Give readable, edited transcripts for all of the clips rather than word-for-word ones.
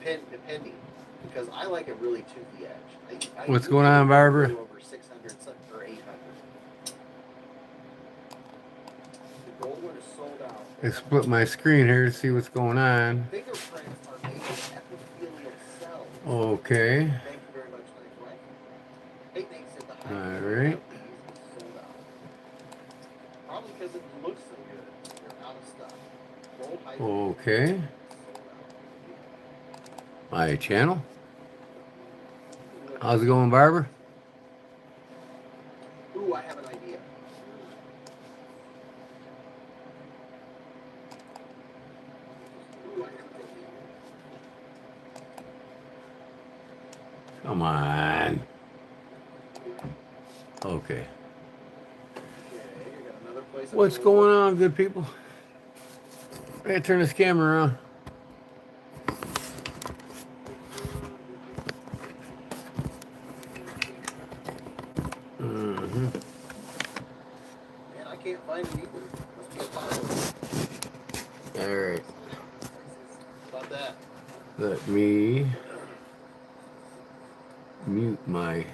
Depending, because I like a really toothy edge. What's going on, Barbara? Over 600 or 800. The gold one is sold out. I split my screen here to see what's going on. Fingerprints are made of epithelial cells. Okay. Thank you very much, my friend. Hey, thanks at the high. All right. Sold out. Probably because it looks so good. They're out of stock. Gold height. Okay. My channel. How's it going, Barbara? Ooh, I have an idea. Come on. Okay. What's going on, good people? I gotta turn this camera around. Man, I can't find it either. Must be a file. All right. How about that? Let me mute my.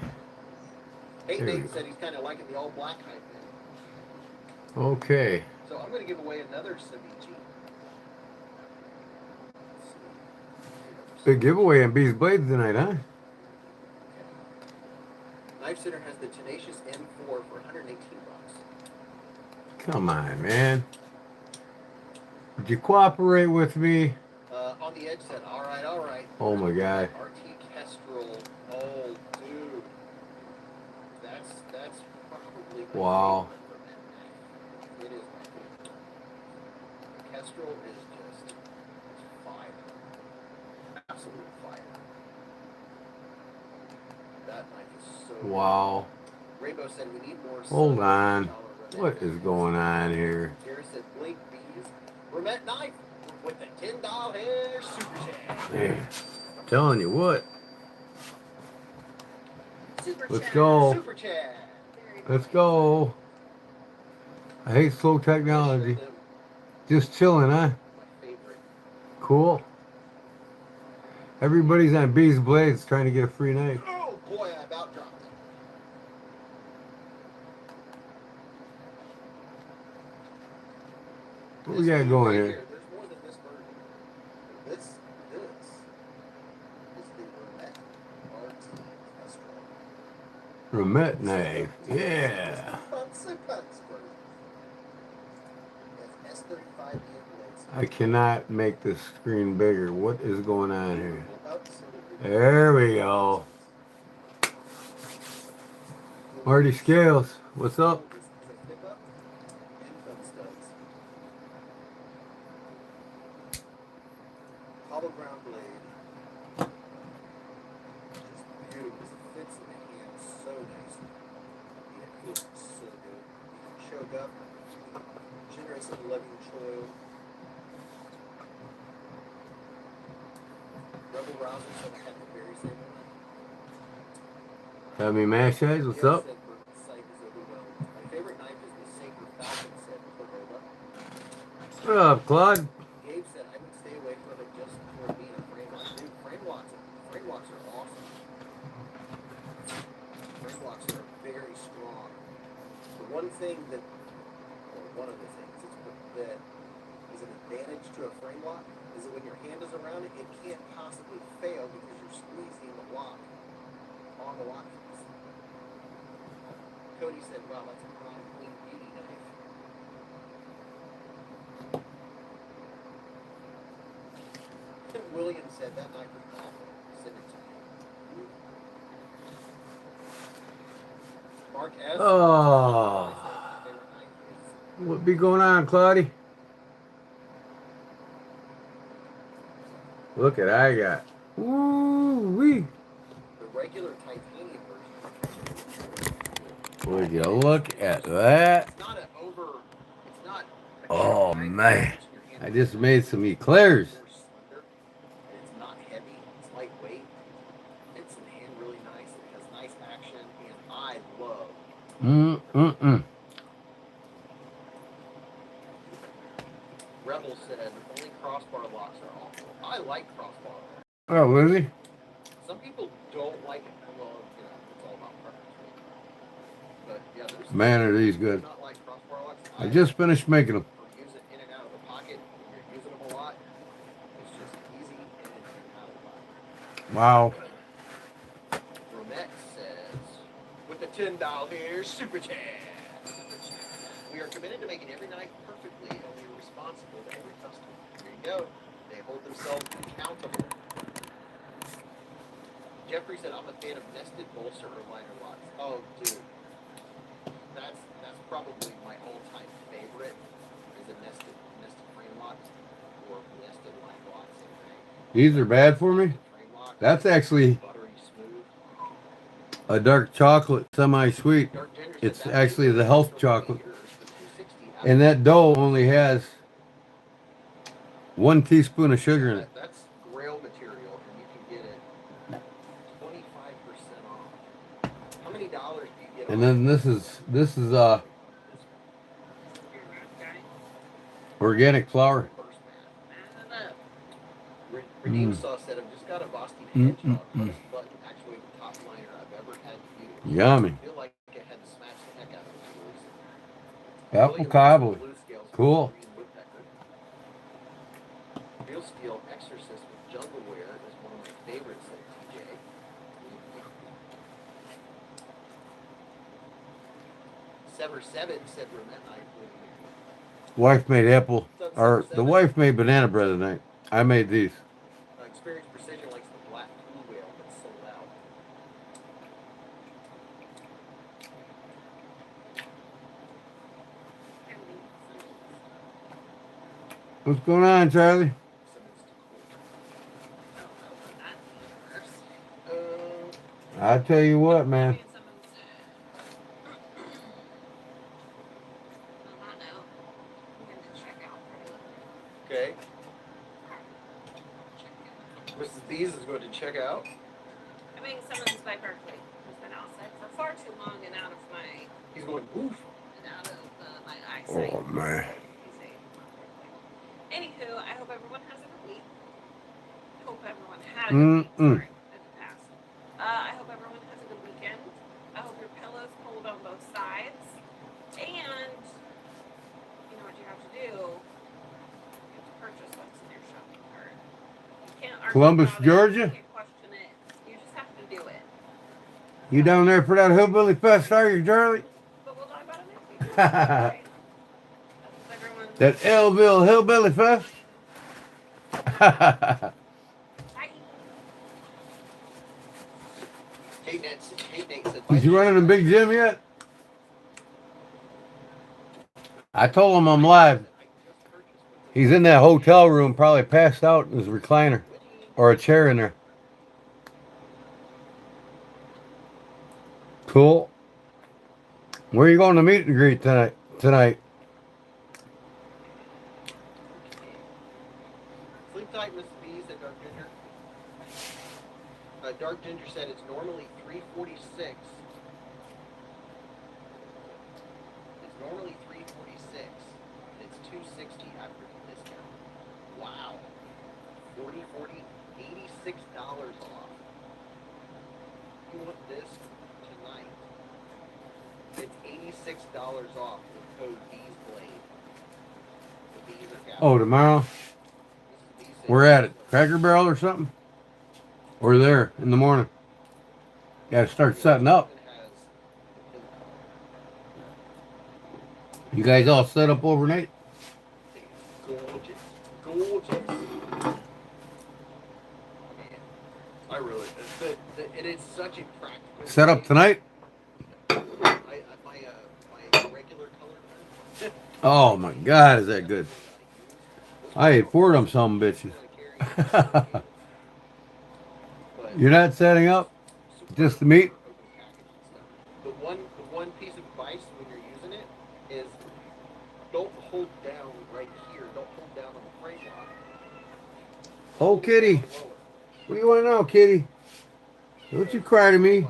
Hey, Nate said he's kind of liking the all black hype now. Okay. So I'm going to give away another ceviche. Big giveaway on Bees Blades tonight, huh? Okay. Knife Center has the Tenacious M4 for 118 bucks. Come on, man. Would you cooperate with me? On the edge said, all right, all right. Oh my God. RT Kestrel. Oh, dude. That's probably my Wow. favorite. It is my favorite. Kestrel is just fire. Absolute fire. That knife is so Wow. good. Rainbow said we need more. Hold on. What is going on here? Gary said Blake Bees. Remet knife with the $10 super chat. Man, I'm telling you what. Super Let's chat. go. Super chat. Let's go. I hate slow technology. Just chilling, huh? My favorite. Cool. Everybody's on Bees Blades trying to get a free knife. Oh boy, I about dropped it. What we got going here? There's more than this version. This is the Remet RT Kestrel. Remet knife. Yeah. S35 blades. I cannot make this screen bigger. What is going on here? There we go. Marty Scales, what's up? Hollow ground blade. Just beautiful. It fits in the hand so nicely. Yeah, it feels so good. Choke up. Generates some loving choil. Rebel Rousers have had the very same one. Tommy Mash Eyes, what's up? My favorite knife is the Sacred Falcon set for Roba. What up, Claude? Gabe said I would stay away from it just for being a frame lock. Dude, frame locks are awesome. Frame locks are very strong. The one thing that, or one of the things that is an advantage to a frame lock is that when your hand is around it, it can't possibly fail because you're squeezing the lock on the lock piece. Cody said, wow, that's a prime clean beauty knife. William said that knife was awful. Send it to me. Mark S. Oh. What be going on, Claudia? Look at I got. Ooh-wee. The regular titanium version. Would you look at that? It's not an over. It's not. Oh, man. I just made some eclairs. It's not heavy. It's lightweight. It's in hand really nice. It has nice action, and I love. Rebel said only crossbar locks are awful. I like crossbar. Oh, Lizzie? Some people don't like it. Well, you know, it's all about preference. But yeah, there's Man, are these do good. not like crossbar locks. I just finished making them. For using in and out of the pocket, when you're using them a lot, it's just easy in and out of the pocket. Wow. Romette says, with the $10 super chat, we are committed to making every knife perfectly, and we are responsible to every customer. There you go. They hold themselves accountable. Jeffrey said, I'm a fan of nested bolster or liner locks. Oh, dude. That's probably my all-time favorite is a nested frame locks or nested line locks. These are bad for me? That's actually Buttery smooth. a dark chocolate, semi-sweet. It's actually the health chocolate. And that dough only has 1 teaspoon of sugar in it. That's Grail material, and you can get it 25% off. How many dollars do you get? And then this is organic flour. Redeem Sauce said, I've just got a Boston Hedgehog button actuated top liner I've ever had to use. Yummy. I feel like I had to smash the heck out of it. Apple cobbler. Cool. Real Steel Exorcist with Jungleware is one of my favorites at TJ. Sever 7 said Romette knife. Wife made apple, or the wife made banana bread tonight. I made these. Experience Precision likes the black blue whale that's so loud. What's going on, Charlie? I tell you what, man. Okay. Mrs. These is going to check out. I'm being summoned by Berkeley, who's been outside for far too long and out of my. He's going woof. And out of my eyesight. Oh man. Anywho, I hope everyone has a good week. I hope everyone had a good week. Sorry, in the past. I hope everyone has a good weekend. I hope your pillows hold on both sides. And you know what you have to do? You have to purchase what's in your shopping cart. You can't argue Columbus, about Georgia? You can't question it. You just have to do it. You down there for that Hillbilly Fest, are you, Charlie? But we'll talk about it next week. Right? That Elville Hillbilly Fest? Is he running a big gym yet? I told him I'm live. He's in that hotel room, probably passed out in his recliner. Or a chair in there. Cool. Where are you going to meet and greet tonight? Sleep tight, Miss B, said Dark Ginger. Dark Ginger said it's normally $346. It's normally $346. It's $260 after the discount. Wow. 40, $86 off. You want this tonight? It's $86 off with code BeesBlade. The bees are Oh, tomorrow? We're at it. Cracker Barrel or something? Or there in the morning. Gotta start setting up. You guys all set up overnight? Gorgeous. I really, it is such a practical. Set up tonight? My regular color. Oh my God, is that good? I ate 4 of them some bitches. You're not setting up? Just the meat? The one piece of advice when you're using it is don't hold down right here. Don't hold down on the frame lock. Oh, kitty. What do you want to know, kitty? Don't you cry to me.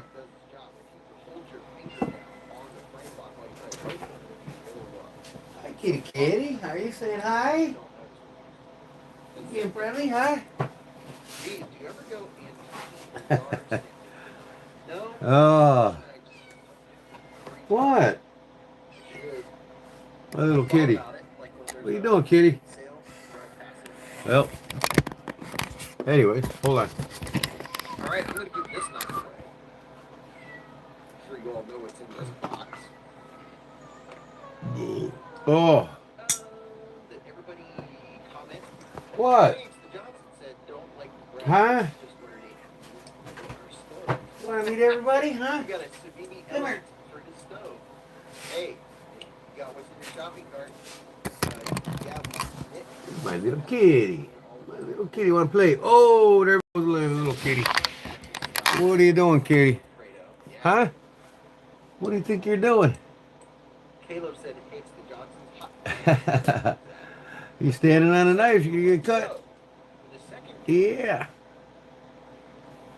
Hi, kitty kitty. Are you saying hi? You being friendly, huh? Geez, do you ever go antique yard sale? No? Oh, what? Should. My little Thought kitty. about it, like when there's What are you a doing, kitty? sale, drive past it. Well, anyways, hold on. All right, I'm gonna give this knife away. I'm sure you all know what's in this box. Oh, That everybody commented. what? James the Johnson said, "Don't like the bread. Huh? Just ordered a in our store." Want to meet everybody, huh? You got a Savini Come here. element for his stove. Hey, you got what's in your shopping cart? Yeah, My little kitty. My little kitty want to play. Oh, there goes a little kitty. What are you doing, kitty? Huh? What do you think you're doing? Caleb said it hates the Johnsons hot. You standing on a knife, you get cut. The second Yeah.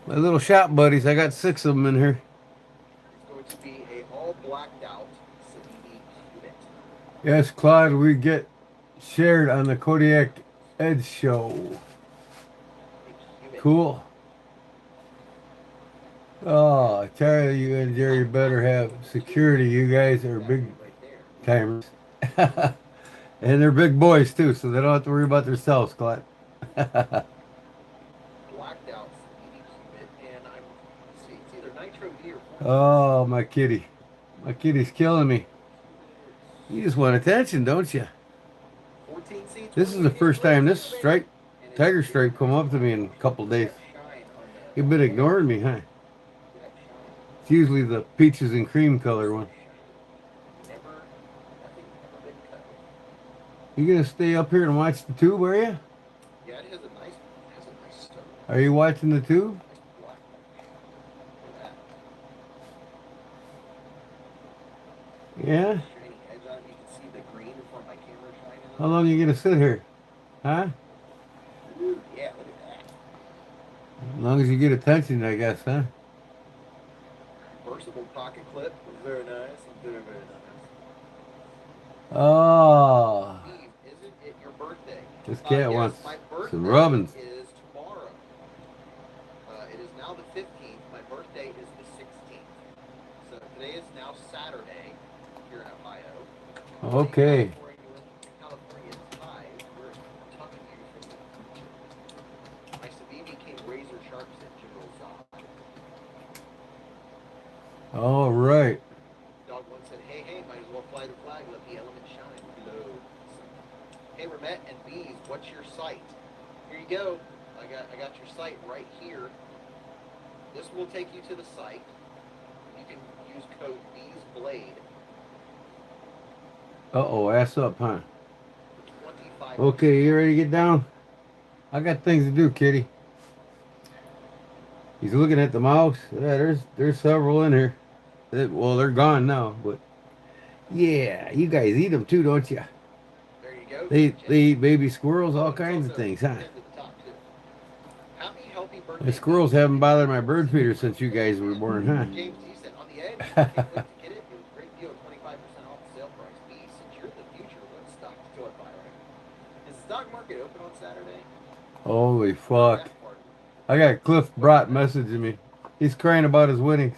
My little shop buddies, I got 6 of them in here. is going to be a all blacked out Savini cubit. Yes, Claude, we get shared on the Kodiak Edge show. A cubit. Cool. Oh, I tell you, you and Jerry better have security. You guys are big Right there. timers. And they're big boys too, so they don't have to worry about themselves, Claude. Blacked out Savini cubit, and let's see, it's either Nitro D or 14. Oh, my kitty. My kitty's killing me. You just want attention, don't you? 14 seats. This is the first time this tiger stripe come up to me in a couple days. You've been ignoring me, huh? It's usually the peaches and cream color one. You gonna stay up here and watch the tube, are you? Yeah, it has a nice stone. Are you watching the tube? Black. Look at that. Yeah? Shiny edge on it. You can see the green in front of my camera shining on How long you gonna sit here? Huh? it. Ooh, yeah, look at that. As long as you get attention, I guess, huh? Reversible pocket clip. Very nice. Very, very nice. Oh, Eve, isn't it your birthday? this cat Yes, wants my birthday some rubbins. is tomorrow. It is now the 15th. My birthday is the 16th. So today is now Saturday here in Ohio. Okay. California ties. We're talking to you from my Savini came razor sharp at General Zod. All right. Dog one said, hey, might as well fly the flag, let the element shine below. Hey, Ramette and Bees, what's your site? Here you go. I got your site right here. This will take you to the site. You can use code BeesBlade. Uh-oh, ass up, huh? For 25. Okay, you ready to get down? I got things to do, kitty. He's looking at the mouse. Yeah, there's several in here. Well, they're gone now, but yeah, you guys eat them too, don't you? There you go. They eat baby squirrels, all kinds of things, huh? Happy healthy birthday. The squirrels haven't bothered my bird feeder since you guys were born, huh? James E said on the edge. Can't wait to get it. It was a great deal, 25% off the sale price. B, since you're the future, what stock to go and buy right? Is the stock market open on Saturday? Holy fuck. That part. I got Cliff Brott messaging me. He's crying about his winnings.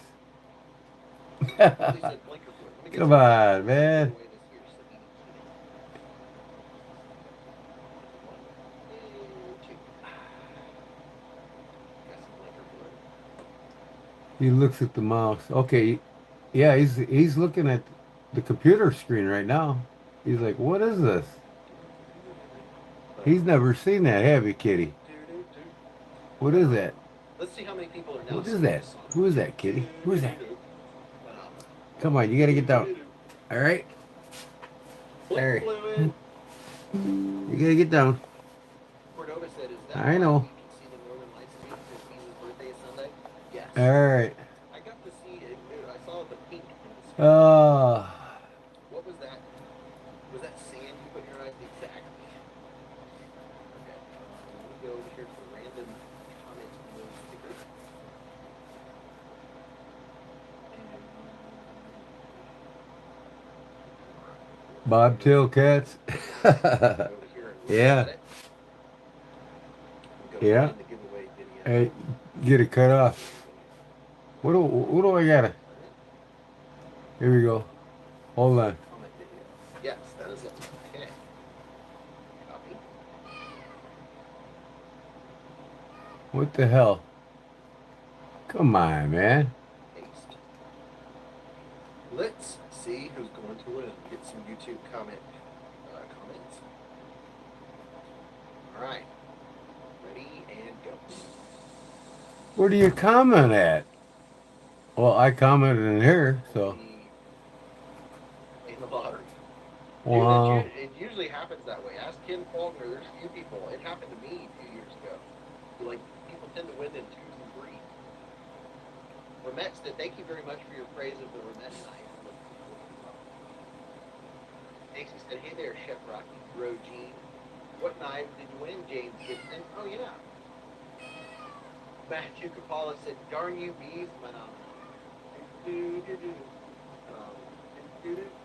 They said blinker fluid. Let me get Come some- on, man. away this here Savini cubit. Got some blinker fluid. He looks at the mouse. Okay, yeah, he's looking at the computer screen right now. He's like, what is this? He's never seen that, have you, kitty? What is that? Let's see how many people are now. What is that? Who is that, kitty? Who is that? Come on, you gotta get down. All right? There. Fluid. You gotta get down. Cordova said, is that I why know. you can see the Northern Lights because Bees' birthday is Sunday? Yes. All right. I got to see it. I saw the pink in the sky. What was that? Was that sand you put in your eyes? Exactly. Okay. Let me go over here for random comments on those stickers. Bobtail cats. Go over here and look Yeah. at it. Go Yeah. find the giveaway Hey, get it cut off. What do I gotta? Here we go. Hold on. Comment video. Yes, that is it. Okay. Copy. What the hell? Come on, man. Paste. Let's see who's going to win. Get some YouTube comments. All right. Ready and go. Where do you comment at? Well, I commented in here, so. In the lottery. Wow. Dude, it usually happens that way. Ask Ken Faulkner. There's a few people. It happened to me a few years ago. Like, people tend to win in 2s and 3s. Ramet said, thank you very much for your praise of the Ramet knife. Stacy said, hey there, Chef Rocky, Bro Gene. What knife did you win, James Gibson? Oh, yeah. Matthew Capala said, darn you, bees, my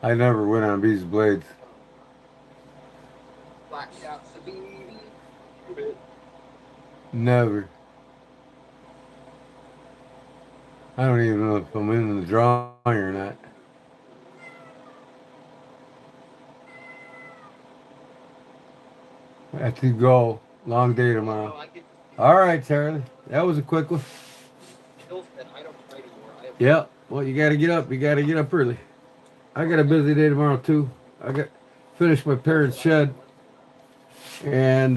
I never went on these blades. Blacked out Sabini. Never. I don't even know if I'm in the drawing or not. I have to go. Long day tomorrow. All right, Charlie. That was a quick one. Yeah. Well, you got to get up. You got to get up early. I got a busy day tomorrow too. I got finished my parents' shed and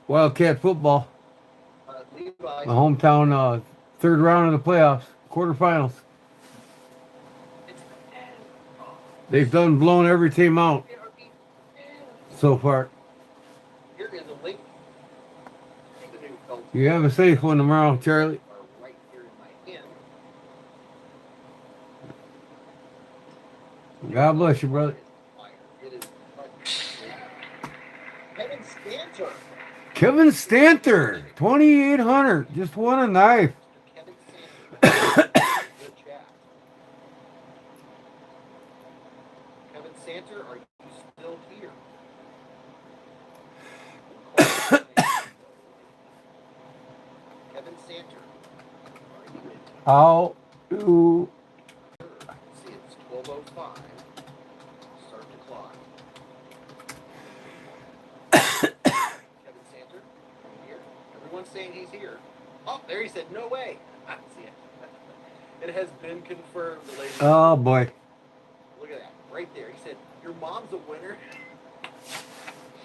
Wildcat football. My hometown third round of the playoffs, quarterfinals. They've done blown every team out so far. You have a safe one tomorrow, Charlie. God bless you, brother. Kevin Stanter, 2,800, just won a knife. Kevin Santer, are you still here? Kevin Santer, are you in? How do? See, it's 12:05. Start the clock. Kevin Santer, are you here? Everyone's saying he's here. Oh, there he said, no way. I see it. It has been confirmed, ladies. Oh boy. Look at that, right there. He said, your mom's a winner.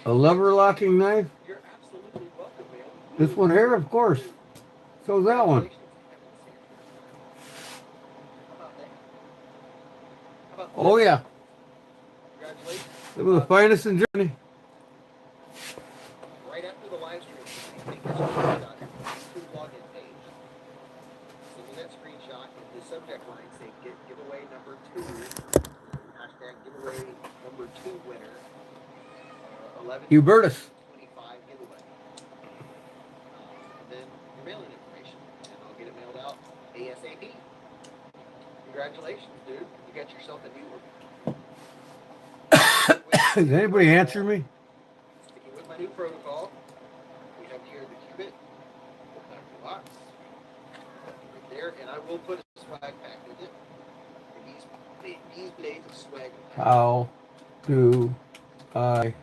A lever locking knife? You're absolutely welcome, man. This one here, of course. So's that one. Oh yeah. Congratulations. It was the finest in Germany. Right after the live stream, take a screenshot of the login page. Send me that screenshot in the subject line saying giveaway number 2. Hashtag giveaway number 2 winner. 11 Hubertus. 25 giveaway. And then your mailing information. And I'll get it mailed out ASAP. Congratulations, dude. You got yourself a new one. Does anybody answer me? Sticking with my new protocol, we have here the cubit, box, right there, and I will put a swag pack with it. And these blades of swag. How do I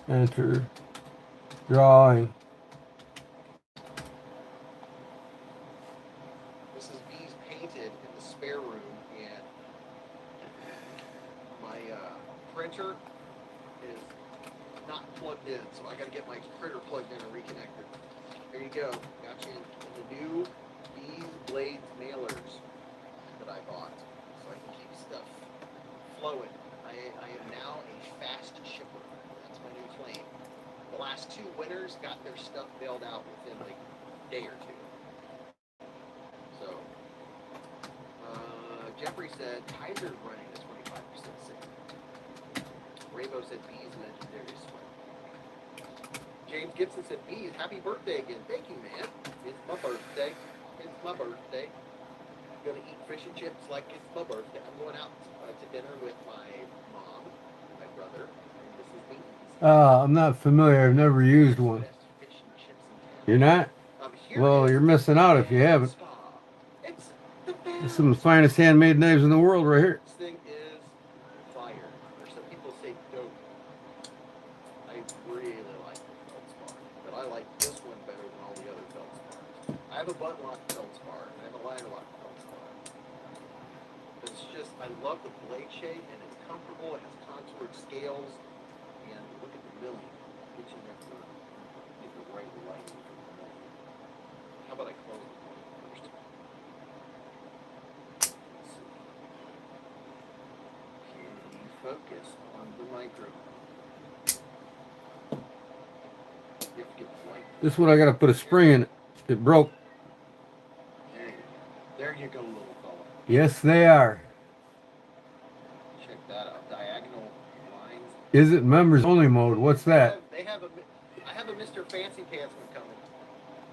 enter drawing? This is these painted in the spare room, and my printer is not plugged in, so I got to get my printer plugged in and reconnected. There you go. Got you in the new Bees Blades mailers that I bought, so I can keep stuff flowing. I am now a fast shipper. That's my new claim. The last 2 winners got their stuff mailed out within like a day or 2. So, Jeffrey said Kaiser's running a 25% sale. Rabo said Bees legendary sweat. James Gibson said Bees, happy birthday again. Thank you, man. It's my birthday. It's my birthday. I'm gonna eat fish and chips like it's my birthday. I'm going out to dinner with my mom, my brother, and Mrs. Bees. I'm not familiar. I've never used one. Best fish and chips in town. You're not? I'm here Well, is you're missing out if you haven't. Spa. It's the This is some of the finest handmade knives in the world right here. This thing is fire. Or some people say dope. I really like the feldspar, but I like this one better than all the other feldspars. I have a button lock feldspar, and I have a liner lock feldspar. But it's just, I love the blade shape, and it's comfortable. It has contoured scales, and look at the milling. Get you there for get the right lighting for the milling. How about I close the one first? Let's see. Can you focus on the micro? You have to get the light. This one I gotta put a spring in it. It broke. There you go, little fella. Yes, they are. Check that out. Diagonal lines. Is it members only mode? What's that? I have a Mr. Fancy Pants one coming.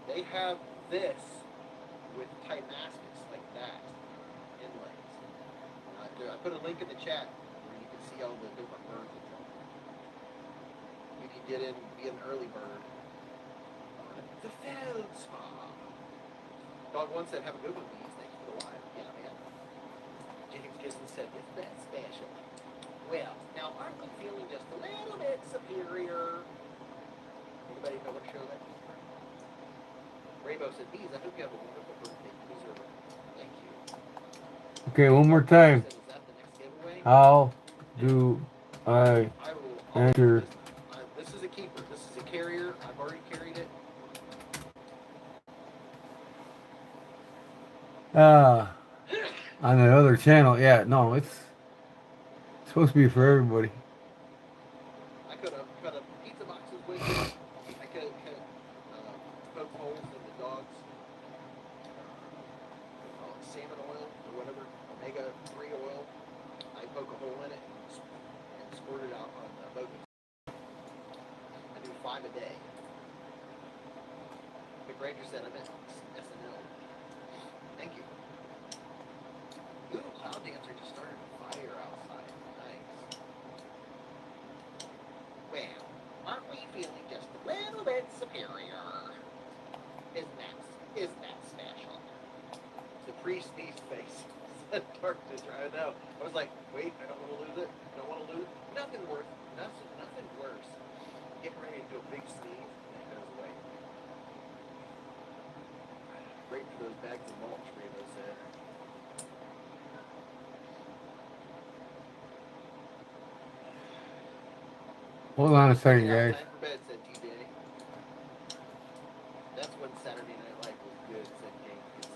They have this with tight maskets like that, inlays. I put a link in the chat where you can see all the different birds that's on there. You can get in, be an early bird. The feldspar. Dog one said, have a good one, please. Thanks for the live. Yeah, man. James Gibson said, it's that special. Well, now aren't we feeling just a little bit superior? Anybody know what show that is? Rainbow said, Bees, I hope you have a wonderful birthday. Deserve it. Thank you. Okay, one more time. Is that the next giveaway? How do I I'll enter? this is a keeper. This is a carrier. I've already carried it. On the other channel? Yeah, no, it's supposed to be for everybody. I could have cut up pizza boxes with it. I could have poked holes in the dog's salmon oil or whatever, omega-3 oil. I poke a hole in it and squirt it out on the boat. I do 5 a day. The Granger said I meant SNL. Thank you. Ooh, Cloud Dancer just started a fire outside. Nice. Well, aren't we feeling just a little bit superior? Isn't that special? The pre-sneeze face. Dark Sister, I know. I was like, wait, I don't want to lose it. I don't want to lose it. Nothing worse. Nothing worse. Getting ready to do a big sneeze and it goes away. Great for those bags of mulch, Rainbow said. Hold on a second, Yeah, guys. time for bed, said TJ. That's when Saturday Night Live was good, said James Gibson.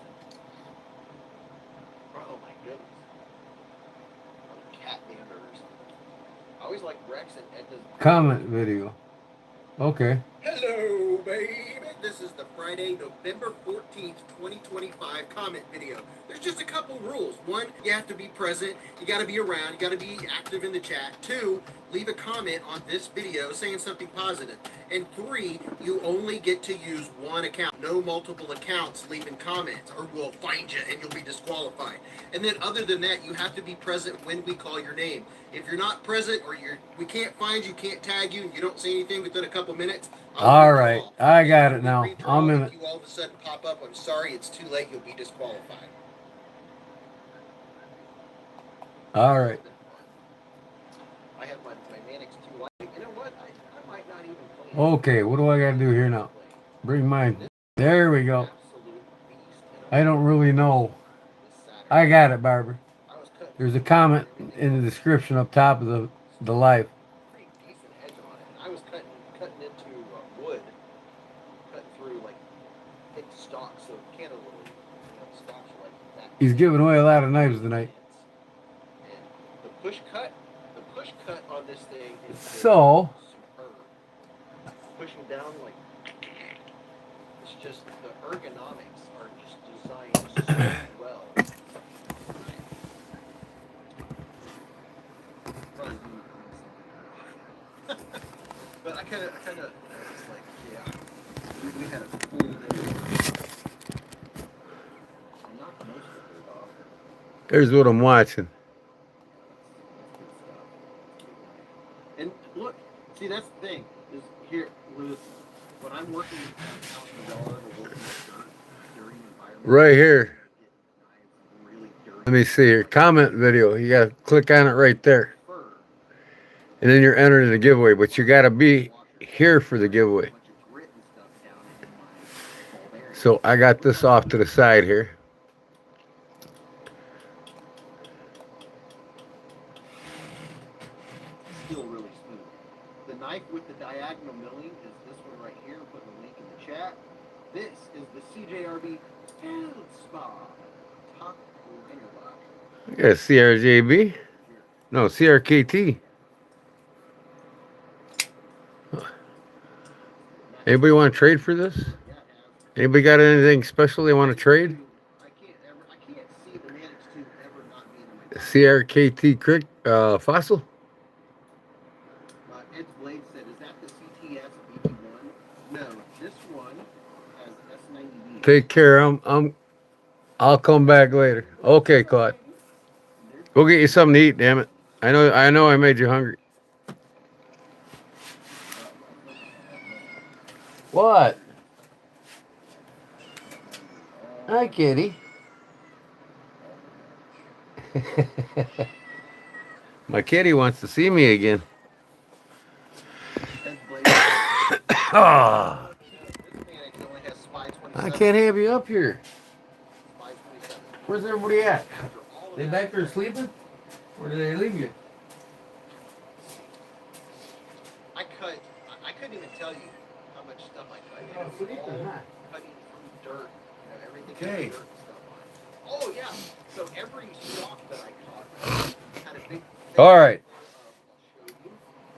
Oh my goodness. Oh, cat dander or something. I always like Rex and Edna's Comment video. Okay. Hello, baby. This is the Friday, November 14th, 2025 comment video. There's just a couple rules. 1, you have to be present. You got to be around. You got to be active in the chat. 2, leave a comment on this video saying something positive. And 3, you only get to use one account. No multiple accounts leaving comments or we'll find you and you'll be disqualified. And then other than that, you have to be present when we call your name. If you're not present or we can't find you, can't tag you, and you don't say anything within a couple minutes, All right, I got it now. I'm in it. If you all of a sudden pop up, I'm sorry, it's too late. You'll be disqualified. All right. I have my Mannix 2 light. You know what? I might not even play. Okay, what do I got to do here now? Bring mine. There we go. I don't really know. I got it, Barbara. There's a comment in the description up top of the live. Pretty decent edge on it. I was cutting into wood, cutting through like thick stalks of cantaloupe. Stalks are like that. He's giving away a lot of knives tonight. And the push cut on this thing is So, superb. Pushing down like it's just the ergonomics are just designed so well. But I kind of was like, yeah, we had a full day. I knocked most of it off. here's what I'm watching. That's good stuff. And look, see, that's the thing is here with when I'm working out in the yard or working in the dirt, right here. Really dirty. Let me see here. Comment video. You gotta click on it right there. Fur. And then you're entering the giveaway. But you gotta be here for the giveaway. Bunch of grit and stuff down in my ball bearing. So I got this off to the side here. Still really smooth. The knife with the diagonal milling is this one right here. I'm putting a link in the chat. This is the CJRB Tooth Spa top liner lock. Yeah, CRJB. No, CRKT. Anybody want to trade for this? Yeah, it has. Anybody got anything special they want to trade? I can't see the managed tooth ever not being in my top. CRKT crick fossil. Ed's Blade said, is that the CTS BB1? No, this one has S90B. Take care. I'll come back later. Okay, Claude. Go get you something to eat, damn it. I know I made you hungry. What? Hi, kitty. My kitty wants to see me again. Ed's Blade Ah, this man only has Spy 27. I can't have you up here. Spy 27. Where's everybody at? After all of They that, back there sleeping? Or did they leave you? I couldn't even tell you how much stuff I cut. Oh, It was sleeping, all huh? cutting from dirt. Everything Okay. had dirt and stuff on it. Oh yeah. So every stalk that I caught had a big All right. I'll show you,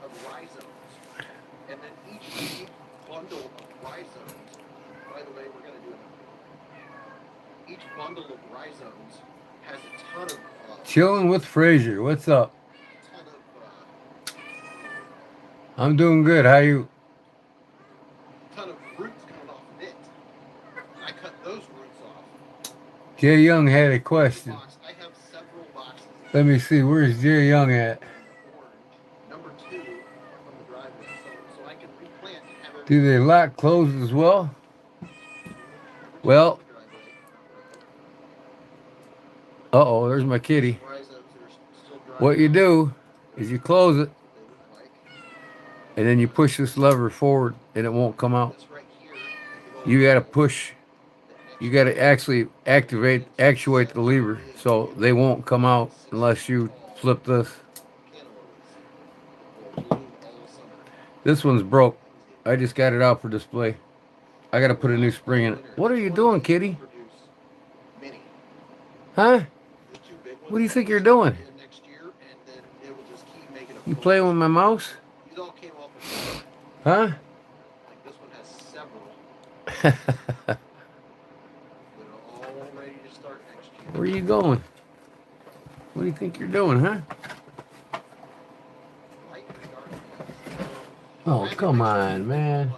of rhizomes. And then each bundle of rhizomes, by the way, we're going to do it. Each bundle of rhizomes has a ton of Chilling with Frazier. What's up? I'm doing good. How you? ton of roots coming off of it. And I cut those roots off. Jay Young had a question. I have several boxes. Let me see. Where's Jay Young at? Orange, number 2 from the driveway, so I can replant and have Do they lock closed as well? Well, uh-oh, there's my kitty. What you do is you close it, and then you push this lever forward, and it won't come out. You got to push. You got to actually actuate the lever, so they won't come out unless you flip this. This one's broke. I just got it out for display. I got to put a new spring in it. What are you doing, kitty? Huh? What do you think you're doing? You playing with my mouse? Huh? This one has several that are all ready to start next year. Where are you going? What do you think you're doing, huh? Light and dark. Oh, come on, man.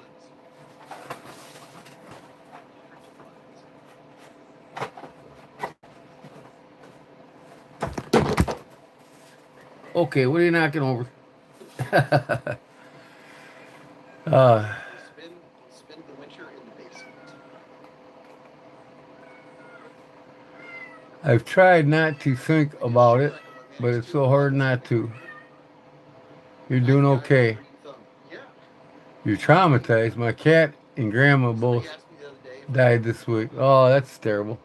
Okay, what are you knocking over? Spend the winter in the basement. I've tried not to think about it, but it's so hard not to. You're doing okay. Yeah. You're traumatized. My cat and grandma both He asked me the other day. died this week. Oh, that's terrible.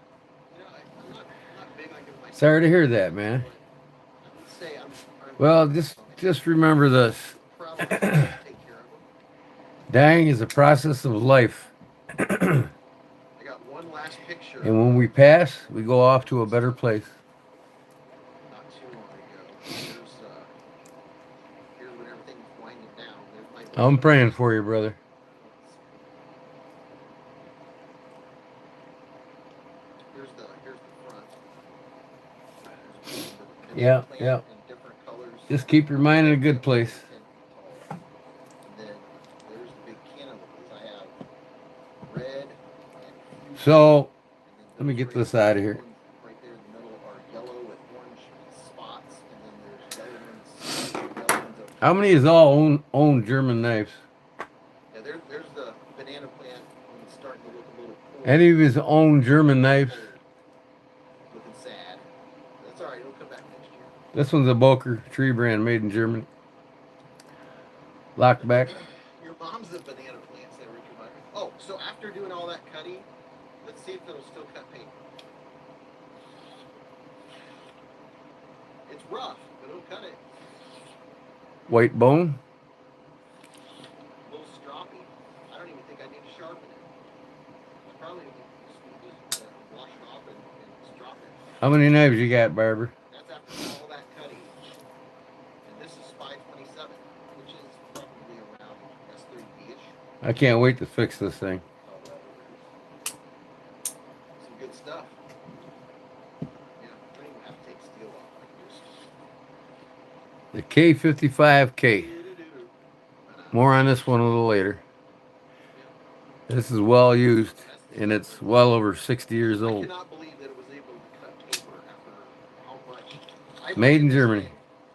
I'm not big on giving my Sorry to hear that, man. I would say I'm Well, just remember this. proud to take care of him. Dying is a process of life. I got one last picture. And when we pass, we go off to a better place. Not too long ago. Here's when everything's winding down. There's my I'm praying for you, brother. Here's the front. Yeah, Plant yeah. in different colors. Just keep your mind in a good place. 10 feet tall. And then there's the big cantaloupes. I have red and So, and let me then get those this out of here. ones right there in the middle are yellow with orange spots, and then there's yellow ones up How many is all own German knives? Yeah, there's the banana plant when it's starting to look a little Any of his own German knives. Looking sad. That's all right. It'll come back next year. This one's a Boker tree brand made in Germany. Locked back. Your mom's a banana plant, said Ricky Meyer. Oh, so after doing all that cutting, let's see if it'll still cut paper. It's rough, but it'll cut it. White bone. A little stroppy. I don't even think I need to sharpen it. I probably just wash it off and strop it. How many knives you got, Barber? That's after all that cutting. And this is Spy 27, which is probably around S30B-ish. I can't wait to fix this thing. Some good stuff. Yeah, I don't even have to take steel off like this. The K55K. More on this one a little later. This is well used, and it's well over 60 years I old. cannot believe that it was able to cut paper after how much. Made in Germany.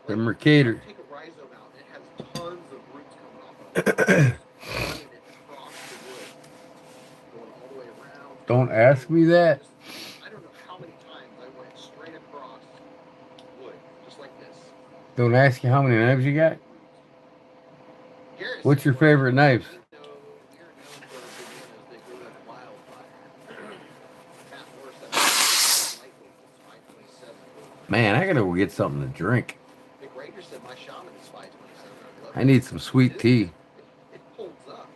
The Mercator. Take a rhizome out, and it has tons of roots coming off of it. Running it across the wood, going all the way around. Don't ask me that. I don't know how many times I went straight across wood, just like this. Don't ask you how many knives you got. Garrett What's said, your favorite knives? we are known for bananas that go like wildfire. Matt Morris said, lightweight, it's 527. Man, I gotta go get something to drink. Big Ranger said, my shaman is 527. I need some sweet tea. It pulls up.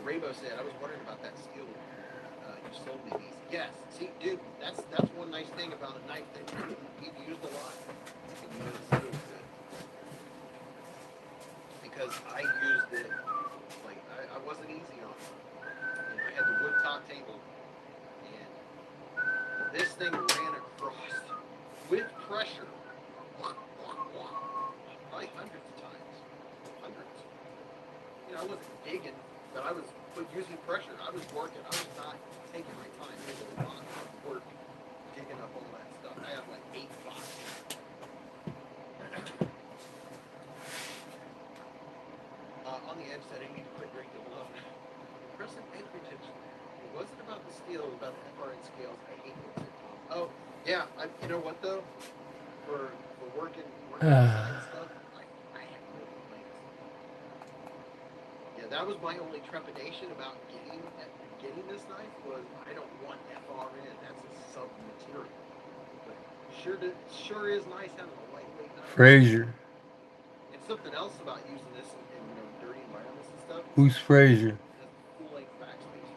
Rainbow said, I was wondering about that steel. You sold me these. Yes. See, dude, that's one nice thing about a knife that you've used a lot. And you know the steel is good. Because I used it, like, I wasn't easy on it. And I had the wood top table. And this thing ran across with pressure. Like hundreds of times. Hundreds. You know, I wasn't digging, but I was using pressure. I was working. I was not taking my time. It was a lot of work digging up all that stuff. I have like 8 boxes. On the edge said, I need to quit drinking alone. Impressive anchorage. It wasn't about the steel, it was about the FRN scales. I hate those. Oh, yeah. You know what though? For working outside stuff, I have no complaints. Yeah, that was my only trepidation about getting this knife was I don't want FRN. That's a sub material. But sure is nice having a lightweight knife. Frazier. And something else about using this in dirty environments and stuff. Who's Frazier? It has full-length backspace.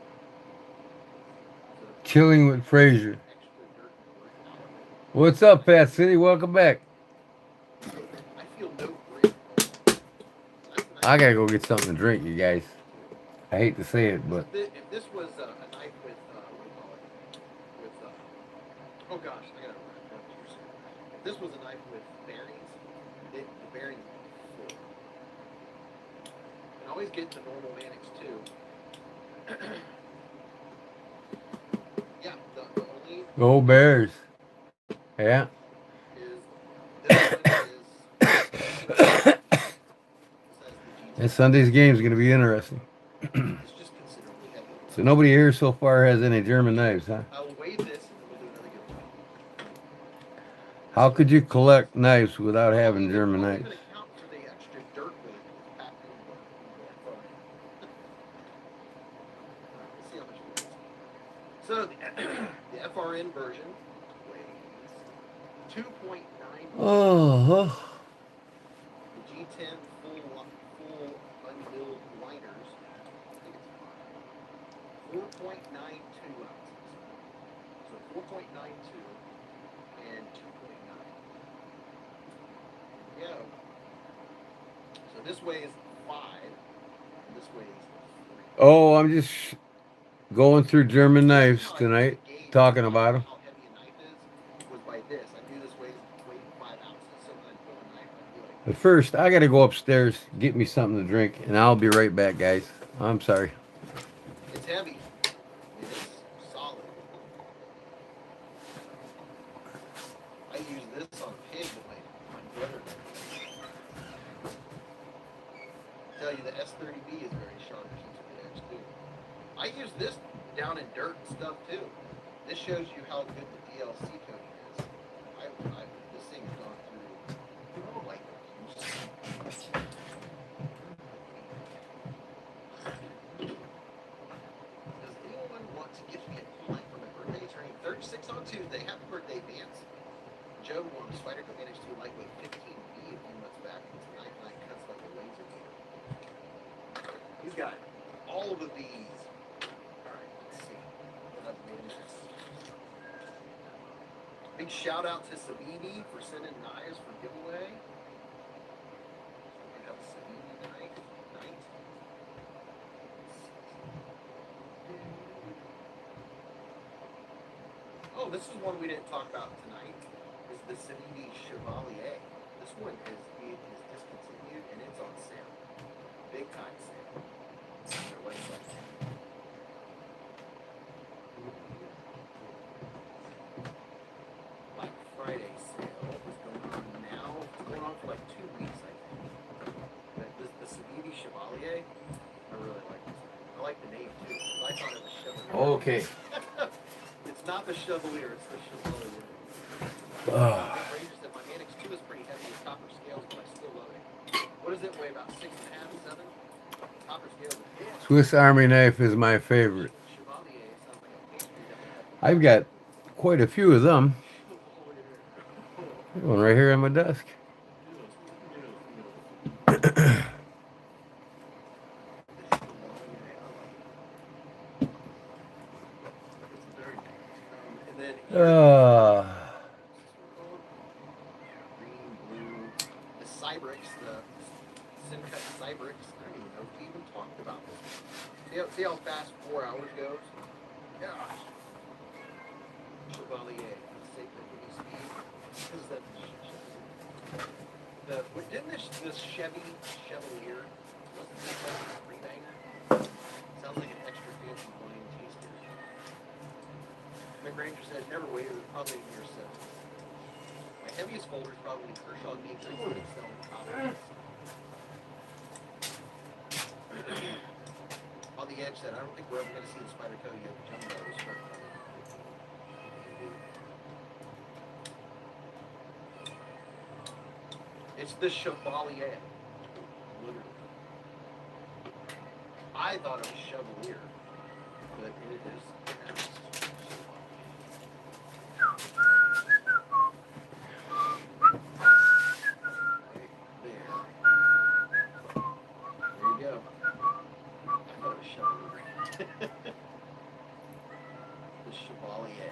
So Chilling with Frazier. extra dirt and work out of it. What's up, Pat City? Welcome back. I feel no grip. I gotta go get something to drink, you guys. I hate to say it, but If this was a knife with, what do you call it? With, oh gosh, I gotta remember. If this was a knife with bearings, the bearings would be full. And always get the normal Mannix too. Yeah, the only go Bears. Yeah. is this one is And Sunday's game is gonna be interesting. it's just considerably heavier. So nobody here so far has any German knives, huh? I'll weigh this and then we'll do another good one. How could you collect knives without having German I'll knives? even account for the extra dirt weight that's packed in the FRN. Let's see how much it weighs. So the FRN version weighs 2.9. Oh, The G10 full unmilled liners, I think it's 4.92 ounces. So 4.92 and 2.9. There we go. So this weighs 5, and this weighs 3. oh, I'm just going through German knives tonight, talking about them. How heavy a knife is was by this. I knew this weighed 5 ounces, so when I pull a knife, I'd be like, But first, I gotta go upstairs, get me something to drink, and I'll be right back, guys. I'm sorry. it's heavy. It is solid. I use this on a pig that my brother did. Tell you the S30B is very sharp. It's a good edge too. I use this down in dirt and stuff too. This shows you how good the DLC coding is. This thing's gone through like abuse. Does anyone want to give me a point for my birthday? Turning 36 on Tuesday. Happy birthday, Vance. Joe won the Spider Manage 2 Lightweight 15B a few months back. It's knife cuts like a laser beam. He's got all of these. Alright, let's see. Big shout out to Sabini for sending knives for giveaway. We have a Sabini knife. Oh, this is one we didn't talk about tonight. Is the Sabini Chevalier. This one is discontinued and it's on sale. Big time sale. On their website. Black Friday sale is going on now. It's going on for like 2 weeks, I think. But the Sabini Chevalier, I really like this. I like the name too. I thought it was Chevalier. Okay. It's not the Chevalier, it's the Chevalier. Rangers said my Manix 2 is pretty heavy with copper scales, but I still love it. What does it weigh? About 6.5, 7? Copper scales. Yeah. Swiss Army knife is my favorite. Chevalier sounds like a pastry that I've got quite a few of them. One right here on my desk. green, blue, the Cybrix, the Simcut Cybrix. I don't even know if we even talked about this. See how fast 4 hours goes? Gosh. Chevalier, sacred speed. Is that didn't this Chevalier wasn't this like a three-banger? Sounds like an extra fancy wine taster. McRanger said never waited, probably in year 7. My heaviest folder is probably Kershaw Matrix and Excel and Copies. On the edge said, I don't think we're ever going to see the Spider Code yet. Jumbo is starting on it. It's the Chevalier. Literally. I thought it was Chevalier, but it is. The Chevalier.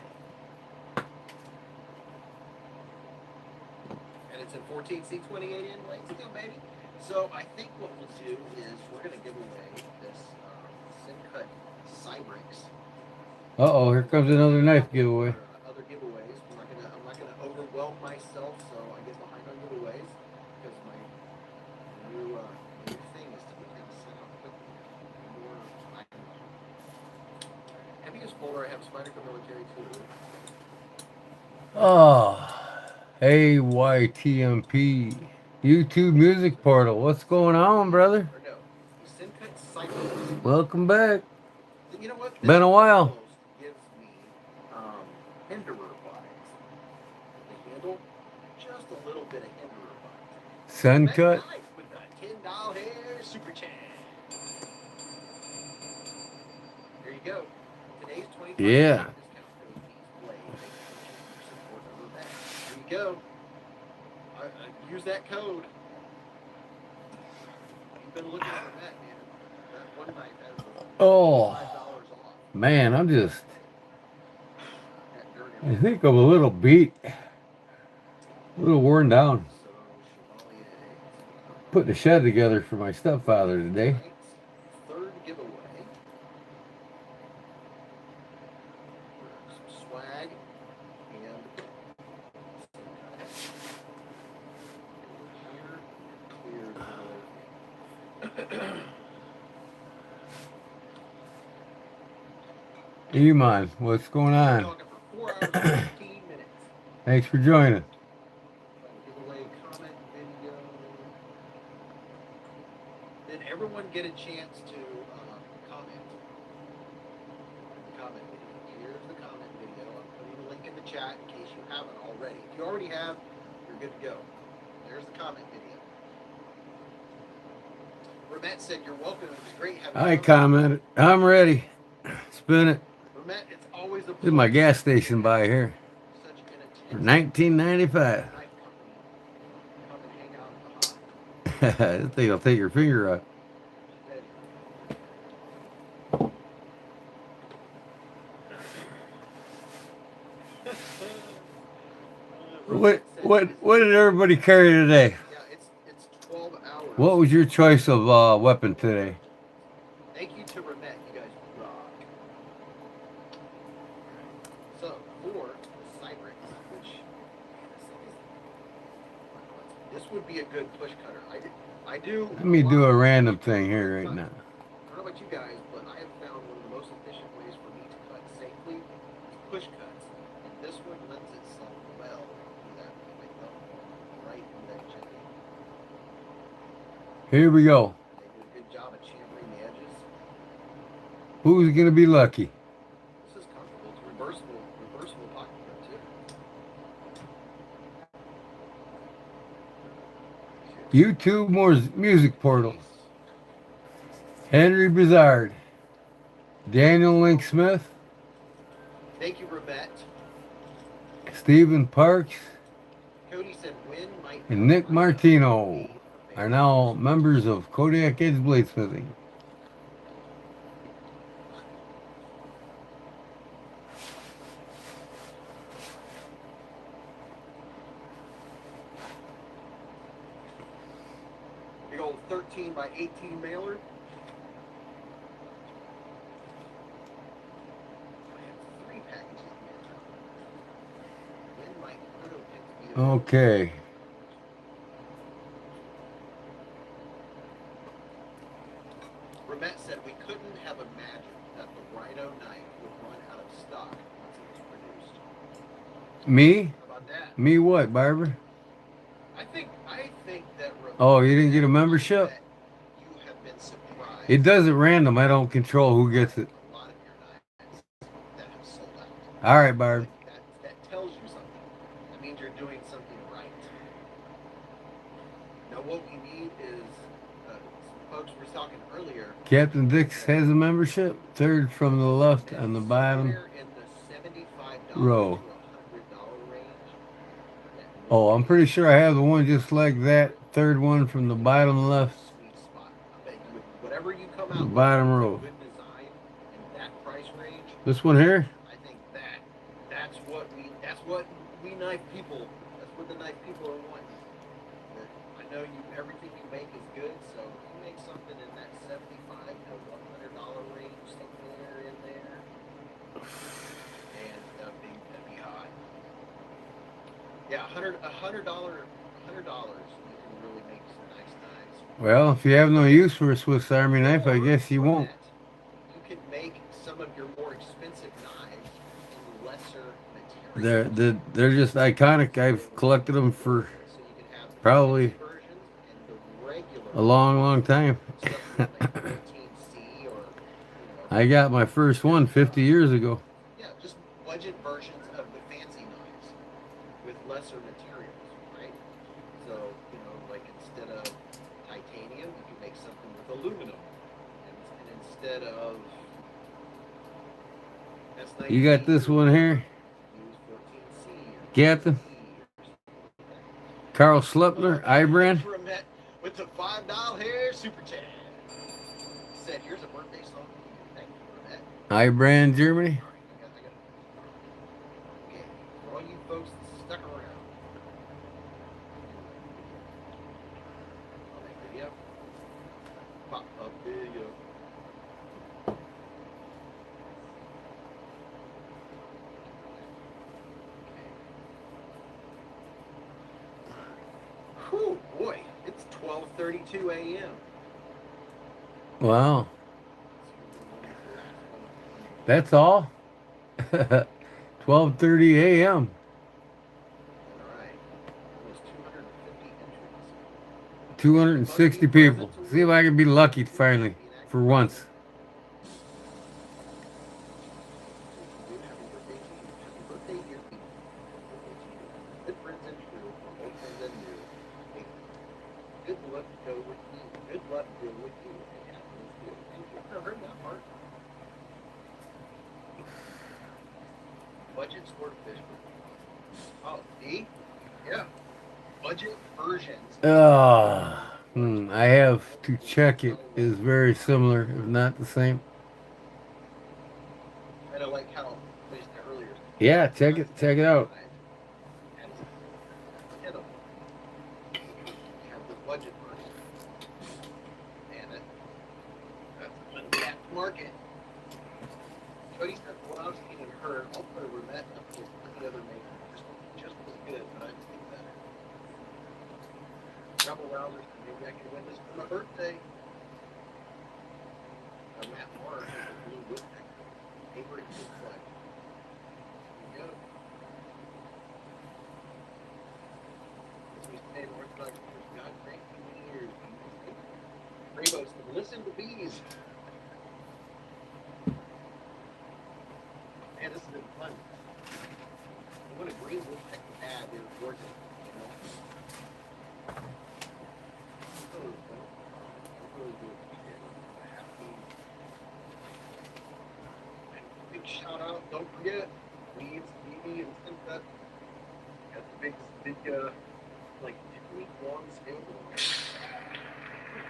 And it's in 14C28 inlays too, baby. So I think what we'll do is we're going to give away this Simcut Cybrix. Uh-oh, here comes another knife giveaway. Other giveaways. I'm not gonna overwhelm myself, so I get behind on giveaways because my new thing is to kind of set up quickly. Heaviest folder I have Spider for military too. Oh, AYTMP. YouTube Music Portal. What's going on, brother? Or no, Simcut Cybrix. Welcome back. You know what? Been a while. Gives me Hinderer vibes. The handle, just a little bit of Hinderer vibes. Sun cut. With the $10 hair super chat. There you go. Today's 25% Yeah. discount code display. There you go. Use that code. You've been looking for that, man. That one night has Oh, $5 off. man, I think I'm a little beat. A little worn down. Putting a shed together for my stepfather today. Third giveaway. Some swag and Iman, what's going on? talking for 4 hours and 15 minutes. Thanks for joining. Giveaway comment video. Did everyone get a chance to comment? chat in case you haven't already. If you already have, you're good to go. There's the comment video. Ramet said you're welcome. It was great having you. I commented. I'm ready. Spin it. Ramet, it's always a This is my gas station by here. Such an For intense 1995. knife company. Come and hang out in the hot. This thing will take your finger out. What did everybody carry today? Yeah, it's 12 hours. What was your choice of weapon today? Thank you to Ramet, you guys rock. So, for the Cyrex, which this would be a good push cutter. I do. Let me do a random thing here right now. I don't know about you guys, but I have found one of the most efficient ways for me to cut safely is push cuts. And this one lends itself well to that point, though, right in that chicken. Here we go. They do a good job of chambering the edges. Who's gonna be lucky? This is comfortable. It's reversible pocket grip too. YouTube more music portal. Henry Bizard. Daniel Link Smith. Thank you, Ramet. Stephen Parks. Cody said win might And Nick Martino are now members of Kodiak Edge Bladesmithing. big old 13 by 18 mailer. I have 3 packages here. Win might pick the Okay. Ramet said we couldn't have imagined that the Rhino knife would run out of stock once it was produced. Me? How about that? Me what, Barbara? I think that Oh, you didn't get a membership? that you have been surprised. It does it random. I don't control who gets it. A lot of your knives that have sold out. All right, Barb. That tells you something. That means you're doing something right. Now what we need is, folks were talking earlier. Captain Dix has a membership. Third from the left on the bottom somewhere in the $75 row. to $100 range. Oh, I'm pretty sure I have the one just like that. Third one from the bottom left. Sweet spot. I bet you whatever you come out The with, bottom is a row. good design in that price range. This one here? I think that's what we knife people. That's what the knife people are wanting. I know everything you make is good, so if you make something in that $75 to $100 range, somewhere in there, and that'd be hot. Yeah, $100 you can really make some nice knives. Well, if you have no use for a Swiss Army knife, I guess you won't. You can make some of your more expensive knives in lesser materials. They're just iconic. I've collected them for So you can have the probably versions and the regular a long time. stuff like 14C or I got my first one 50 years ago. yeah, just budget versions of the fancy knives with lesser materials, right? So, like instead of titanium, you can make something with aluminum. And instead of that's You got this one here, use 14C or Captain. 14E or something like that. Carl Schleppner, Ibrand. With the $5 hair super chat. Said, here's a birthday song for you. Thank you for that. Ibrand, Germany. All right, I got it. Okay, for all you folks that stuck around. On that video. Pop up video. Whew, boy, it's 12:32 a.m. Wow, that's all. 12:30 a.m. All right, almost 250 entries. 260 people. See if I can be lucky finally, for once. Happy birthday to you. Happy birthday, dear people. Good luck go with you. Good luck go with you. Yeah, that's good. Thank you. I've never heard that part. Budget swordfish. Oh, see? Yeah. Budget versions. I have to check it. Is very similar, if not the same. Kind of like how I said earlier. Yeah, check it. Check it out. Hit 'em. We have the budget version. And that's the market. Cody said, what I've seen and heard, I'll put a roulette up with any other maker. Just as good, but I think better. Couple rousers, maybe I can win this for my birthday. Matt Morris has a blue woodpecker. Favorite good play. There you go. As we say in Orthodox Church, God grant you many years. Rainbow said, listen to bees. Man, this has been fun. And what a green woodpecker had, they were gorgeous. You know? Really do appreciate it. Happy. And big shout out, don't forget, Weeds, BB, and Cynthia. Got the big, like 2-week long schedule.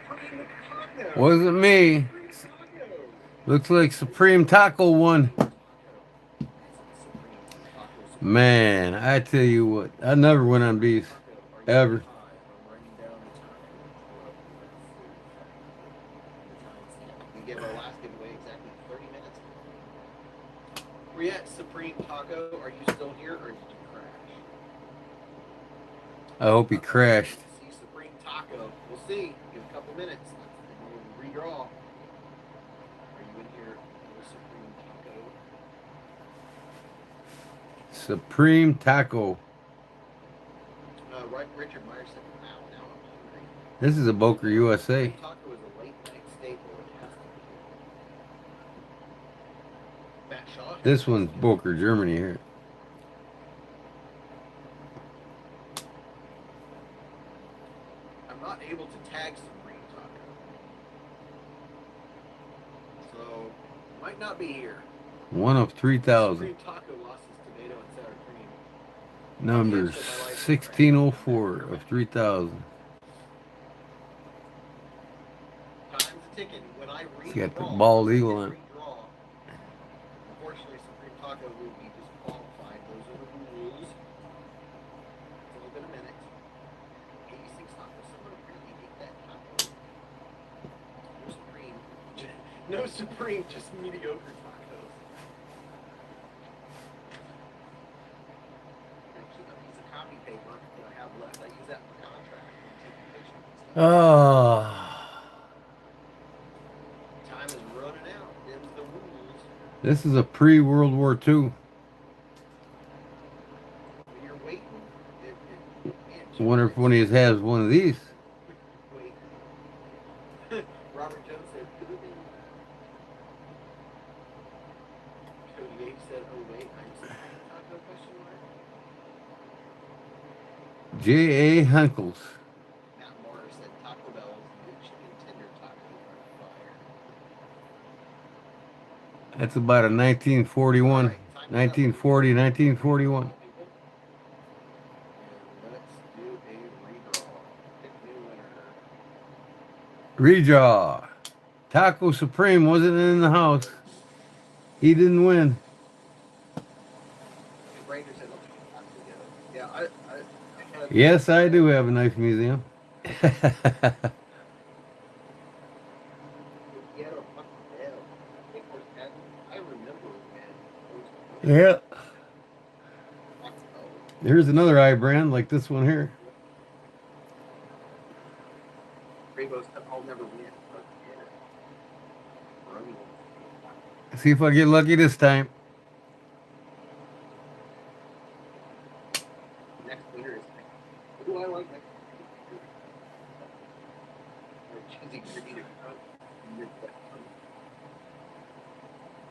Supreme Taco. Wasn't me. Supreme Taco. Looks like Supreme Taco won. Man, I tell you what, I never went on beef. Ever. We gave our last giveaway exactly 30 minutes. We're at Supreme Taco. Are you still here or did you crash? I hope he crashed. See Supreme Taco. We'll see. Give a couple minutes. We'll redraw. Are you in here for Supreme Taco? Supreme Taco. Right, Richard Meyer said, now I'm hungry. This is a Boker USA. Taco is a late night staple. It has to be. Matt Shaw. This one's Boker, Germany here. I'm not able to tag Supreme Taco. So, might not be here. One of 3,000. Supreme Taco lost his tomato and sour cream. Number 1604 of 3,000. Time's ticking. When I He's got the redraw, bald eagle on. Unfortunately, Supreme Taco will be disqualified. Those are the rules. It's only been a minute. 86 tacos. Someone really ate that taco. No Supreme. No Supreme, just mediocre tacos. I keep a piece of copy paper that I have left. I use that for contract. Oh. Time is running out. Them's the rules. This is a pre-World War II. When you're waiting, I wonder if one of these has one of these. Wait. Robert Jones said, could have been. Cody H said, oh wait, I'm Supreme Taco question mark. J.A. Hunkles. Matt Moore said Taco Bell's new chicken tender tacos are fire. That's about a 1941. 1940, 1941. And let's do a redraw. Pick new winner. Redraw. Taco Supreme wasn't in the house. He didn't win. Ranger said, I'll take it. Yeah, I had Yes, I do have a knife museum. I remember when Yeah. Here's another eye brand like this one here. Rainbow stuff I'll never win. See if I get lucky this time. Next winner is who do I like next? Cheesy gravy.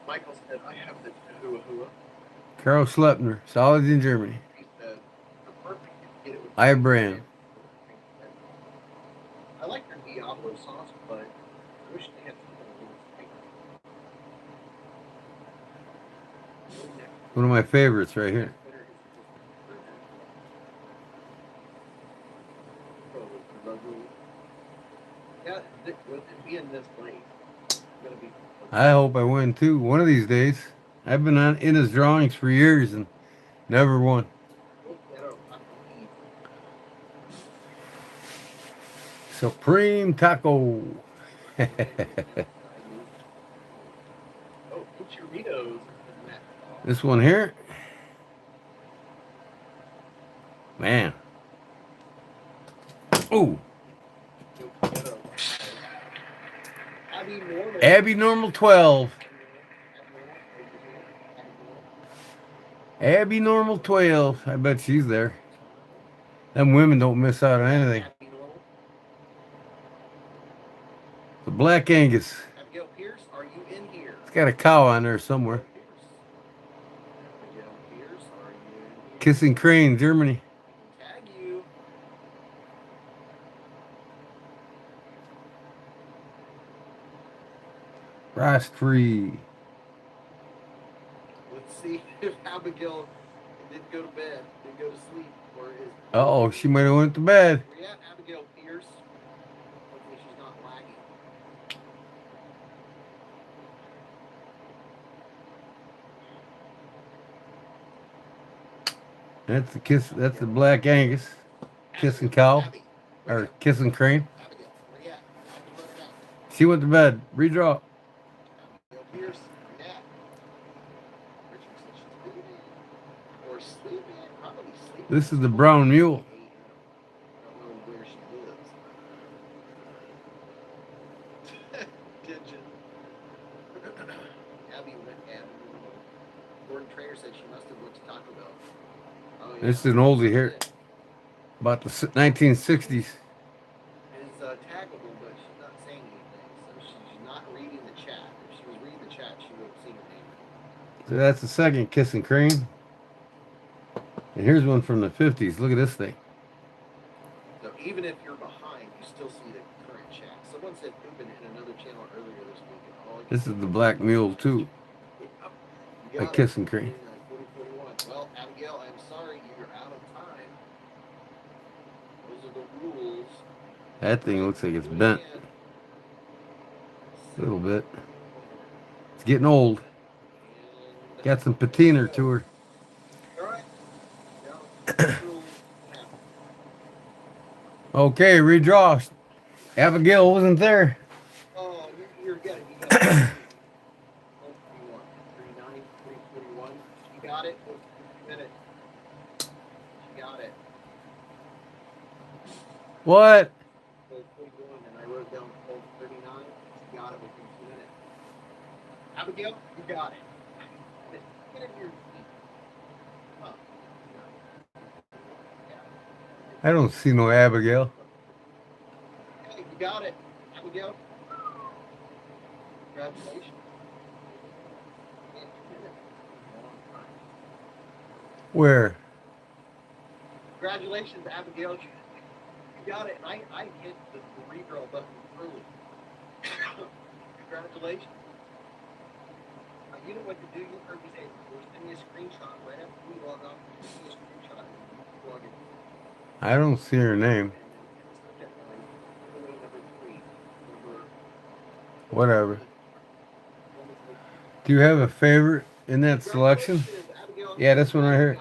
Michael said, I have the hua. Carol Schleppner, solids in Germany. He said, the perfect get it with Eye brand. One of my favorites right here. Yeah, with it being this late, it's gonna be. I hope I win too. One of these days. I've been on in his drawings for years and never won. Supreme Taco. Oh, Churritos. This one here. Man. Ooh. Abby Normal 12. Abby Normal 12. I bet she's there. Them women don't miss out on anything. The Black Angus. Abigail Pierce, are you in here? It's got a cow on there somewhere. Abigail Pierce, are you in here? Kissing Crane, Germany. Tag you. Ross-free. Let's see if Abigail did go to bed, did go to sleep, or is. Uh-oh, she might have went to bed. Where you at, Abigail Pierce? Hopefully she's not lagging. That's the kiss. That's the Black Angus. Kissing cow. Abby, Or kissing crane. Abigail, where you at? Abby, let her out. She went to bed. Redraw. Abigail Pierce, where you at? Richard said she's sleeping. Or sleeping. Probably sleeping. This is the brown mule. I don't know where she lives. Did you? Abby went and Gordon Trader said she must have went to Taco Bell. Oh, yeah. This is an oldie here. About the 1960s. Is taggable, but she's not saying anything, so she's not reading the chat. If she was reading the chat, she would have seen her name. So that's the second kissing crane. And here's one from the 50s. Look at this thing. So even if you're behind, you still see the current chat. Someone said open in another channel earlier this week. And all This is the Black Mule too. A kissing crane. 4041. Well, Abigail, I'm sorry you're out of time. Those are the rules. That thing looks like it's bent a little bit. It's getting old. Got some patina to her. All right. Now, Okay, redraw. Abigail wasn't there. oh, you're getting it. You got it. 39, 341. You got it. 2 minutes. You got it. What? 41, and I wrote down 39. You got it within 2 minutes. Abigail, you got it. Get in your seat. Oh. I don't see no Abigail. Hey, you got it. Abigail. Congratulations. Where? Congratulations, Abigail. You got it. And I hit the redraw button early. Congratulations. You know what to do. You heard me say, send me a screenshot right after we log off. Send me a screenshot and log in. I don't see her name. Whatever. Do you have a favorite in that selection? Yeah, this one right here.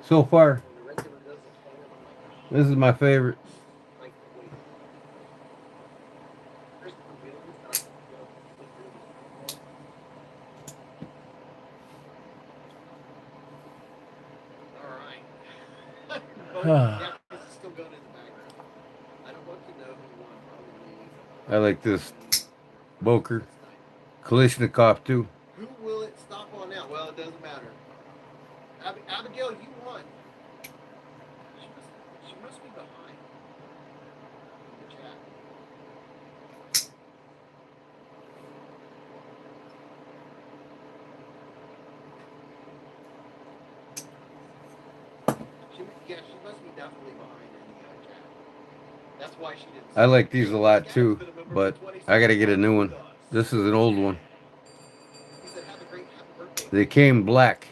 So far, this is my favorite. I like this Boker. Kalishnikov too. Who will it stop on now? Well, it doesn't matter. Abigail, you won. She must be behind in the chat. She must be definitely behind in the chat. That's why she didn't. I like these a lot too, but I gotta get a new one. This is an old one. He said, have a great They came black,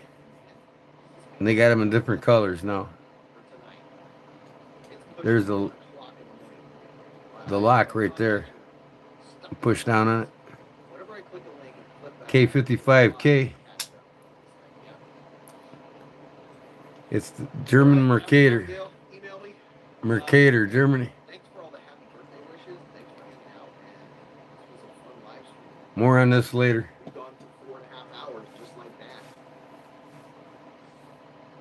and they got them in different colors now. For tonight. It's pushing There's 1 o'clock in the morning. the I lock have right there. stuck in Push my down on it. Whenever I click a link and flip back, K55K. catch up on this thing. Yeah. It's the All German right. Mercator. Gail, email me. Mercator, Germany. Thanks for all the happy birthday wishes. Thanks for hanging out. And this was a fun live stream. More on this later. We've gone for 4.5 hours just like that.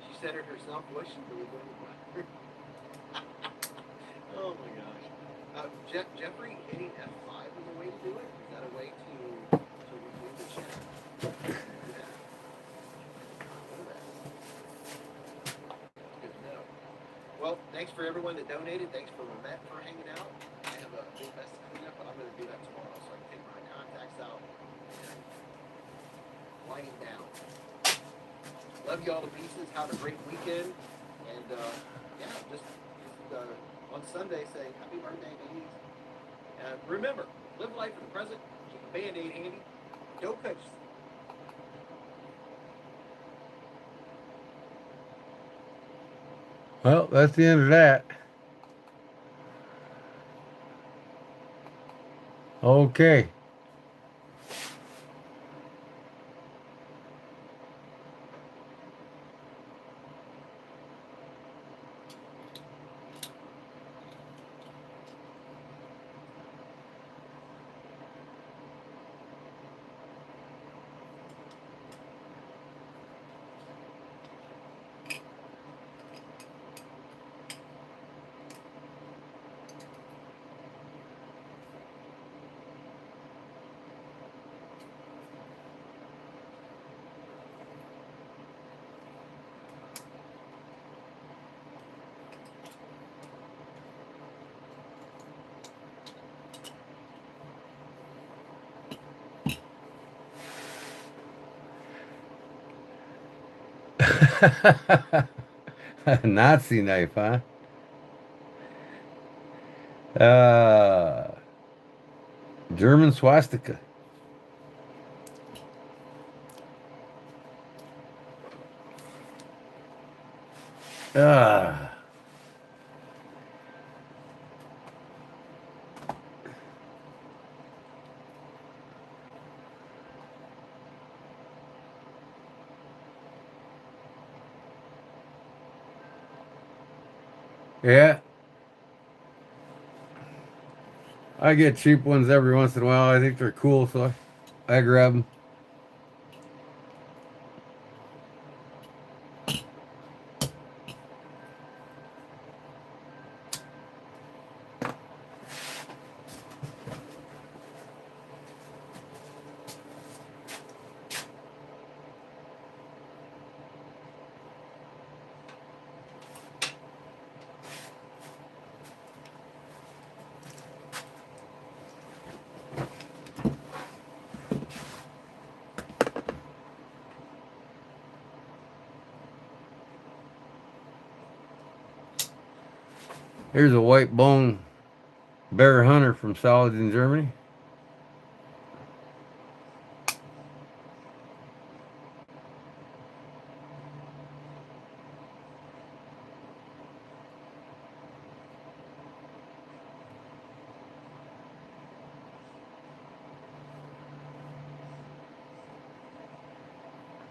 She said it herself. Was she really going to Oh my gosh. Jeffrey, hitting F5 is a way to do it? Is that a way to redo the chat? Do that. Good to know. Well, thanks for everyone that donated. Thanks for Matt for hanging out. I have a big mess to clean up, but I'm going to do that tomorrow so I can take my contacts out and wind down. Love you all to pieces. Have a great weekend. And yeah, just on Sunday say happy birthday, babies. Remember, live life in the present. Keep a Band-Aid handy. Don't catch. Well, that's the end of that. Okay. Nazi knife, huh? Uh, German swastika. Ah. Yeah. I get cheap ones every once in a while. I think they're cool, so I grab them. Here's a white bone bear hunter from Saladin, Germany.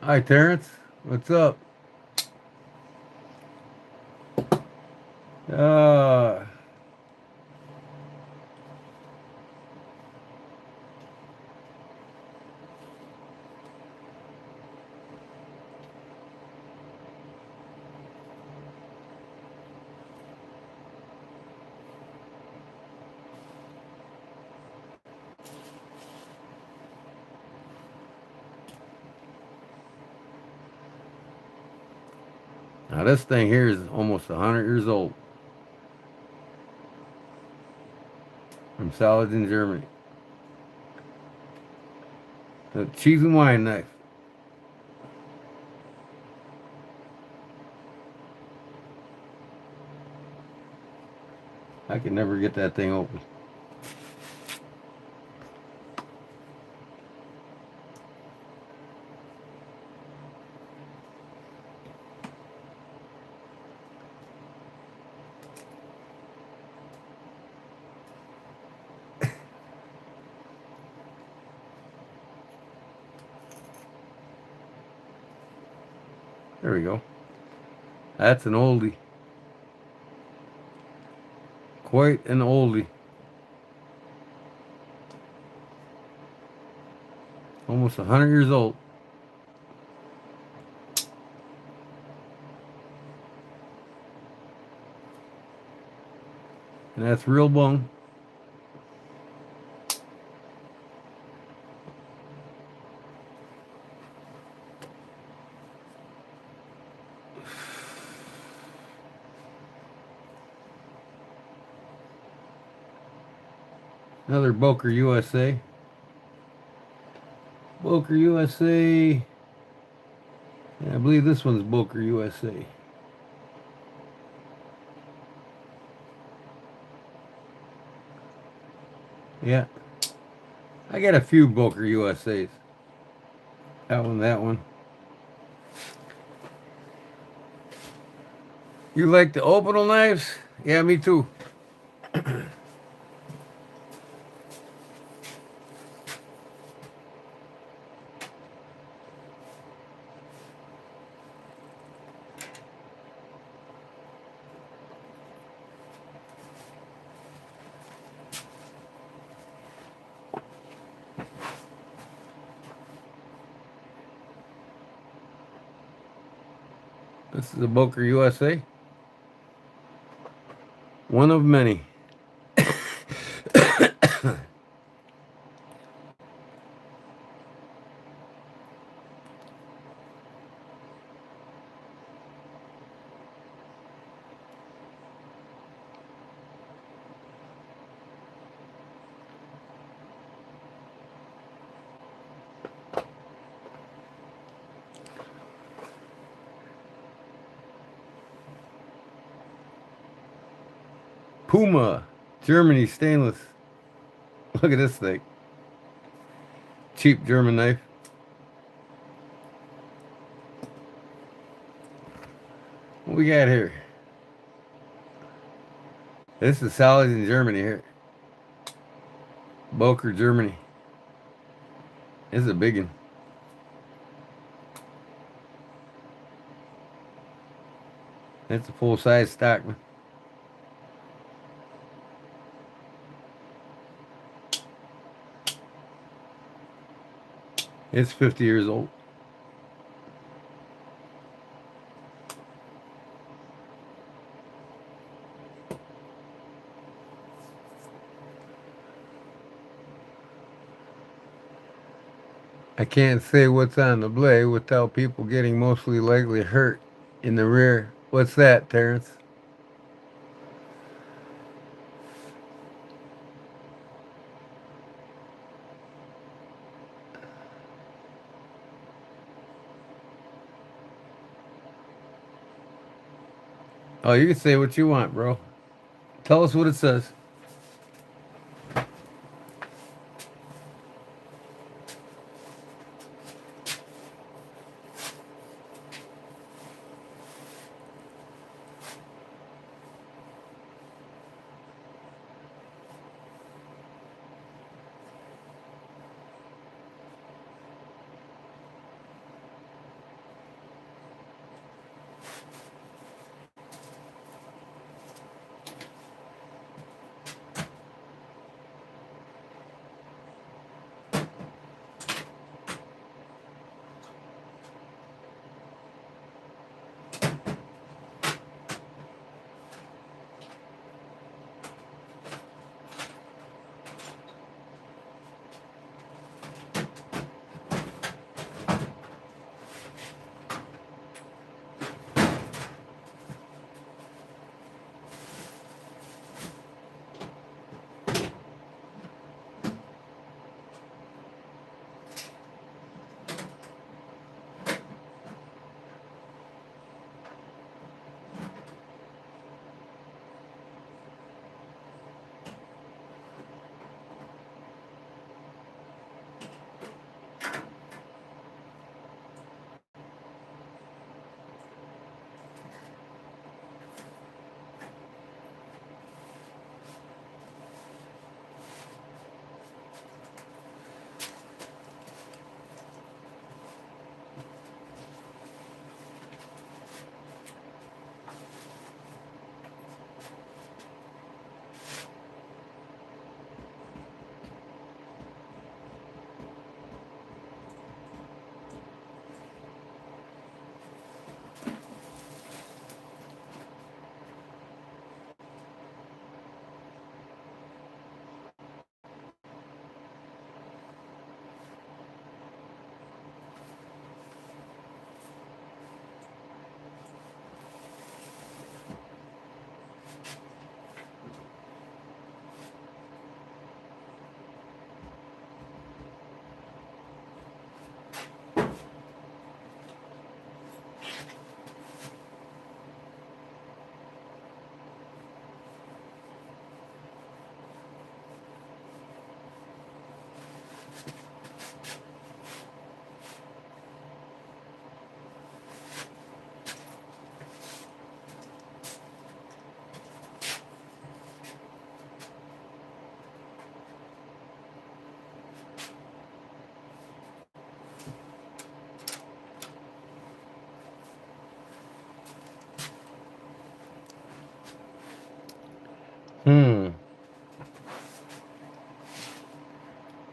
Hi, Terrence. What's up? Uh, now this thing here is almost 100 years old. From Saladin, Germany. A cheese and wine knife. I can never get that thing open. There we go. That's an oldie. Quite an oldie. Almost 100 years old. And that's real bone. Another Boker USA. Boker USA. Yeah, I believe this one's Boker USA. Yeah. I got a few Boker USAs. That one, that one. You like the opal knives? Yeah, me too. This is a Boker USA. One of many. Puma, Germany stainless. Look at this thing. Cheap German knife. What we got here? This is solid in Germany here. Boker, Germany. This is a big one. That's a full size Stockman. It's 50 years old. I can't say what's on the blade without people getting mostly likely hurt in the rear. What's that, Terrence? Oh, you can say what you want, bro. Tell us what it says.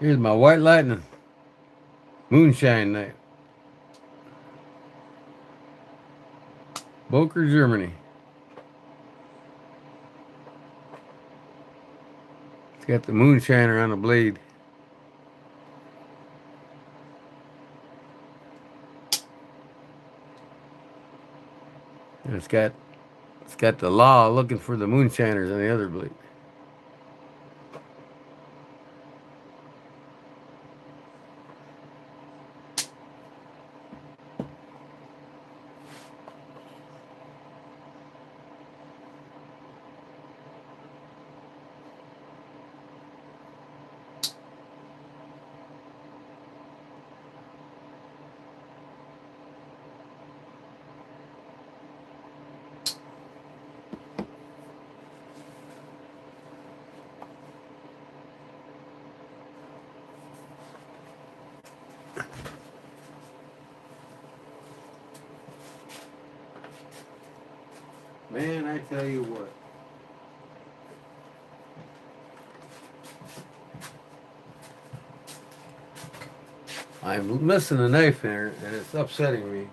Here's my white lightning moonshine knife. Boker, Germany. It's got the moonshiner on the blade. And it's got the law looking for the moonshiners on the other blade. Man, I tell you what. I'm missing a knife here, and it's upsetting me.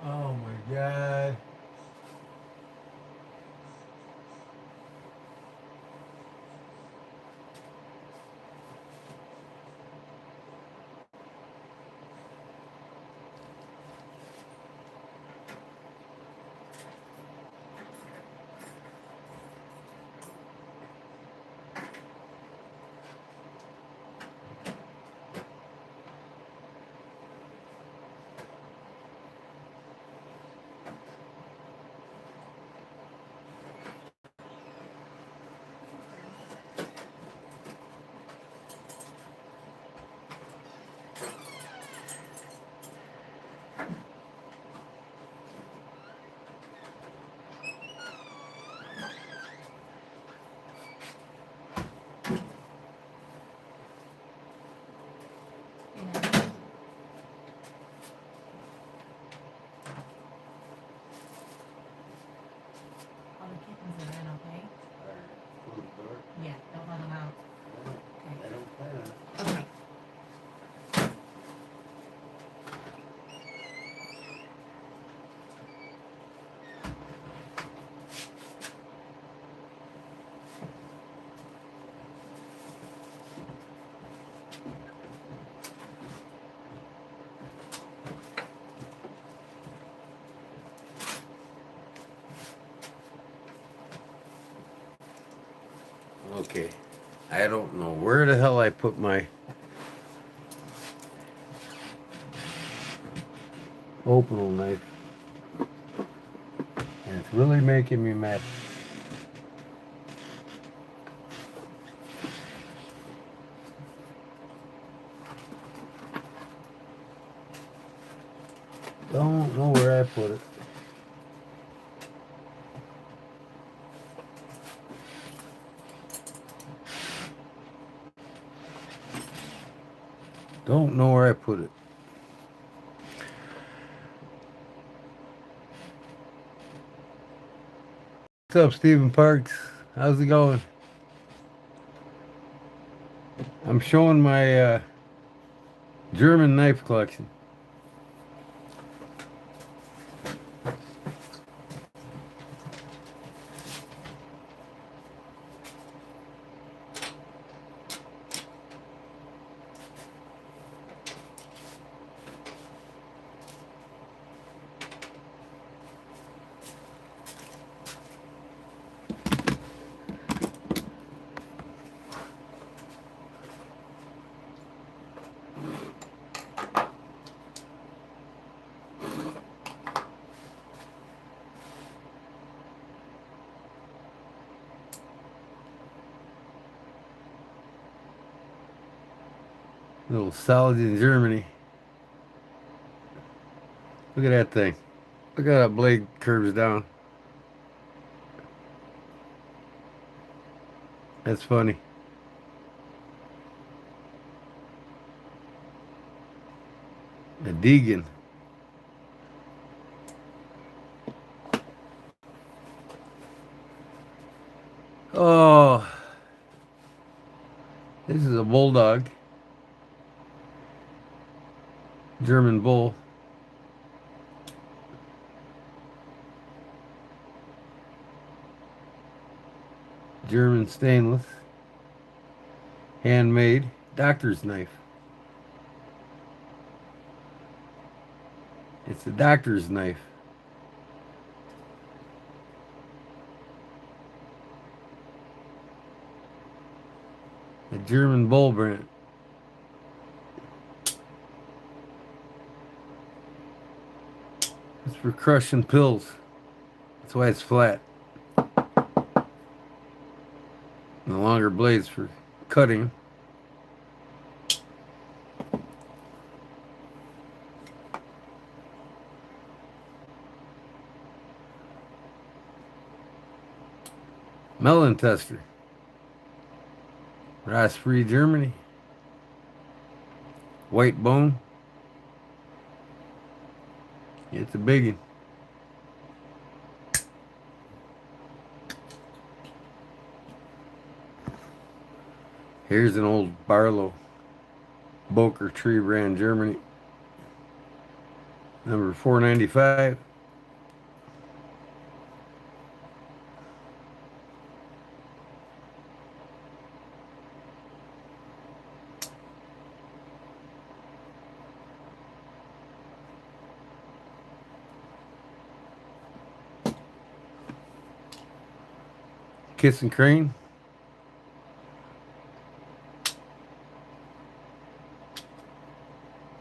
Oh my God. Okay. I don't know where the hell I put my opening knife. And it's really making me mad. Don't know where I put it. Don't know where I put it. What's up, Stephen Parks? How's it going? I'm showing my German knife collection. Little salad in Germany. Look at that thing. Look how that blade curves down. That's funny. A Deegan. Oh, this is a bulldog. German bull. German stainless. Handmade. Doctor's knife. It's a doctor's knife. A German bull brand. It's for crushing pills. That's why it's flat. And the longer blades for cutting. Melon tester. Raspberry, Germany. White bone. It's a biggie. Here's an old Barlow. Boker Tree brand, Germany. Number 495. Kiss and Crane.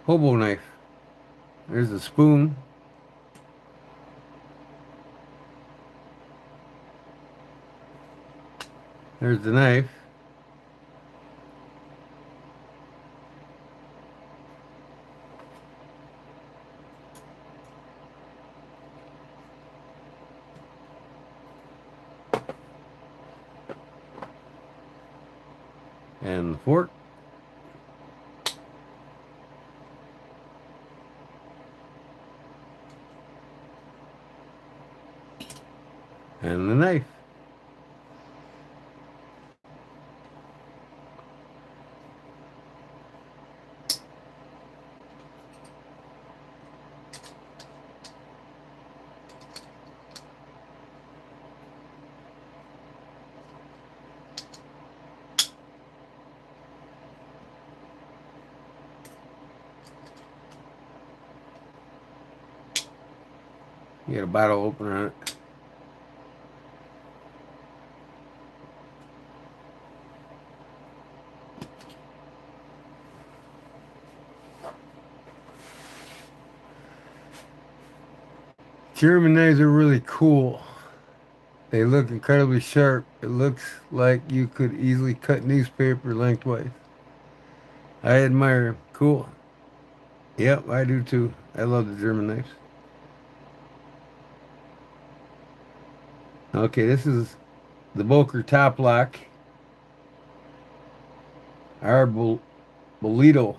Hobo knife. There's a spoon. There's the knife. And the fork. And the knife. You got a bottle opener on it. German knives are really cool. They look incredibly sharp. It looks like you could easily cut newspaper lengthwise. I admire them. Cool. Yep, I do too. I love the German knives. Okay, this is the Boker top lock. Bolito.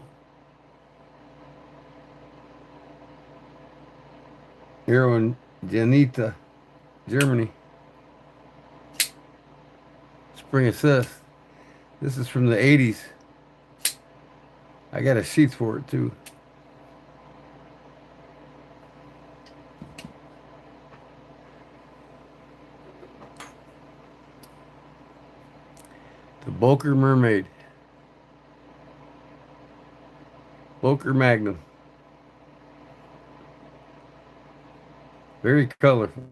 Here in Janita, Germany. Spring Assist. This is from the 80s. I got a sheath for it too. The Boker Mermaid. Boker Magnum. Very colorful.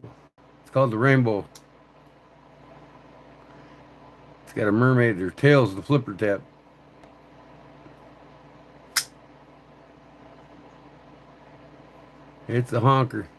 It's called the Rainbow. It's got a mermaid. Her tail's the flipper tap. It's a honker.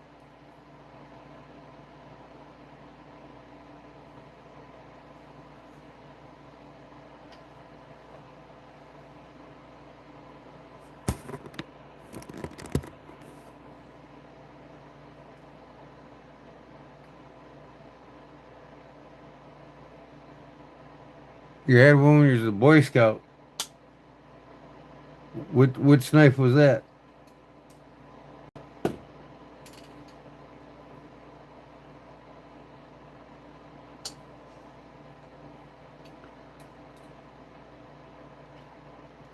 You had one when you was a Boy Scout. Which knife was that?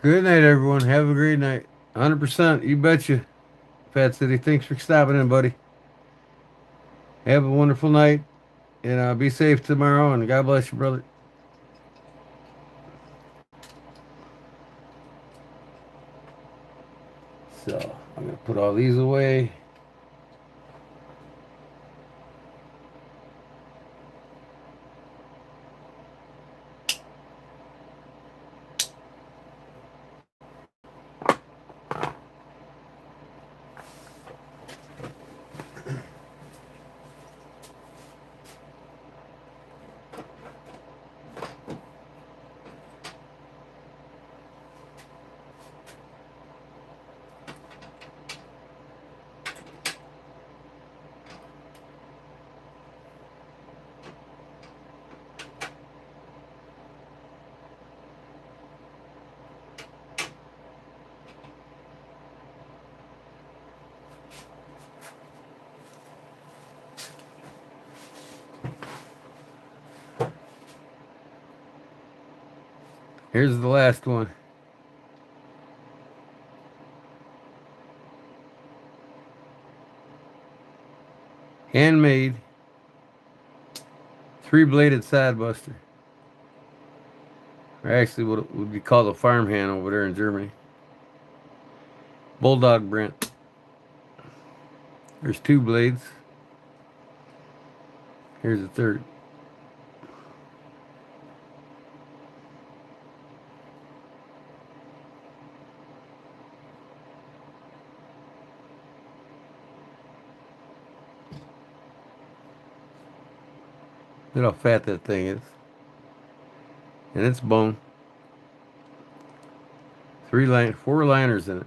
Good night, everyone. Have a great night. 100%. You betcha. Fat City, thanks for stopping in, buddy. Have a wonderful night. And be safe tomorrow. And God bless you, brother. So, I'm going to put all these away. Here's the last one. Handmade 3-bladed side buster. Or actually what would be called a farmhand over there in Germany. Bulldog Brent. There's 2 blades. Here's the third. Look how fat that thing is. And it's bone. 4 liners in it.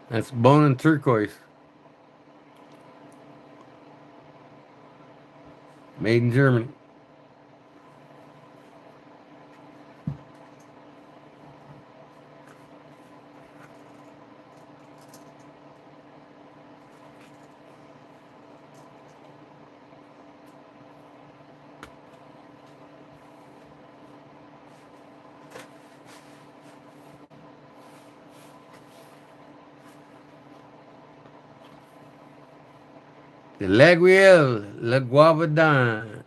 That's bone and turquoise. Made in Germany. The Laguiole, La Guavadan.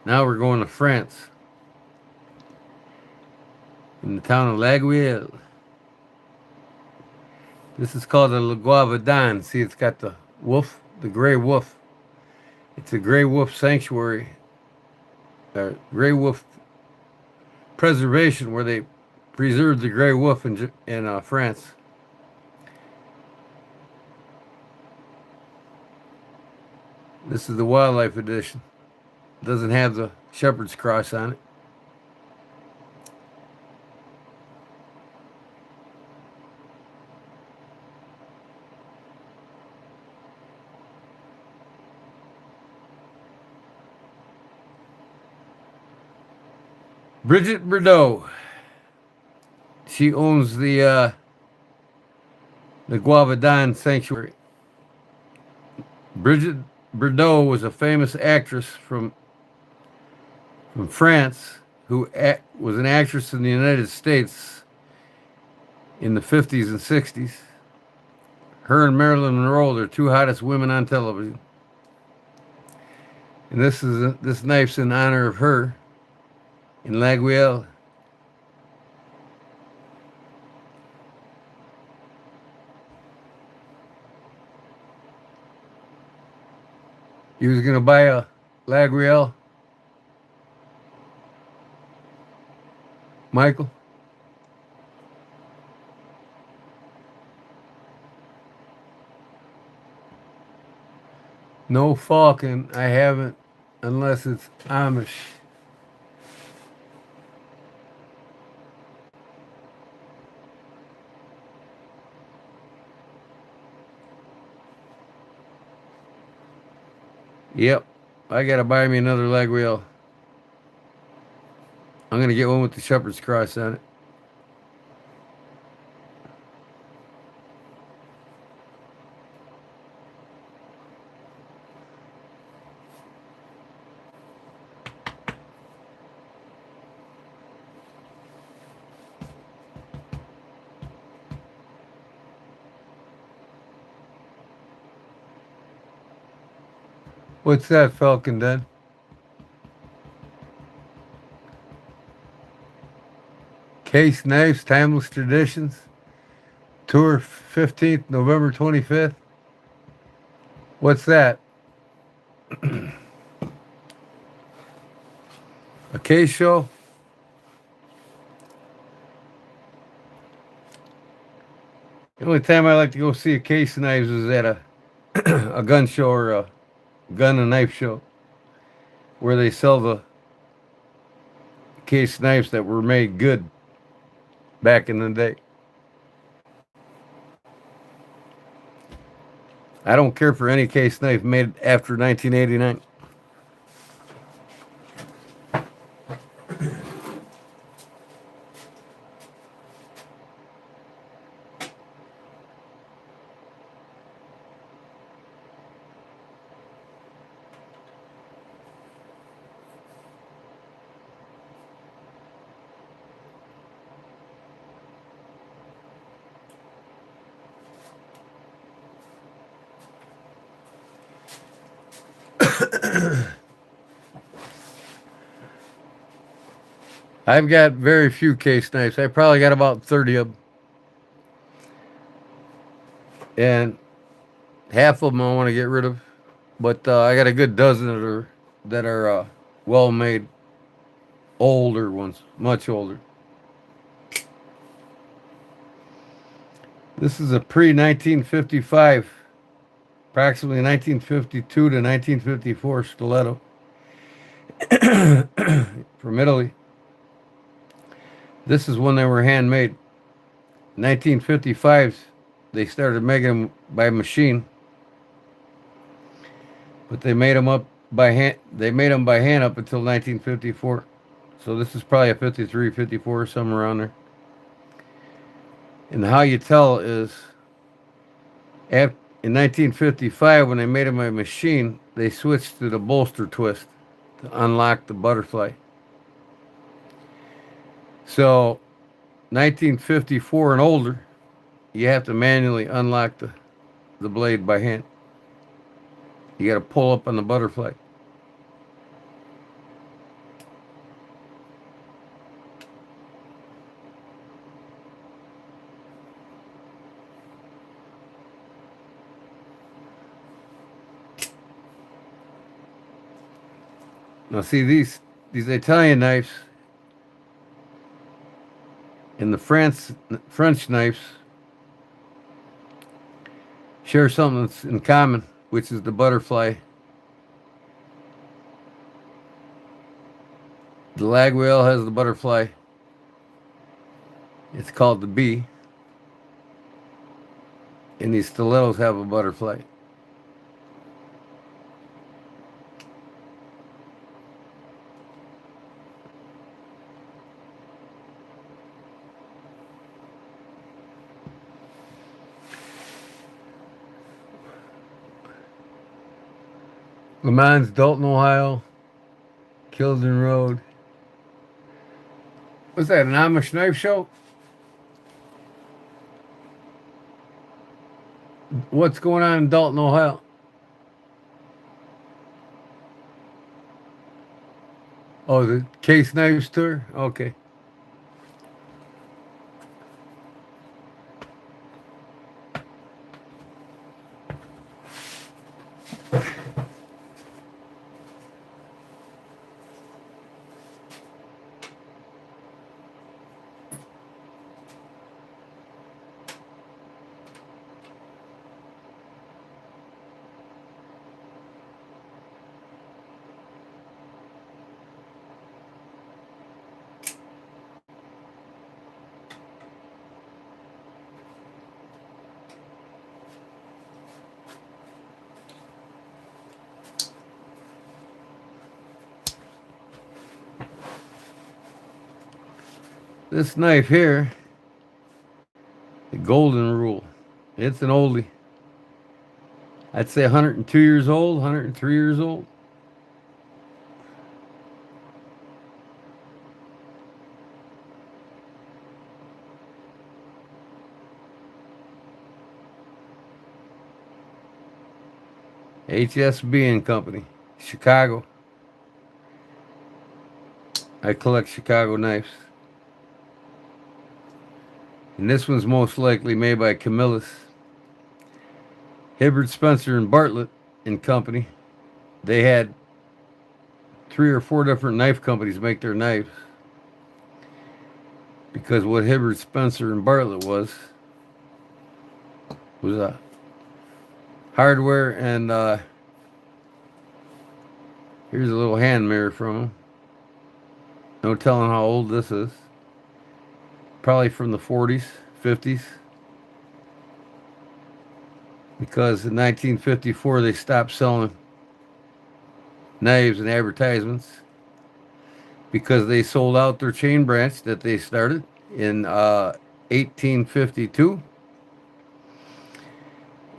Now we're going to France. In the town of Laguiole. This is called the La Guavadan. See, it's got the wolf, the gray wolf. It's a gray wolf sanctuary, gray wolf preservation where they preserved the gray wolf in France. This is the wildlife edition. It doesn't have the shepherd's cross on it. Bridget Bordeaux. She owns the Guavadan Sanctuary. Bridget Bordeaux was a famous actress from France who was an actress in the United States in the 50s and 60s. Her and Marilyn Monroe are two hottest women on television. And this knife's in honor of her in Laguiole. You was gonna buy a Laguiole, Michael? No falcon, I haven't, unless it's Amish. Yep, I gotta buy me another Laguiole. I'm gonna get one with the shepherd's cross on it. What's that, Falcon Den? Case Knives, Timeless Traditions. Tour 15th, November 25th. What's that? A case show? The only time I like to go see a Case Knives is at a gun show or a gun and knife show where they sell the case knives that were made good back in the day. I don't care for any case knife made after 1989. I've got very few case knives. I probably got about 30 of them. And half of them I want to get rid of. But I got a good dozen that are well made, older ones, much older. This is a pre 1955 approximately 1952 to 1954 stiletto from Italy. This is when they were handmade. 1955s, they started making them by machine, but they made them up by hand. They made them by hand up until 1954. So this is probably a 53, 54, somewhere around there. And how you tell is in 1955, when they made them by machine, they switched to the bolster twist to unlock the butterfly. So 1954 and older, you have to manually unlock the blade by hand. You got to pull up on the butterfly. Now see these Italian knives and the French knives share something that's in common, which is the butterfly. The lag wheel has the butterfly. It's called the bee. And these stilettos have a butterfly. Le Mans, Dalton, Ohio, Kilden Road. What's that, an Amish knife show? What's going on in Dalton, Ohio? Oh, the Case Knives Tour? Okay. This knife here, the Golden Rule. It's an oldie. I'd say 102 years old, 103 years old. HSB and Company, Chicago. I collect Chicago knives. And this one's most likely made by Camillus. Hibbert, Spencer, and Bartlett and Company. They had 3 or 4 different knife companies make their knives. Because what Hibbert, Spencer, and Bartlett was a hardware and here's a little hand mirror from them. No telling how old this is. Probably from the 40s, 50s. Because in 1954 they stopped selling knives and advertisements because they sold out their chain branch that they started in 1852.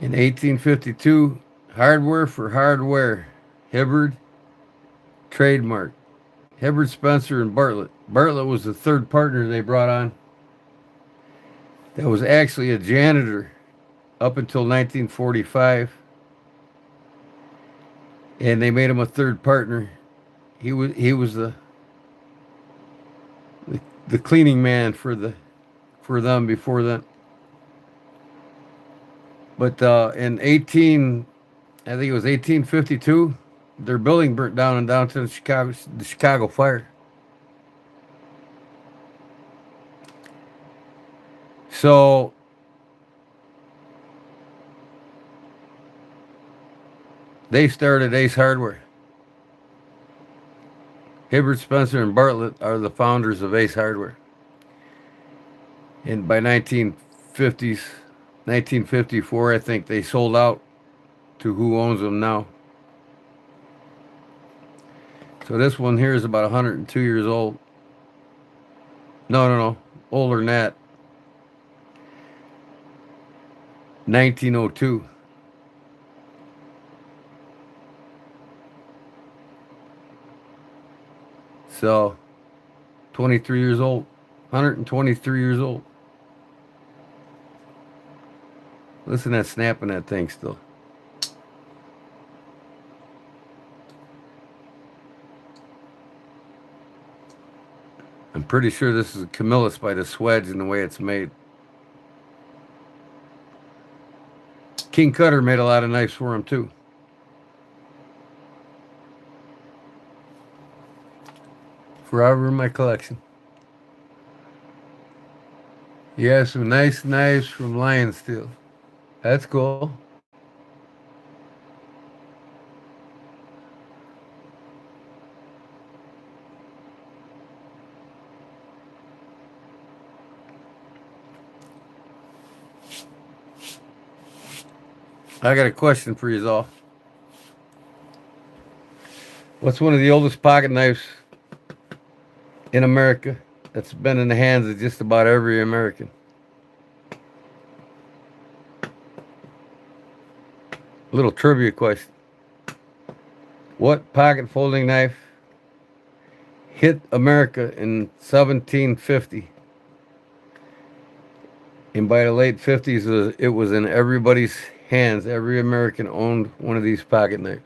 In 1852, hardware for hardware, Hibbard trademark. Hibbard, Spencer, and Bartlett. Bartlett was the third partner they brought on. That was actually a janitor up until 1945. And they made him a third partner. He was the cleaning man for them before that. But in I think it was 1852, their building burnt down in downtown Chicago, the Chicago fire. So They started Ace Hardware. Hibbert, Spencer, and Bartlett are the founders of Ace Hardware. And by 1954, I think they sold out to who owns them now. So this one here is about 102 years old. No. Older than that. 1902. So, 23 years old. 123 years old. Listen to that snapping that thing still. I'm pretty sure this is a Camillus by the Swedge in the way it's made. King Cutter made a lot of knives for him too. Forever in my collection. Yeah, some nice knives from Lion Steel. That's cool. I got a question for you all. What's one of the oldest pocket knives in America that's been in the hands of just about every American? Little trivia question. What pocket folding knife hit America in 1750? And by the late 50s, it was in everybody's hands. Every American owned one of these pocket knives.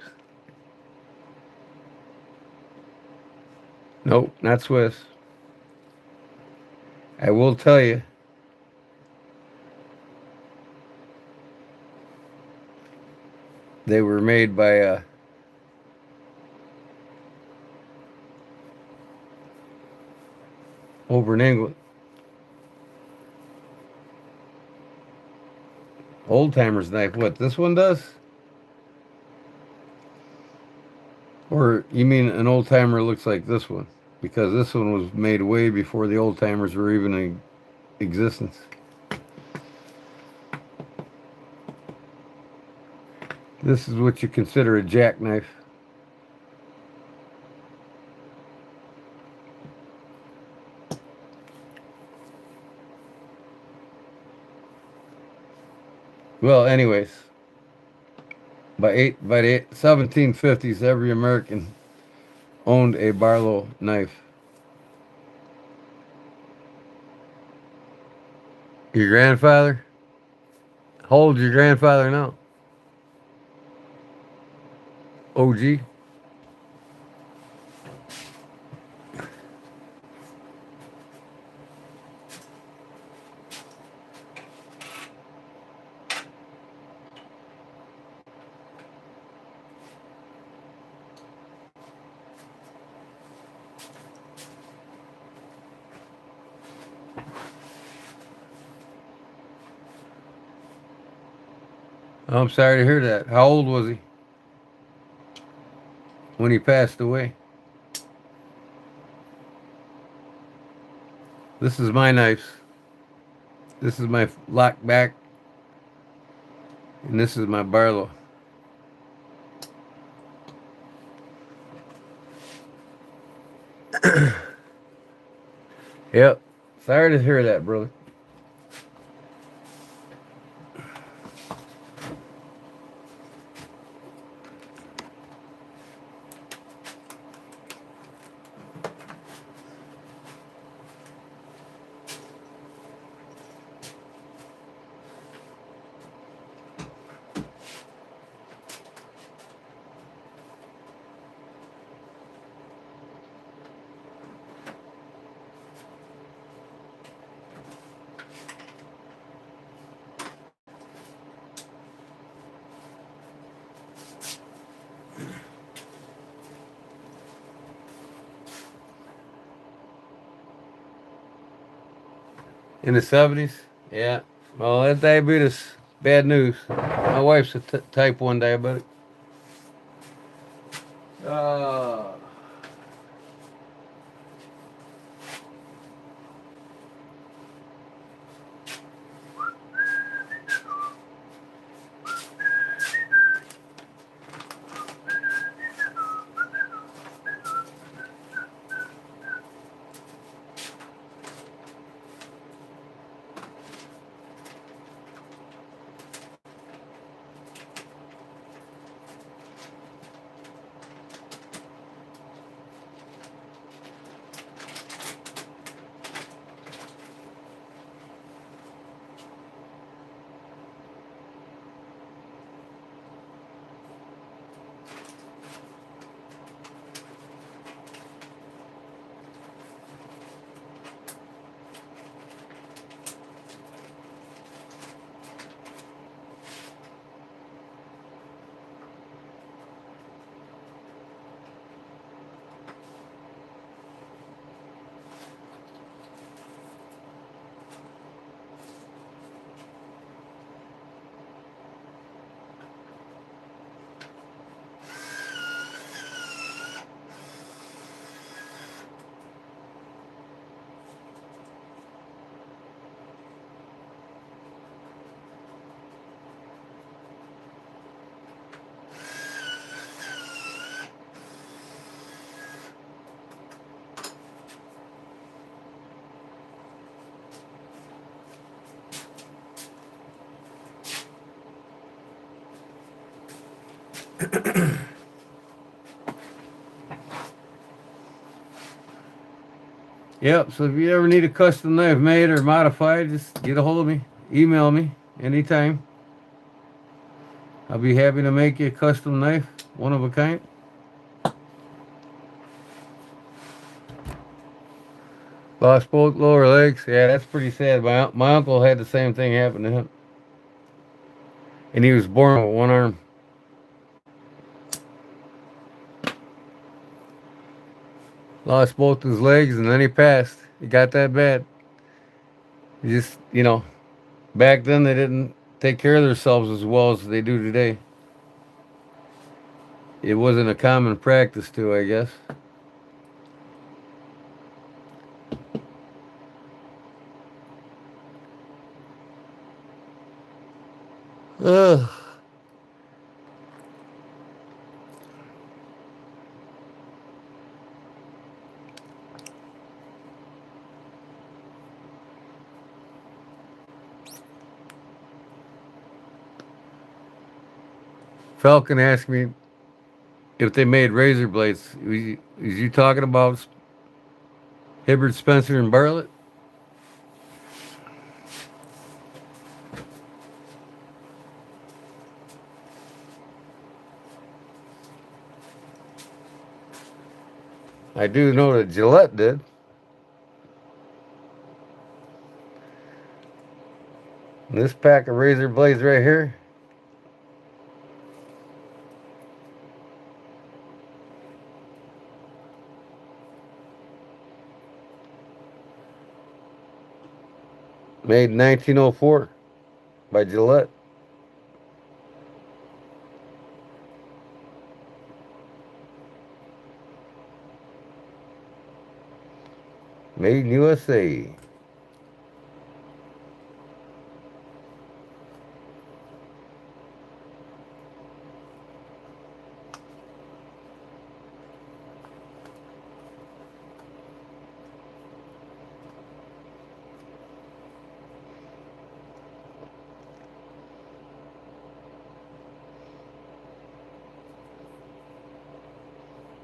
Nope, not Swiss. I will tell you, they were made by over in England. Old timer's knife. What this one does? Or you mean an old timer looks like this one? Because this one was made way before the old timers were even in existence. This is what you consider a jackknife. Well, anyways, by the 1750s, every American owned a Barlow knife. Your grandfather? How old is your grandfather now? OG? I'm sorry to hear that. How old was he when he passed away? This is my knives. This is my lock back. And this is my Barlow. Yep. Sorry to hear that, brother. In the 70s? Yeah. Well, that diabetes, bad news. My wife's a type 1 diabetic. Uh, yep. So if you ever need a custom knife made or modified, just get a hold of me. Email me anytime. I'll be happy to make you a custom knife, one of a kind. Lost both lower legs. Yeah, that's pretty sad. My uncle had the same thing happen to him, and he was born with one arm. Lost both his legs, and then he passed. It got that bad. He just, back then they didn't take care of themselves as well as they do today. It wasn't a common practice to, I guess. Ugh. Falcon asked me if they made razor blades. Was you talking about Hibbert, Spencer, and Bartlett? I do know that Gillette did. And this pack of razor blades right here, made in 1904 by Gillette. Made in USA.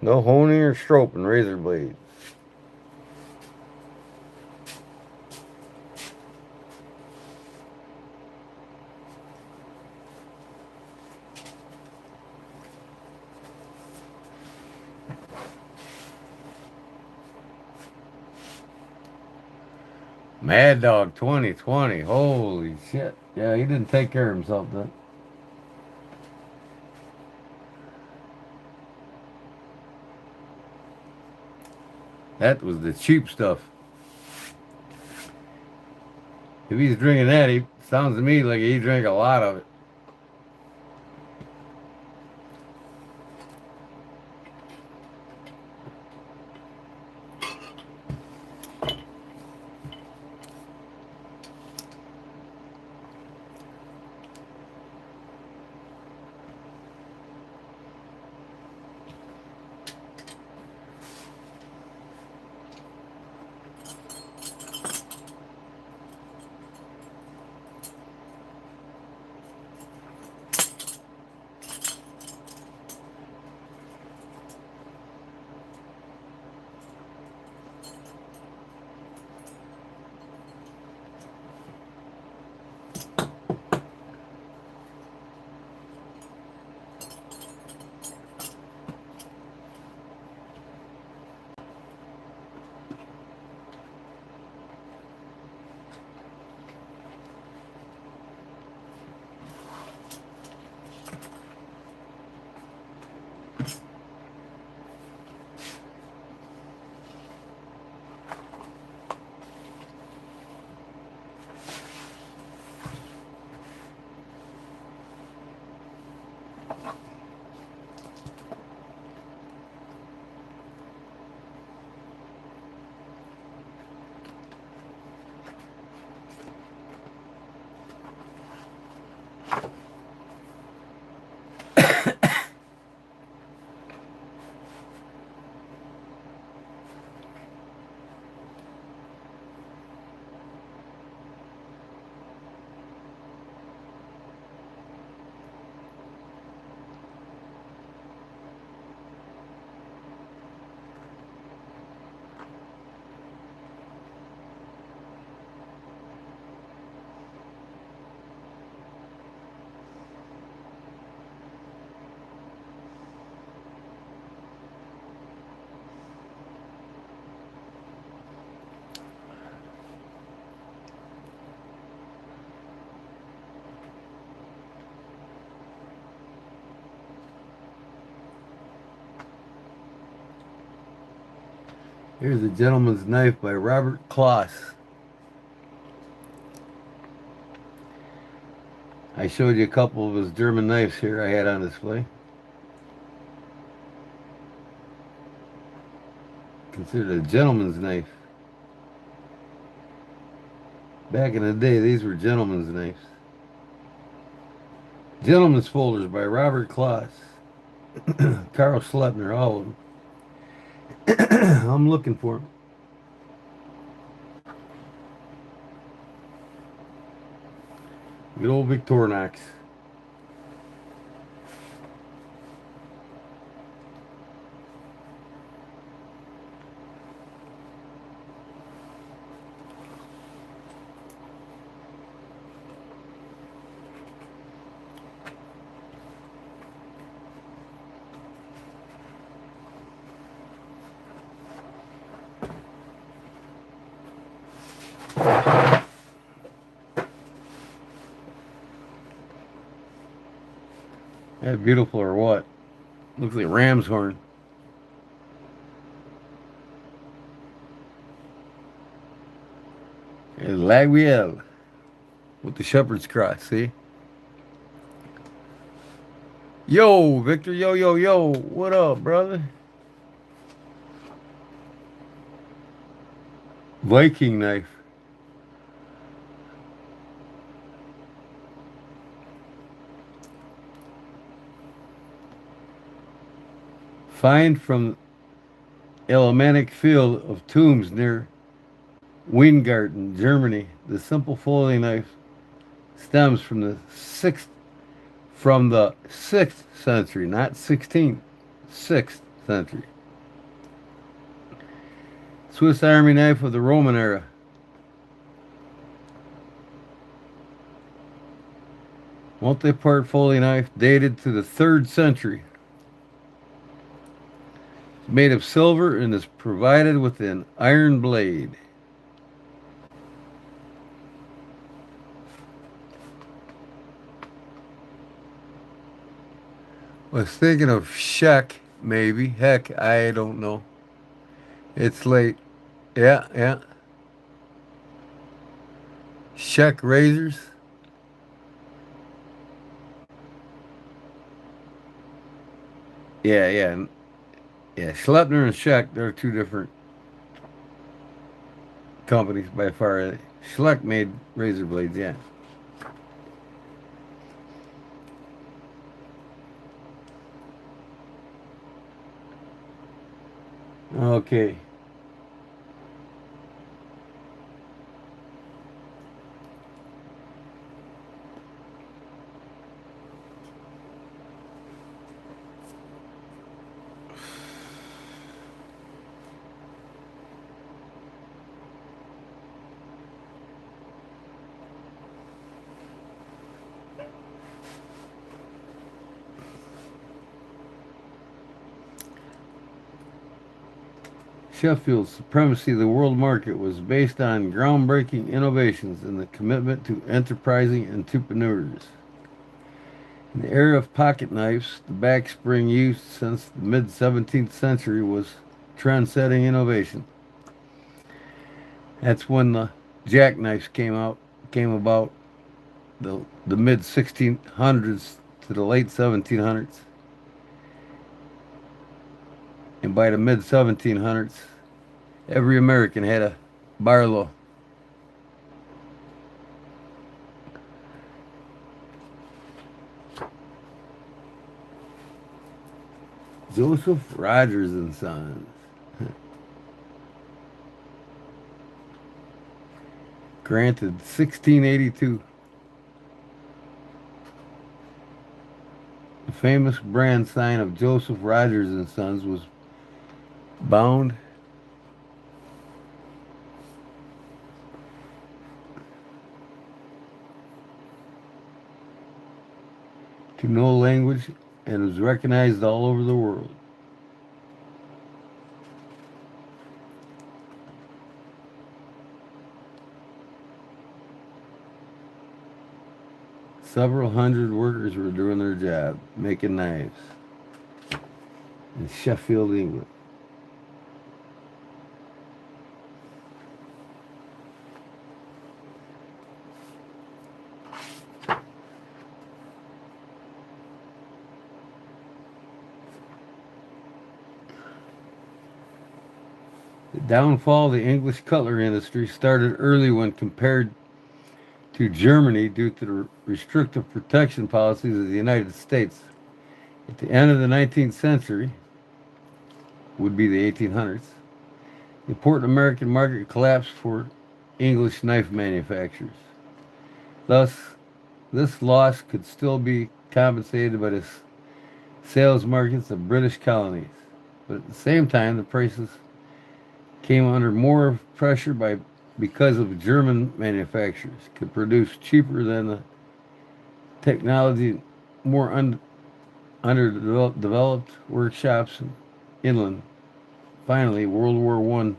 No honing or stropping razor blades. Mad Dog 2020. Holy shit. Yeah, he didn't take care of himself then. That was the cheap stuff. If he's drinking that, he sounds to me like he drank a lot of it. Here's a Gentleman's Knife by Robert Kloss. I showed you a couple of his German knives here I had on display. Considered a gentleman's knife. Back in the day, these were gentleman's knives. Gentleman's Folders by Robert Kloss. Carl Schleppner, all of them. I'm looking for them. Good old Victorinox. That beautiful or what? Looks like ram's horn. It's Laguiel with the shepherd's cross, see? Yo, Victor, yo. What up, brother? Viking knife. Find from Alemannic field of tombs near Weingarten, Germany. The simple folding knife stems from the 6th century, not 16th, 6th century. Swiss Army knife of the Roman era. Multi-part folding knife dated to the 3rd century. It's made of silver and is provided with an iron blade. Was thinking of Sheck, maybe. Heck, I don't know. It's late. Yeah. Sheck razors. Yeah. Schleppner and Sheck, they're two different companies by far. Schleck made razor blades, yeah. Okay. Sheffield's supremacy of the world market was based on groundbreaking innovations and the commitment to enterprising entrepreneurs. In the era of pocket knives, the backspring used since the mid 17th century was trend-setting innovation. That's when the jackknives came about the mid 1600s to the late 1700s. And by the mid 1700s, every American had a Barlow. Joseph Rogers and Sons. Granted, 1682. The famous brand sign of Joseph Rogers and Sons was bound to no language and is recognized all over the world. Several hundred workers were doing their job, making knives in Sheffield, England. Downfall of the English cutlery industry started early when compared to Germany due to the restrictive protection policies of the United States. At the end of the 19th century, would be the 1800s, the important American market collapsed for English knife manufacturers. Thus, this loss could still be compensated by the sales markets of British colonies. But at the same time, the prices came under more pressure because of German manufacturers could produce cheaper than the technology more underdeveloped workshops in inland. Finally, World War One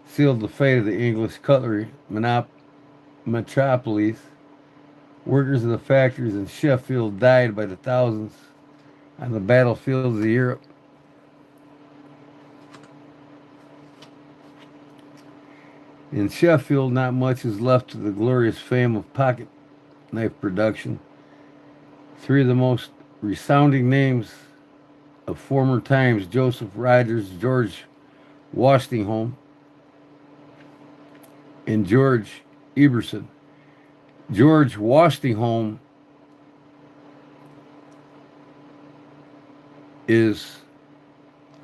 sealed the fate of the English cutlery metropolis. Workers in the factories in Sheffield died by the thousands on the battlefields of Europe. In Sheffield, not much is left of the glorious fame of pocket knife production. Three of the most resounding names of former times: Joseph Rogers, George Washington, and George Eberson. George Washington is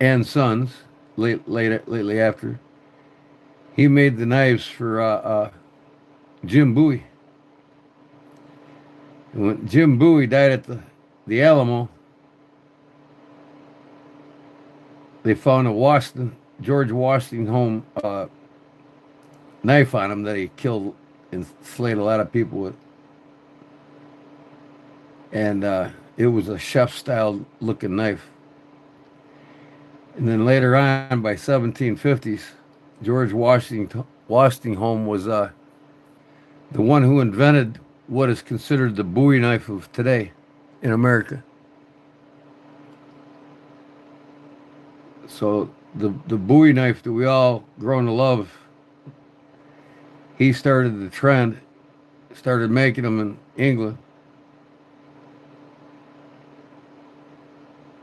and Sons lately after he made the knives for Jim Bowie. And when Jim Bowie died at the Alamo, they found a George Washington knife on him that he killed and slayed a lot of people with. And it was a chef-style looking knife. And then later on, by 1750s, George Washington was the one who invented what is considered the Bowie knife of today in America. So the Bowie knife that we all grown to love, he started the trend, started making them in England.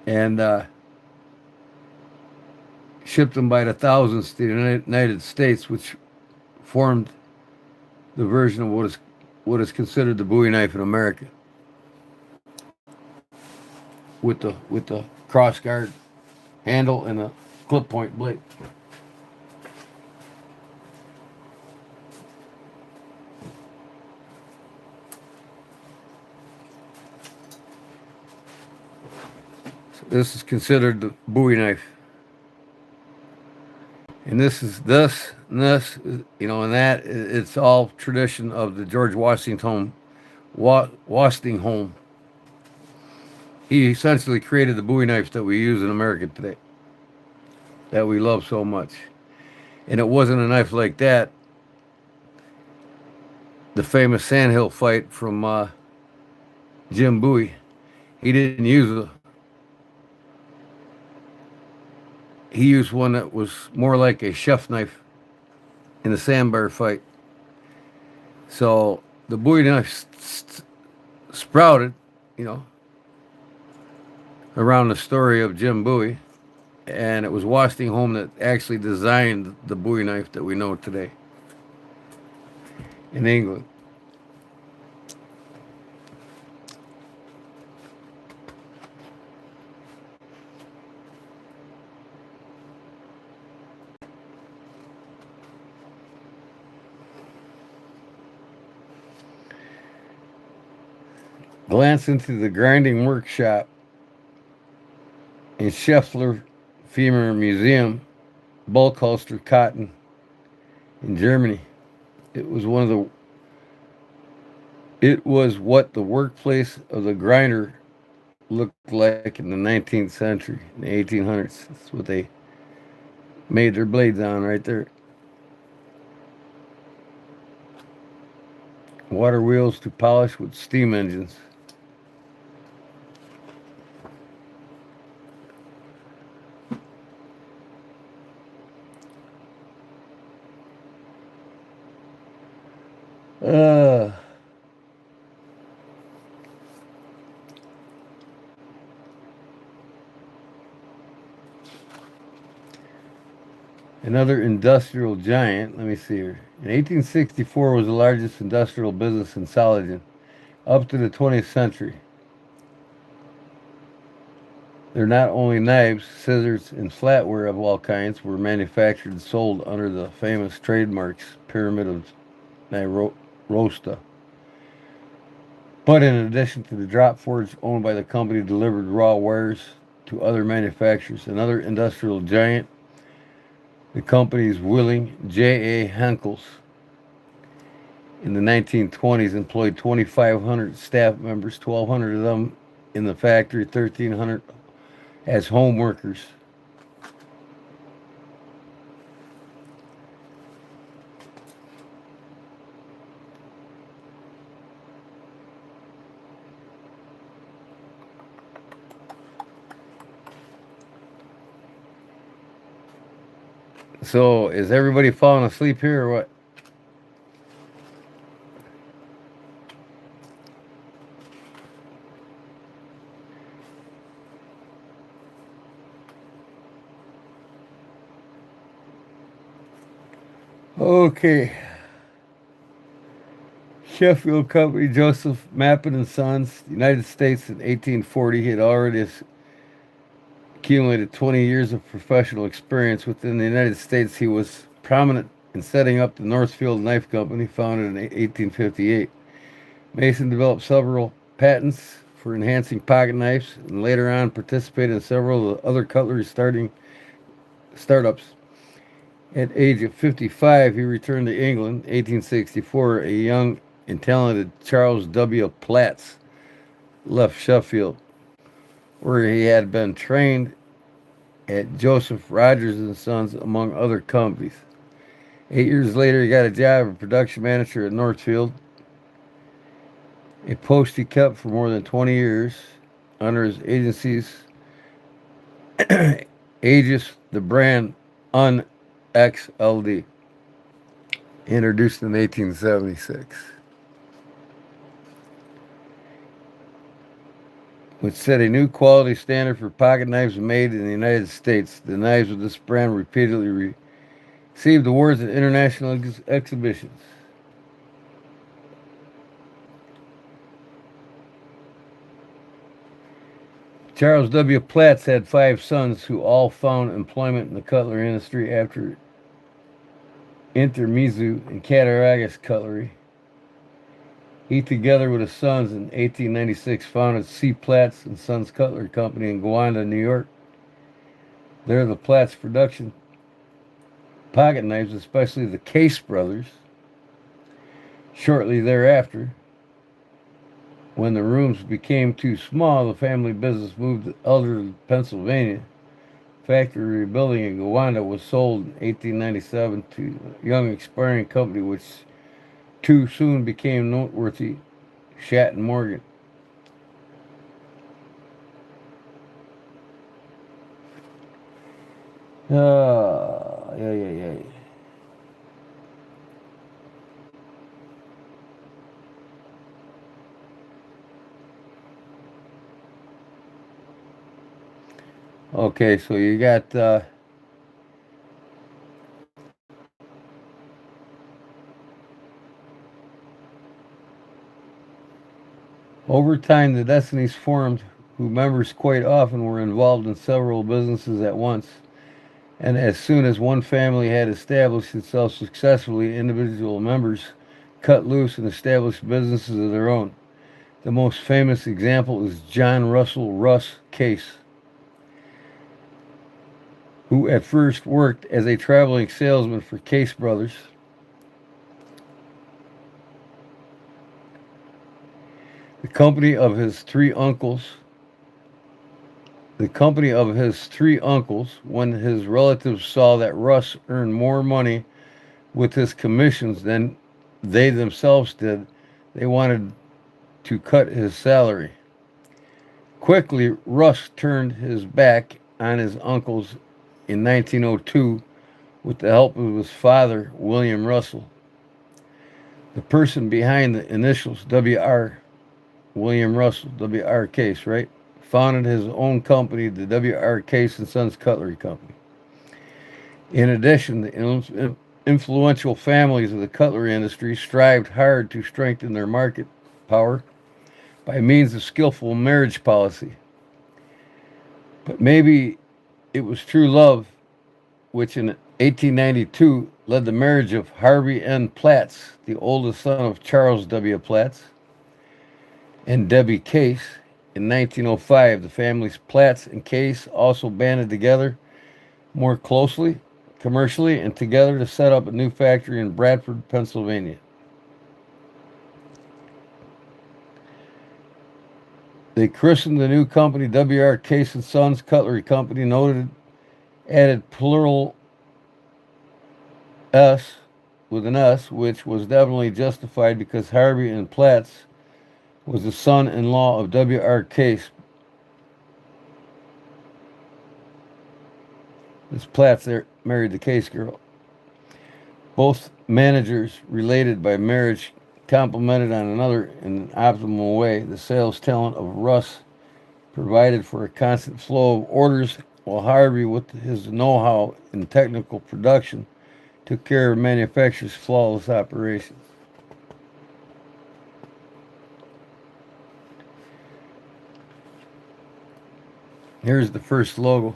And shipped them by the thousands to the United States, which formed the version of what is considered the Bowie knife in America, with the cross guard handle and a clip point blade. So this is considered the Bowie knife. And this, and that, it's all tradition of the George Washington. He essentially created the Bowie knives that we use in America today, that we love so much. And it wasn't a knife like that. The famous Sandhill fight from Jim Bowie, he didn't use he used one that was more like a chef knife in the sandbar fight. So the Bowie knife sprouted, around the story of Jim Bowie, and it was Washington that actually designed the Bowie knife that we know today in England. Glance into the grinding workshop in Scheffler Femur Museum, bulk holster cotton in Germany. It was what the workplace of the grinder looked like in the 19th century, in the 1800s. That's what they made their blades on right there. Water wheels to polish with steam engines. Uh, Another industrial giant, let me see here. In 1864 was the largest industrial business in Saladin. Up to the 20th century, there not only knives, scissors, and flatware of all kinds were manufactured and sold under the famous trademarks Pyramid of Nyrosta, but in addition to the drop forge owned by the company, delivered raw wares to other manufacturers. Another industrial giant, the company's Willing J.A. Henkels, in the 1920s employed 2,500 staff members, 1,200 of them in the factory, 1,300 as home workers. So, is everybody falling asleep here or what? Okay. Sheffield Company, Joseph Mappin and Sons, United States in 1840. He had already accumulated 20 years of professional experience within the United States. He was prominent in setting up the Northfield Knife Company, founded in 1858. Mason developed several patents for enhancing pocket knives and later on participated in several other cutlery startups. At age of 55, he returned to England, 1864. A young and talented Charles W. Platts left Sheffield, where he had been trained at Joseph Rogers and Sons, among other companies. 8 years later, he got a job as production manager at Northfield, a post he kept for more than 20 years under his agency's aegis. The brand UNXLD, introduced in 1876, which set a new quality standard for pocket knives made in the United States. The knives of this brand repeatedly received awards at international exhibitions. Charles W. Platts had 5 sons who all found employment in the cutlery industry after Intermezzo and Cattaraugus Cutlery. He, together with his sons, in 1896 founded C. Platts and Sons Cutlery Company in Gowanda, New York. There, the Platts production pocket knives, especially the Case brothers. Shortly thereafter, when the rooms became too small, the family business moved to Elder, Pennsylvania. Factory building in Gowanda was sold in 1897 to a young aspiring company, which too soon became noteworthy, Schatt and Morgan. Yeah. Okay, so you got over time the Destinies formed, whose members quite often were involved in several businesses at once. And as soon as one family had established itself successfully, individual members cut loose and established businesses of their own. The most famous example is John Russell Russ Case, who at first worked as a traveling salesman for Case Brothers. The company of his three uncles, when his relatives saw that Russ earned more money with his commissions than they themselves did, they wanted to cut his salary. Quickly, Russ turned his back on his uncles in 1902 with the help of his father, William Russell. The person behind the initials W.R., William Russell, W.R. Case, right? Founded his own company, the W.R. Case and Sons Cutlery Company. In addition, the influential families of the cutlery industry strived hard to strengthen their market power by means of skillful marriage policy. But maybe it was true love which in 1892 led the marriage of Harvey N. Platts, the oldest son of Charles W. Platts, and Debbie Case. In 1905, the families Platts and Case also banded together more closely, commercially, and together to set up a new factory in Bradford, Pennsylvania. They christened the new company W.R. Case and Sons Cutlery Company, noted added plural S with an S, which was definitely justified because Harvey and Platts was the son-in-law of W.R. Case. This Platts there married the Case girl. Both managers, related by marriage, complemented on another in an optimal way. The sales talent of Russ provided for a constant flow of orders, while Harvey, with his know-how in technical production, took care of manufacturer's flawless operations. Here's the first logo.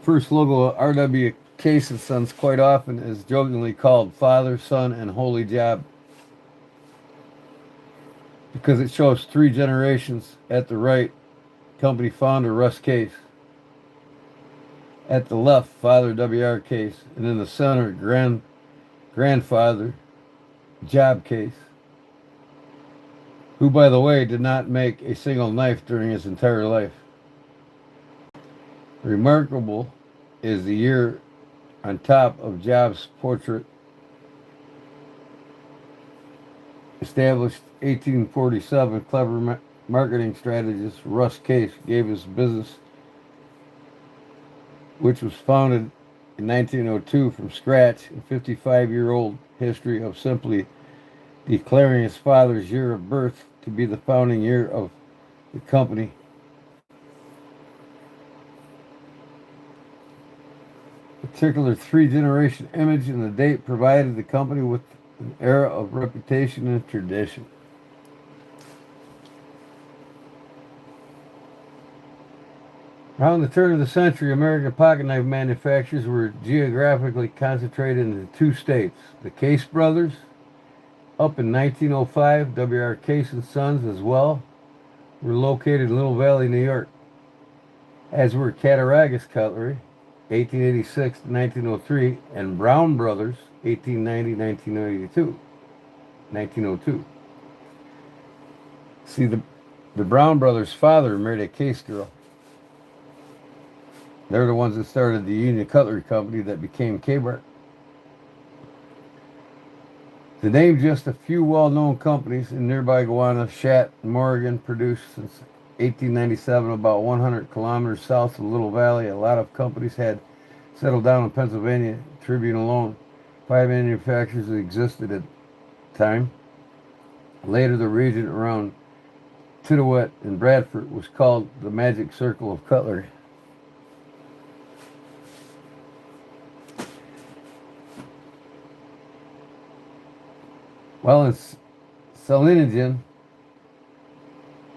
First logo of R.W. Case and Sons quite often is jokingly called Father, Son, and Holy Job because it shows 3 generations. At the right, company founder Russ Case. At the left, Father W.R. Case, and in the center, grandfather Job Case, who, by the way, did not make a single knife during his entire life. Remarkable is the year on top of Job's portrait. Established 1847, clever marketing strategist Russ Case gave his business, which was founded in 1902 from scratch, a 55-year-old history of simply declaring his father's year of birth to be the founding year of the company. Particular 3-generation image and the date provided the company with an era of reputation and tradition. Around the turn of the century, American pocket knife manufacturers were geographically concentrated into 2 states. The Case brothers, up in 1905, W.R. Case and Sons as well, were located in Little Valley, New York, as were Cattaraugus Cutlery, 1886 to 1903, and Brown Brothers, 1890-1902. See, the Brown Brothers' father married a Case girl. They're the ones that started the Union Cutlery Company that became Kmart. To name just a few well-known companies in nearby Guyana, Shat, Morgan produced since 1897 about 100 kilometers south of Little Valley. A lot of companies had settled down in Pennsylvania. Tribune alone, 5 manufacturers existed at the time. Later, the region around Tittawet and Bradford was called the Magic Circle of Cutlery. While in Salinigen,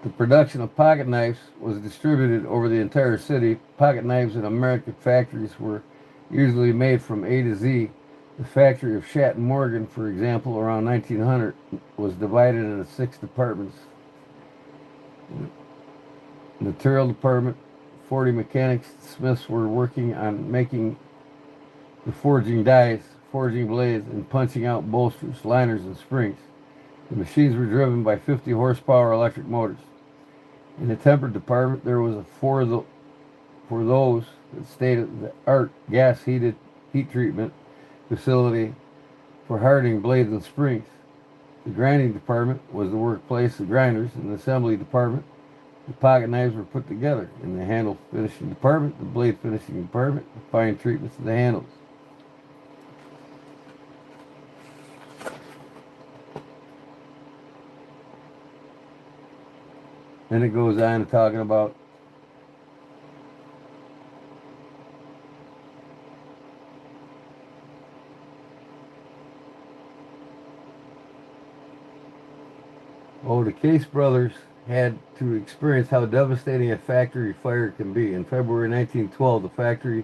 the production of pocket knives was distributed over the entire city. Pocket knives in American factories were usually made from A to Z. The factory of Shat and Morgan, for example, around 1900, was divided into 6 departments. In the material department, 40 mechanics, smiths were working on making the forging dies, forging blades, and punching out bolsters, liners, and springs. The machines were driven by 50 horsepower electric motors. In the tempered department, there was for those that state-of-the-art gas heat treatment facility for hardening blades and springs. The grinding department was the workplace of grinders. In the assembly department, the pocket knives were put together. In the handle finishing department, the blade finishing department, the fine treatments of the handles. Then it goes on talking about the Case brothers had to experience how devastating a factory fire can be. In February 1912, the factory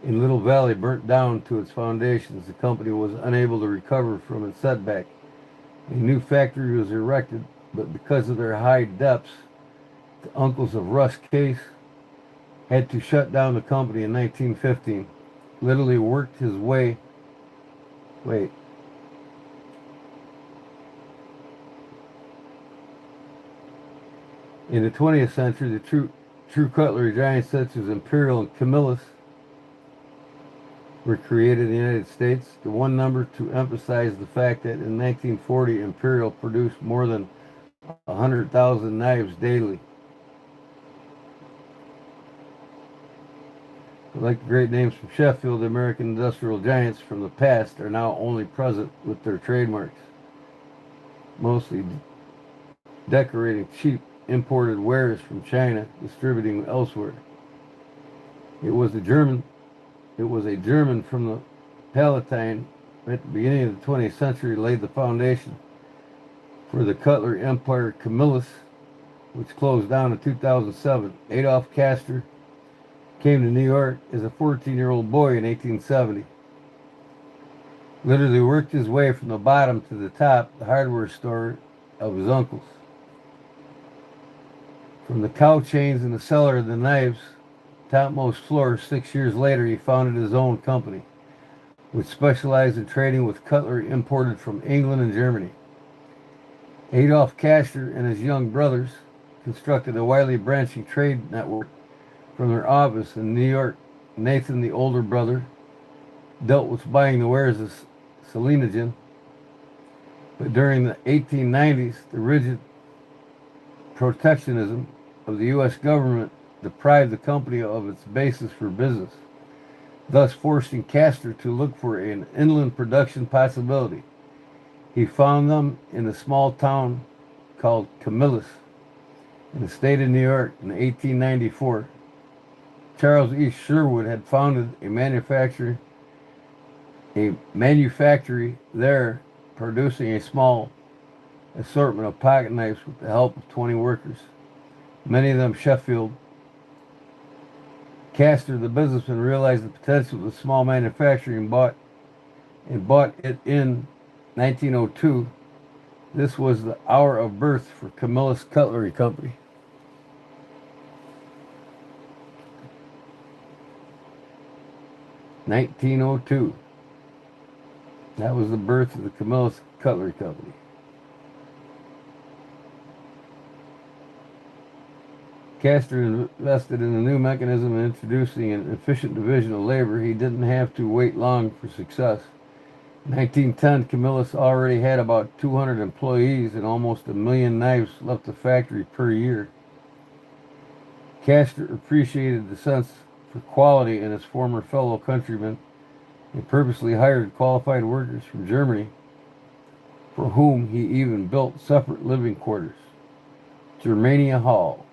in Little Valley burnt down to its foundations. The company was unable to recover from its setback. A new factory was erected, but because of their high depths, the uncles of Russ Case had to shut down the company in 1915. Literally worked his way. Wait. In the 20th century, the true cutlery giants such as Imperial and Camillus were created in the United States. The one number to emphasize the fact that in 1940, Imperial produced more than 100,000 knives daily. Like the great names from Sheffield, the American industrial giants from the past are now only present with their trademarks, mostly decorating cheap imported wares from China, distributing elsewhere. It was a German from the Palatine at the beginning of the 20th century laid the foundation for the cutlery empire Camillus, which closed down in 2007. Adolf Castor came to New York as a 14-year-old boy in 1870. Literally worked his way from the bottom to the top, the hardware store of his uncles. From the cow chains in the cellar of the knives, topmost floor, 6 years later, he founded his own company, which specialized in trading with cutlery imported from England and Germany. Adolf Castor and his young brothers constructed a widely branching trade network from their office in New York. Nathan, the older brother, dealt with buying the wares of Selenogen, but during the 1890s, the rigid protectionism of the U.S. government deprived the company of its basis for business, thus forcing Castor to look for an inland production possibility. He found them in a small town called Camillus in the state of New York in 1894. Charles E. Sherwood had founded a manufactory there, producing a small assortment of pocket knives with the help of 20 workers, many of them Sheffield. Castor, the businessman, realized the potential of the small manufacturing and bought it in 1902. This was the hour of birth for Camillus Cutlery Company. (1902). That was the birth of the Camillus Cutlery Company. Castor invested in a new mechanism in introducing an efficient division of labor. He didn't have to wait long for success. In 1910, Camillus already had about 200 employees and almost 1 million knives left the factory per year. Castor appreciated the sense for quality in his former fellow countrymen and purposely hired qualified workers from Germany, for whom he even built separate living quarters, Germania Hall.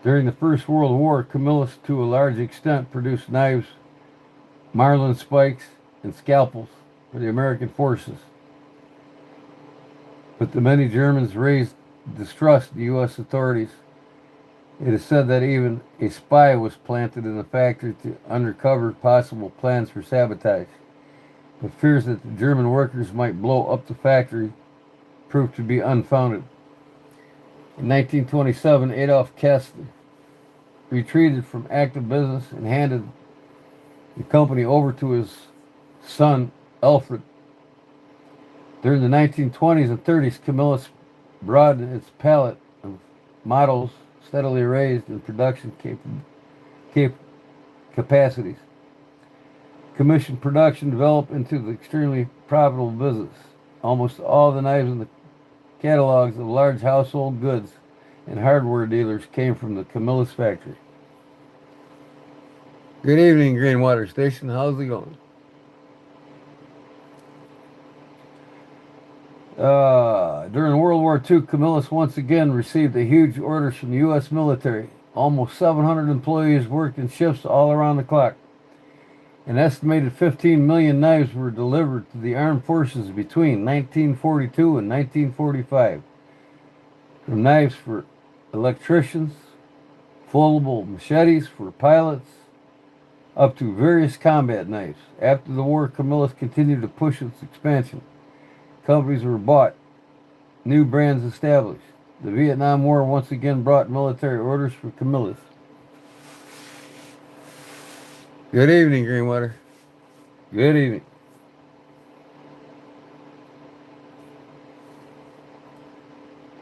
During the First World War, Camillus, to a large extent, produced knives, marlin spikes, and scalpels for the American forces. But the many Germans raised distrust of the U.S. authorities. It is said that even a spy was planted in the factory to uncover possible plans for sabotage. But fears that the German workers might blow up the factory proved to be unfounded. In 1927, Adolf Castor retreated from active business and handed the company over to his son, Alfred. During the 1920s and 30s, Camillus broadened its palette of models, steadily raised in production capacities. Commission production developed into the extremely profitable business. Almost all the knives in the catalogs of large household goods and hardware dealers came from the Camillus factory. Good evening, Greenwater Station. How's it going? During World War II, Camillus once again received a huge orders from the U.S. military. Almost 700 employees worked in shifts all around the clock. An estimated 15 million knives were delivered to the armed forces between 1942 and 1945. From knives for electricians, foldable machetes for pilots, up to various combat knives. After the war, Camillus continued to push its expansion. Companies were bought, new brands established. The Vietnam War once again brought military orders for Camillus. Good evening, Greenwater. Good evening.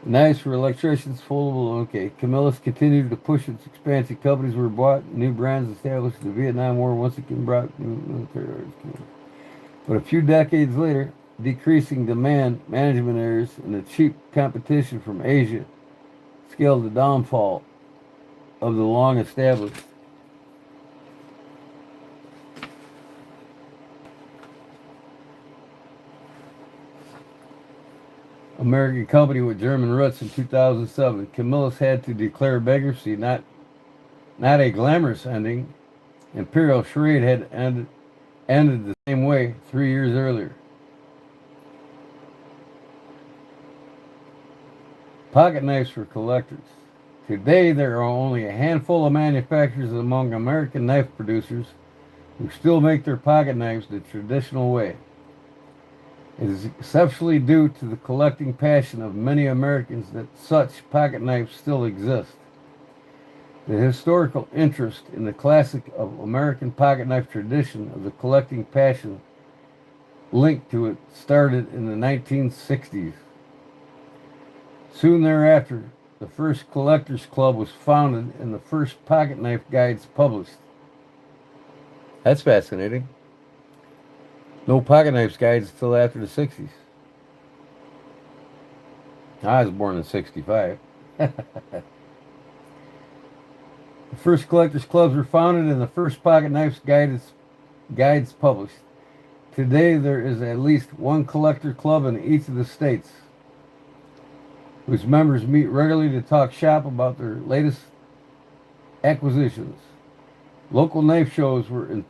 Knives for electricians, foldable. Okay. Camillus continued to push its expansion. Companies were bought, new brands established. The Vietnam War once again brought new military orders. But a few decades later, decreasing demand, management errors, and the cheap competition from Asia scaled the downfall of the long established. American company with German roots in 2007. Camillus had to declare bankruptcy, not a glamorous ending. Imperial Charade had ended the same way 3 years earlier. Pocket knives for collectors. Today, there are only a handful of manufacturers among American knife producers who still make their pocket knives the traditional way. It is exceptionally due to the collecting passion of many Americans that such pocket knives still exist. The historical interest in the classic of American pocket knife tradition of the collecting passion linked to it started in the 1960s. Soon thereafter, the first collectors club was founded and the first pocket knife guides published. That's fascinating. No pocket knives guides until after the 60s. I was born in 65. The first collectors clubs were founded and the first pocket knives guides published. Today there is at least one collector club in each of the states, whose members meet regularly to talk shop about their latest acquisitions. Local knife shows where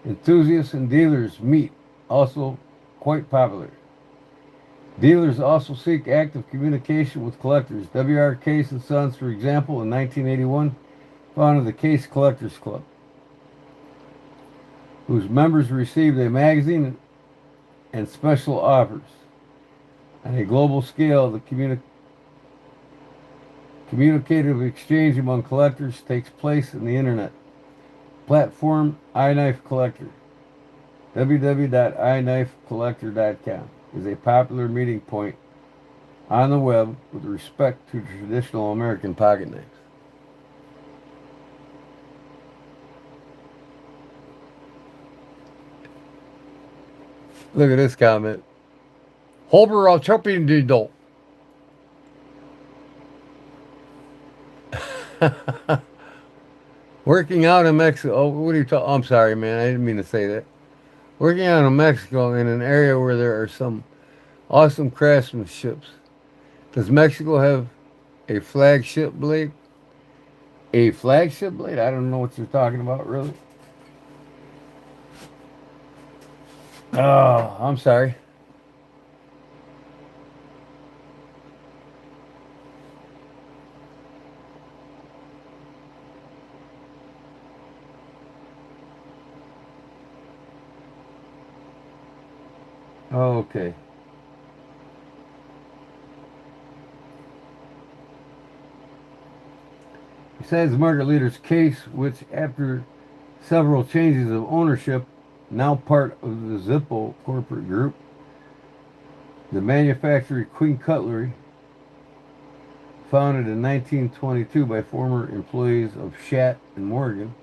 enthusiasts and dealers meet, also quite popular. Dealers also seek active communication with collectors. W.R. Case and Sons, for example, in 1981, founded the Case Collectors Club, whose members received a magazine and special offers. On a global scale, the communicative exchange among collectors takes place in the internet. Platform iKnife Collector, www.iknifecollector.com, is a popular meeting point on the web with respect to traditional American pocket knives. Look at this comment. Holber of chopping diddle. Working out in Mexico. Oh, what are you talking? I'm sorry, man. I didn't mean to say that. Working out in Mexico in an area where there are some awesome craftsmanships. Does Mexico have a flagship blade? A flagship blade? I don't know what you're talking about, really. Oh, I'm sorry. Okay. Besides market leader's Case, which after several changes of ownership, now part of the Zippo corporate group, the manufacturer Queen Cutlery, founded in 1922 by former employees of Schatt and Morgan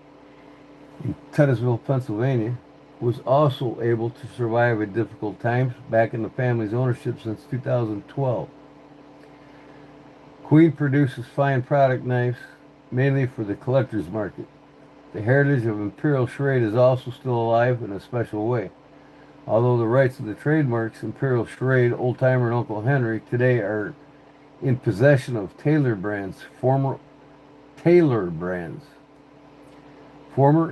in Titusville, Pennsylvania, was also able to survive at difficult times back in the family's ownership since 2012. Queen produces fine product knives mainly for the collector's market. The heritage of Imperial Charade is also still alive in a special way. Although the rights of the trademarks Imperial Charade, Old Timer, and Uncle Henry today are in possession of Taylor Brands. Former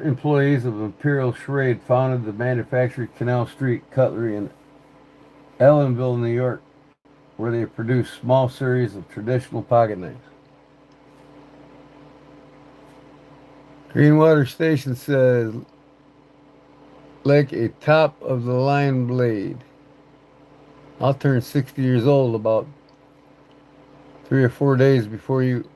employees of Imperial Charade founded the manufacturer Canal Street Cutlery in Ellenville, New York, where they produce small series of traditional pocket knives. Greenwater Station says, like a top of the line blade. I'll turn 60 years old about 3 or 4 days before you.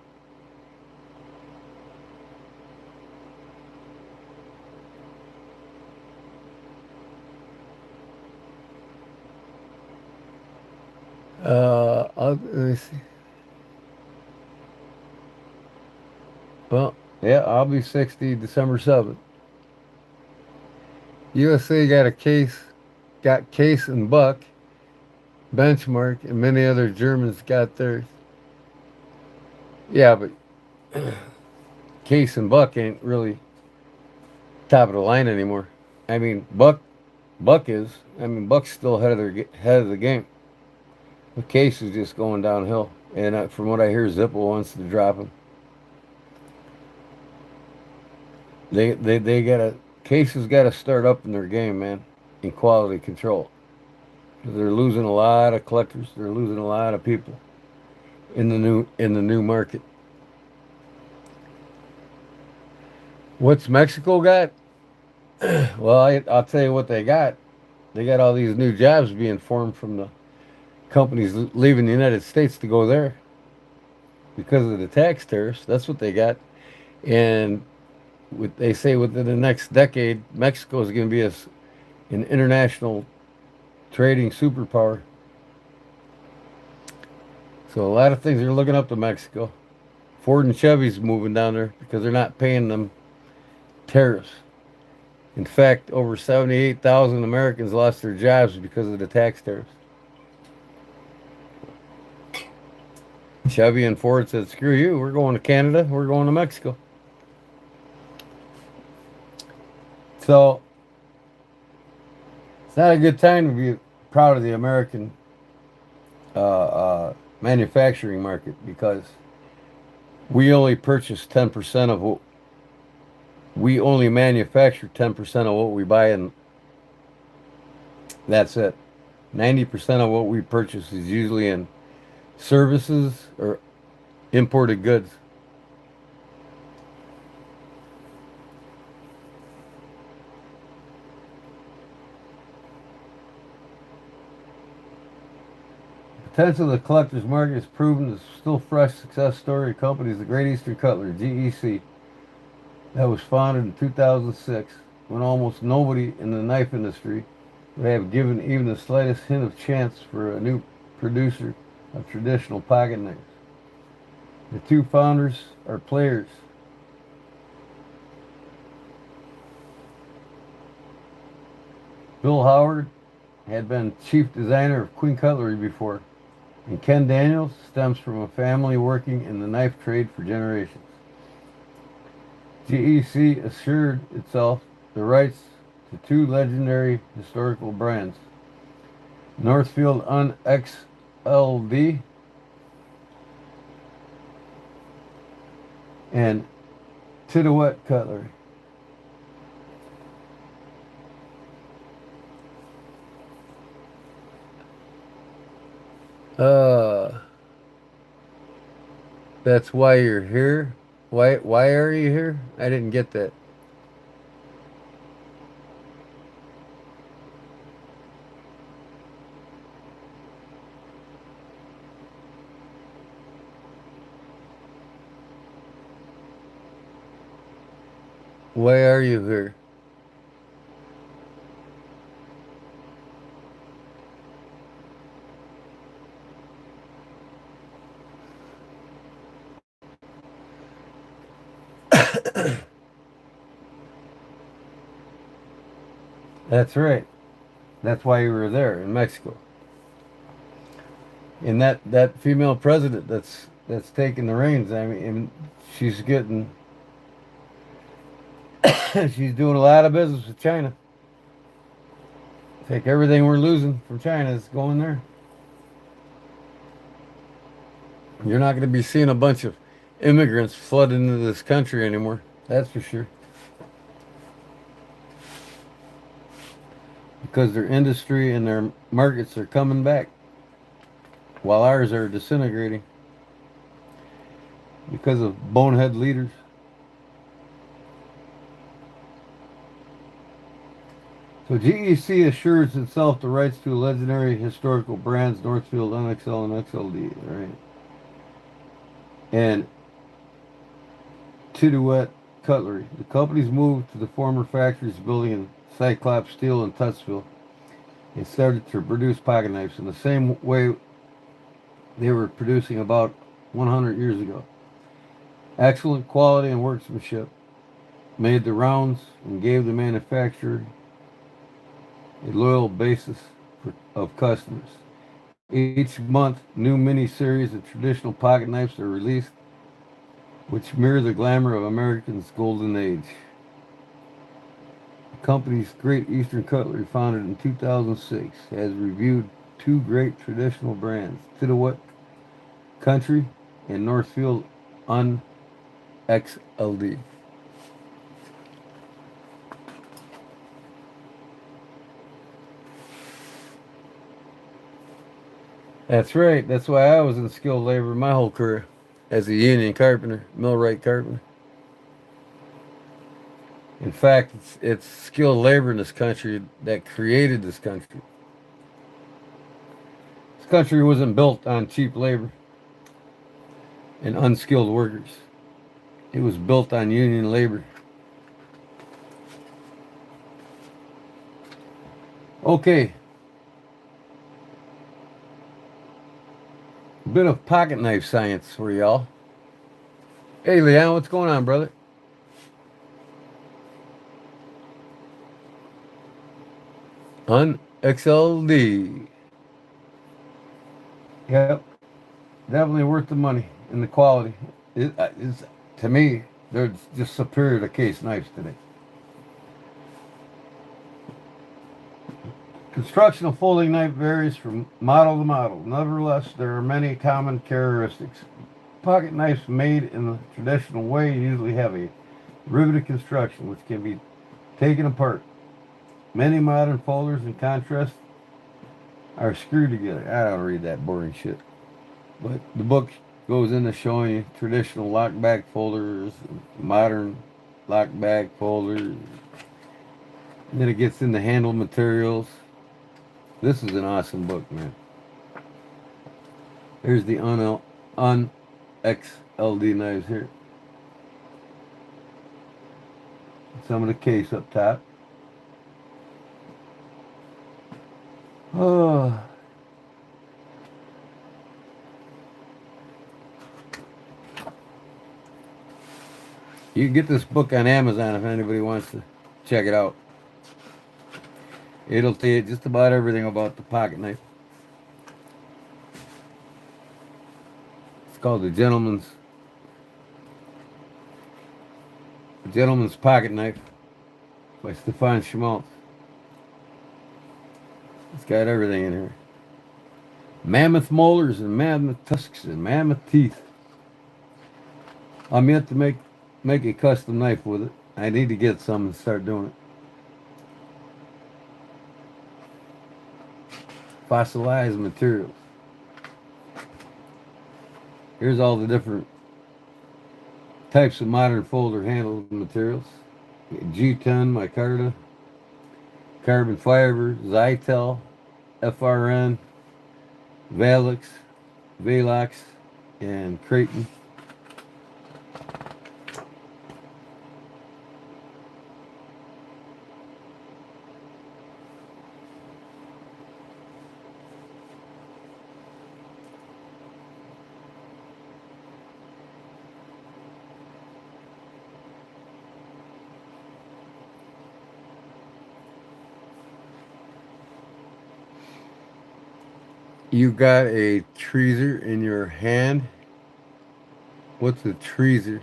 Let me see. Well, yeah, I'll be 60 December 7th. USA got Case and Buck, Benchmark, and many other Germans got theirs. Yeah, but Case and Buck ain't really top of the line anymore. I mean, Buck is. I mean, Buck's still head of the game. The Case is just going downhill, and from what I hear, Zippo wants to drop him. They gotta Case has got to start up in their game, man, in quality control. They're losing a lot of collectors. They're losing a lot of people in the new market. What's Mexico got? Well, I'll tell you what they got. They got all these new jobs being formed from the companies leaving the United States to go there because of the tax tariffs. That's what they got. And they say within the next decade, Mexico is going to be an international trading superpower. So a lot of things are looking up to Mexico. Ford and Chevy's moving down there because they're not paying them tariffs. In fact, over 78,000 Americans lost their jobs because of the tax tariffs. Chevy and Ford said, screw you, we're going to Canada, we're going to Mexico. So, it's not a good time to be proud of the American manufacturing market because we only purchase 10% of what we only manufacture 10% of what we buy, and that's it. 90% of what we purchase is usually in services or imported goods. Potential of the collector's market is proven as still fresh success story of companies the Great Eastern Cutlery, GEC, that was founded in 2006 when almost nobody in the knife industry would have given even the slightest hint of chance for a new producer of traditional pocket knives. The two founders are players. Bill Howard had been chief designer of Queen Cutlery before, and Ken Daniels stems from a family working in the knife trade for generations. GEC assured itself the rights to two legendary historical brands, Northfield UnXLD and Titouette Cutlery. That's why you're here. Why are you here? I didn't get that. Why are you here? That's right. That's why you were there in Mexico. And that female president that's taking the reins. I mean, she's getting she's doing a lot of business with China. Take everything we're losing from China is going there. You're not going to be seeing a bunch of immigrants flood into this country anymore. That's for sure. Because their industry and their markets are coming back while ours are disintegrating because of bonehead leaders. So GEC assures itself the rights to legendary historical brands Northfield, NXL, and XLD, right? And Tiduet Cutlery. The company's moved to the former factory's building in Cyclops Steel in Tutsville and started to produce pocket knives in the same way they were producing about 100 years ago. Excellent quality and workmanship made the rounds and gave the manufacturer a loyal basis of customers. Each month, new mini-series of traditional pocket knives are released, which mirror the glamour of Americans' golden age. The company's Great Eastern Cutlery, founded in 2006, has reviewed two great traditional brands, Tiduet Country and Northfield XLD. That's right. That's why I was in skilled labor my whole career as a union carpenter, millwright carpenter. In fact, it's skilled labor in this country that created this country. This country wasn't built on cheap labor and unskilled workers. It was built on union labor. Okay. A bit of pocket knife science for y'all. Hey, Leon, what's going on, brother? XLD. Yep. Definitely worth the money and the quality. It's, to me, they're just superior to case knives today. Construction of folding knife varies from model to model. Nevertheless, there are many common characteristics. Pocket knives made in the traditional way usually have a riveted construction which can be taken apart. Many modern folders, in contrast, are screwed together. I don't read that boring shit. But the book goes into showing you traditional lockback folders, modern lockback folders. And then it gets into handle materials. This is an awesome book, man. Here's the XLD knives here. Some of the case up top. Oh. You can get this book on Amazon if anybody wants to check it out. It'll tell you just about everything about the pocket knife. It's called the Gentleman's Pocket Knife by Stefan Schmaltz. It's got everything in here. Mammoth molars and mammoth tusks and mammoth teeth. I'm yet to make a custom knife with it. I need to get some and start doing it. Fossilized materials. Here's all the different types of modern folder handle materials. G10, micarta, carbon fiber, Zytel, FRN, Velox, and Creighton. You got a tweezer in your hand. What's a tweezer?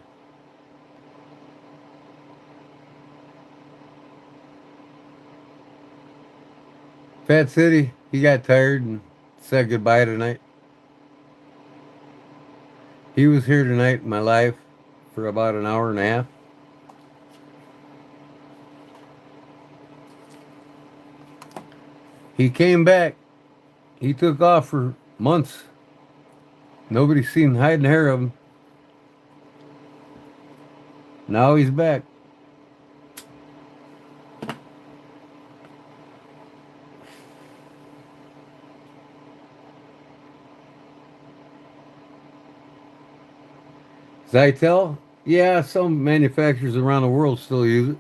Fat City, he got tired and said goodbye tonight. He was here tonight in my life for about an hour and a half. He came back. He took off for months. Nobody seen hide and hair of him. Now he's back. Zytel? Yeah, some manufacturers around the world still use it.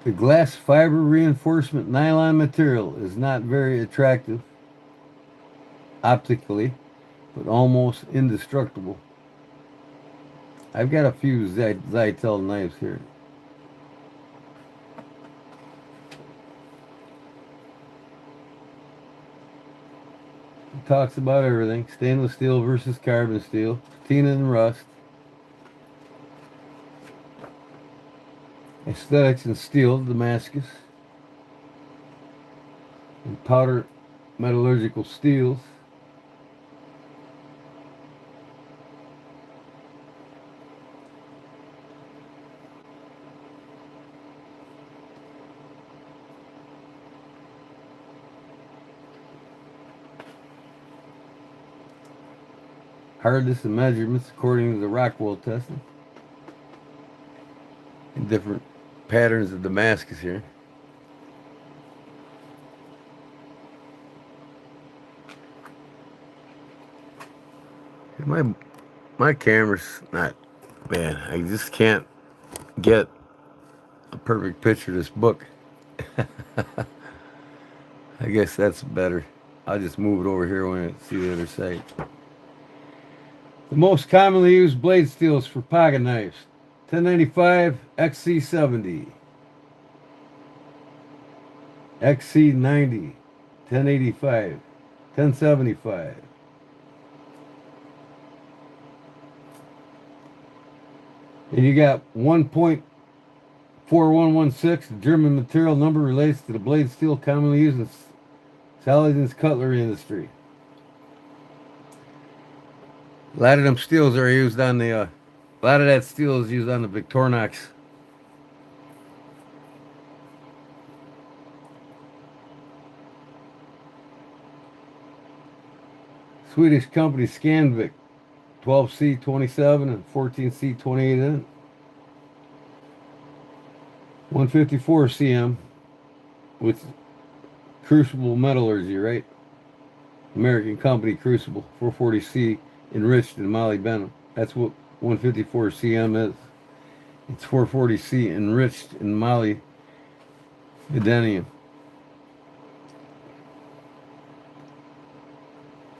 The glass fiber reinforcement nylon material is not very attractive optically, but almost indestructible. I've got a few Zytel knives here. It talks about everything: stainless steel versus carbon steel, patina and rust, aesthetics in steel, Damascus, and powder metallurgical steels. Hardness and measurements according to the Rockwell testing. And different patterns of Damascus here. My camera's not, man, I just can't get a perfect picture of this book. I guess that's better. I'll just move it over here when I see the other side. The most commonly used blade steels for pocket knives: 1095 XC70, XC90, 1085, 1075. And you got 1.4116. The German material number relates to the blade steel commonly used in Saladin's cutlery industry. A lot of them steels are used on the, a lot of that steel is used on the Victorinox. Swedish company Scanvik, 12C27 and 14C28N. 154 cm with crucible metallurgy, right? American company Crucible, 440C enriched in molybdenum. That's what 154 cm is. It's 440C enriched in molybdenum.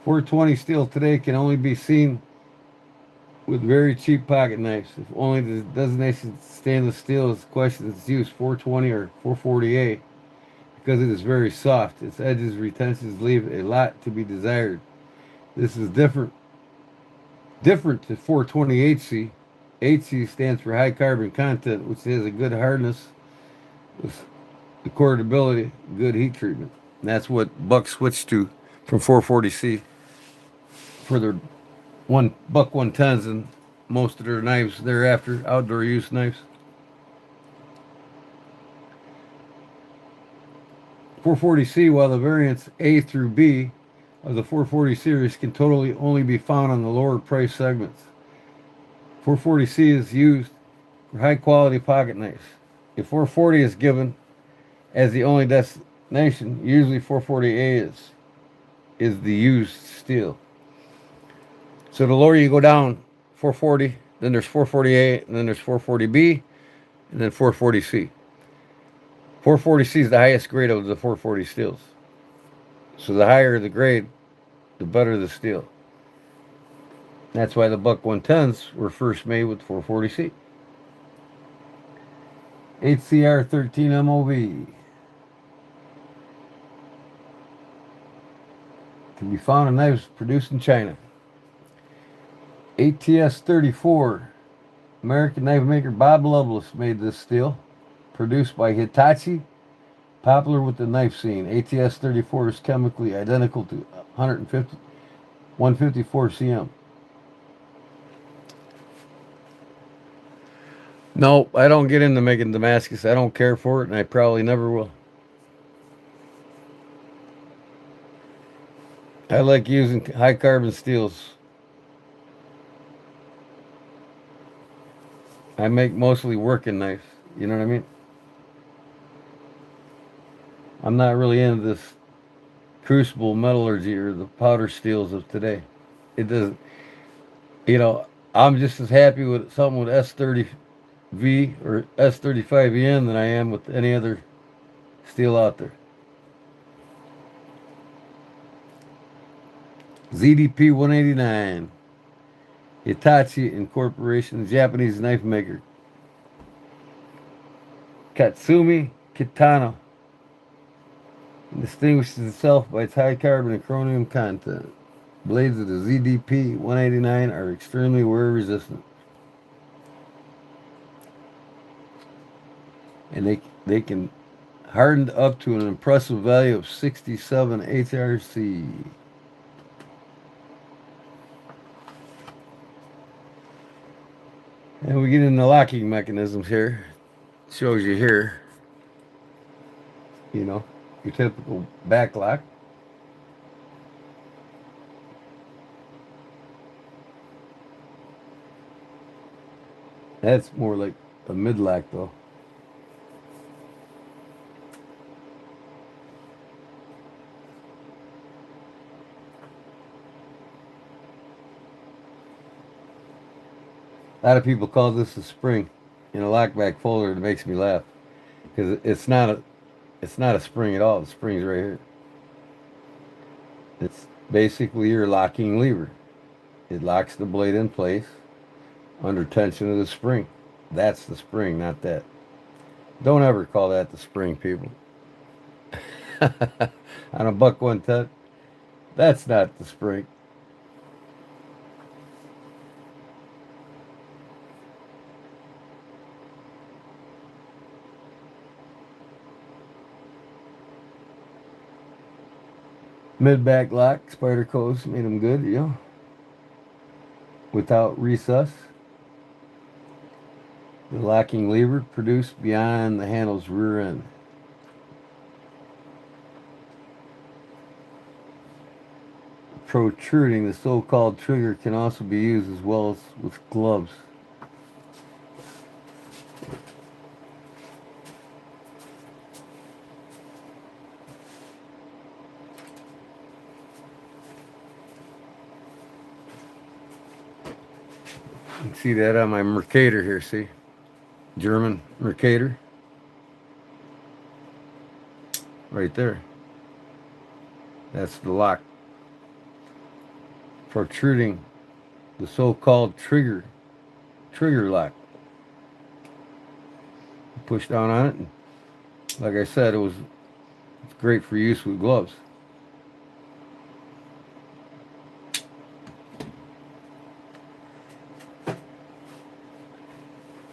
420 steel today can only be seen with very cheap pocket knives. If only the designation stainless steel is questioned, its use 420 or 440A because it is very soft. Its edges retentions leave a lot to be desired. This is different to 420 HC. HC stands for high carbon content, which has a good hardness with the cordability, good heat treatment. And that's what Buck switched to from 440C for their Buck 110s and most of their knives thereafter, outdoor use knives. 440C, while the variants A through B of the 440 series can totally only be found on the lower price segments. 440C is used for high quality pocket knives. If 440 is given as the only destination, usually 440A is the used steel. So the lower you go down, 440, then there's 440A, and then there's 440B, and then 440C. 440C is the highest grade of the 440 steels. So the higher the grade, the better the steel. That's why the Buck 110s were first made with 440C. HCR 13 MOV. can be found in knives produced in China. ATS 34. American knife maker Bob Loveless made this steel. Produced by Hitachi. Popular with the knife scene. ATS 34 is chemically identical to 154 cm. No, I don't get into making Damascus. I don't care for it, and I probably never will. I like using high carbon steels. I make mostly working knives. You know what I mean? I'm not really into this crucible metallurgy or the powder steels of today. It doesn't, you know, I'm just as happy with something with S30V or S35EN than I am with any other steel out there. ZDP 189. Hitachi Incorporation, Japanese knife maker. Katsumi Kitano distinguishes itself by its high carbon and chromium content. Blades of the ZDP 189 are extremely wear resistant. And they can harden up to an impressive value of 67 HRC. And we get into locking mechanisms here. Shows you here, you know, your typical back lock. That's more like a mid lock though. A lot of people call this a spring in a lockback folder. It makes me laugh because it's not a spring at all. The spring's right here. It's basically your locking lever. It locks the blade in place under tension of the spring. That's the spring, not that. Don't ever call that the spring, people. On a buck 110, that's not the spring. Mid-back lock, Spider Coast made them good, you know, without recess. The locking lever produced beyond the handle's rear end. Protruding, the so-called trigger can also be used as well as with gloves. You can see that on my Mercator here, see? German Mercator. Right there. That's the lock. Protruding, the so-called trigger lock. Push down on it, and like I said, it's great for use with gloves.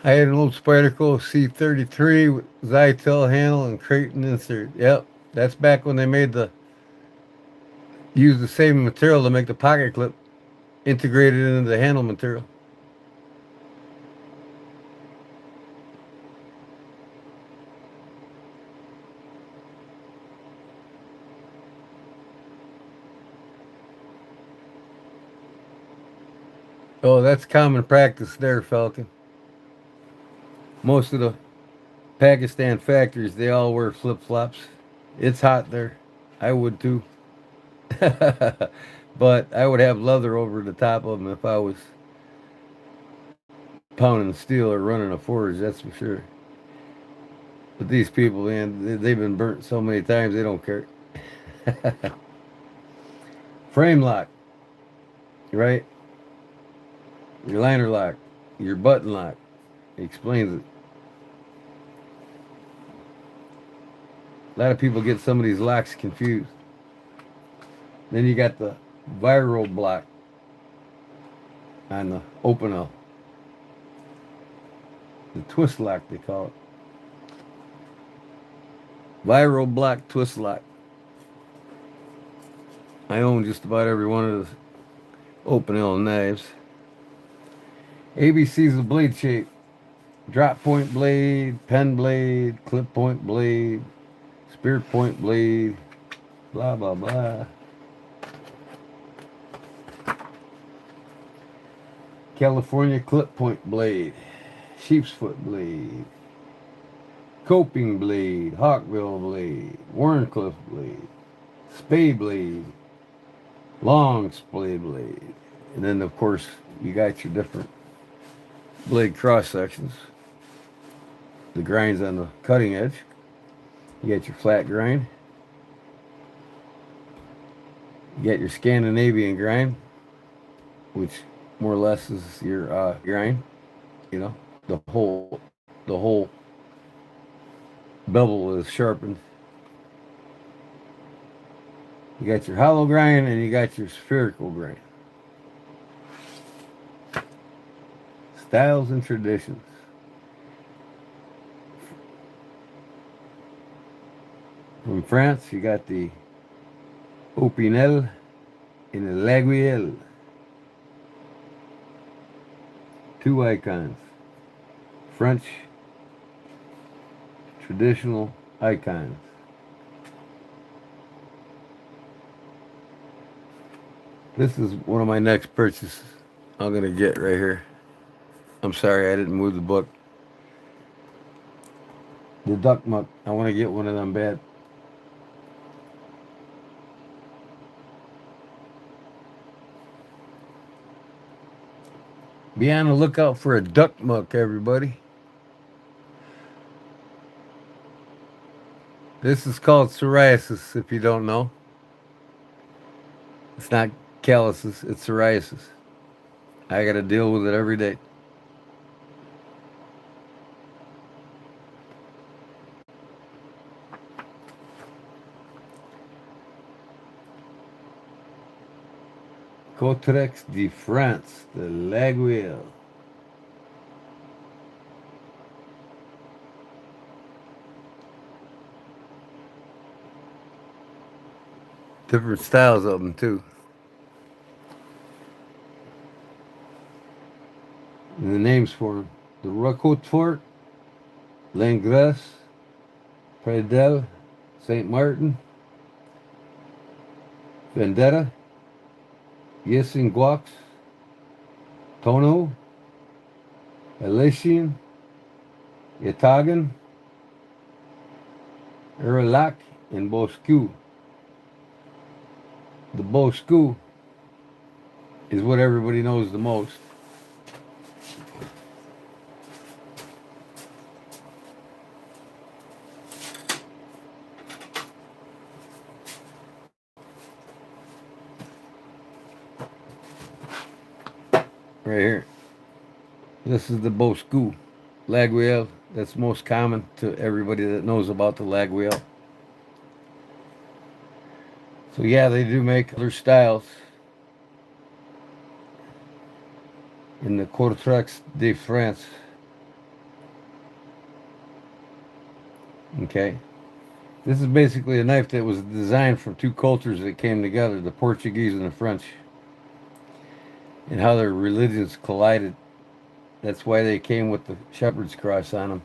I had an old Spyderco C33 with Zytel handle and Creighton insert. Yep, that's back when they used the same material to make the pocket clip, integrated into the handle material. Oh, that's common practice there, Falcon. Most of the Pakistan factories, they all wear flip-flops. It's hot there. I would too. But I would have leather over the top of them if I was pounding steel or running a forge, that's for sure. But these people, man, they've been burnt so many times, they don't care. Frame lock, right? Your liner lock, your button lock. He explains it. A lot of people get some of these locks confused. Then you got the viral block on the open L. The twist lock, they call it. Viral block twist lock. I own just about every one of the open L knives. ABC is the blade shape. Drop point blade, pen blade, clip point blade, spear point blade, blah, blah, blah. California clip point blade, sheep's foot blade, coping blade, hawkbill blade, Warncliffe blade, spade blade, long spade blade. And then, of course, you got your different blade cross sections. The grinds on the cutting edge. You got your flat grind. You got your Scandinavian grind, which more or less is your grind. You know, the whole bevel is sharpened. You got your hollow grind and you got your spherical grind. Styles and traditions. From France, you got the Opinel and the Laguiole. Two icons. French traditional icons. This is one of my next purchases I'm going to get right here. I'm sorry I didn't move the book. The duck muck. I want to get one of them bad. Be on the lookout for a duck muck, everybody. This is called psoriasis, if you don't know. It's not calluses, it's psoriasis. I got to deal with it every day. Cotrex de France, the Laguiole. Different styles of them too. And the names for them: the Roquefort, Langres, Pradel, Saint Martin, Vendetta, Guaux, Tono, Elysian, Yatagan, Erlac, and Boscu. The Boscu is what everybody knows the most. Right here. This is the Boscu Laguiole. That's most common to everybody that knows about the Laguiole. So yeah, they do make other styles. In the Cotrex de France. Okay. This is basically a knife that was designed from two cultures that came together, the Portuguese and the French, and how their religions collided. That's why they came with the shepherd's cross on them.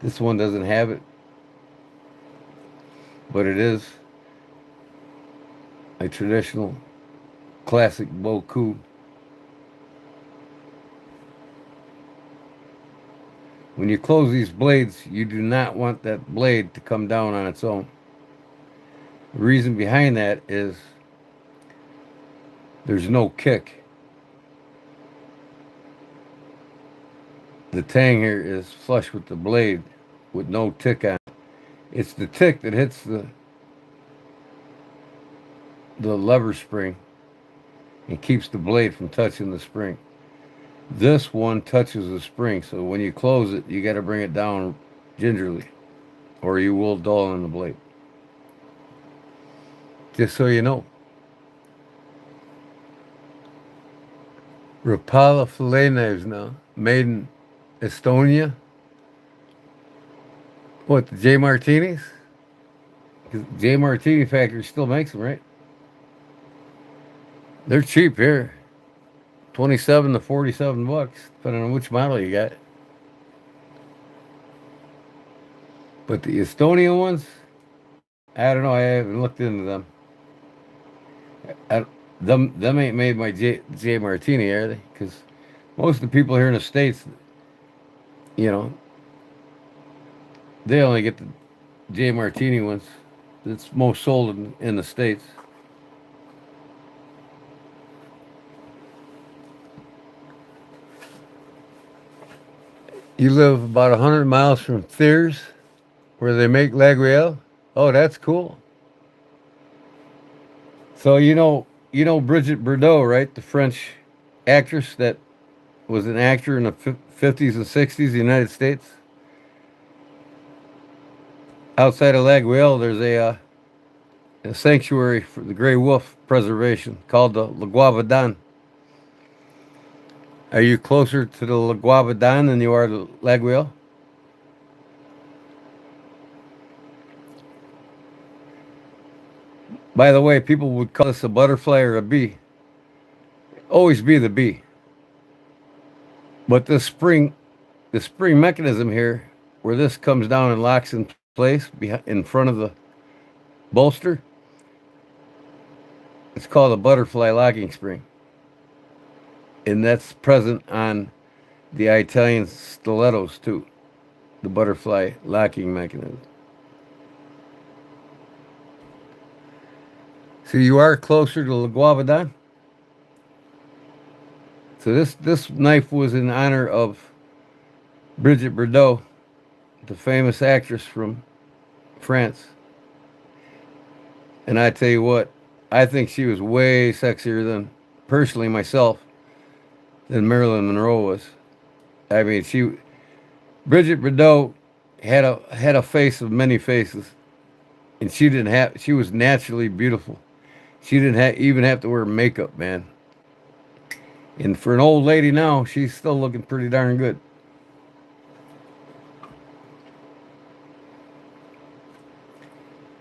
This one doesn't have it, but it is a traditional classic Boscu. When you close these blades, you do not want that blade to come down on its own. The reason behind that is there's no kick. The tang here is flush with the blade with no tick on it. It's the tick that hits the lever spring and keeps the blade from touching the spring. This one touches the spring, so when you close it, you got to bring it down gingerly, or you will dull in the blade. Just so you know. Rapala fillet knives now, made in Estonia. What, the J Martinis? Because J Martini factory still makes them, right? They're cheap here, 27 to 47 bucks, depending on which model you got. But the Estonian ones, I don't know. I haven't looked into them. I, them ain't made by J Martini, are they? Because most of the people here in the states, you know, they only get the J Martini ones. That's most sold in the states. You live about 100 miles from Thiers, where they make Laguiole. Oh, that's cool. So you know Bridget Bardot, right? The French actress that was an actor in the 50s and 60s, in the United States. Outside of Laguiole, there's a sanctuary for the gray wolf preservation called the La Guavadan. Are you closer to the La Guavadan than you are to Laguiole? By the way, people would call this a butterfly or a bee. Always be the bee. But the spring mechanism here, where this comes down and locks in place in front of the bolster, it's called a butterfly locking spring. And that's present on the Italian stilettos too, the butterfly locking mechanism. So you are closer to La Guavadan. So this knife was in honor of Bridget Bardot, the famous actress from France. And I tell you what, I think she was way sexier than, personally myself, than Marilyn Monroe was. I mean, Bridget Bardot had a face of many faces, and she was naturally beautiful. She didn't even have to wear makeup, man. And for an old lady now, she's still looking pretty darn good.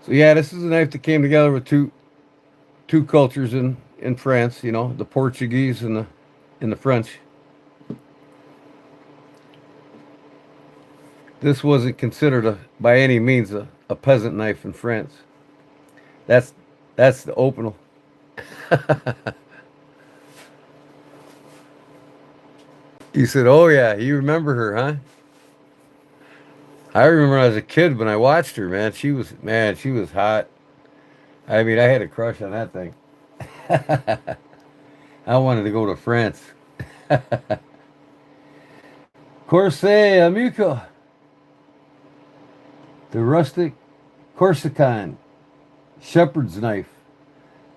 So yeah, this is a knife that came together with two cultures in France. You know, the Portuguese and the French. This wasn't considered by any means a peasant knife in France. That's that's the openal. You said, "Oh yeah, you remember her, huh?" I remember when I was a kid when I watched her. Man, she was hot. I mean, I had a crush on that thing. I wanted to go to France. Corset amico, the rustic Corsican shepherd's knife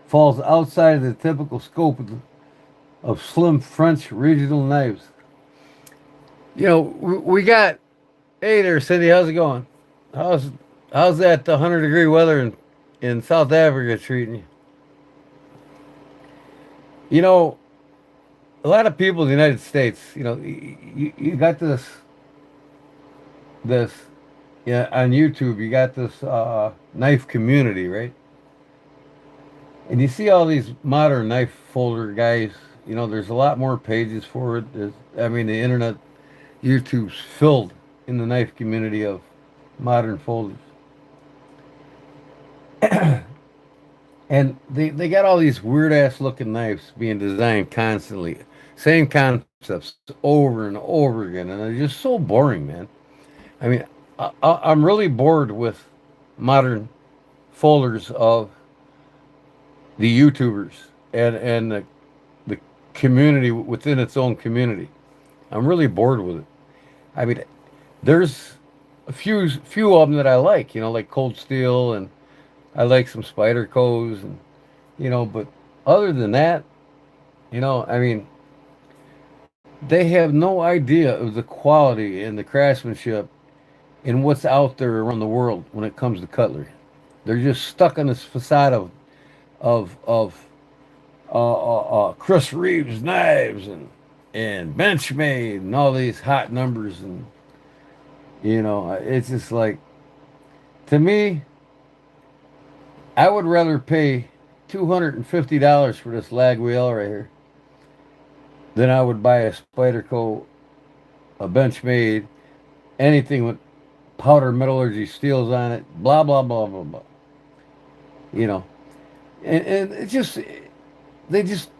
falls outside of the typical scope of slim French regional knives. We got. Hey there, Cindy. How's it going? How's how's that 100-degree weather in South Africa treating you? You know, a lot of people in the United States. You got this. Yeah, on YouTube, you got this knife community, right? And you see all these modern knife folder guys. There's a lot more pages for it. The internet, YouTube's filled in the knife community of modern folders. And they got all these weird ass looking knives being designed constantly. Same concepts over and over again. And they're just so boring, man. I mean, I'm really bored with modern folders of the YouTubers and the community within its own community. I'm really bored with it. I mean, there's a few of them that I like, like Cold Steel, and I like some Spider Co's, and but other than that, I mean, they have no idea of the quality and the craftsmanship in what's out there around the world when it comes to cutlery. They're just stuck on this facade of Chris Reeves knives, and and Benchmade and all these hot numbers. And, it's just like, to me, I would rather pay $250 for this lag wheel right here than I would buy a Spyderco, a Benchmade, anything with powder metallurgy steels on it, blah, blah, blah, blah, blah. You know, and it just, they just,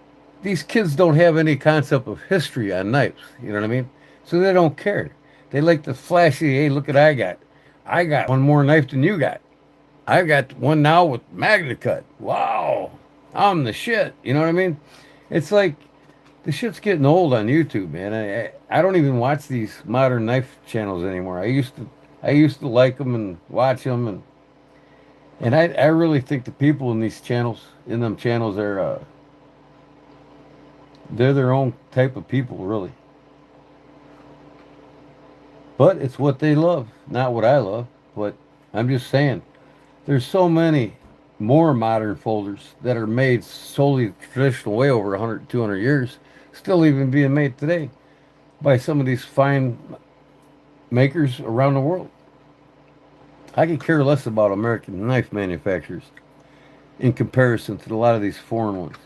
these kids don't have any concept of history on knives. You know what I mean? So they don't care. They like the flashy, hey, look what I got. I got one more knife than you got. I got one now with Magna Cut. Wow. I'm the shit. You know what I mean? It's like the shit's getting old on YouTube, man. I don't even watch these modern knife channels anymore. I used to like them and watch them, and I really think the people in these channels, in them channels, are they're their own type of people, really. But it's what they love, not what I love. But I'm just saying, there's so many more modern folders that are made solely the traditional way over 100, 200 years, still even being made today by some of these fine makers around the world. I could care less about American knife manufacturers in comparison to a lot of these foreign ones.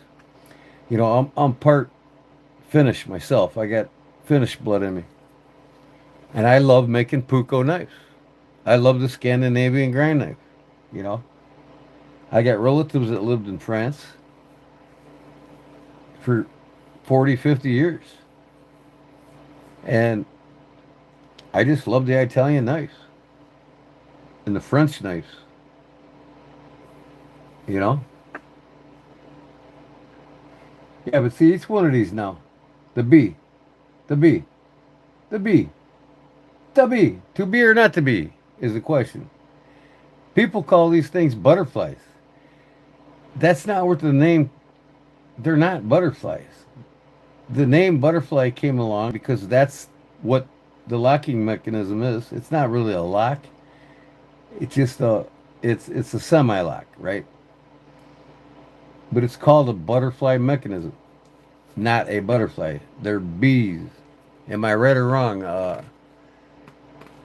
I'm part Finnish myself. I got Finnish blood in me. And I love making puukko knives. I love the Scandinavian grind knife. You know, I got relatives that lived in France for 40, 50 years. And I just love the Italian knives and the French knives. You know? Yeah, but see, each one of these now, the B, the B, the B, the B, to be or not to be is the question. People call these things butterflies. That's not what the name, they're not butterflies. The name butterfly came along because that's what the locking mechanism is. It's not really a lock. It's just it's a semi-lock, right? But it's called a butterfly mechanism, not a butterfly. They're bees. Am I right or wrong,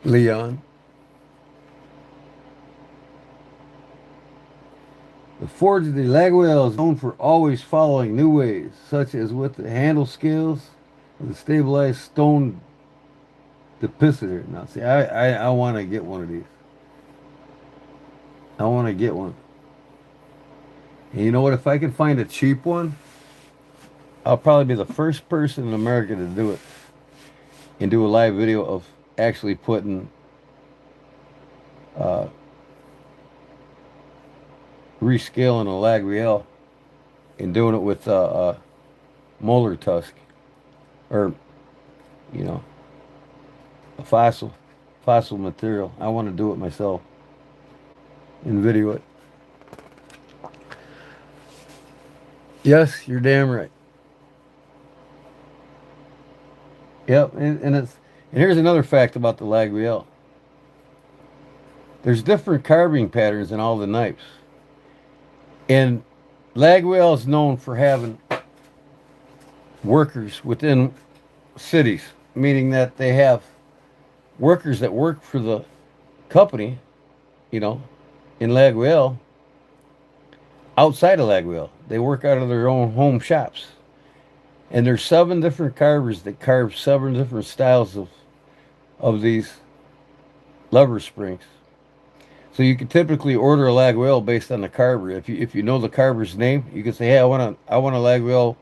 Leon? The forge of the Laguel is known for always following new ways, such as with the handle scales and the stabilized stone depositor. Now, see, I want to get one of these. I want to get one. And you know what? If I can find a cheap one, I'll probably be the first person in America to do it and do a live video of actually putting uh, rescaling a Laguel and doing it with molar tusk, or a fossil material. I want to do it myself and video it. Yes, you're damn right. Yep, and here's another fact about the Laguel. There's different carving patterns in all the knives. And Laguel is known for having workers within cities, meaning that they have workers that work for the company, in Laguel, outside of Laguel. They work out of their own home shops. And there's 7 different carvers that carve 7 different styles of these lever springs. So you can typically order a Laguel based on the carver. If you know the carver's name, you can say, "Hey, I want a Laguel,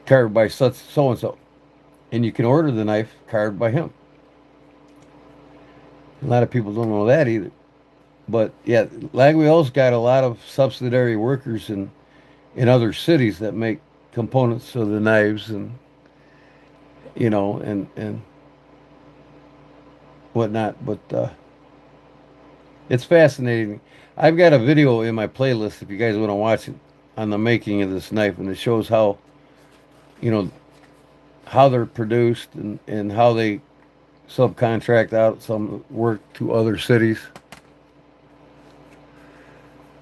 carved by such so and so," and you can order the knife carved by him. A lot of people don't know that either. But yeah, Laguel's got a lot of subsidiary workers in other cities that make components of the knives, and and whatnot. But it's fascinating. I've got a video in my playlist if you guys want to watch it on the making of this knife, and it shows how how they're produced, and how they subcontract out some work to other cities.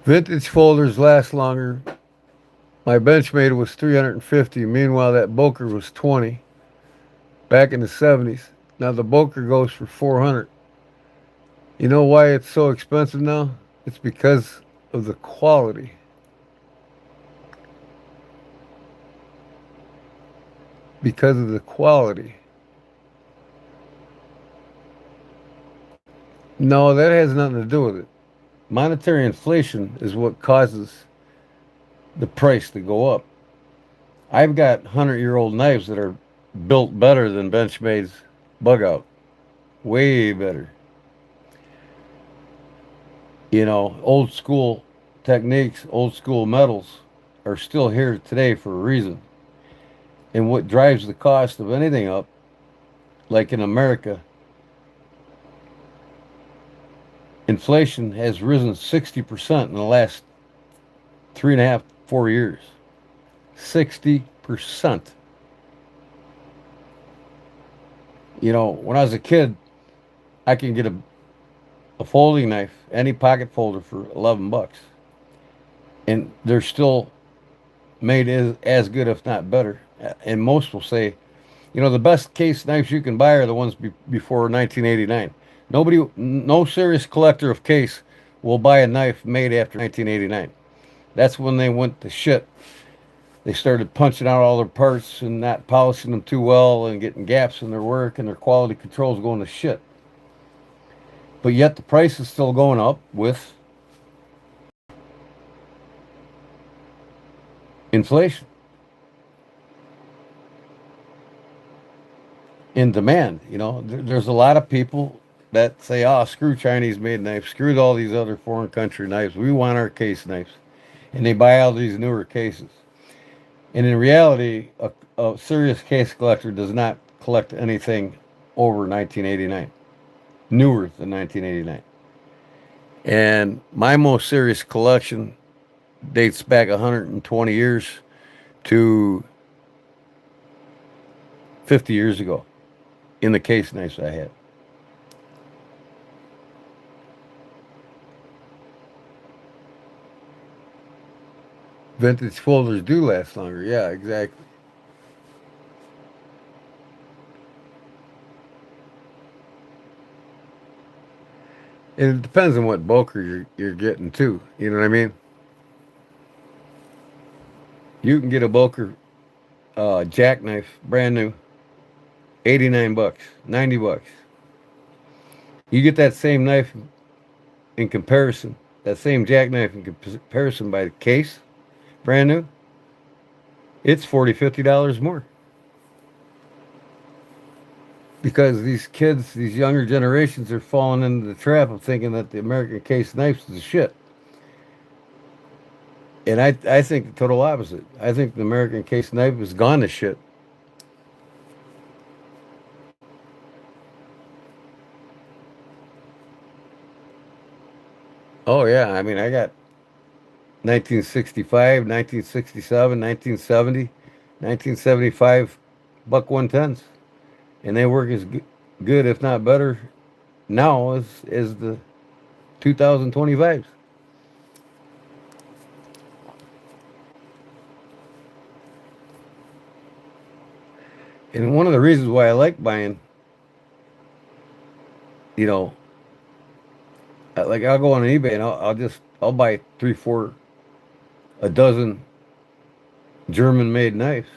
Vintage folders last longer. My Benchmade was 350. Meanwhile, that Boker was 20 back in the 70s. Now the Boker goes for 400. You know why it's so expensive now? It's because of the quality. Because of the quality. No, that has nothing to do with it. Monetary inflation is what causes the price to go up. I've got 100-year-old knives that are built better than Benchmade's bug out. Way better. You know, old school techniques, old school metals are still here today for a reason. And what drives the cost of anything up, like in America, inflation has risen 60% in the last 3.5, 4 years. 60%. You know, when I was a kid, I can get a folding knife, any pocket folder for 11 bucks. And they're still made as good, if not better. And most will say, you know, the best case knives you can buy are the ones before 1989. No serious collector of case will buy a knife made after 1989. That's when they went to shit. They started punching out all their parts and not polishing them too well and getting gaps in their work, and their quality control's going to shit. But yet the price is still going up with inflation in demand. You know, there's a lot of people that say, "Oh, screw Chinese made knives, screw all these other foreign country knives. We want our case knives," and they buy all these newer cases. And in reality, a serious case collector does not collect anything over 1989, newer than 1989. And my most serious collection dates back 120 years to 50 years ago in the case knives I had. Vintage folders do last longer. Yeah, exactly. And it depends on what Boker you're getting too. You know what I mean? You can get a Boker jackknife, brand new, 89 bucks, 90 bucks. You get that same knife in comparison, that same jackknife in comparison by the case, brand new, it's $40, $50 more. Because these kids, these younger generations are falling into the trap of thinking that the American case knives is shit. And I think the total opposite. I think the American case knife has gone to shit. Oh yeah, I mean I got 1965, 1967, 1970, 1975 buck 110s, and they work as good, if not better, now as the 2025s. And one of the reasons why I like buying, you know, like I'll go on eBay and I'll buy 3, 4, a dozen German-made knives,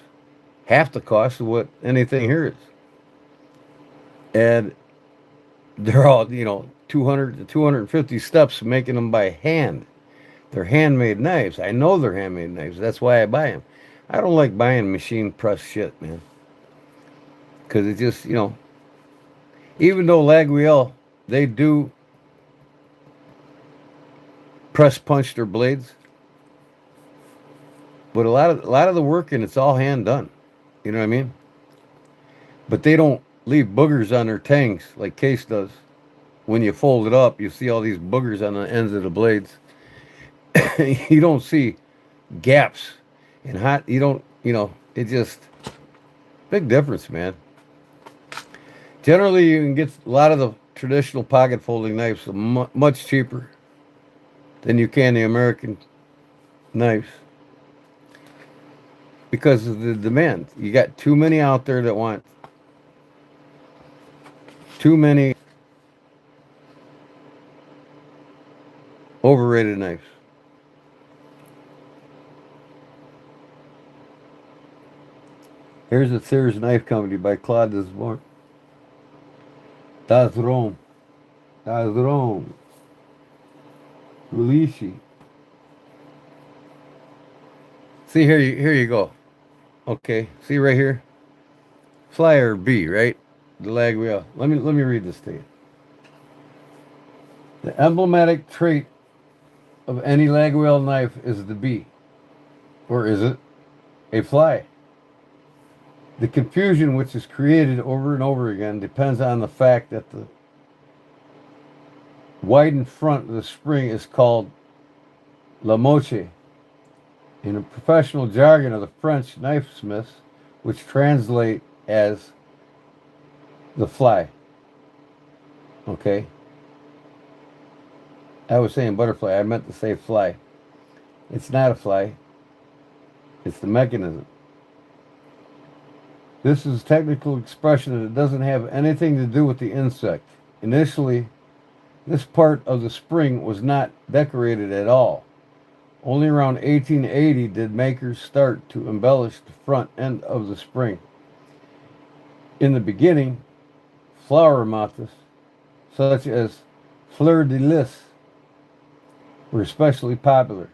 half the cost of what anything here is, and they're all 200 to 250 steps making them by hand. They're handmade knives. I know they're handmade knives. That's why I buy them. I don't like buying machine press shit, man, because it just even though Laguiole they do press punch their blades, but a lot of the work and it's all hand done. You know what I mean? But they don't leave boogers on their tangs like Case does. When you fold it up, you see all these boogers on the ends of the blades. You don't see gaps and hot. You don't. It just big difference, man. Generally, you can get a lot of the traditional pocket folding knives much cheaper than you can the American knives. because of the demand. You got too many out there that want too many overrated knives. Here's a Sears Knife Company by Claude Desborn. Das Rome. Das Rome. Rulishi. See here you go. Okay. See right here? Flyer B, right? The lag wheel. Let me read this to you. The emblematic trait of any lag wheel knife is the B. Or is it a fly? The confusion which is created over and over again depends on the fact that the widened front of the spring is called la moche in the professional jargon of the French knife smiths, which translate as the fly. Okay? I was saying butterfly. I meant to say fly. It's not a fly. It's the mechanism. This is a technical expression and it doesn't have anything to do with the insect. Initially, this part of the spring was not decorated at all. Only around 1880 did makers start to embellish the front end of the spring. In the beginning, flower motifs, such as fleur de lis, were especially popular.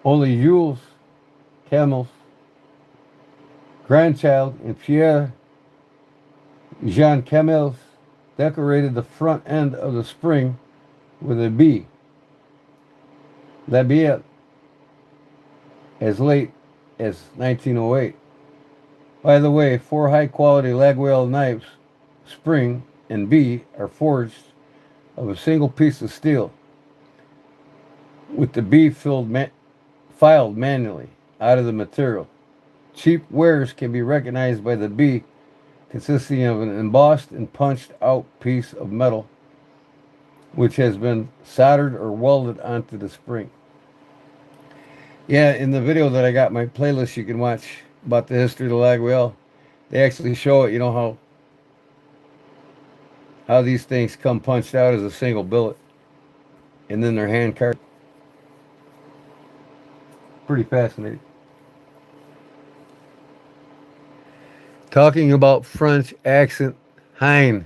Only Jules Camel's grandchild and Pierre Jean Camel's decorated the front end of the spring with a B. La Biette, as late as 1908. By the way, 4 high-quality Lagwell knives, spring and B, are forged of a single piece of steel, with the B filed manually out of the material. Cheap wares can be recognized by the B, consisting of an embossed and punched out piece of metal which has been soldered or welded onto the spring. Yeah, in the video that I got my playlist you can watch about the history of the lag wheel, they actually show it, how these things come punched out as a single billet and then they're hand carved. Pretty fascinating. Talking about French accent, hein.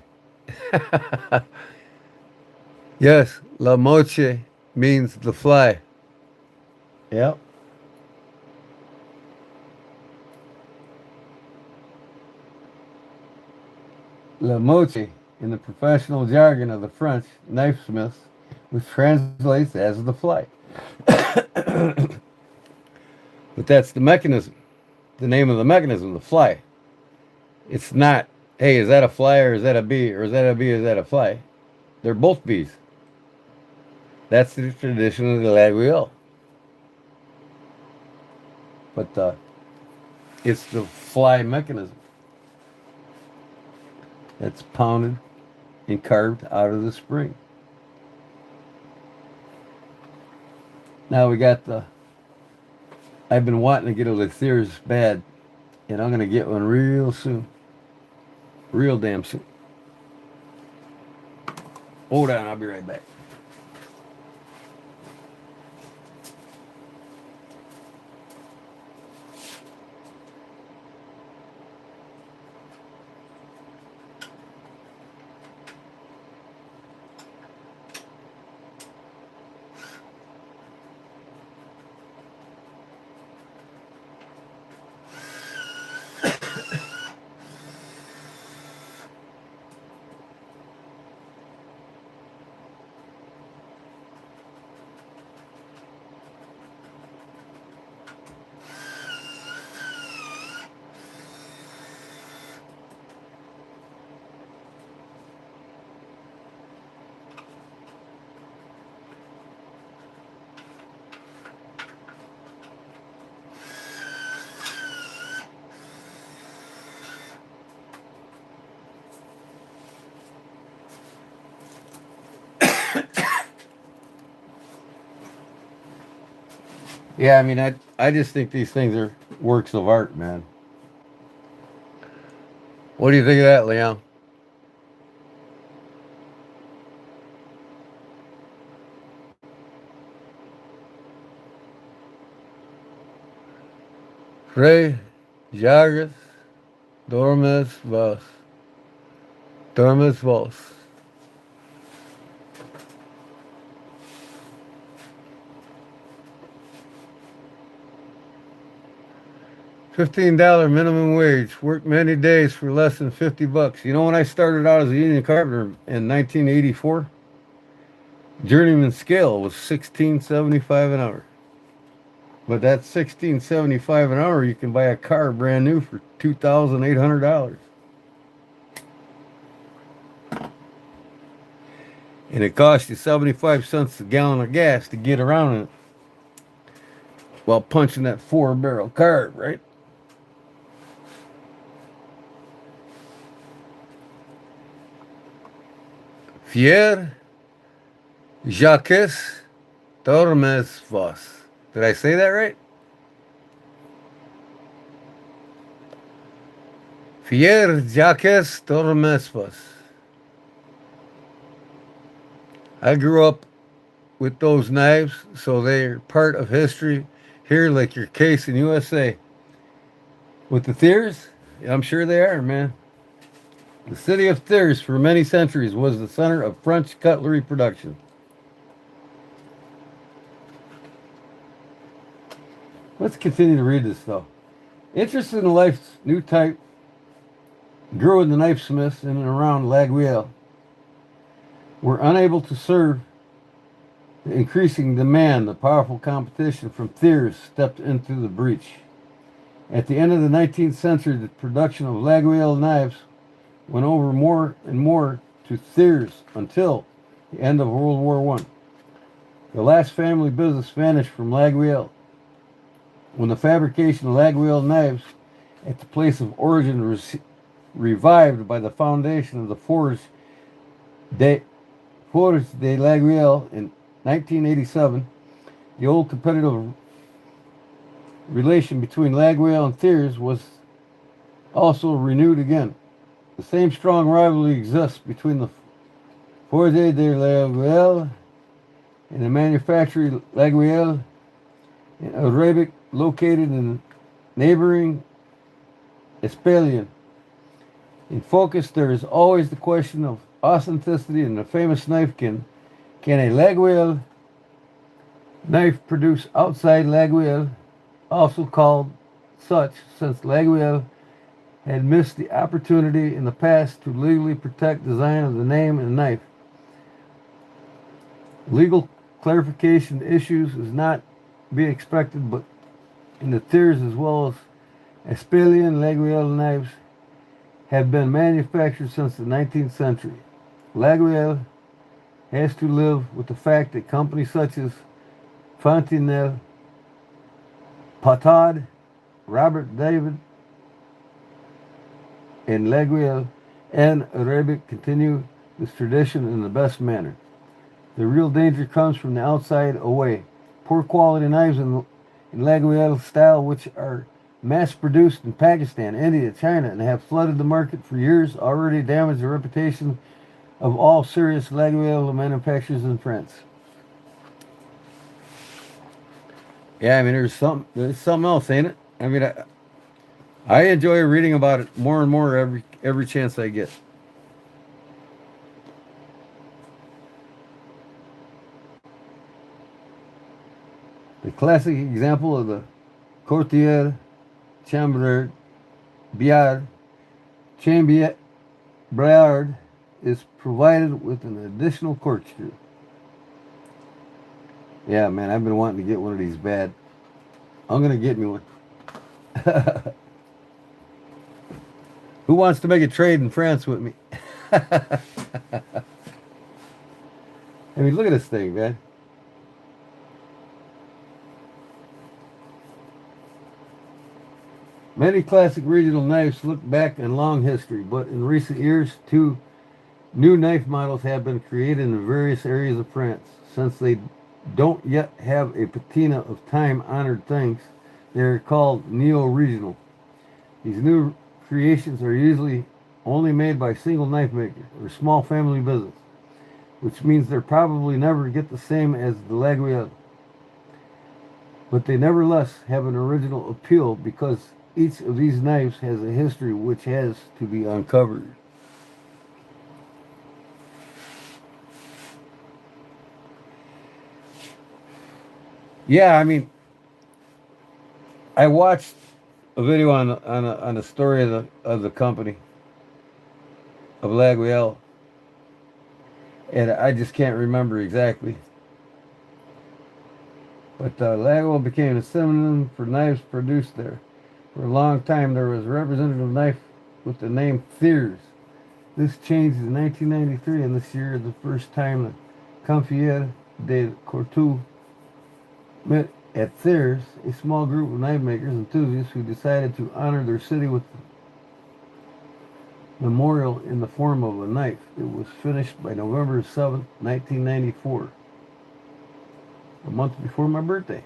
Yes, la moche means the fly. Yep. La moche, in the professional jargon of the French knife smiths, which translates as the fly. But that's the mechanism. The name of the mechanism, the fly. It's not, hey, is that a fly or is that a bee? Or is that a bee or is that a fly? They're both bees. That's the tradition of the laguiole. But it's the fly mechanism that's pounded and carved out of the spring. Now we got I've been wanting to get a Lethiers bad, and I'm going to get one real soon. Real damn soon. Hold on, I'll be right back. Yeah, I mean, I just think these things are works of art, man. What do you think of that, Leon? Frey, Jagas, Dormes, Vos. Dormes, Vos. $15 minimum wage. Work many days for less than $50. You know, when I started out as a union carpenter in 1984, journeyman scale was $16.75 an hour. But that $16.75 an hour, you can buy a car brand new for $2,800, and it costs you 75 cents a gallon of gas to get around it while punching that 4-barrel carb, right? Fier Jacques Tormes Vos. Did I say that right? Fier Jacques Tormes Vos. I grew up with those knives, so they're part of history here, like your case in USA. With the Thiers, I'm sure they are, man. The city of Thiers for many centuries was the center of French cutlery production. Let's continue to read this, though. Interest in life's new type grew in the knife smiths in and around Laguiole. Were unable to serve the increasing demand, the powerful competition from Thiers stepped into the breach. At the end of the 19th century, the production of Laguiole knives went over more and more to Thiers until the end of World War I. The last family business vanished from Laguiole. When the fabrication of Laguiole knives at the place of origin was revived by the foundation of the Forge de Laguiole in 1987, the old competitive relation between Laguiole and Thiers was also renewed again. The same strong rivalry exists between the Forge de Laguiole and the manufacturer Laguiole in Arabic, located in neighboring Espalion. In focus, there is always the question of authenticity in the famous knife can a Laguiole knife produce outside Laguiole, also called such, since Laguiole had missed the opportunity in the past to legally protect design of the name and knife. Legal clarification issues is not be expected, but in the Thiers as well as Espalion Laguiole knives have been manufactured since the 19th century. Laguiole has to live with the fact that companies such as Fontenelle, Patard, Robert David, and Laguiole and Arabic continue this tradition in the best manner. The real danger comes from the outside away. Poor quality knives in Laguiole style, which are mass-produced in Pakistan, India, China, and have flooded the market for years, already damaged the reputation of all serious Laguiole manufacturers in France. Yeah, I mean, there's something else, ain't it? I mean, I enjoy reading about it more and more every chance I get. The classic example of the courtier chamber Biard is provided with an additional corkscrew. Yeah, man, I've been wanting to get one of these bad. I'm gonna get me one. Who wants to make a trade in France with me? I mean, look at this thing, man. Many classic regional knives look back in long history, but in recent years, two new knife models have been created in various areas of France. Since they don't yet have a patina of time-honored things, They're called neo-regional. These new creations are usually only made by single knife maker or small family business, which means they're probably never get the same as the Laguiole. But they nevertheless have an original appeal because each of these knives has a history which has to be uncovered. Yeah, I mean, I watched a video on a story of the company of Laguiole, and I just can't remember exactly. But Laguiole became a synonym for knives produced there. For a long time, there was a representative knife with the name Thiers. This changed in 1993, and this year is the first time the Confiere de Cortou met at Thiers, a small group of knife makers enthusiasts who decided to honor their city with a memorial in the form of a knife. It was finished by November 7, 1994, a month before my birthday.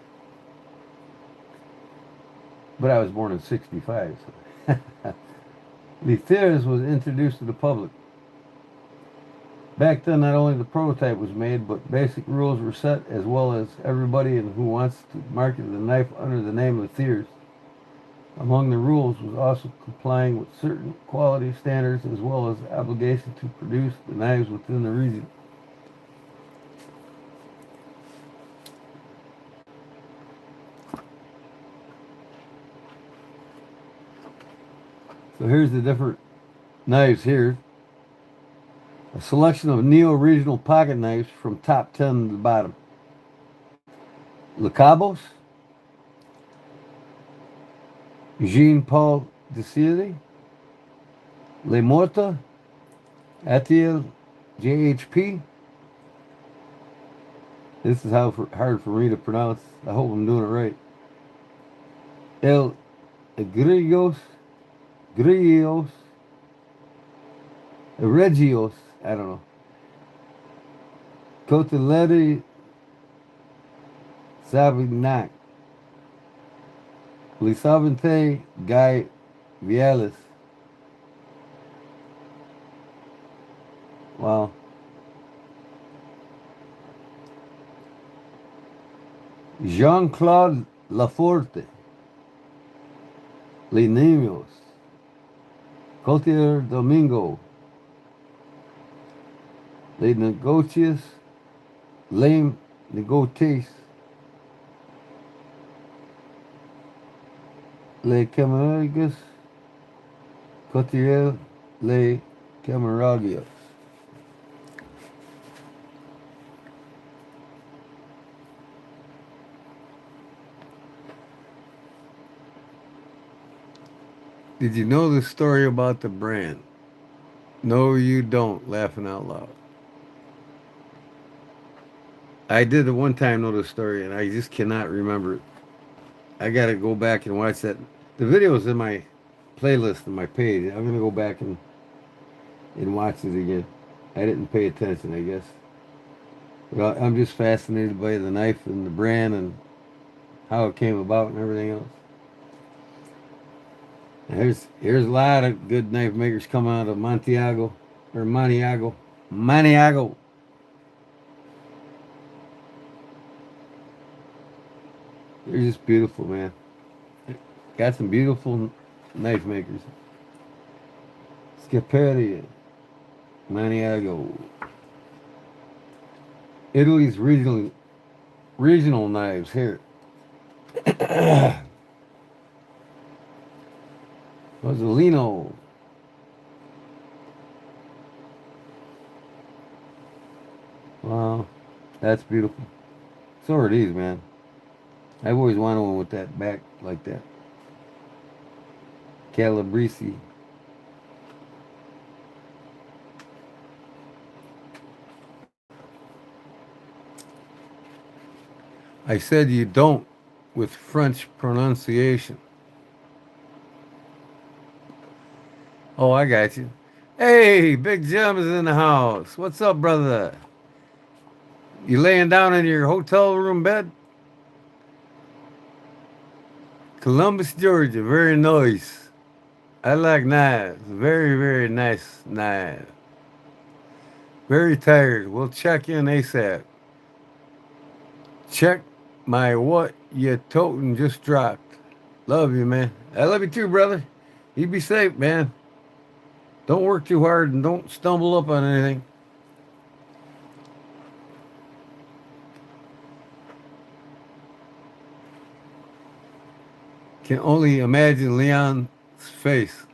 But I was born in 65. So. The Thiers was introduced to the public. Back then, not only the prototype was made, but basic rules were set, as well as everybody who wants to market the knife under the name of Thiers. Among the rules was also complying with certain quality standards, as well as the obligation to produce the knives within the region. So here's the different knives here. A selection of neo-regional pocket knives from top 10 to the bottom. Le Cabos, Jean-Paul Desire, Le Morta, Atiel JHP. This is hard for me to pronounce. I hope I'm doing it right. El Grillos, Regios, I don't know. Coteletti Savignac. Le Savante Guy Vialis. Wow. Jean-Claude Laforte. Les Niños. Cotier Domingo. Les Negocios. Lame Negoties. Les Camaragas. Cotier Les Camaragios. Did you know the story about the brand? No, you don't. Laughing out loud. I did at one time know the story, and I just cannot remember it. I got to go back and watch that. The video's in my playlist on my page. I'm going to go back and watch it again. I didn't pay attention, I guess. But I'm just fascinated by the knife and the brand and how it came about and everything else. Here's a lot of good knife makers coming out of Maniago. They're just beautiful, man. Got some beautiful knife makers. Schiaparelli, Maniago. Italy's regional knives here. Rosalino. Wow, that's beautiful. So are these, man. I've always wanted one with that back like that. Calabrese. I said you don't with French pronunciation. Oh, I got you. Hey, Big Jim is in the house. What's up, brother? You laying down in your hotel room bed? Columbus, Georgia. Very nice. I like knives. Very, very nice knives. Very tired. We'll check in ASAP. Check my what you totin' just dropped. Love you, man. I love you too, brother. You be safe, man. Don't work too hard and don't stumble up on anything. Can only imagine Leon's face.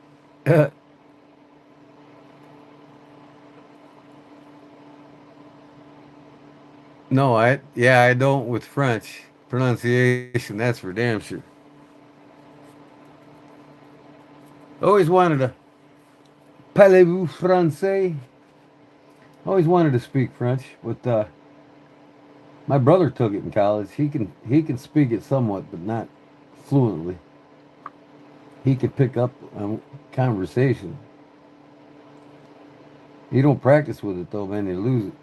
No, I don't with French pronunciation. That's for damn sure. Always wanted to parlez-vous français? Always wanted to speak French, but my brother took it in college. He can speak it somewhat, but not fluently. He could pick up conversation. He don't practice with it though, man. You lose it.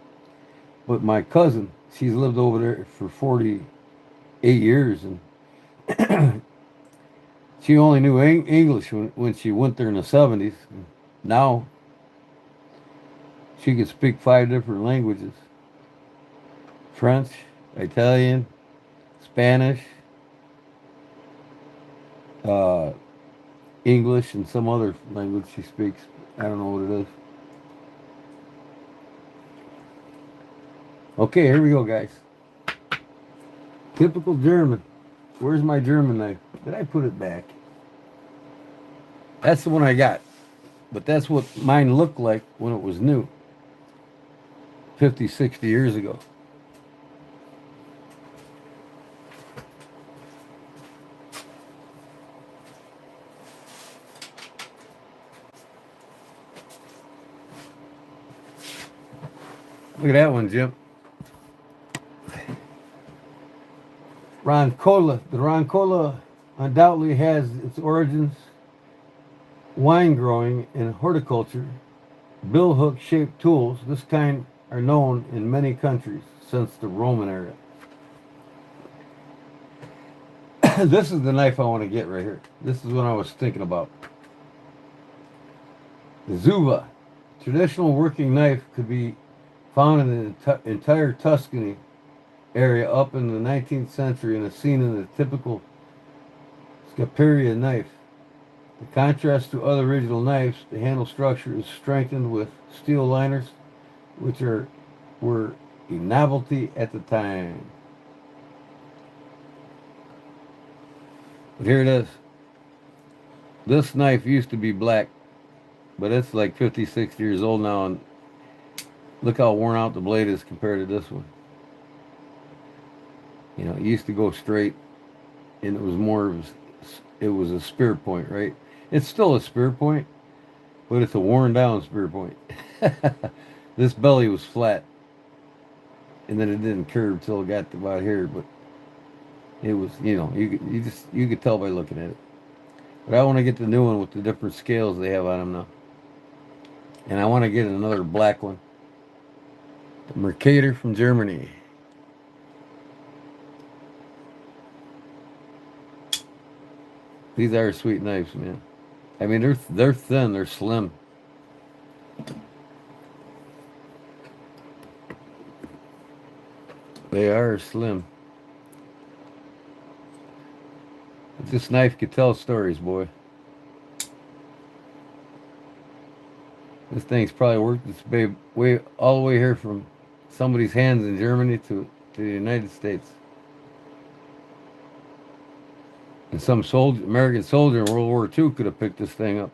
But my cousin, she's lived over there for 48 years, and she only knew English when she went there in the 70s. Now she can speak 5 different languages: French, Italian, Spanish, uh, English, and some other language she speaks. I don't know what it is. Okay, here we go, guys. Typical German. Where's my German knife? Did I put it back? That's the one I got. But that's what mine looked like when it was new. 50, 60 years ago. Look at that one, Jim. Roncola. The Roncola undoubtedly has its origins wine growing and horticulture. Billhook shaped tools, this kind are known in many countries since the Roman era. This is the knife I want to get right here. This is what I was thinking about. The Zuva. Traditional working knife could be found in the entire Tuscany area up in the 19th century and is seen in the typical Scaperia knife. In contrast to other original knives, the handle structure is strengthened with steel liners, which were a novelty at the time. But here it is. This knife used to be black, but it's like 50, 60 years old now, and look how worn out the blade is compared to this one. You know, it used to go straight, and it was a spear point, right? It's still a spear point, but it's a worn down spear point. This belly was flat, and then it didn't curve till it got to about here, but it was, you could tell by looking at it. But I want to get the new one with the different scales they have on them now. And I want to get another black one. The Mercator from Germany. These are sweet knives, man. I mean, they're thin, they're slim. They are slim. But this knife could tell stories, boy. This thing's probably worked its way all the way here from somebody's hands in Germany to the United States. And some American soldier in World War II could have picked this thing up.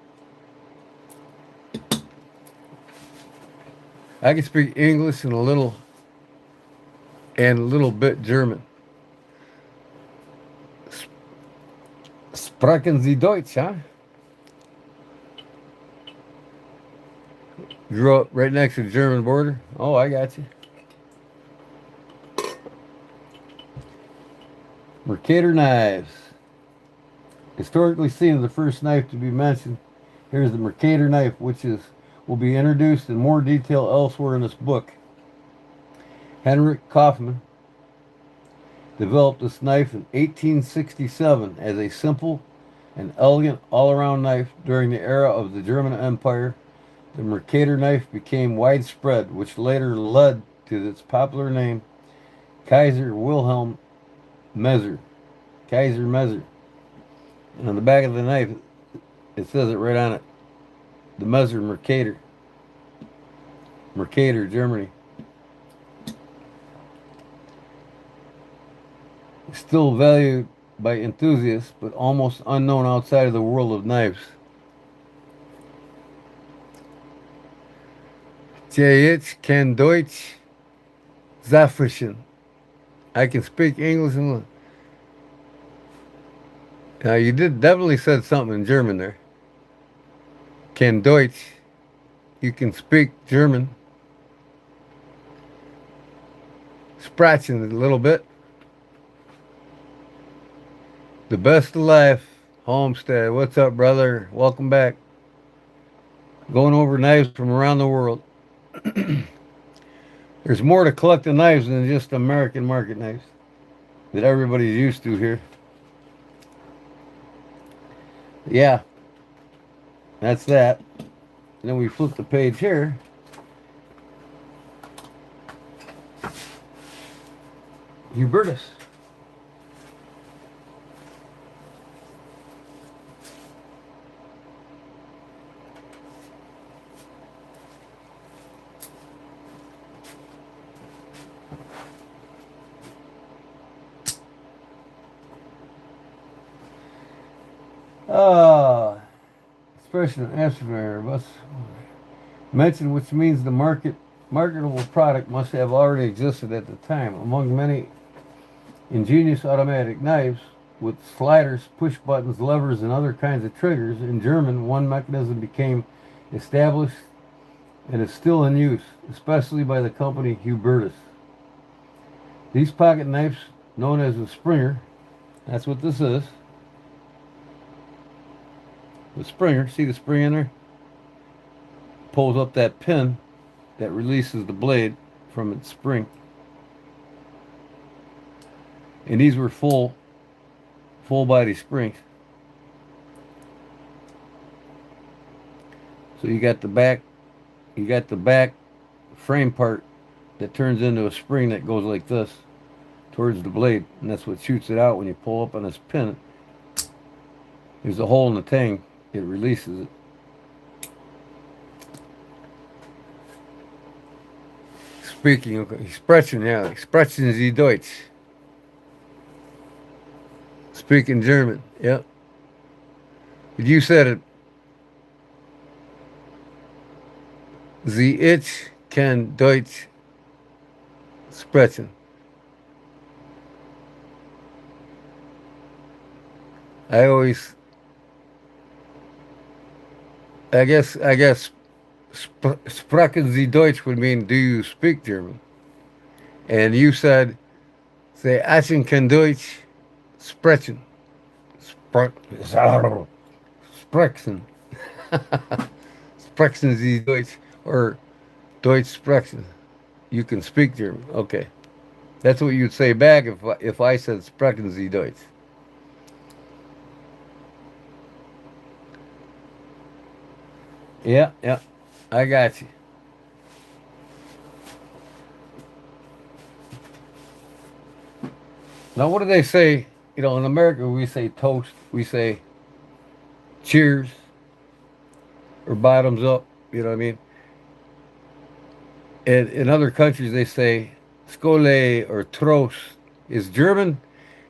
I can speak English and a little bit German. Sprechen Sie Deutsch, huh? Grew up right next to the German border. Oh, I got you. Mercator knives. Historically seen as the first knife to be mentioned, here's the Mercator knife, which will be introduced in more detail elsewhere in this book. Henrik Kaufmann developed this knife in 1867 as a simple and elegant all-around knife. During the era of the German Empire, the Mercator knife became widespread, which later led to its popular name, Kaiser Wilhelm Messer. Kaiser Messer. And on the back of the knife, it says it right on it. The Messer Mercator. Mercator, Germany. It's still valued by enthusiasts, but almost unknown outside of the world of knives. Ich kann Deutsch sprechen. I can speak English and now you did definitely said something in German there. Can Deutsch. You can speak German. Sprechen a little bit. The best of life, Homestead. What's up, brother? Welcome back. Going over knives from around the world. There's more to collecting knives than just American market knives that everybody's used to here. Yeah, that's that. And then we flip the page here. Hubertus. Expression of Amsterdam must mention, which means the marketable product must have already existed at the time. Among many ingenious automatic knives with sliders, push buttons, levers, and other kinds of triggers, in German, one mechanism became established and is still in use, especially by the company Hubertus. These pocket knives, known as a Springer, that's what this is. The Springer, see the spring in there? Pulls up that pin that releases the blade from its spring. And these were full body springs. So you got the back frame part that turns into a spring that goes like this towards the blade, and that's what shoots it out when you pull up on this pin. There's a hole in the tang, it releases it. Speaking of expression, yeah, expression Sie Deutsch. Speaking German, yep. But you said it. Ich kann Deutsch sprechen. I guess sprechen Sie Deutsch would mean, do you speak German? And you said, say, ich kann Deutsch sprechen. Sprechen. Sprechen Sie Deutsch, or Deutsch sprechen. You can speak German. Okay. That's what you'd say back if I said sprechen Sie Deutsch. Yeah, I got you. Now, what do they say? You know, in America, we say toast, we say cheers, or bottoms up. You know what I mean? And in other countries, they say skole or trost. Is German?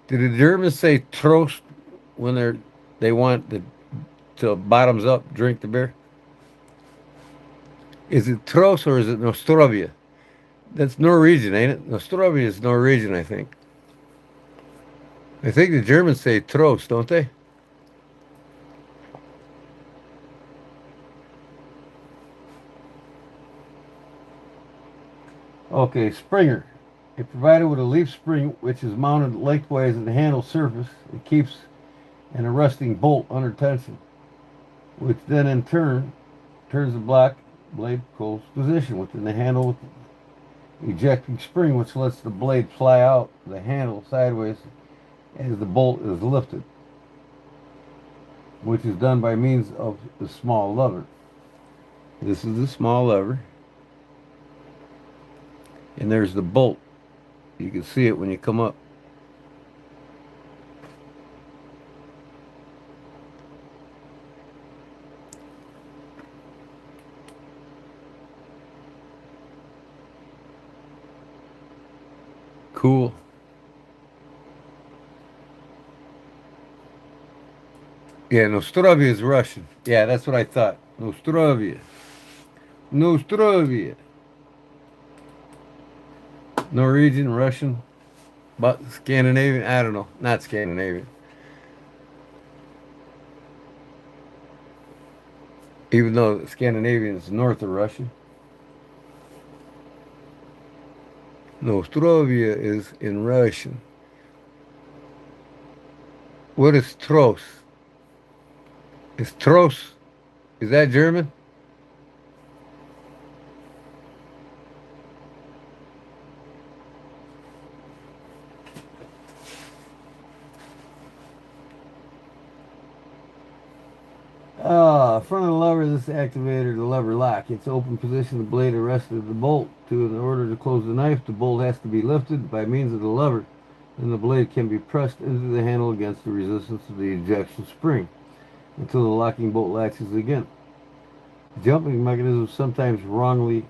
Do the Germans say trost when they want to bottoms up drink the beer? Is it Trost or is it Nostrovia? That's Norwegian, ain't it? Nostrovia is Norwegian, I think. I think the Germans say Trost, don't they? Okay, Springer. It provided with a leaf spring which is mounted lengthwise in the handle surface. It keeps an arresting bolt under tension, which then in turn turns the block blade closed position within the handle ejecting spring, which lets the blade fly out the handle sideways as the bolt is lifted, which is done by means of the small lever. This is the small lever, and there's the bolt. You can see it when you come up. Cool. Yeah, Nostrovia is Russian. Yeah, that's what I thought. Nostrovia. Nostrovia. Norwegian, Russian, but Scandinavian. I don't know. Not Scandinavian. Even though Scandinavian is north of Russia. Nostrovia is in Russian. What is Tros? Is Tros? Is that German? Front of the lever, this activator, the lever lock. It's open position, the blade arrested the bolt. In order to close the knife, the bolt has to be lifted by means of the lever, and the blade can be pressed into the handle against the resistance of the ejection spring until the locking bolt latches again. Jumping mechanism is sometimes wrongly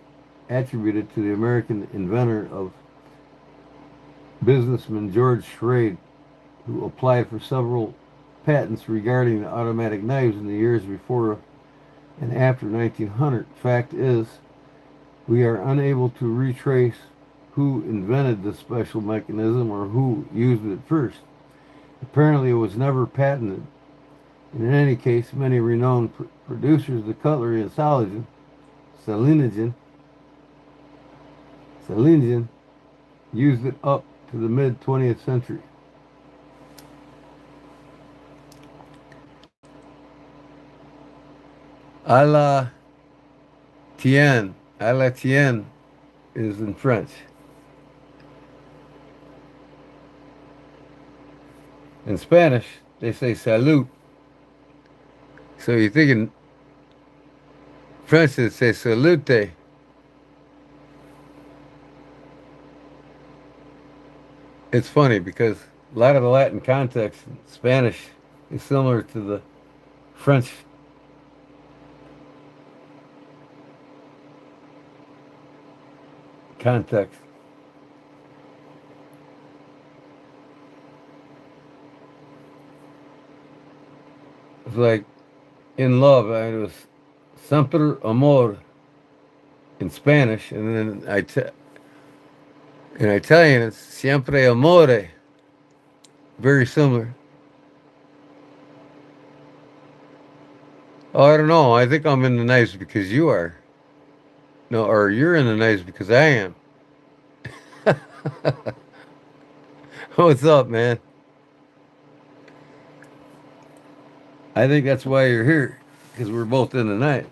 attributed to the American inventor of businessman George Schrade, who applied for several patents regarding the automatic knives in the years before and after 1900. Fact is, we are unable to retrace who invented this special mechanism or who used it first. Apparently, it was never patented. And in any case, many renowned producers of cutlery and Salinogen used it up to the mid 20th century. A la tienne. A la tienne is in French. In Spanish, they say salute. So you're thinking French, they say salute. It's funny because a lot of the Latin context in Spanish is similar to the French context. It's like in love, it was sempre amor in Spanish, and then in Italian it's sempre amore. Very similar. Oh, I don't know. I think I'm in the knives because you are. No, or you're in the knives because I am. What's up, man? I think that's why you're here, because we're both in the night.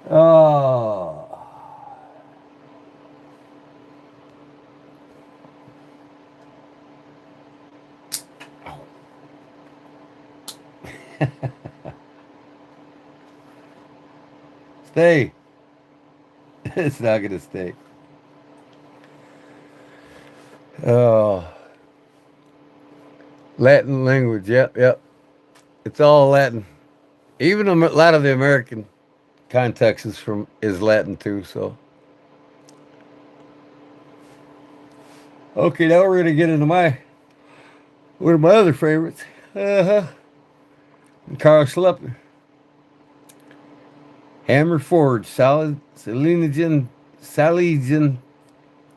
Oh. Stay. It's not going to stay. Oh. Latin language. Yep, yep. It's all Latin. Even a lot of the American context is Latin too. So. Okay, now we're going to get into one of my other favorites. Carl Schleppner. Hammer Forge, Salingen,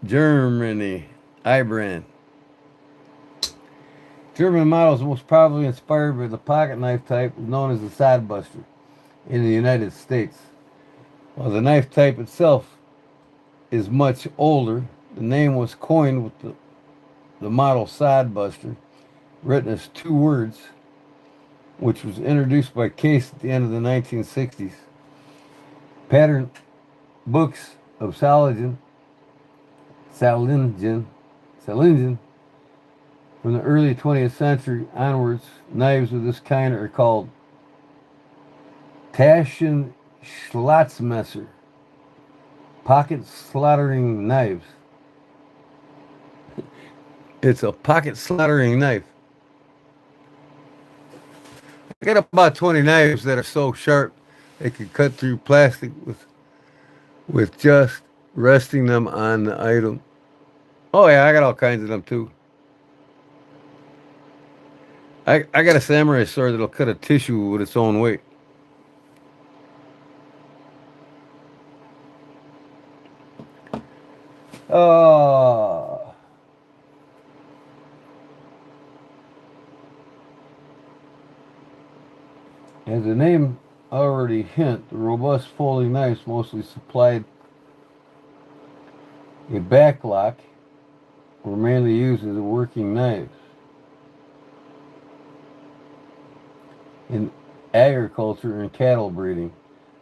Germany, I-brand. German model is most probably inspired by the pocket knife type known as the sodbuster. in the United States. While the knife type itself is much older, the name was coined with the model Sodbuster, written as two words, which was introduced by Case at the end of the 1960s. Pattern books of Salingen from the early 20th century onwards, knives of this kind are called Taschen-Schlotzmesser, pocket slaughtering knives. It's a pocket slaughtering knife. I got about 20 knives that are so sharp they can cut through plastic with just resting them on the item. Oh yeah, I got all kinds of them too. I got a samurai sword that'll cut a tissue with its own weight. Uh, as the name already hint, the robust folding knives mostly supplied a backlock were mainly used as working knives. In agriculture and cattle breeding,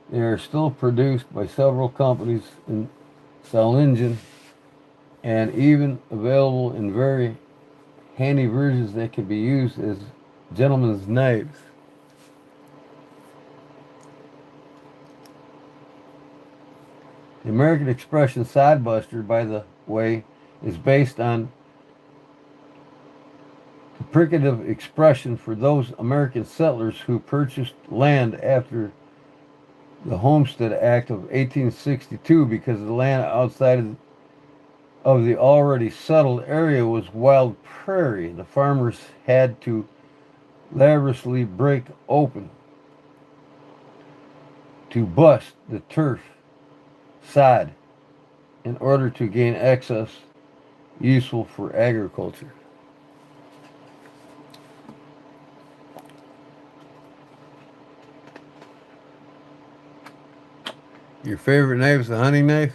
they are still produced by several companies in Solingen and even available in very handy versions that can be used as gentlemen's knives. The American expression sodbuster, by the way, is based on the deprecative expression for those American settlers who purchased land after the Homestead Act of 1862 because the land outside of the already settled area was wild prairie. The farmers had to laboriously break open to bust the turf sod in order to gain access useful for agriculture. Your favorite knife is a hunting knife?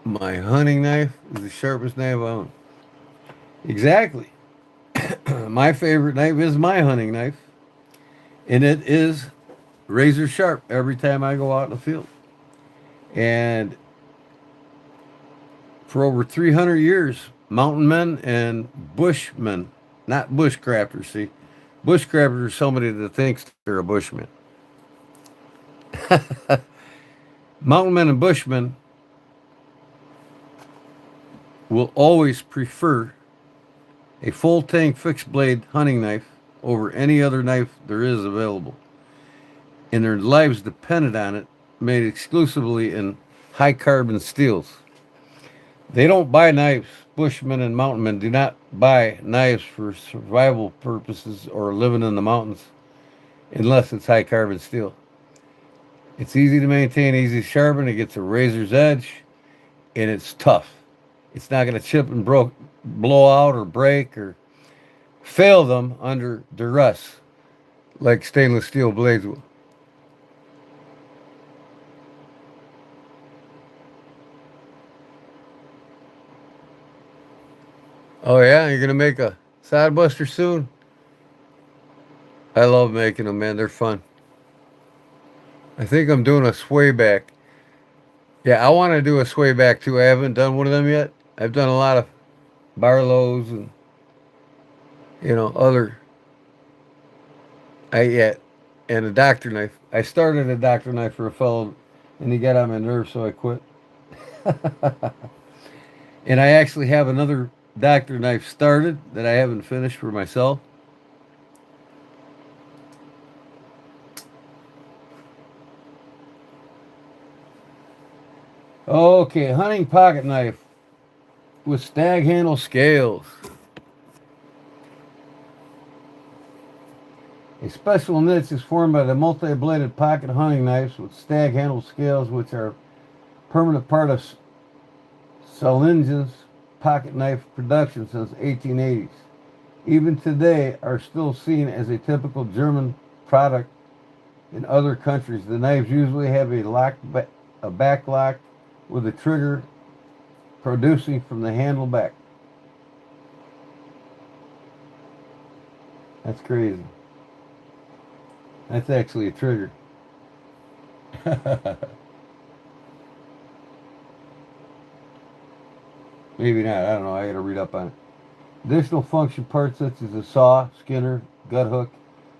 My hunting knife is the sharpest knife I own. Exactly. My favorite knife is my hunting knife, and it is razor sharp every time I go out in the field. And for over 300 years, mountain men and bushmen, not bushcrafters, see, bushcrafters are somebody that thinks they're a bushman. Mountain men and bushmen will always prefer a full tank fixed blade hunting knife over any other knife there is available, and their lives depended on it, made exclusively in high carbon steels. They don't buy knives. Bushmen and mountain men do not buy knives for survival purposes or living in the mountains unless it's high carbon steel. It's easy to maintain, easy to sharpen, it gets a razor's edge, and it's tough. It's not going to chip and blow out or break or fail them under duress like stainless steel blades will. Oh yeah, you're gonna make a sodbuster soon? I love making them, man. They're fun. I think I'm doing a sway back. Yeah, I want to do a sway back too. I haven't done one of them yet. I've done a lot of Barlows and other. And a doctor knife. I started a doctor knife for a fellow, and he got on my nerves, so I quit. And I actually have another doctor knife started that I haven't finished for myself. Okay, hunting pocket knife with stag handle scales. A special niche is formed by the multi-bladed pocket hunting knives with stag handle scales, which are a permanent part of Solingen's pocket knife production since 1880s. Even today are still seen as a typical German product In other countries, the knives usually have a back lock with a trigger producing from the handle back. That's crazy. That's actually a trigger. Maybe not. I don't know. I gotta read up on it. Additional function parts such as a saw, skinner, gut hook,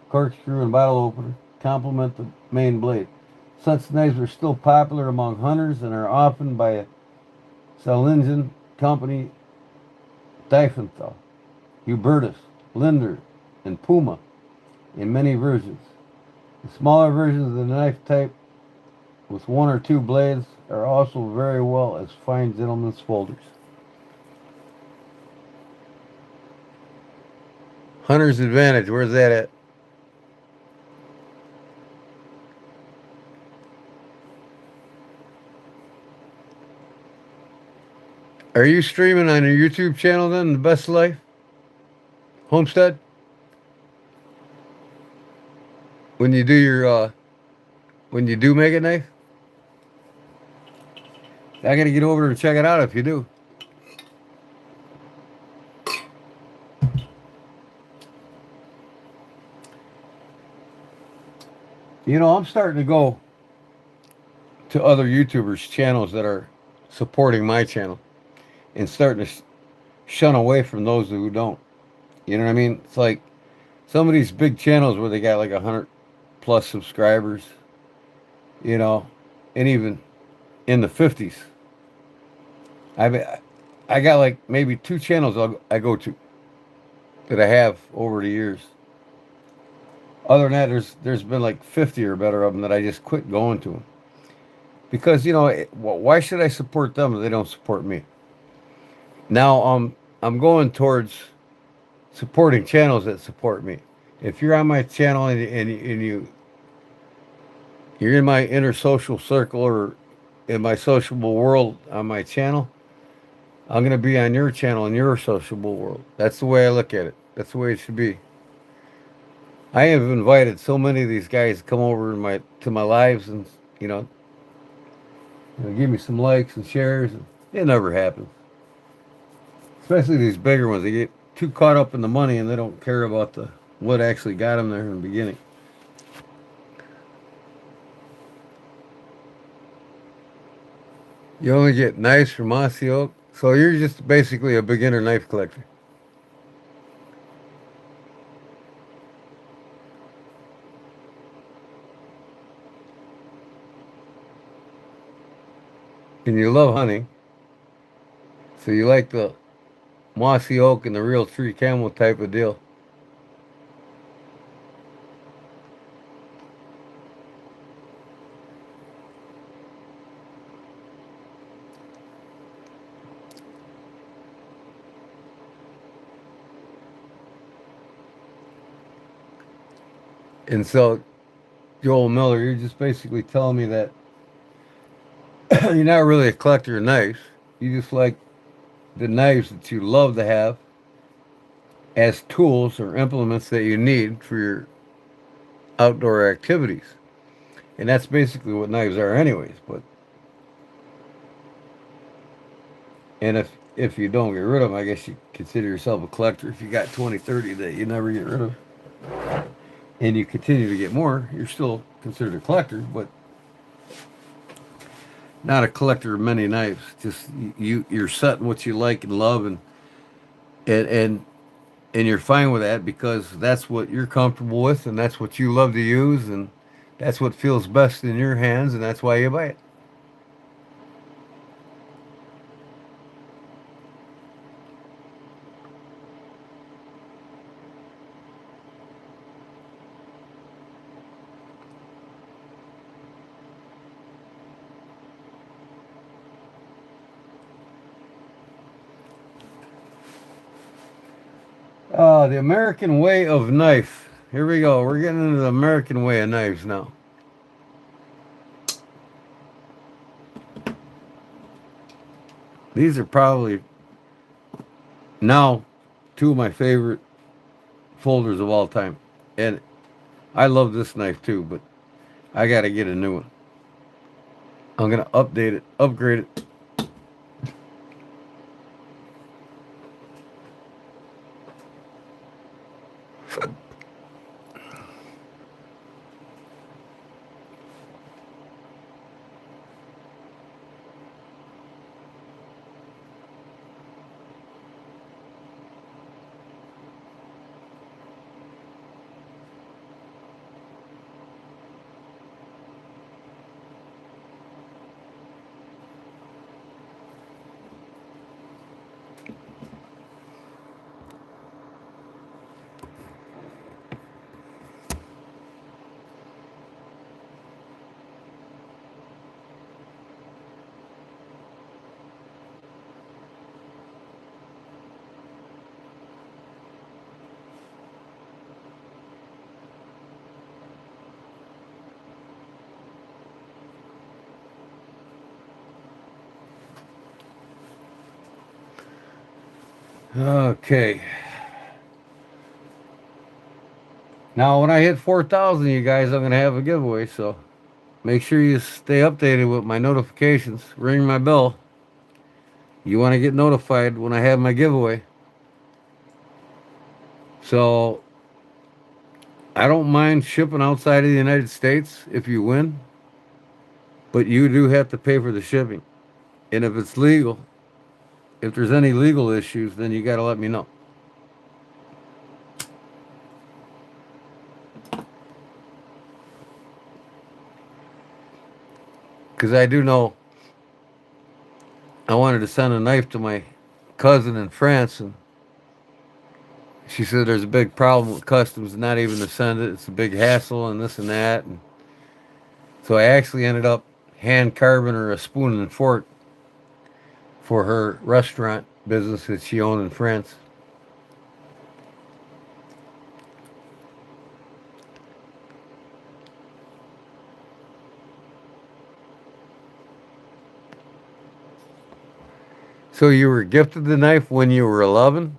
corkscrew, and bottle opener complement the main blade. Such knives are still popular among hunters and are often by a Saarländischen company, Diefenthal, Hubertus, Linder, and Puma in many versions. The smaller versions of the knife type with one or two blades are also very well as fine gentlemen's folders. Hunter's Advantage, where's that at? Are you streaming on your YouTube channel then, The Best Life? Homestead? When you do when you do make a knife? I gotta get over there and check it out if you do. You know, I'm starting to go to other YouTubers' channels that are supporting my channel and starting to shun away from those who don't. You know what I mean? It's like some of these big channels where they got like 100+ subscribers, you know, and even in the 50s. I got like maybe 2 channels I go to that I have over the years. Other than that, there's been like 50 or better of them that I just quit going to them because why should I support them if they don't support me? Now I'm going towards supporting channels that support me. If you're on my channel and you're in my inner social circle or in my sociable world on my channel, I'm gonna be on your channel in your sociable world. That's the way I look at it. That's the way it should be. I have invited so many of these guys to come over to my lives and you know, give me some likes and shares, and it never happens. Especially these bigger ones, they get too caught up in the money and they don't care about what actually got them there in the beginning. You only get knives from mossy oak, so you're just basically a beginner knife collector. And you love hunting, so you like the mossy oak and the real tree camel type of deal. And so, Joel Miller, you're just basically telling me that you're not really a collector of knives. You just like the knives that you love to have as tools or implements that you need for your outdoor activities. And that's basically what knives are anyways. And if you don't get rid of them, I guess you consider yourself a collector. If you got 20, 30 that you never get rid of and you continue to get more, you're still considered a collector, but not a collector of many knives. Just you're setting what you like and love, and and and you're fine with that because that's what you're comfortable with, and that's what you love to use, and that's what feels best in your hands, and that's why you buy it. The American way of knife. Here we go. We're getting into the American way of knives now. These are probably now 2 of my favorite folders of all time. And I love this knife too, but I gotta get a new one. I'm gonna update it, upgrade it. Okay. Now, when I hit 4,000, you guys, I'm gonna have a giveaway. So make sure you stay updated with my notifications. Ring my bell. You want to get notified when I have my giveaway. So I don't mind shipping outside of the United States if you win, but you do have to pay for the shipping. And if it's legal, if there's any legal issues, then you got to let me know. Because I do know I wanted to send a knife to my cousin in France, and she said there's a big problem with customs, not even to send it. It's a big hassle and this and that. And so I actually ended up hand carving her a spoon and fork for her restaurant business that she owned in France. So you were gifted the knife when you were 11?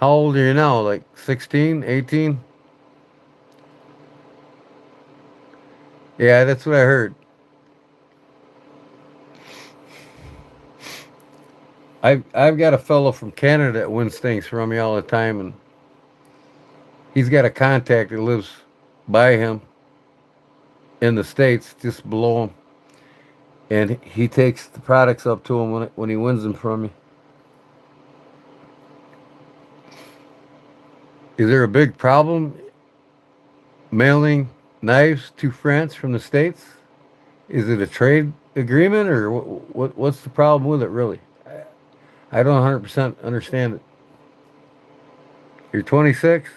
How old are you now? Like 16, 18? Yeah, that's what I heard. I've got a fellow from Canada that wins things from me all the time, and he's got a contact that lives by him in the States, just below him, and he takes the products up to him when he wins them from me. Is there a big problem mailing knives to France from the States? Is it a trade agreement, or what's the problem with it, really? I don't 100% understand it. You're 26?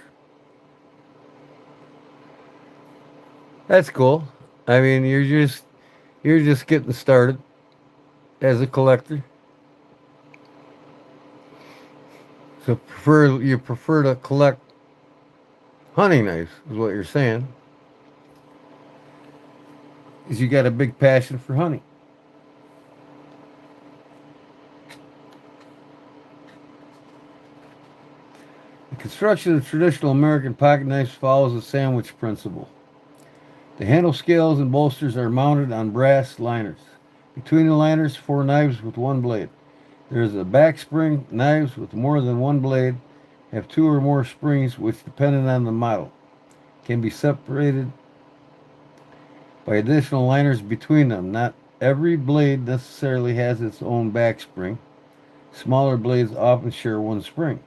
That's cool. I mean, you're just getting started as a collector. So you prefer to collect hunting knives, is what you're saying. Is you got a big passion for hunting. The construction of traditional American pocket knives follows the sandwich principle. The handle scales and bolsters are mounted on brass liners. Between the liners, 4 knives with 1 blade. There is a back spring. Knives with more than 1 blade have 2 or more springs, which, depending on the model, can be separated by additional liners between them. Not every blade necessarily has its own back spring. Smaller blades often share 1 spring.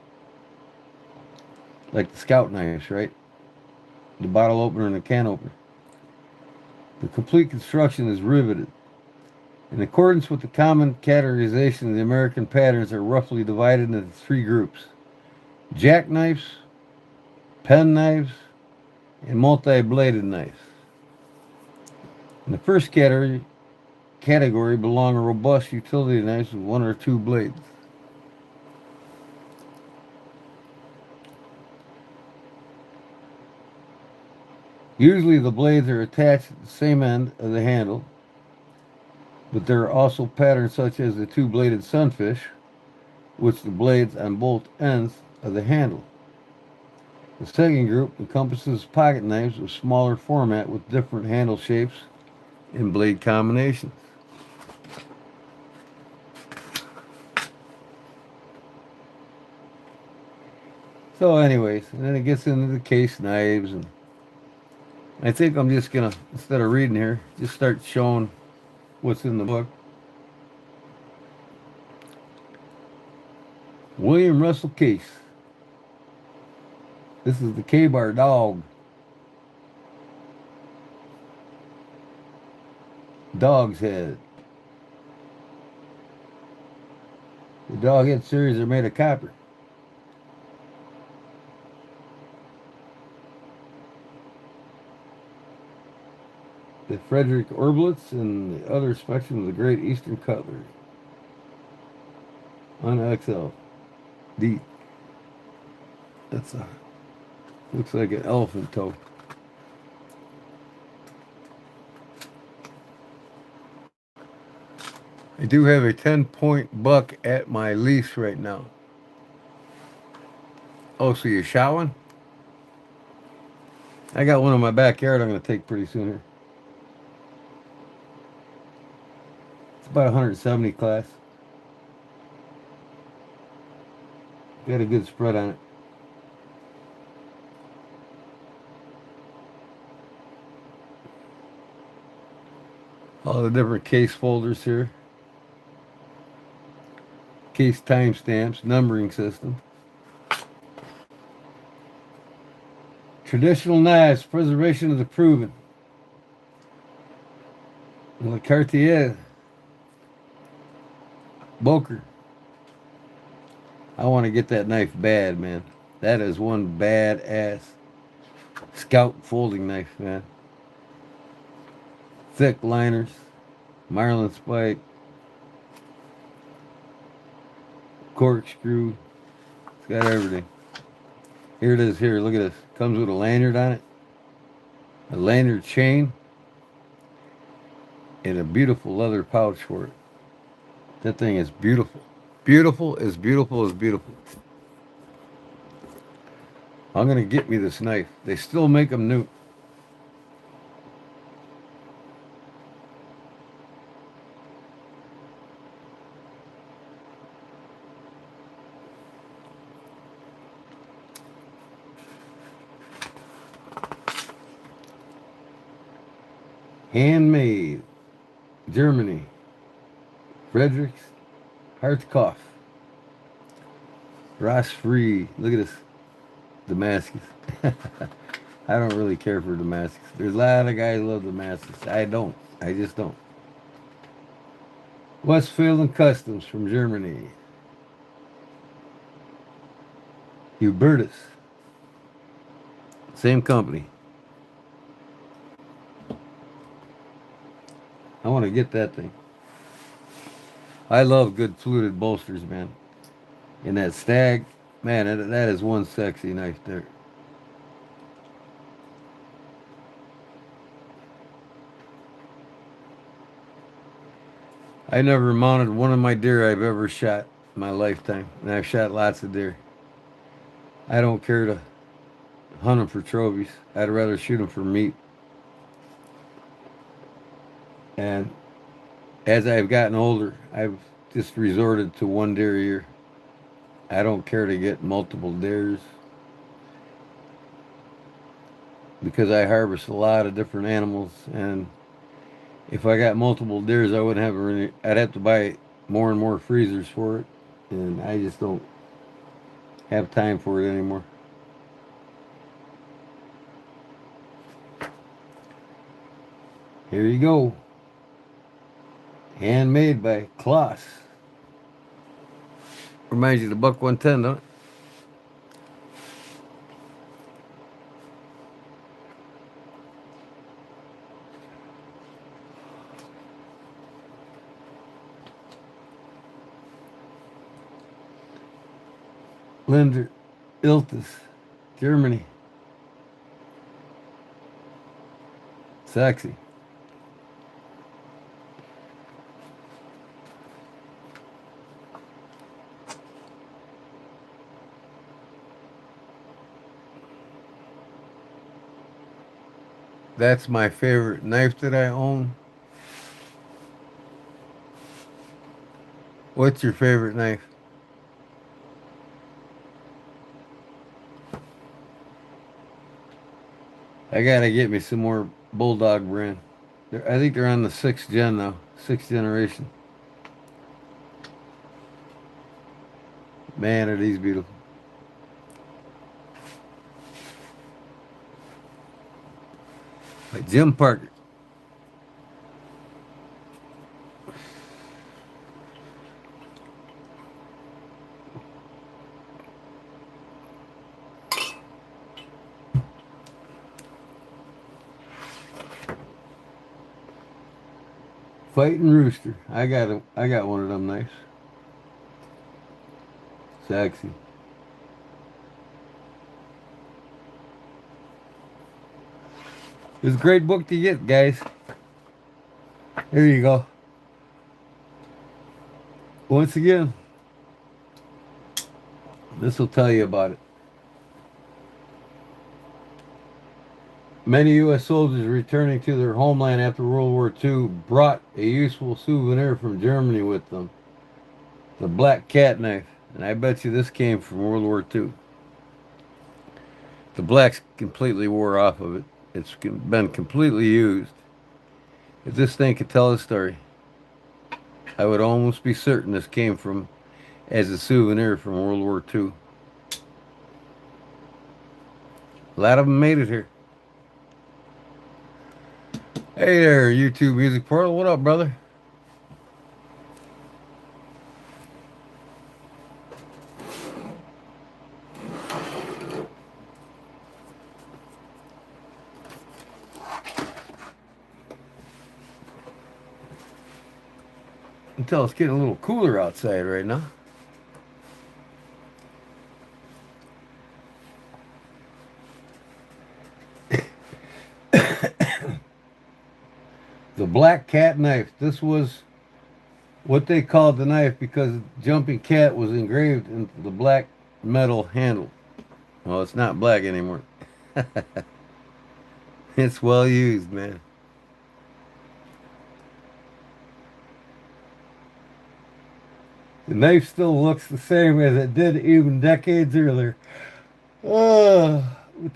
Like the Scout knives, right? The bottle opener and the can opener. The complete construction is riveted. In accordance with the common categorization, the American patterns are roughly divided into 3 groups: jackknives, pen knives, and multi-bladed knives. In the first category belong robust utility knives with 1 or 2 blades. Usually the blades are attached at the same end of the handle, but there are also patterns such as the 2-bladed sunfish, which the blades on both ends of the handle. The second group encompasses pocket knives of smaller format with different handle shapes and blade combinations. So, anyways, and then it gets into the case knives, and I think I'm just gonna, instead of reading here, just start showing what's in the book. William Russell Case. This is the K-Bar dog. Dog's head. The dog head series are made of copper. The Frederick Orblitz and the other spectrum of the Great Eastern Cutlery. On XL. D. That's a, looks like an elephant toe. I do have a 10-point buck at my lease right now. Oh, so you shot one? I got one in my backyard I'm going to take pretty soon here. It's about 170 class. Got a good spread on it. All the different case folders here. Case timestamps, numbering system. Traditional knives, preservation of the proven. Le Cartier. Boker. I want to get that knife bad, man. That is one badass scout folding knife, man. Thick liners, marlin spike, corkscrew. It's got everything. Here it is. Here, look at this. Comes with a lanyard on it, a lanyard chain, and a beautiful leather pouch for it. That thing is beautiful. Beautiful as beautiful as beautiful. I'm gonna get me this knife. They still make them new. Handmade. Germany. Fredericks. Hartkopf. Ross Free. Look at this. Damascus. I don't really care for Damascus. There's a lot of guys who love Damascus. I don't. I just don't. Westfield and Customs from Germany. Hubertus. Same company. I want to get that thing. I love good fluted bolsters, man. And that stag, man, that is one sexy knife there. I never mounted one of my deer I've ever shot in my lifetime. And I've shot lots of deer. I don't care to hunt them for trophies. I'd rather shoot them for meat. And as I've gotten older, I've just resorted to one deer a year. I don't care to get multiple deers because I harvest a lot of different animals, and if I got multiple deers, I wouldn't have any. I'd have to buy more and more freezers for it, and I just don't have time for it anymore. Here you go. Handmade by Kloss. Reminds you of the Buck 110, don't it? Linder, Iltis, Germany. Sexy. That's my favorite knife that I own. What's your favorite knife? I gotta get me some more Bulldog brand. I think they're on the sixth gen now, sixth generation. Man, are these beautiful. Like Jim Parker. Fighting Rooster. I got one of them knives. Sexy. It's a great book to get, guys. Here you go. Once again, this will tell you about it. Many U.S. soldiers returning to their homeland after World War II brought a useful souvenir from Germany with them, the black cat knife. And I bet you this came from World War II. The blacks completely wore off of it. It's been completely used. If this thing could tell a story, I would almost be certain this came from as a souvenir from World War II. A lot of them made it here. Hey there, YouTube Music Portal. What up, brother? Until it's getting a little cooler outside right now. The black cat knife. This was what they called the knife because jumping cat was engraved into the black metal handle. Well, it's not black anymore. It's well used, man. The knife still looks the same as it did even decades earlier. The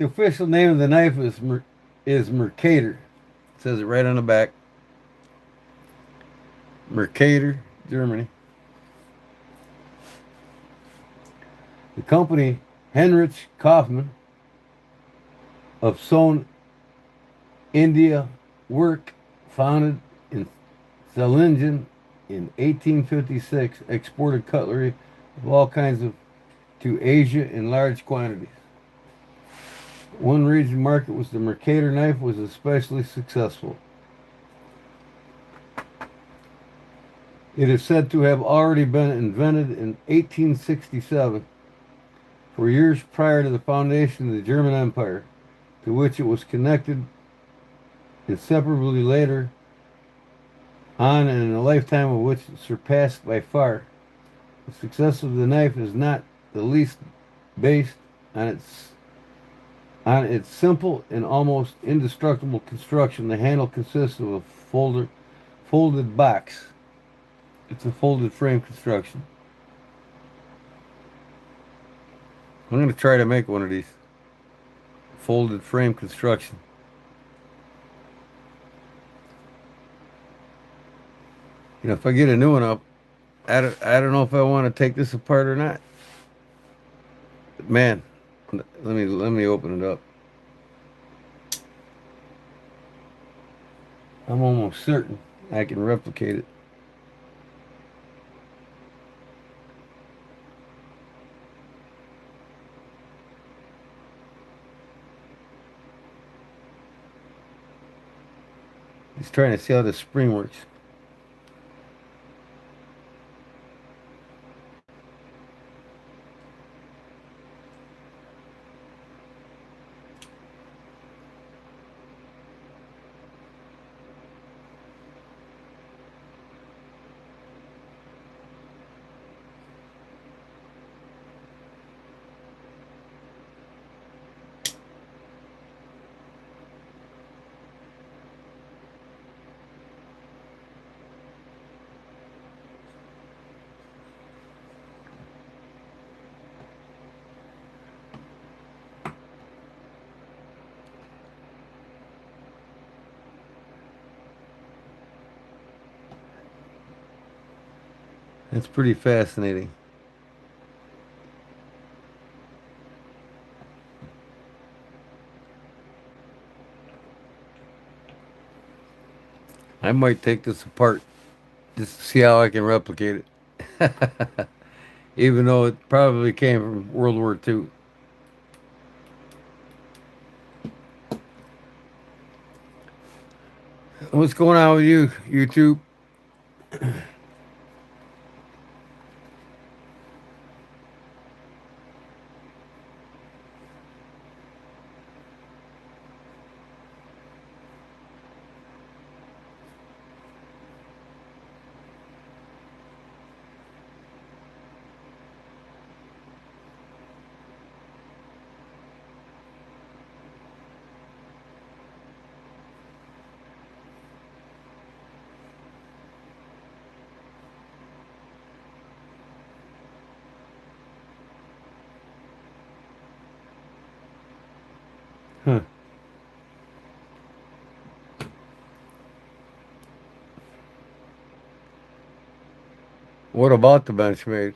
official name of the knife is Mercator. It says it right on the back. Mercator, Germany. The company Heinrich Kaufmann of Sohn India Work, founded in Solingen in 1856, exported cutlery of all kinds to Asia in large quantities. One region market was the Mercator knife was especially successful. It is said to have already been invented in 1867, 4 years prior to the foundation of the German Empire, to which it was connected inseparably later on, and in a lifetime of which it surpassed by far. The success of the knife is not the least based on its simple and almost indestructible construction. The handle consists of a folded box. It's a folded frame construction. I'm going to try to make one of these. Folded frame construction. You know, if I get a new one up, I don't know if I want to take this apart or not. Man, let me open it up. I'm almost certain I can replicate it. He's trying to see how the spring works. It's pretty fascinating. I might take this apart just to see how I can replicate it. Even though it probably came from World War II. What's going on with you, YouTube? Huh. What about the Benchmade?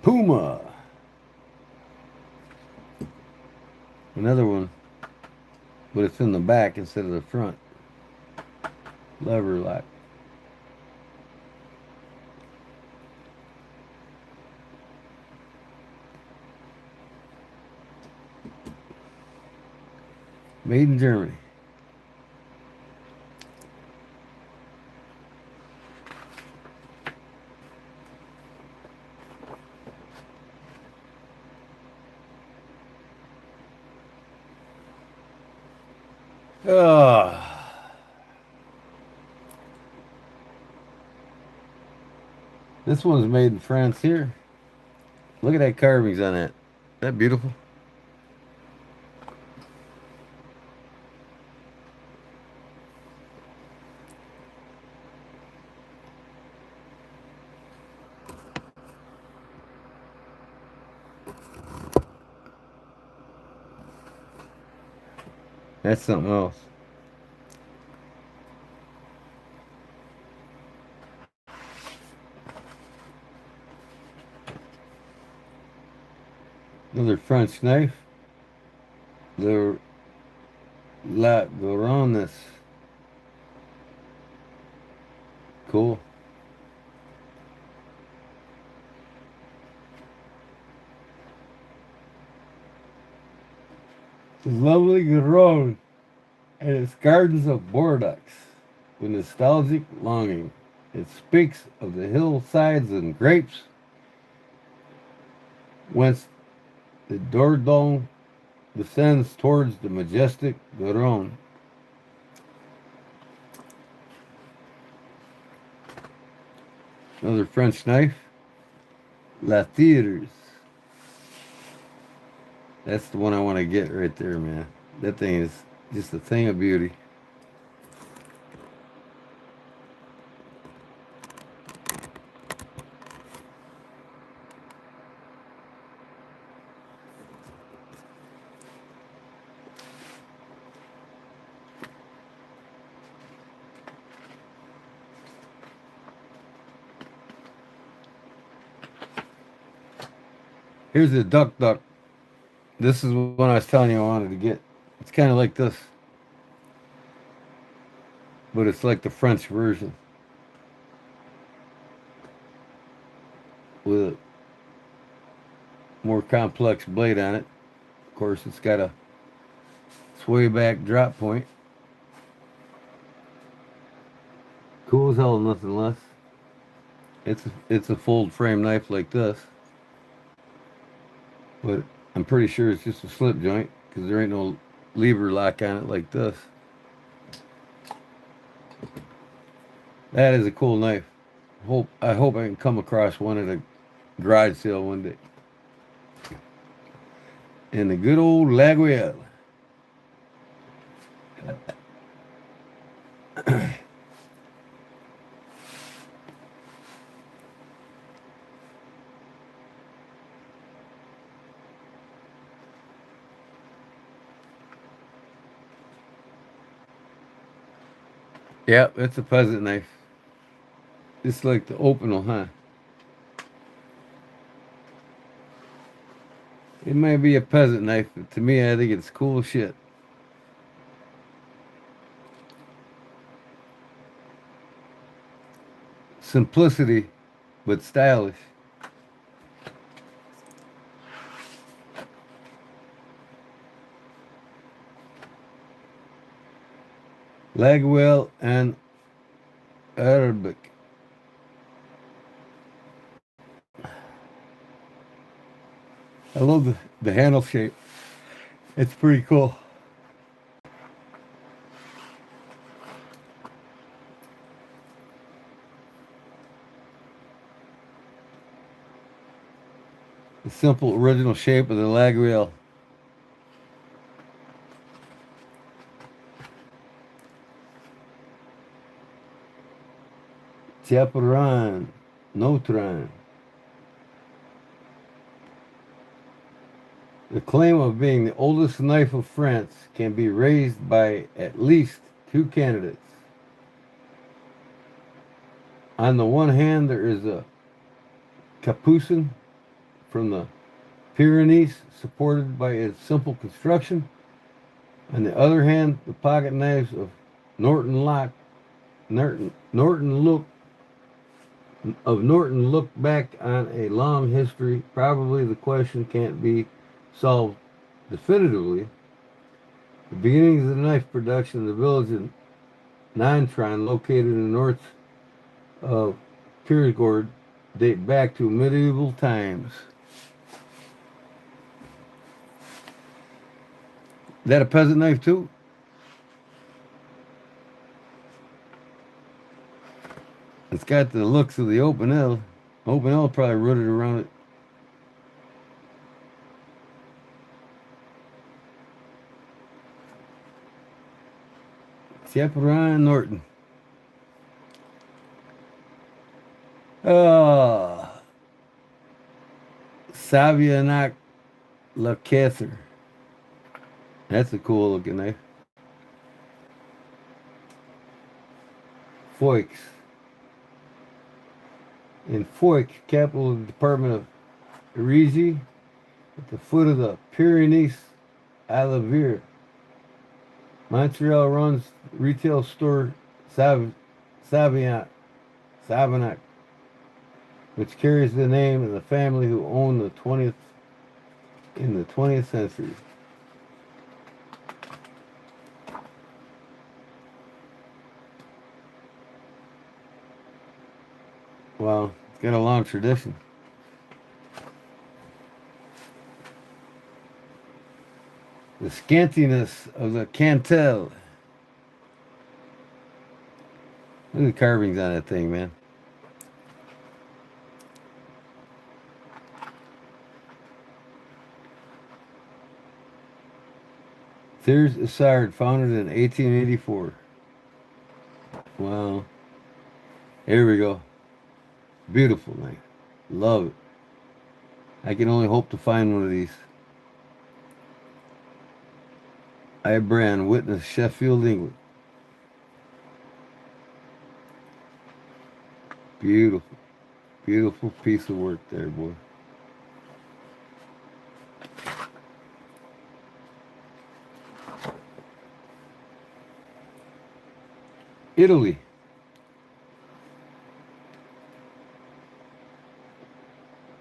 Puma. Another one, but it's in the back instead of the front. Lever lock. Made in Germany. Ah, this one's made in France here. Look at that carvings on that. Isn't that beautiful? That's something else. Another French knife. The La Veronis. Cool. It's lovely Garonne and its gardens of Bordeaux with nostalgic longing. It speaks of the hillsides and grapes whence the Dordogne descends towards the majestic Garonne. Another French knife. La Theaters. That's the one I want to get right there, man. That thing is just a thing of beauty. Here's the duck duck. This is one I was telling you I wanted to get. It's kind of like this, but it's like the French version with a more complex blade on it. Of course, it's got a sway back drop point. Cool as hell, nothing less. It's a fold frame knife like this, but I'm pretty sure it's just a slip joint because there ain't no lever lock on it like this. That is a cool knife. I hope I can come across one at a garage sale one day. and the good old Laguel. Yep, that's a peasant knife. It's like the openal, huh? It might be a peasant knife, but to me, I think it's cool shit. Simplicity, but stylish. Laguel and Arabic. I love the handle shape. It's pretty cool. The simple original shape of the Laguel. Chaparran, Notran. The claim of being the oldest knife of France can be raised by at least two candidates. On the one hand, there is a capucin from the Pyrenees, supported by its simple construction. On the other hand, the pocket knives of Norton look back on a long history. Probably the question can't be solved definitively. The beginnings of the knife production in the village of Nantron, located in the north of Périgord, date back to medieval times. Is that a peasant knife too? It's got the looks of the open L. Open L probably rooted around it. Chaparran Norton. Ah, Savianak Lacaster. That's a cool looking knife. Foix. In Foix, capital of the department of Rigi, at the foot of the Pyrenees, Alavir. Montreal runs retail store Savignac, Savignac, which carries the name of the family who owned the 20th century. Well, it's got a long tradition. The scantiness of the cantel. Look at the carvings on that thing, man. There's Isard, founded in 1884. Wow. Here we go. Beautiful knife. Love it. I can only hope to find one of these. I brand witness Sheffield, England. Beautiful. Beautiful piece of work there, boy. Italy.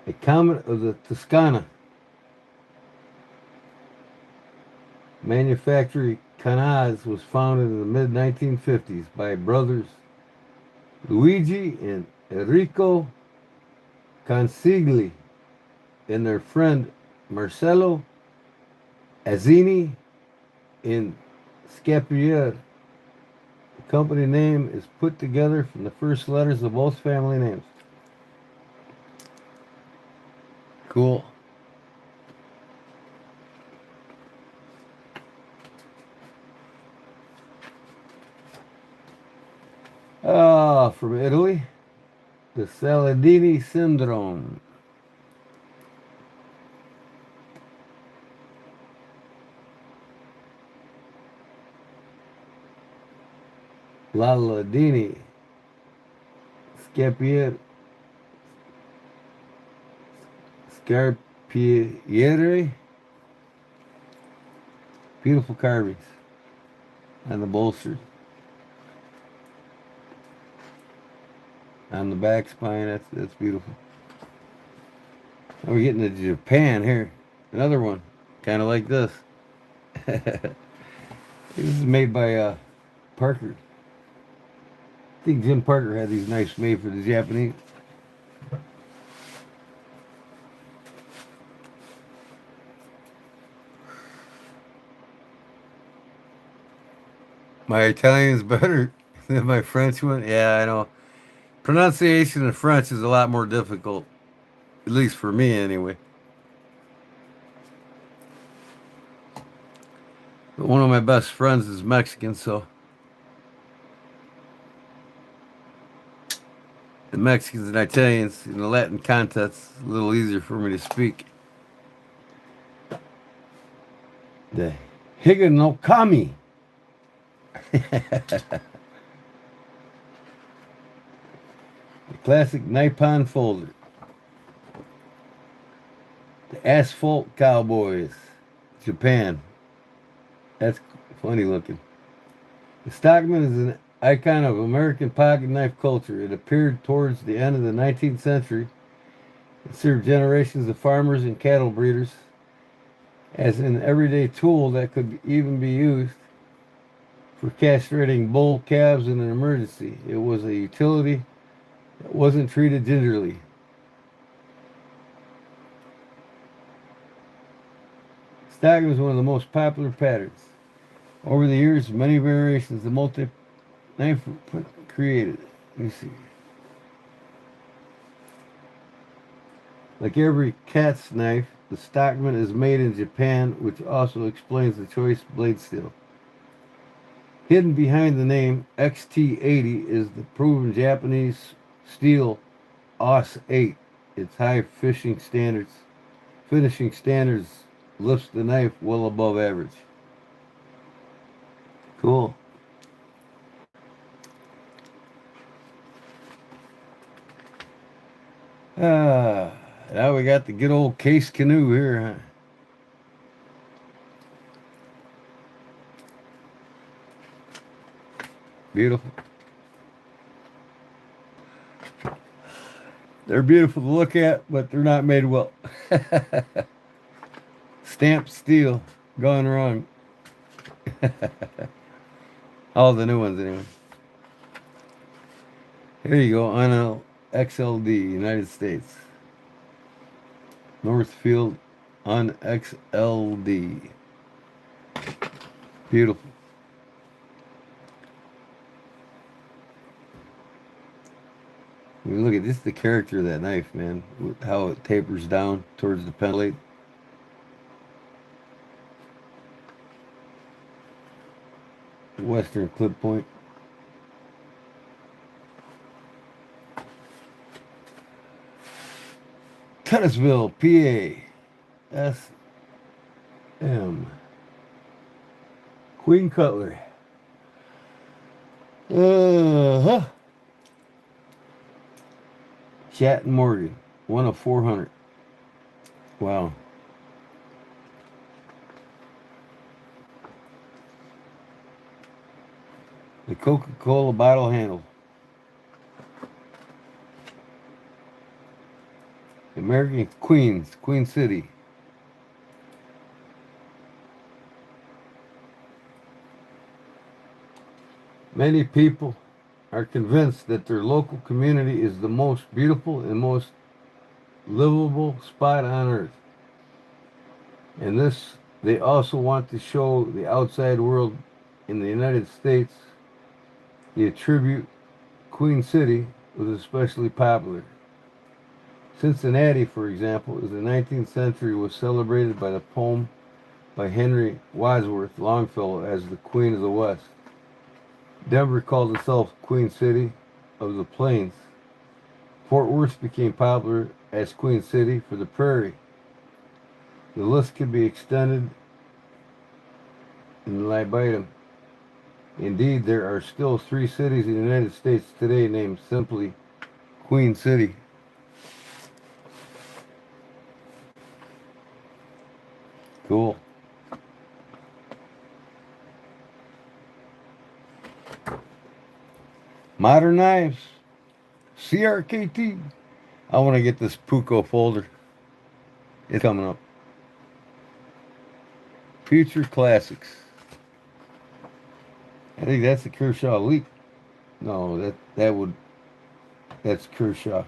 A comet of the Toscana. Manufacturing Canaz was founded in the mid-1950s by brothers Luigi and Enrico Consigli and their friend Marcello Azzini in Scapier. The company name is put together from the first letters of both family names. Cool. from Italy, the Saladini syndrome. Laladini, Scapier, Scarpiere, beautiful carvings on the bolsters, on the back spine. That's beautiful. Now we're getting to Japan here. Another one, kind of like this. This is made by Parker. I think Jim Parker had these knives made for the Japanese. My Italian's better than my French one. Yeah, I know. Pronunciation in French is a lot more difficult, at least for me anyway. But one of my best friends is Mexican, so the Mexicans and Italians in the Latin context a little easier for me to speak. The Higa no Kami. The classic Nippon folder. The Asphalt Cowboys, Japan. That's funny looking. The Stockman is an icon of American pocket knife culture. It appeared towards the end of the 19th century. It served generations of farmers and cattle breeders as an everyday tool that could even be used for castrating bull calves in an emergency. It was a utility that wasn't treated gingerly. Stockman was one of the most popular patterns. Over the years, many variations of multi-knife were created. Let me see. Like every cat's knife, the Stockman is made in Japan, which also explains the choice blade steel. Hidden behind the name XT80 is the proven Japanese steel AUS 8. Its high finishing standards lifts the knife well above average. Cool. Now we got the good old case canoe here, huh? Beautiful. They're beautiful to look at, but they're not made well. Stamped steel, gone wrong. All the new ones, anyway. Here you go, on XLD, United States. Northfield on XLD. Beautiful. I mean, look at this, the character of that knife, man. How it tapers down towards the pen blade. Western clip point. Tennisville, PA. SM. Queen Cutlery. Chat and Morgan. 1 of 400. Wow. The Coca-Cola bottle handle. American Queens, Queen City. Many people are convinced that their local community is the most beautiful and most livable spot on earth. And this, they also want to show the outside world in the United States. The attribute Queen City was especially popular. Cincinnati, for example, in the 19th century was celebrated by the poem by Henry Wadsworth Longfellow as the Queen of the West. Denver called itself Queen City. of the plains. Fort Worth became popular as Queen City for the prairie. The list could be extended in libitum. Indeed, there are still 3 cities in the United States today named simply Queen City. Cool. Modern knives. CRKT. I want to get this Puko folder. It's coming up. Future Classics. I think that's the Kershaw Leap. No, that's Kershaw.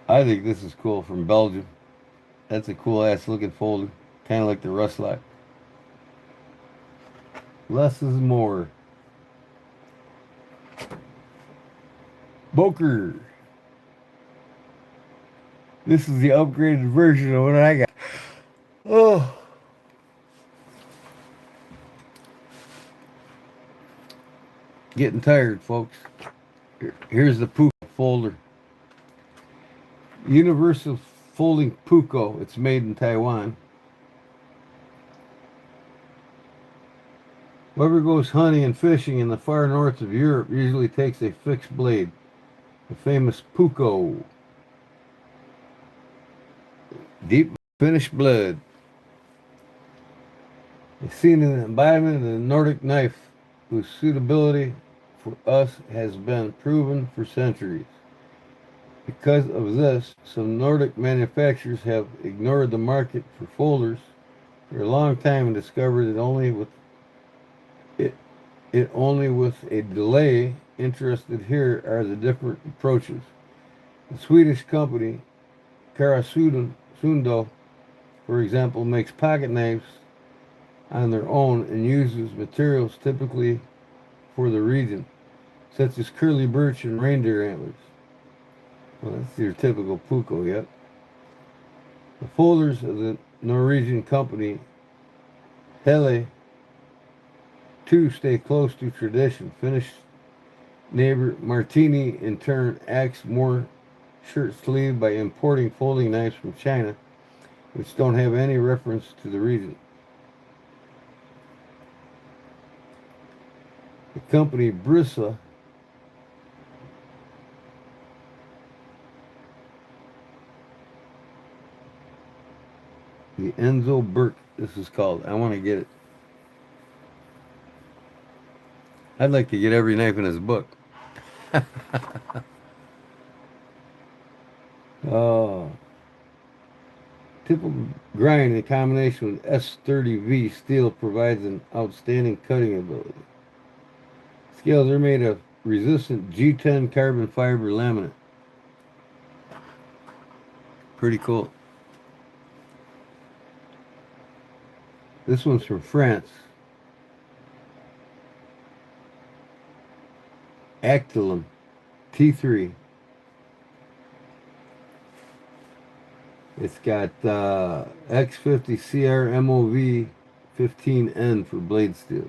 I think this is cool from Belgium. That's a cool ass looking folder. Kind of like the Rustlock. Less is more. Boker. This is the upgraded version of what I got. Oh. Getting tired, folks. Here's the Puko folder. Universal Folding Puko. It's made in Taiwan. Whoever goes hunting and fishing in the far north of Europe usually takes a fixed blade. The famous Puko. Deep Finnish blood. It's seen in the embodiment of the Nordic knife, whose suitability for us has been proven for centuries. Because of this, some Nordic manufacturers have ignored the market for folders for a long time and discovered it only with a delay. Interested here are the different approaches. The Swedish company Sundo, for example, makes pocket knives on their own and uses materials typically for the region, such as curly birch and reindeer antlers. Well, that's your typical Puko, yep. The folders of the Norwegian company Hele too stay close to tradition. Finnish neighbor Martini, in turn, acts more shirt sleeve by importing folding knives from China, which don't have any reference to the region. The company Brissa the Enzo Burke, this is called. I want to get it. I'd like to get every knife in his book. Oh. Typical grind in combination with S30V steel provides an outstanding cutting ability. Scales are made of resistant G10 carbon fiber laminate. Pretty cool. This one's from France. Actilum T3. It's got X50 CR MOV 15N for blade steel.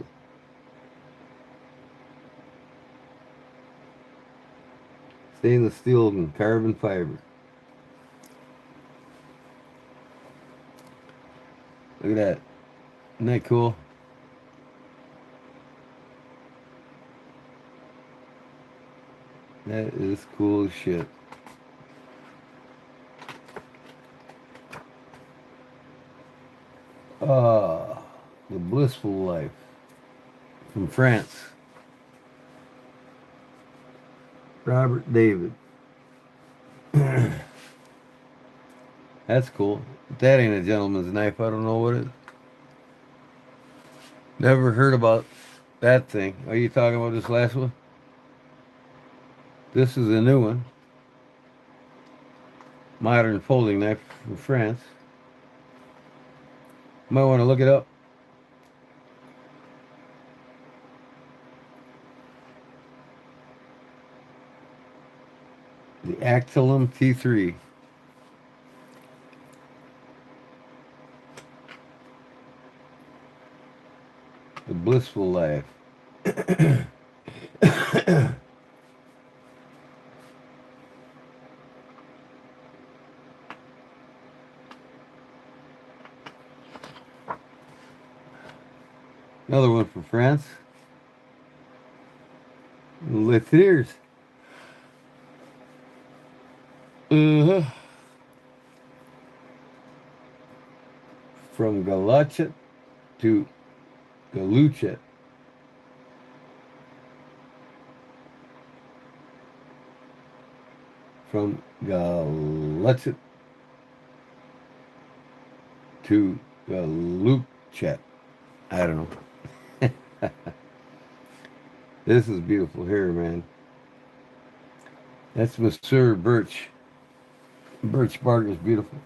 Stainless steel and carbon fiber. Look at that. Isn't that cool? That is cool as shit. The Blissful Life from France. Robert David. That's cool. If that ain't a gentleman's knife, I don't know what it is. Never heard about that thing. Are you talking about this last one? This is a new one. Modern folding knife from France. Might want to look it up. The Actilum T3. The blissful life. Another one from France. Lettres. Uh-huh. From Galachet to Galuchet. From Galachet to Galuchet. I don't know. This is beautiful here, man. That's Monsieur Birch. Birch bark is beautiful.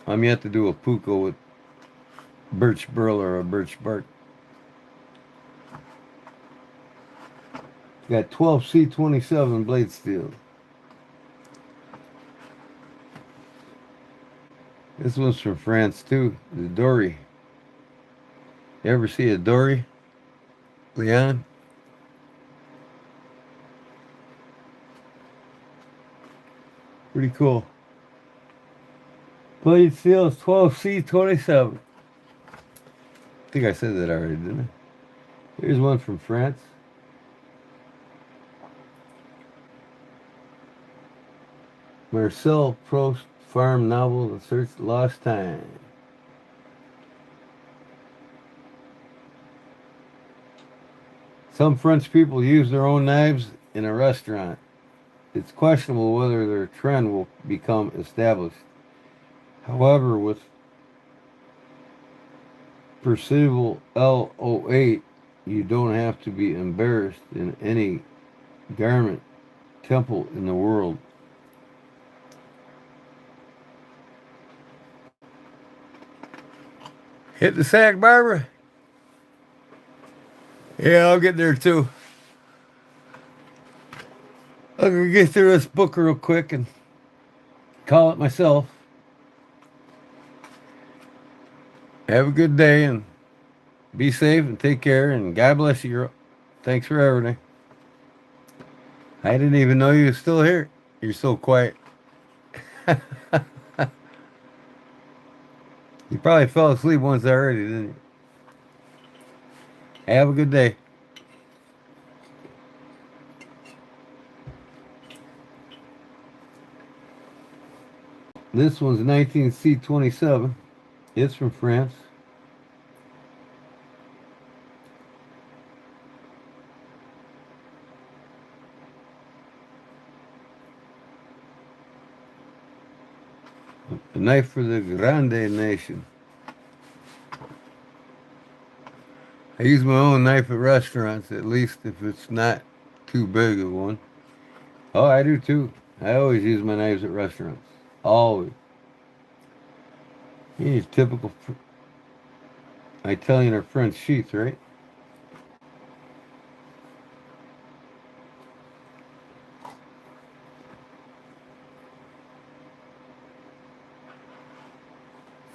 I'm yet to do a puka with birch burl or a birch bark. Got 12C27 blade steel. This one's from France too. The dory. You ever see a dory, Leon? Pretty cool. Blade steel is 12C27. I think I said that already, didn't I? Here's one from France. Marcel Proust farm novel, The Search Lost Time. Some French people use their own knives in a restaurant. It's questionable whether their trend will become established. However, with Percival L08, you don't have to be embarrassed in any garment temple in the world. Hit the sack, Barbara? Yeah, I'll get there too. I'm going to get through this book real quick and call it myself. Have a good day and be safe and take care and God bless you, girl. Thanks for everything. I didn't even know you were still here. You're so quiet. You probably fell asleep once already, didn't you? Have a good day. This one's 19C27. It's from France. A knife for the Grande Nation. I use my own knife at restaurants, at least if it's not too big of one. Oh, I do too. I always use my knives at restaurants. Always. You need typical Italian or French sheath, right?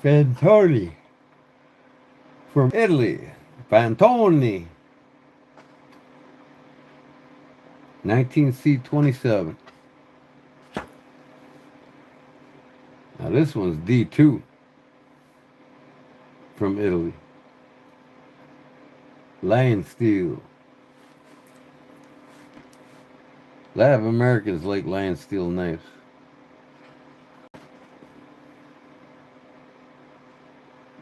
Fantoni from Italy. Fantoni. 19C27. Now this one's D2 from Italy. Lion steel. A lot of Americans like lion steel knives.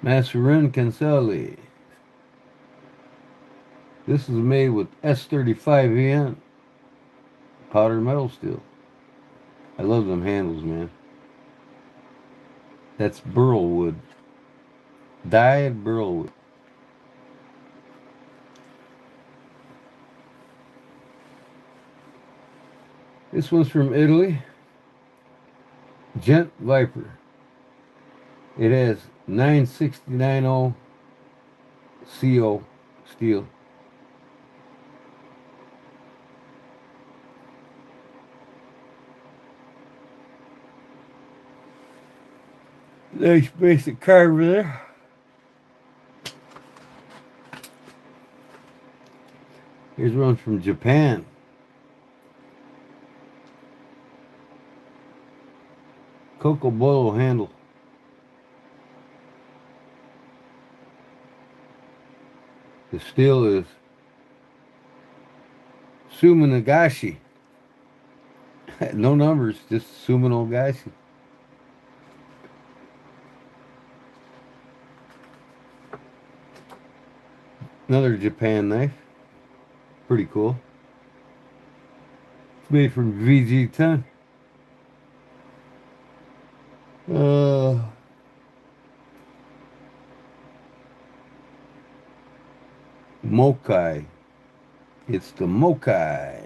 Masserin Cancelli. This is made with S35VN powdered metal steel. I love them handles, man. That's burl wood. Dyed burl wood. This one's from Italy. Gent Viper. It has 9690 CO steel. Nice basic carver there. Here's one from Japan. Kokobolo handle. The steel is Sumanagashi. No numbers, just Sumanagashi. Another Japan knife. Pretty cool. It's made from VG10. Mokai. It's the Mokai.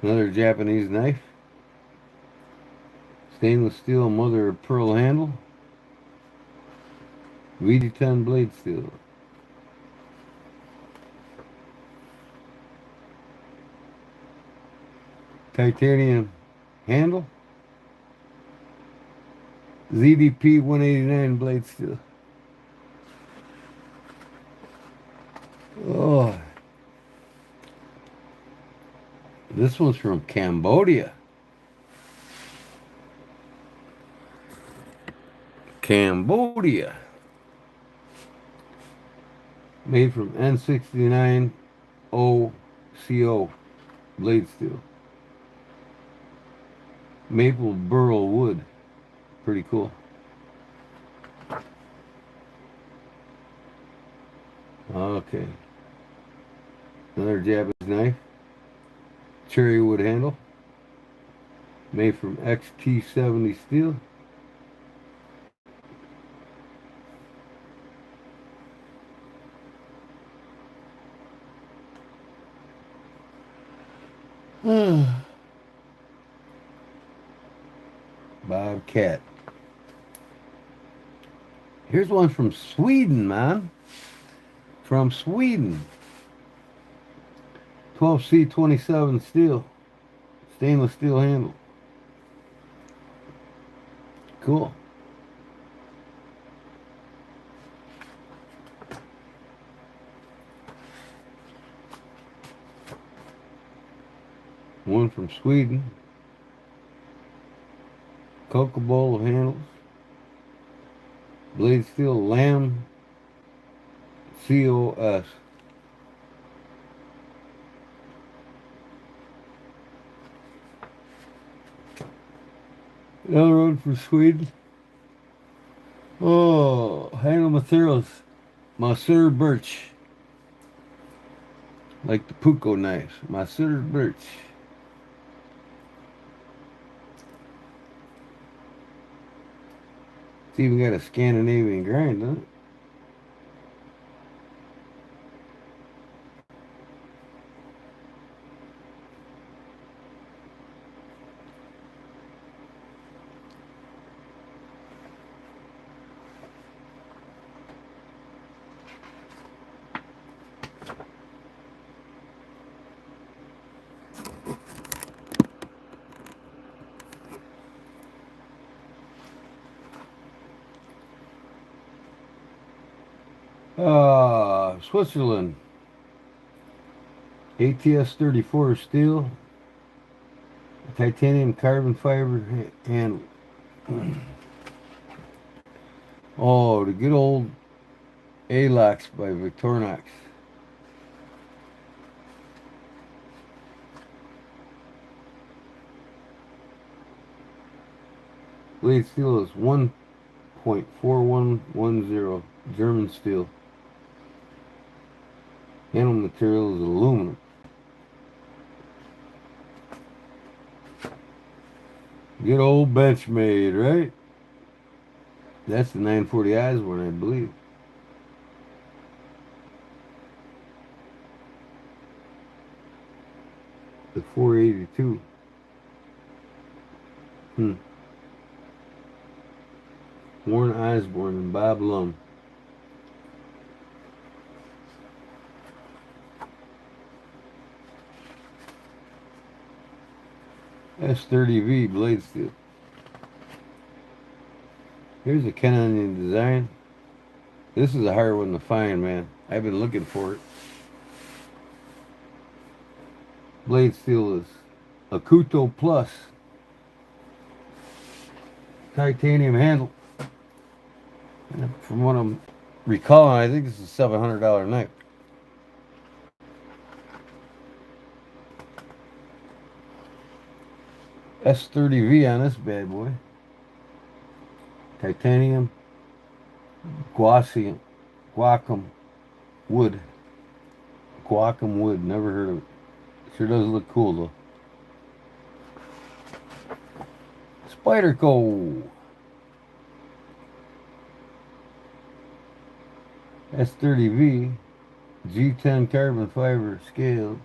Another Japanese knife. Stainless steel mother of pearl handle. VG10 blade steel. Titanium handle. ZDP 189 blade steel. Oh. This one's from Cambodia. Cambodia. Made from N69 OCO blade steel. Maple burl wood. Pretty cool. Okay. Another Japanese knife. Cherry wood handle. Made from XT70 steel. Bobcat. Here's one from Sweden, man. From Sweden. 12C27 steel. Stainless steel handle. Cool. One from Sweden. Coca bowl handles. Blade steel lamb COS. Another one from Sweden. Oh, handle materials. Masseur birch. Like the Puko knives. Masseur birch. It's even got a Scandinavian grind, doesn't it? Switzerland. ATS 34 steel. Titanium carbon fiber handle. Oh, the good old A-Locks by Victorinox. Blade steel is 1.4110 German steel. Handle material is aluminum. Good old Benchmade, right? That's the 940I's one, I believe. The 482. Warren Osborne and Bob Lum. S30V blade steel. Here's a Canadian design. This is a hard one to find, man. I've been looking for it. Blade steel is Akuto Plus. Titanium handle. And from what I'm recalling, I think this is a $700 knife. S30V on this bad boy. Titanium. Guacum wood. Guacum wood. Never heard of it. Sure does look cool though. Spyderco. S30V. G10 carbon fiber scale.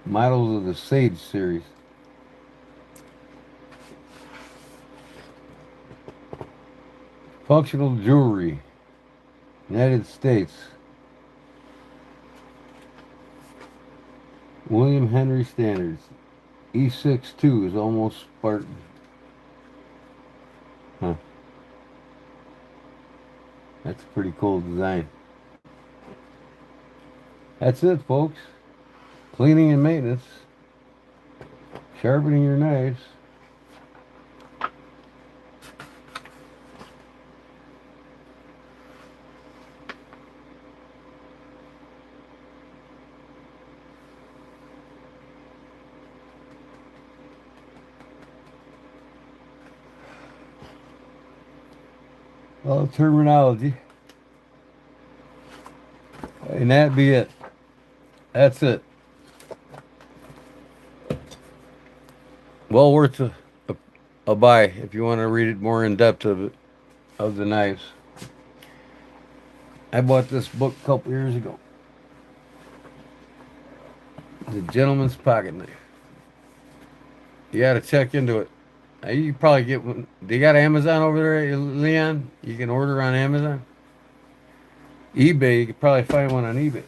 Models of the Sage series. Functional jewelry. United States. William Henry standards. E62 is almost Spartan. Huh. That's a pretty cool design. That's it, folks. Cleaning and maintenance. Sharpening your knives. All terminology. And that'd be it. That's it. Well worth a buy if you want to read it more in depth of the knives. I bought this book a couple years ago. The Gentleman's Pocket Knife. You got to check into it. You can probably get one. They got Amazon over there, Leon. You can order on Amazon. eBay, you could probably find one on eBay.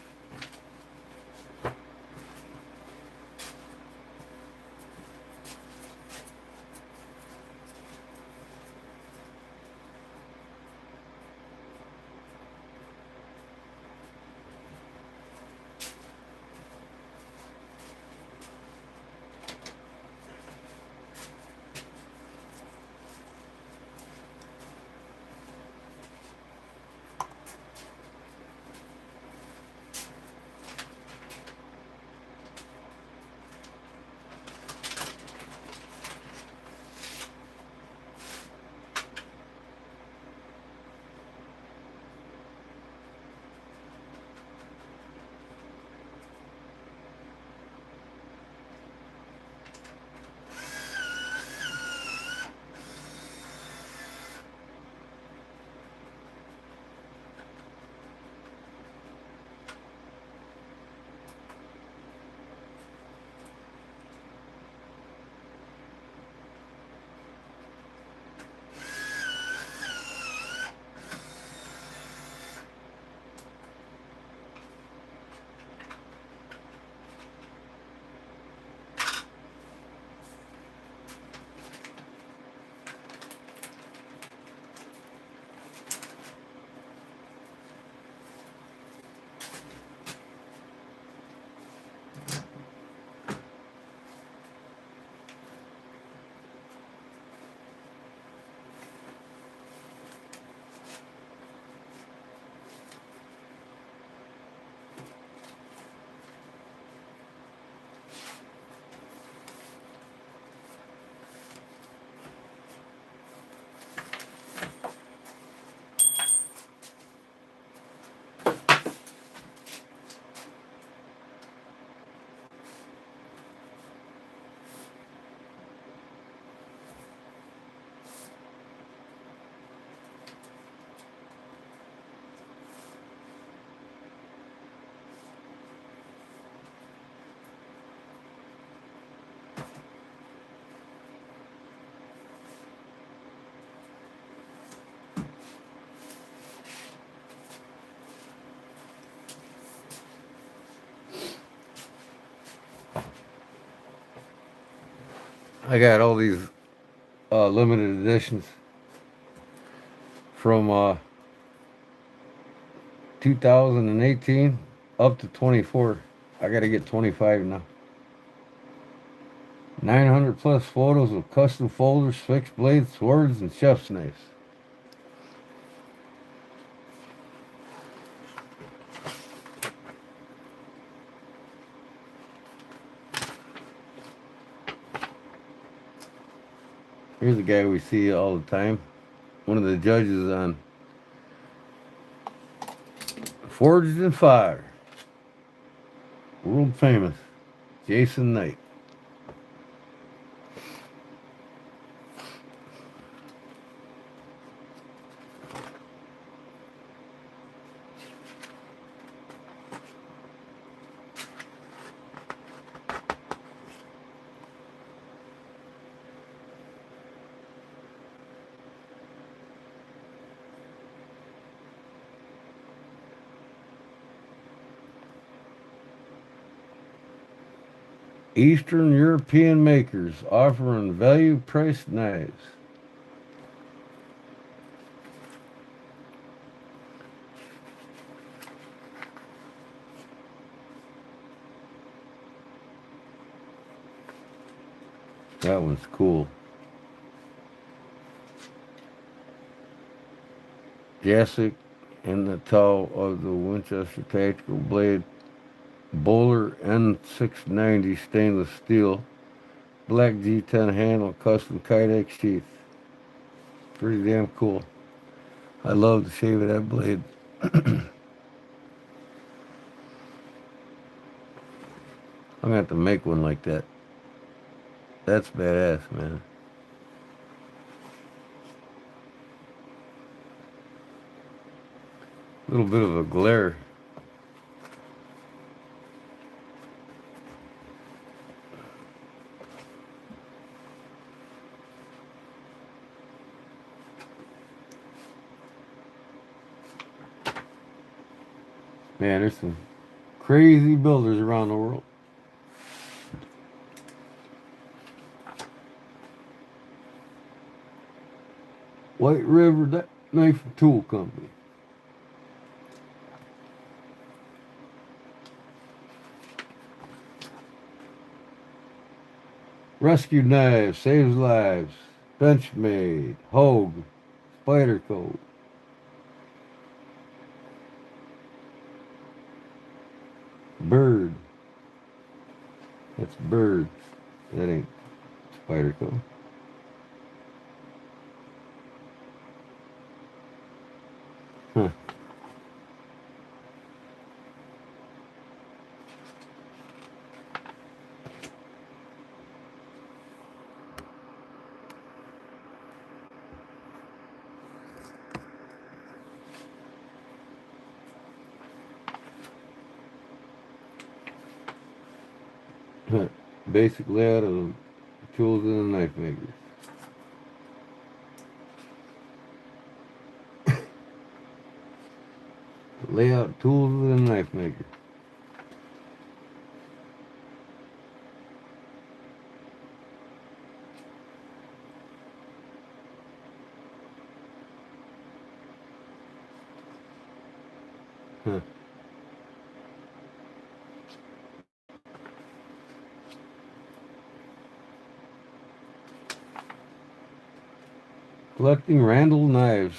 I got all these limited editions from 2018 up to 24. I got to get 25 now. 900 plus photos of custom folders, fixed blades, swords, and chef's knives. Here's a guy we see all the time. One of the judges on Forged in Fire. World famous. Jason Knight. Eastern European makers offering value-priced knives. That one's cool. Jessic and the toe of the Winchester Tactical Blade. Bowler N690 stainless steel. Black G10 handle, custom Kydex sheath. Pretty damn cool. I love the shape of that blade. I'm gonna have to make one like that. That's badass, man. A little bit of a glare. Man, there's some crazy builders around the world. White River Knife and Tool Company. Rescue Knives, saves lives. Benchmade, Hogue, Spyderco. Bird. That's Bird. That ain't Spyderco. Huh. Basic layout of the tools in the knife maker. Layout tools of the knife maker. Huh. Collecting Randall knives.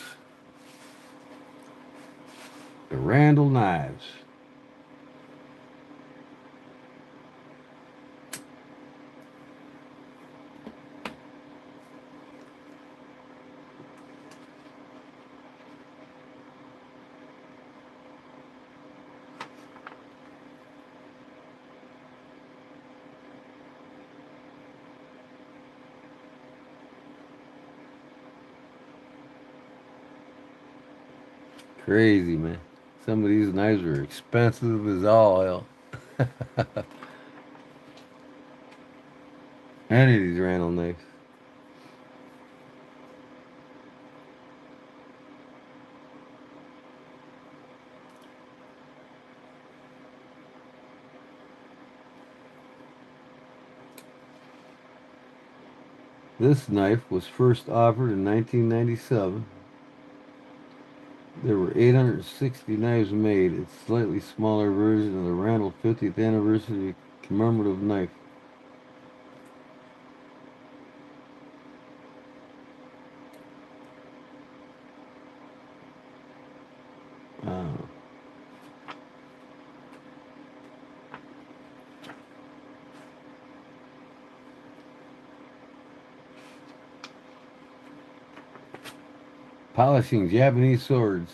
The Randall knives. Crazy, man. Some of these knives are expensive as all hell. Any of these Randall knives. This knife was first offered in 1997. There were 860 knives made. It's a slightly smaller version of the Randall 50th anniversary commemorative knife. Uh, Polishing Japanese swords.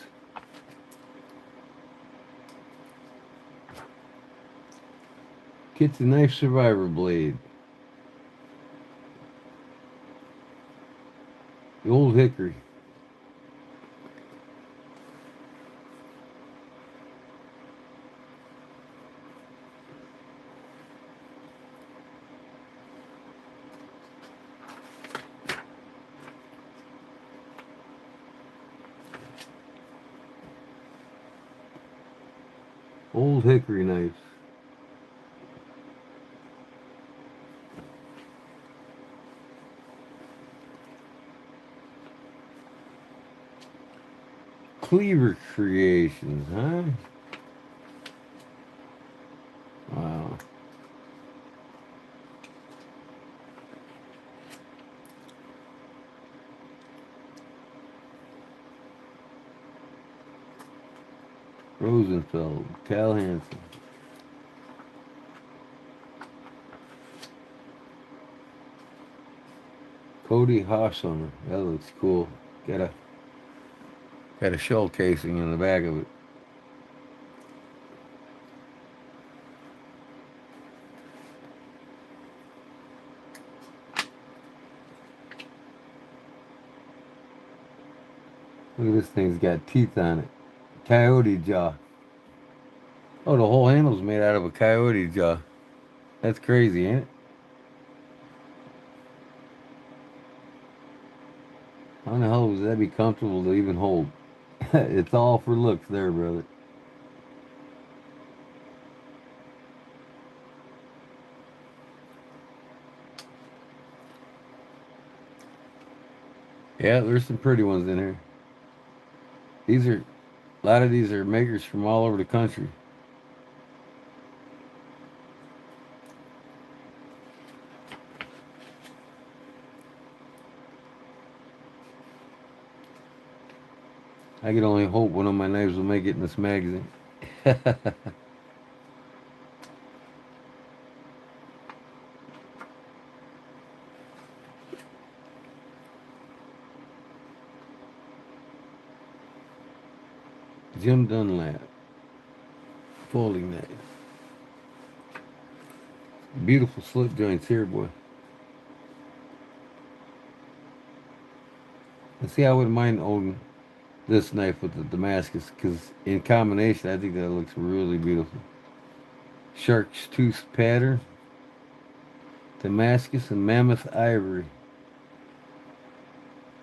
Kitchen knife survivor blade. The old hickory. Old hickory knives. Cleaver creations, huh? Wow. Rosenfeld, Cal Hansen. Cody Hossoner. That looks cool. Got a shell casing in the back of it. Look at this thing's got teeth on it. Coyote jaw. Oh, the whole handle's made out of a coyote jaw. That's crazy, ain't it? How in the hell would that be comfortable to even hold? It's all for looks there, brother. Yeah, there's some pretty ones in here. A lot of these are makers from all over the country. I can only hope one of my knives will make it in this magazine. Jim Dunlap. Folding knife. Beautiful slip joints here, boy. And see, I wouldn't mind owning this knife with the Damascus because in combination, I think that looks really beautiful. Shark's tooth pattern, Damascus, and mammoth ivory.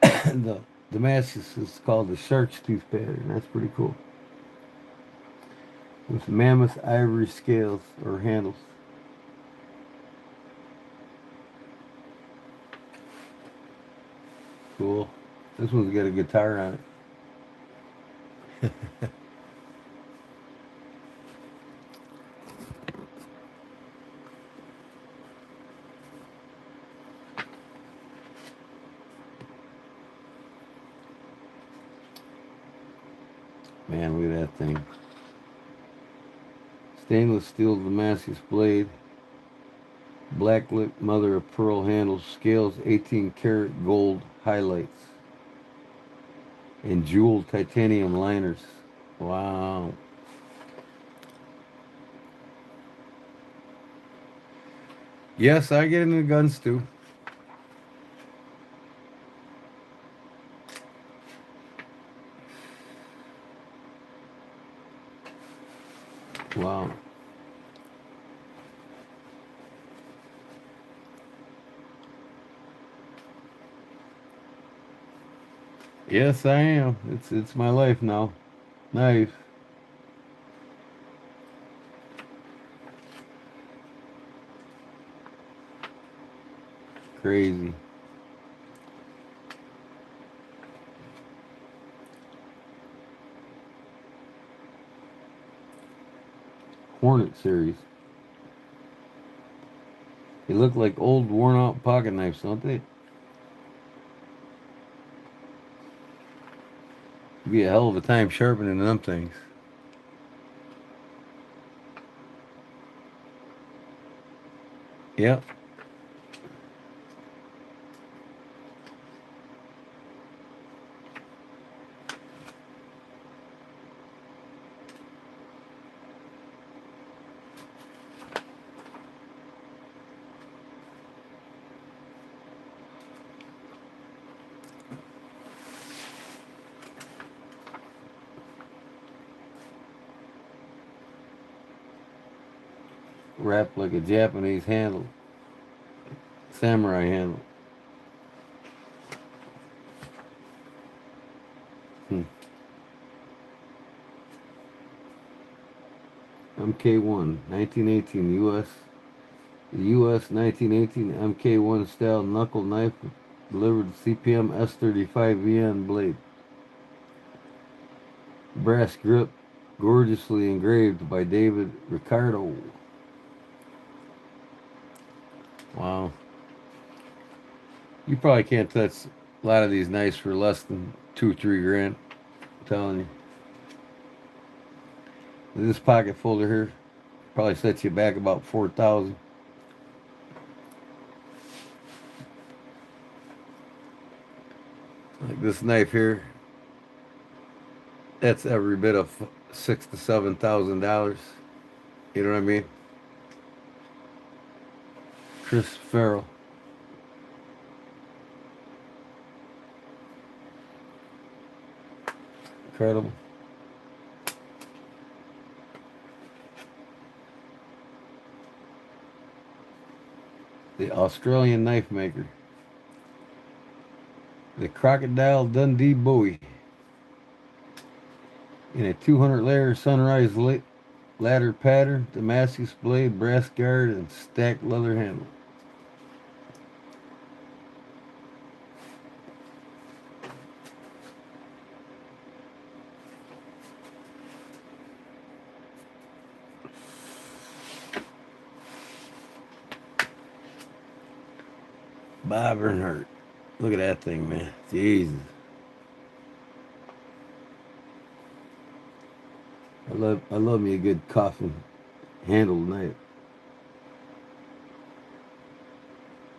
The Damascus is called the shark's tooth pattern. That's pretty cool. With mammoth ivory scales or handles. Cool. This one's got a guitar on it. Man, look at that thing. Stainless steel Damascus blade. Black lip mother of pearl handles. Scales 18 karat gold highlights. And jeweled titanium liners. Wow. Yes, I get into guns too. Wow. Yes, I am. It's my life now. Knife. Crazy. Hornet series. They look like old, worn-out pocket knives, don't they? Be a hell of a time sharpening them things. Yep. Wrapped like a Japanese handle. Samurai handle. Hmm. MK1, 1918 U.S. The U.S. 1918 MK1 style knuckle knife delivered CPM S35 VN blade. Brass grip, gorgeously engraved by David Ricardo. Wow. You probably can't touch a lot of these knives for less than 2-3 grand. I'm telling you. This pocket folder here probably sets you back about 4,000. Like this knife here, that's every bit of $6,000 to $7,000. You know what I mean? Chris Farrell. Incredible. The Australian knife maker. The Crocodile Dundee Bowie. In a 200 layer sunrise ladder pattern, Damascus blade, brass guard, and stacked leather handle. Bob Earnhardt. Look at that thing, man. Jesus. I love me a good coffin handled knife.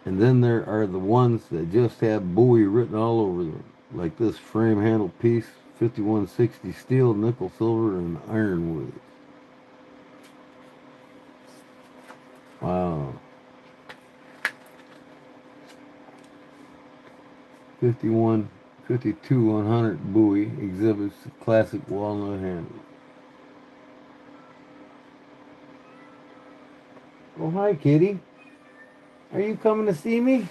And then there are the ones that just have Bowie written all over them, like this frame handle piece, 5160 steel, nickel, silver, and ironwood. Wow. 52 100 Bowie exhibits classic walnut handle. Oh, hi, kitty. Are you coming to see me?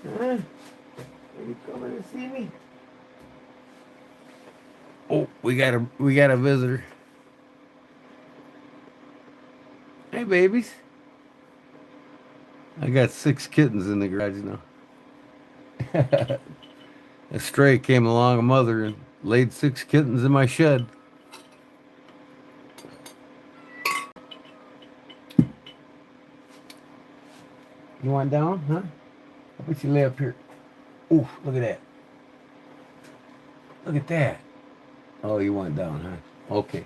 Huh? Are you coming to see me? Oh, we got a visitor. Hey, babies. I got 6 kittens in the garage now. A stray came along, a mother, and laid 6 kittens in my shed. You want down, huh? How about you lay up here? Ooh, look at that. Look at that. Oh, you want down, huh? Okay.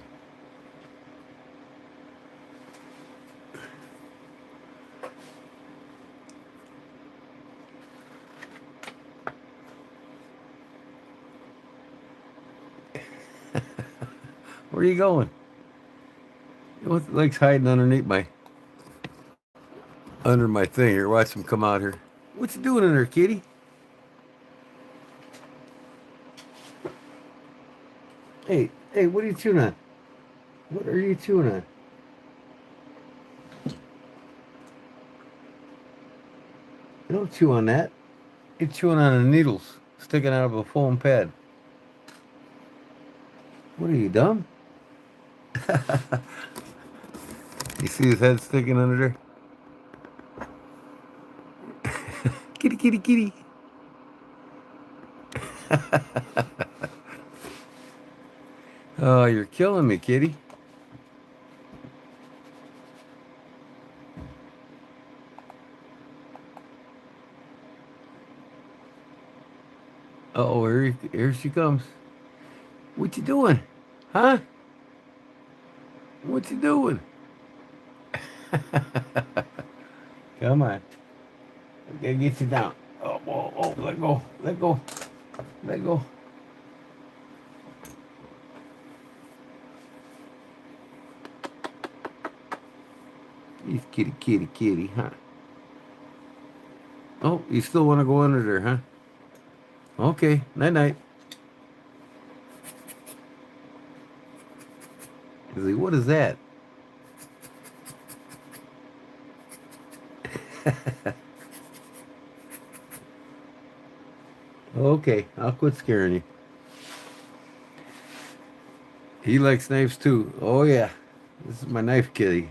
Where are you going? What legs hiding under my thing here? Watch him come out here. What you doing in there, kitty? Hey, what are you chewing on? What are you chewing on? You don't chew on that. You're chewing on the needles sticking out of a foam pad. What are you, dumb? You see his head sticking under there? Kitty, kitty, kitty. Oh, you're killing me, kitty. Oh, here she comes. What you doing? Huh? What you doing? Come on. I gotta get you down. Oh, let go. Let go. Let go. He's kitty, huh? Oh, you still want to go under there, huh? Okay, night. He's like, what is that? Okay, I'll quit scaring you. He likes knives too. Oh yeah, this is my knife kitty.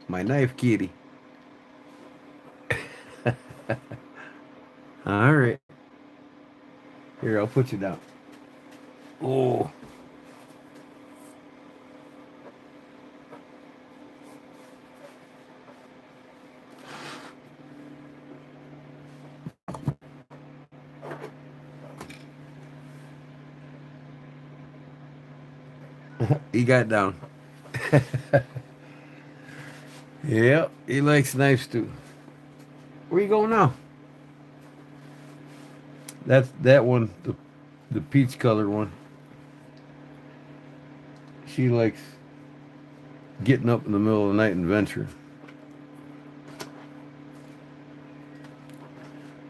My knife kitty. All right, here I'll put you down. Oh, he got down. Yep, he likes knives too. Where you going now? That's that one, the peach color one. She likes getting up in the middle of the night and venturing.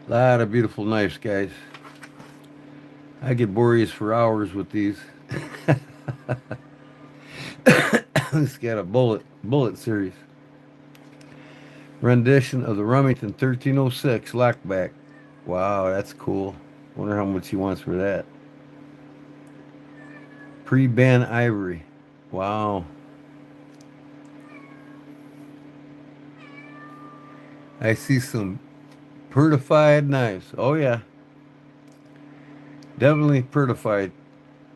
A lot of beautiful knives, guys. I could bore you for hours with these. It's got a bullet series. Rendition of the Remington 1306 lockback. Wow, that's cool. Wonder how much he wants for that. Pre-ban ivory. Wow. I see some certified knives. Oh yeah, definitely certified.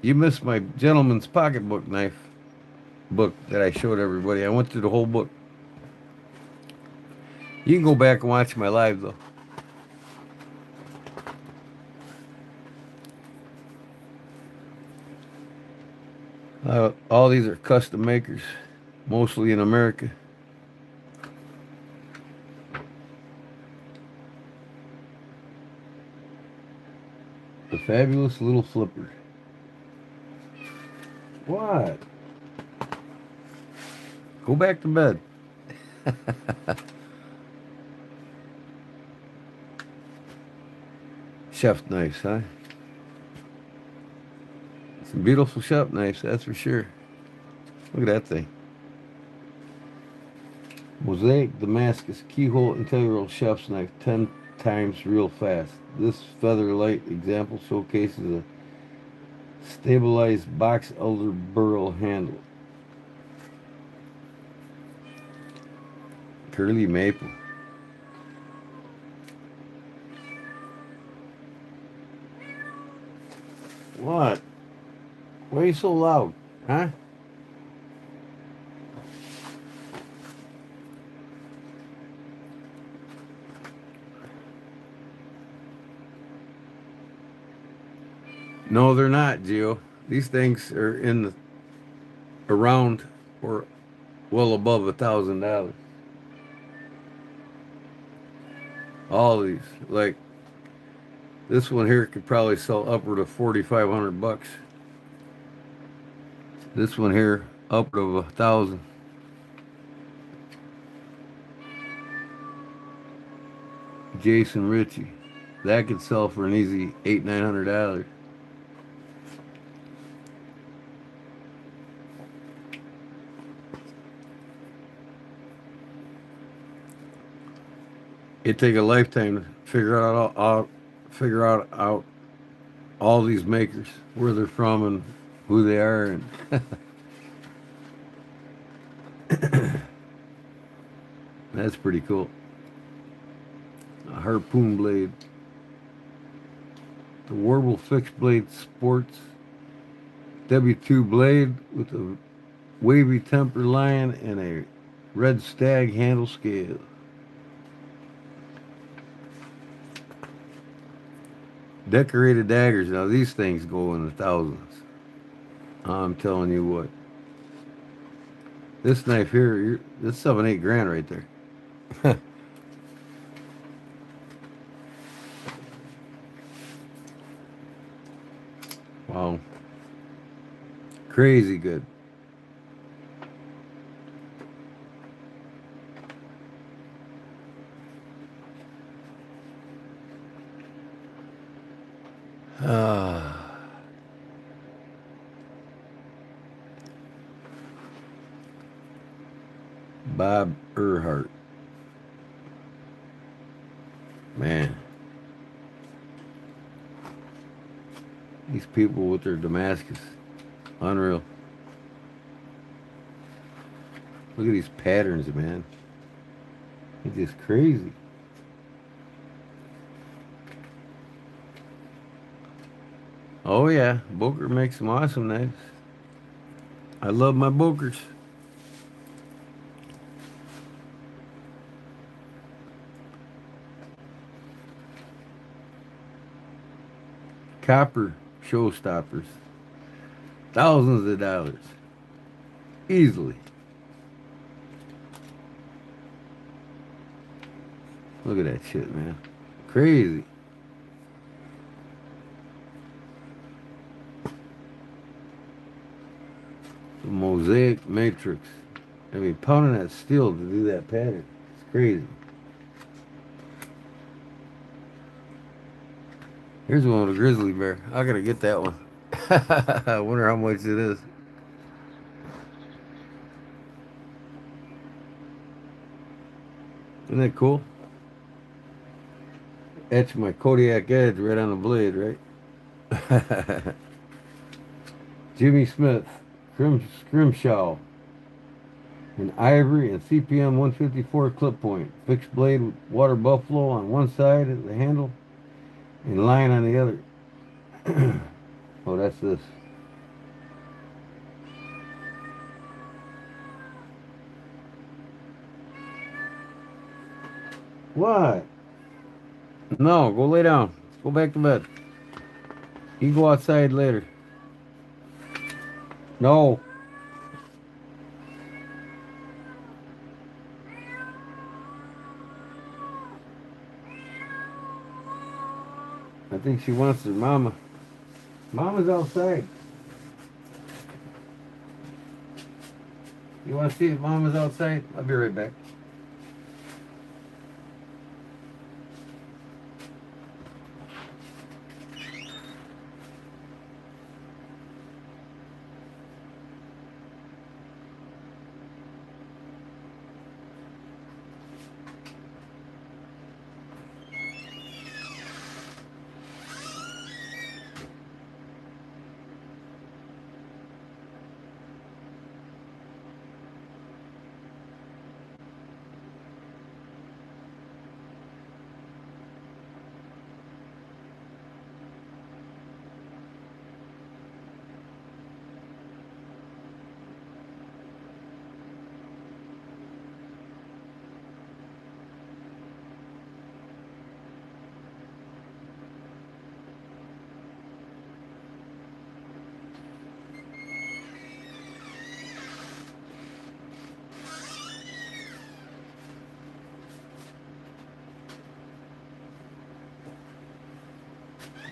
You missed my gentleman's pocketbook knife book that I showed everybody. I went through the whole book. You can go back and watch my live though. All these are custom makers, mostly in America. The fabulous little flipper. What? Go back to bed. Chef knives, huh? Some beautiful chef knives, that's for sure. Look at that thing. Mosaic Damascus keyhole integral chef's knife, 10 times real fast. This feather light example showcases a stabilized box elder burl handle. Curly maple. What? Why are you so loud? Huh? No, they're not, Gio. These things are in the around or well above $1,000. All these, like this one here, could probably sell upward of 4,500 bucks. This one here, upward of 1,000. Jason Ritchie, that could sell for an easy $800-900. It'd take a lifetime to figure out all these makers, where they're from and who they are, and that's pretty cool. A harpoon blade, the Warble fixed blade sports W2 blade with a wavy temper line and a red stag handle scale. Decorated daggers. Now these things go in the thousands. I'm telling you what. This knife here, that's 7, 8 grand right there. Wow. Crazy good. Ah, Bob Earhart. Man. These people with their Damascus. Unreal. Look at these patterns, man. It's just crazy. Oh yeah, Boker makes some awesome knives. I love my Bokers. Copper showstoppers. Thousands of dollars. Easily. Look at that shit, man. Crazy. The mosaic matrix. I mean, pounding that steel to do that pattern. It's crazy. Here's one with a grizzly bear. I gotta get that one. I wonder how much it is. Isn't that cool? Etch my Kodiak edge right on the blade, right? Jimmy Smith, Scrimshaw, an ivory and CPM 154 clip point. Fixed blade with water buffalo on one side of the handle and line on the other. Oh, that's this. What? No, go lay down. Go back to bed. You go outside later. No. I think she wants her mama. Mama's outside. You want to see if Mama's outside? I'll be right back.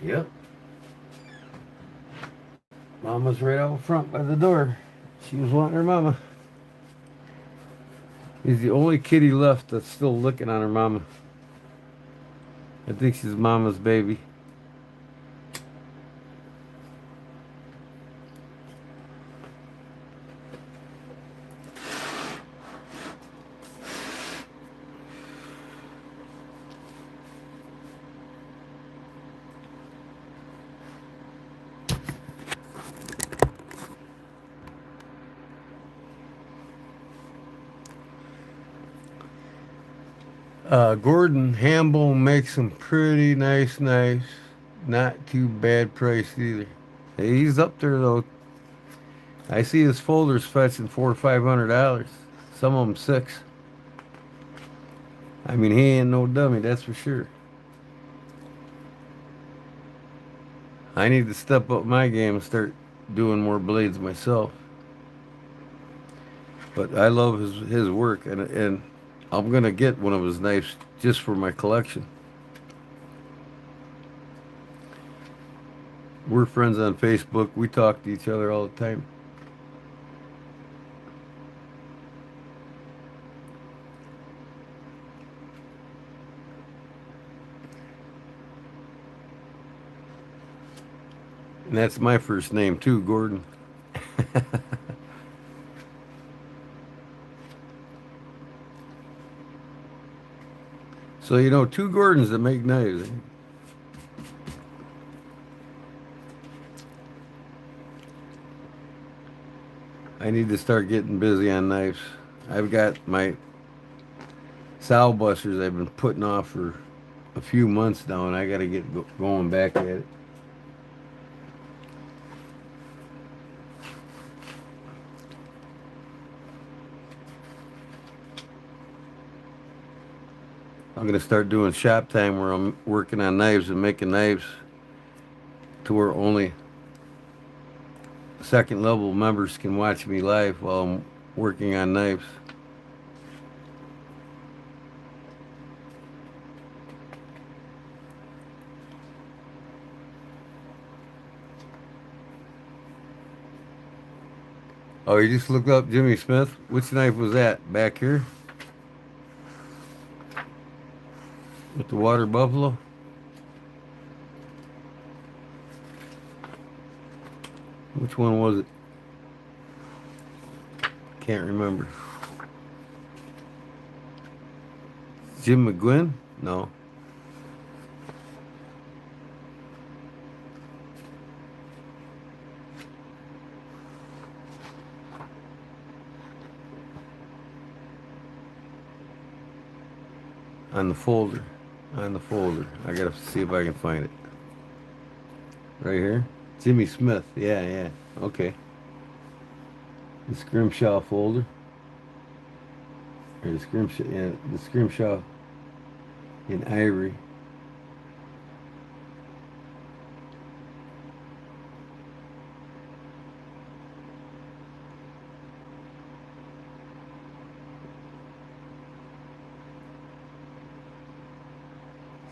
Yep. Mama's right out front by the door. She was wanting her mama. He's the only kitty left that's still licking on her mama. I think she's mama's baby. Gordon Hamble makes some pretty nice knives. Not too bad priced either. He's up there though. I see his folders fetching $400 or $500. Some of them $6. I mean, he ain't no dummy, that's for sure. I need to step up my game and start doing more blades myself. But I love his work, and I'm gonna get one of his knives just for my collection. We're friends on Facebook. We talk to each other all the time. And that's my first name too, Gordon. So you know, two Gordons that make knives. I need to start getting busy on knives. I've got my sow busters I've been putting off for a few months now, and I got to get going back at it. I'm gonna start doing shop time where I'm working on knives and making knives to where only second level members can watch me live while I'm working on knives. Oh, you just looked up Jimmy Smith? Which knife was that? Back here? With the water buffalo? Which one was it? Can't remember. Jim McGuinn? No. On the folder. On the folder. I gotta see if I can find it. Right here? Jimmy Smith. Yeah, yeah. Okay. The scrimshaw folder. Or the scrimshaw, yeah, the scrimshaw in ivory.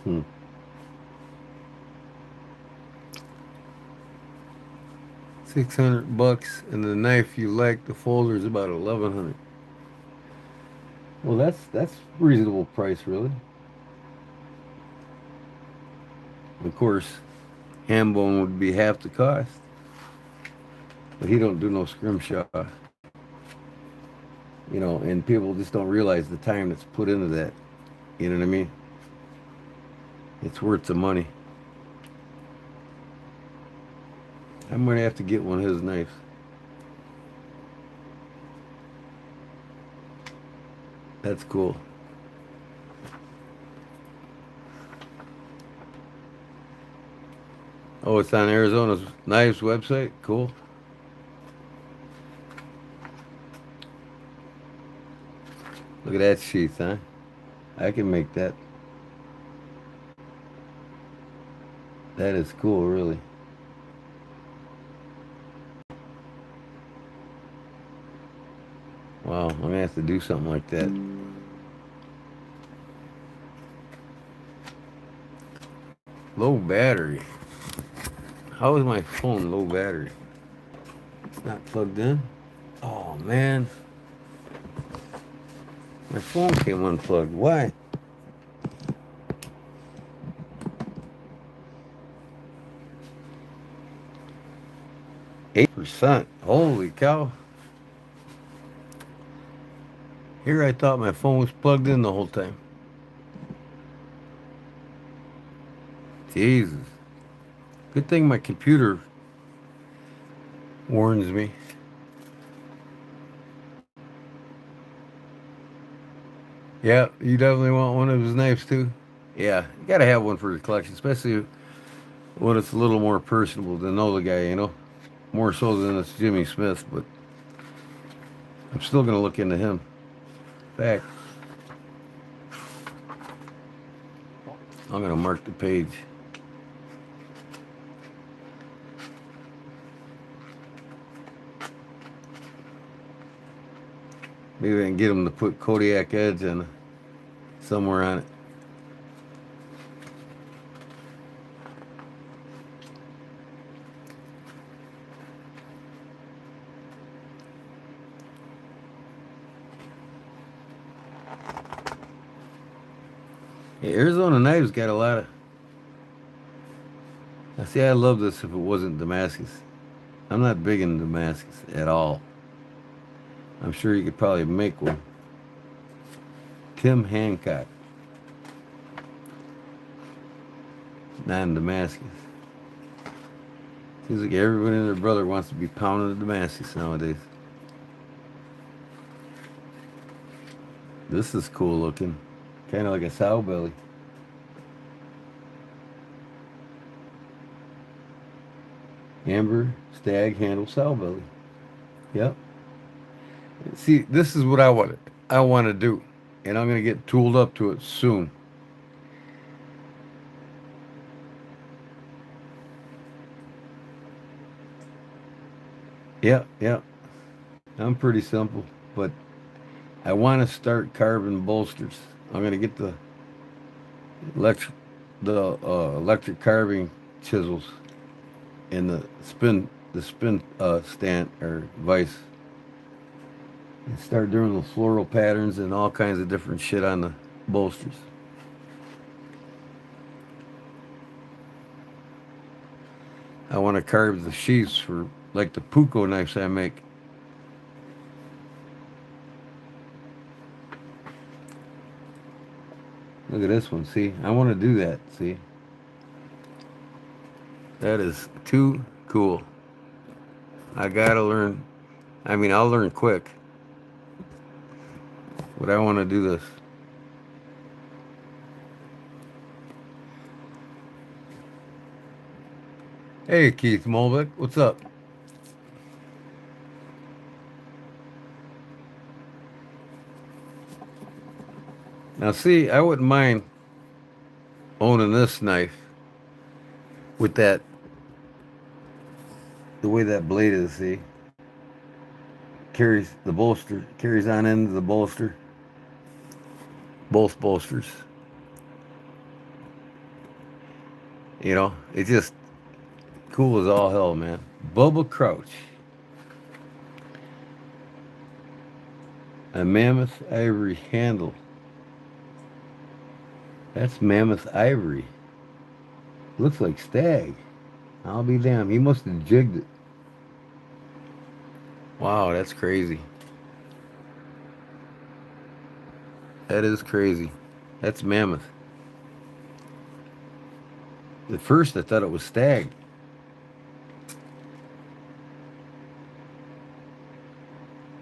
Hmm. 600 bucks, and the knife you like, the folder is about 1100. Well, that's reasonable price, really. Of course, Hambone would be half the cost, but he don't do no scrimshaw, and people just don't realize the time that's put into that. You know what I mean? It's worth the money. I'm gonna have to get one of his knives. That's cool. Oh, it's on Arizona's knives website. Cool. Look at that sheath, huh? I can make that. That is cool, really. Wow, I'm gonna have to do something like that. Low battery. How is my phone low battery? It's not plugged in. Oh man, my phone came unplugged. Why? 8%. Holy cow. Here I thought my phone was plugged in the whole time. Jesus. Good thing my computer warns me. Yeah, you definitely want one of his knives too. Yeah, you gotta have one for your collection, especially when it's a little more personable to know the guy. More so than it's Jimmy Smith, but I'm still gonna look into him. In fact, I'm gonna mark the page. Maybe I can get them to put Kodiak edge on somewhere on it. Yeah, Arizona knives got a lot of. I see. I love this. If it wasn't Damascus, I'm not big in Damascus at all. I'm sure you could probably make one. Tim Hancock, not in Damascus. Seems like everybody and their brother wants to be pounding the Damascus nowadays. This is cool looking. Kind of like a sow belly. Amber stag handle sow belly. Yep. See, this is what I want to do, and I'm gonna get tooled up to it soon. Yep, yep. I'm pretty simple, but I want to start carving bolsters. I'm gonna get electric electric carving chisels and the spin stand or vise, and start doing the floral patterns and all kinds of different shit on the bolsters. I want to carve the sheaths for like the puko knives I make. Look at this one. See, I want to do that. See, that is too cool. I gotta learn. I mean, I'll learn quick, but I want to do this. Hey, Keith Molbeck, what's up? Now, see, I wouldn't mind owning this knife with that, the way that blade is. See, carries the bolster, carries on into the bolster, both bolsters. You know, it's just cool as all hell, man. Bubba Crouch, a mammoth ivory handle. That's mammoth ivory. Looks like stag. I'll be damned. He must have jigged it. Wow, that's crazy. That is crazy. That's mammoth. At first, I thought it was stag.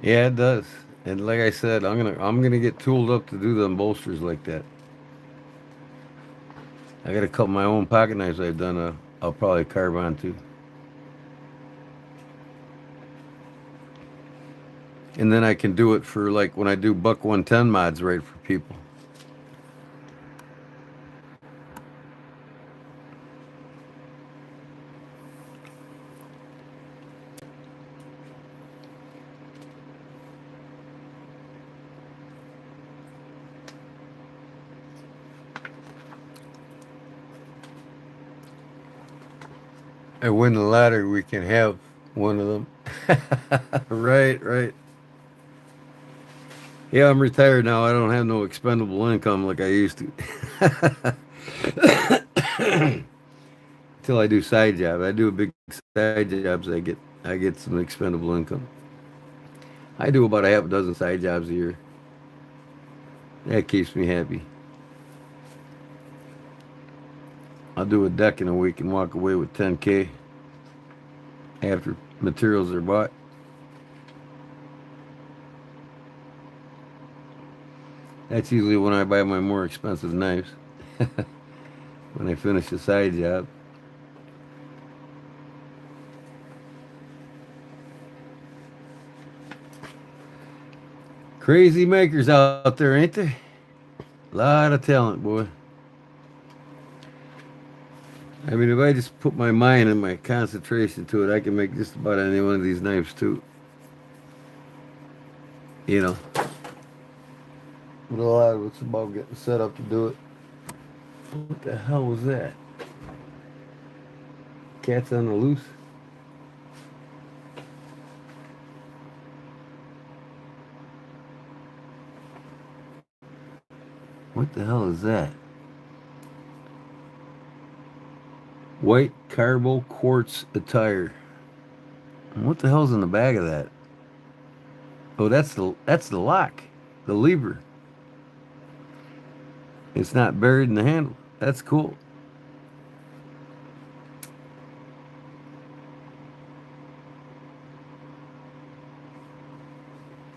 Yeah, it does. And like I said, I'm gonna get tooled up to do them bolsters like that. I got a couple of my own pocket knives I've done. I'll probably carve on too. And then I can do it for like when I do Buck 110 mods right for people. I win the lottery, we can have one of them. Right, right. Yeah, I'm retired now. I don't have no expendable income like I used to. Until I do side job. I do a big side jobs. I get some expendable income. I do about a half a dozen side jobs a year. That keeps me happy. I'll do a deck in a week and walk away with 10K after materials are bought. That's usually when I buy my more expensive knives. When I finish a side job. Crazy makers out there, ain't there? A lot of talent, boy. I mean, if I just put my mind and my concentration to it, I can make just about any one of these knives too. You know. But a lot of it's about getting set up to do it. What the hell was that? Cat's on the loose? What the hell is that? White carbo quartz attire. What the hell's in the bag of that? Oh, that's the lock, the lever. It's not buried in the handle. That's cool.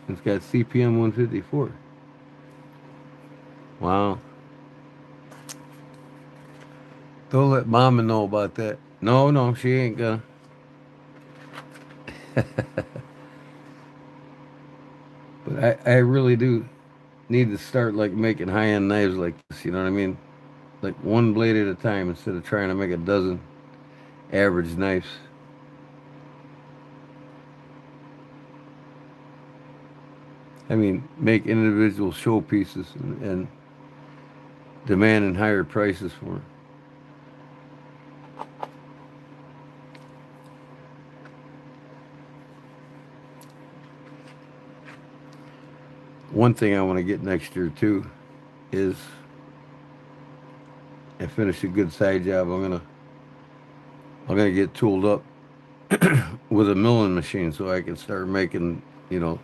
It's got CPM 154. Wow. Don't let Mama know about that. No, no, she ain't gonna. But I really do need to start like making high end knives like this. You know what I mean? Like one blade at a time instead of trying to make a dozen average knives. I mean, make individual showpieces and demanding higher prices for them. One thing I want to get next year too is I finish a good side job. I'm gonna get tooled up with a milling machine so I can start making, you know,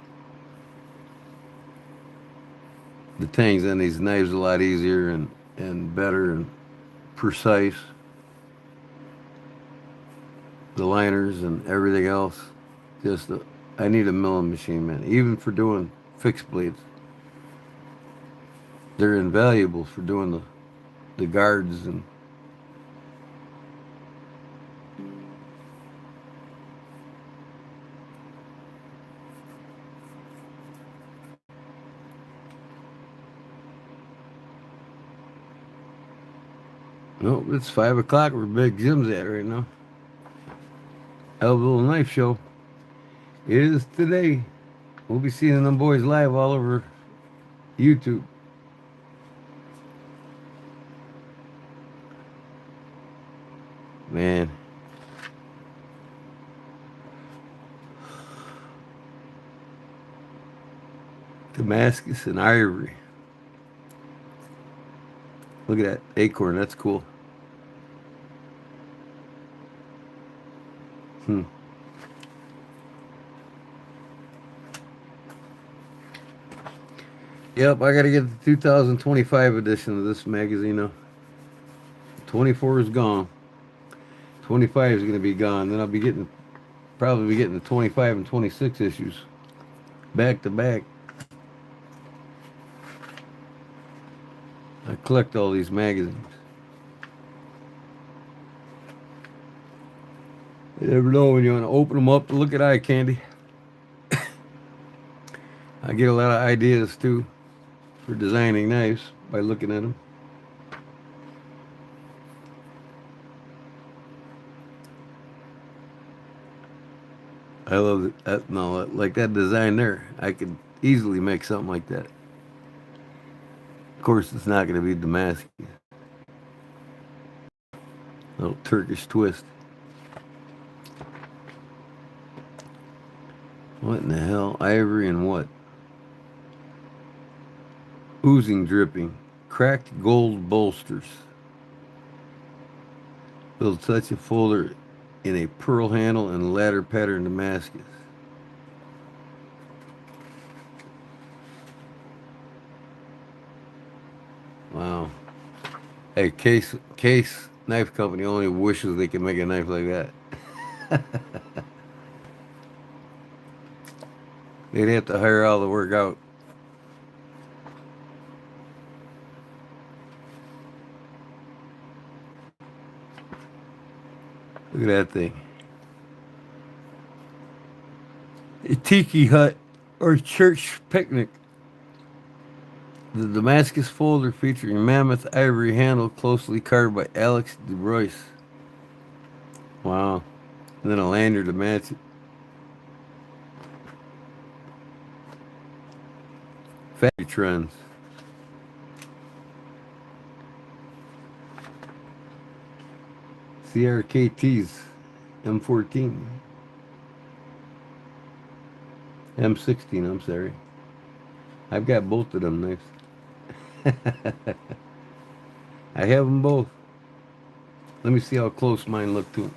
the tangs on these knives a lot easier and better and precise. The liners and everything else. Just I need a milling machine, man. Even for doing fixed blades, they're invaluable for doing the guards and no, it's 5 o'clock where Big Jim's at right now. Elbow Knife Show. It is today. We'll be seeing them boys live all over YouTube. Man. Damascus and ivory. Look at that acorn. That's cool. Hmm. Yep, I gotta get the 2025 edition of this magazine now. 24 is gone. 25 is gonna be gone. Then I'll be getting probably be getting the 25 and 26 issues back to back. I collect all these magazines. You never know when you want to open them up to look at eye candy. I get a lot of ideas too for designing knives by looking at them. I love it. No, like that design there. I could easily make something like that. Of course, it's not going to be Damascus. Little Turkish twist. What in the hell? Ivory and what? Oozing dripping. Cracked gold bolsters. Will touch a folder in a pearl handle and ladder pattern Damascus. Wow. Hey, Case Knife Company only wishes they could make a knife like that. They'd have to hire all the work out. Look at that thing. A tiki hut or church picnic. The Damascus folder featuring mammoth ivory handle closely carved by Alex DeBrois. Wow. And then a lanyard to match it. Factory trends. CRKT's M14. M16, I'm sorry. I've got both of them knives. I have them both. Let me see how close mine look to 'em.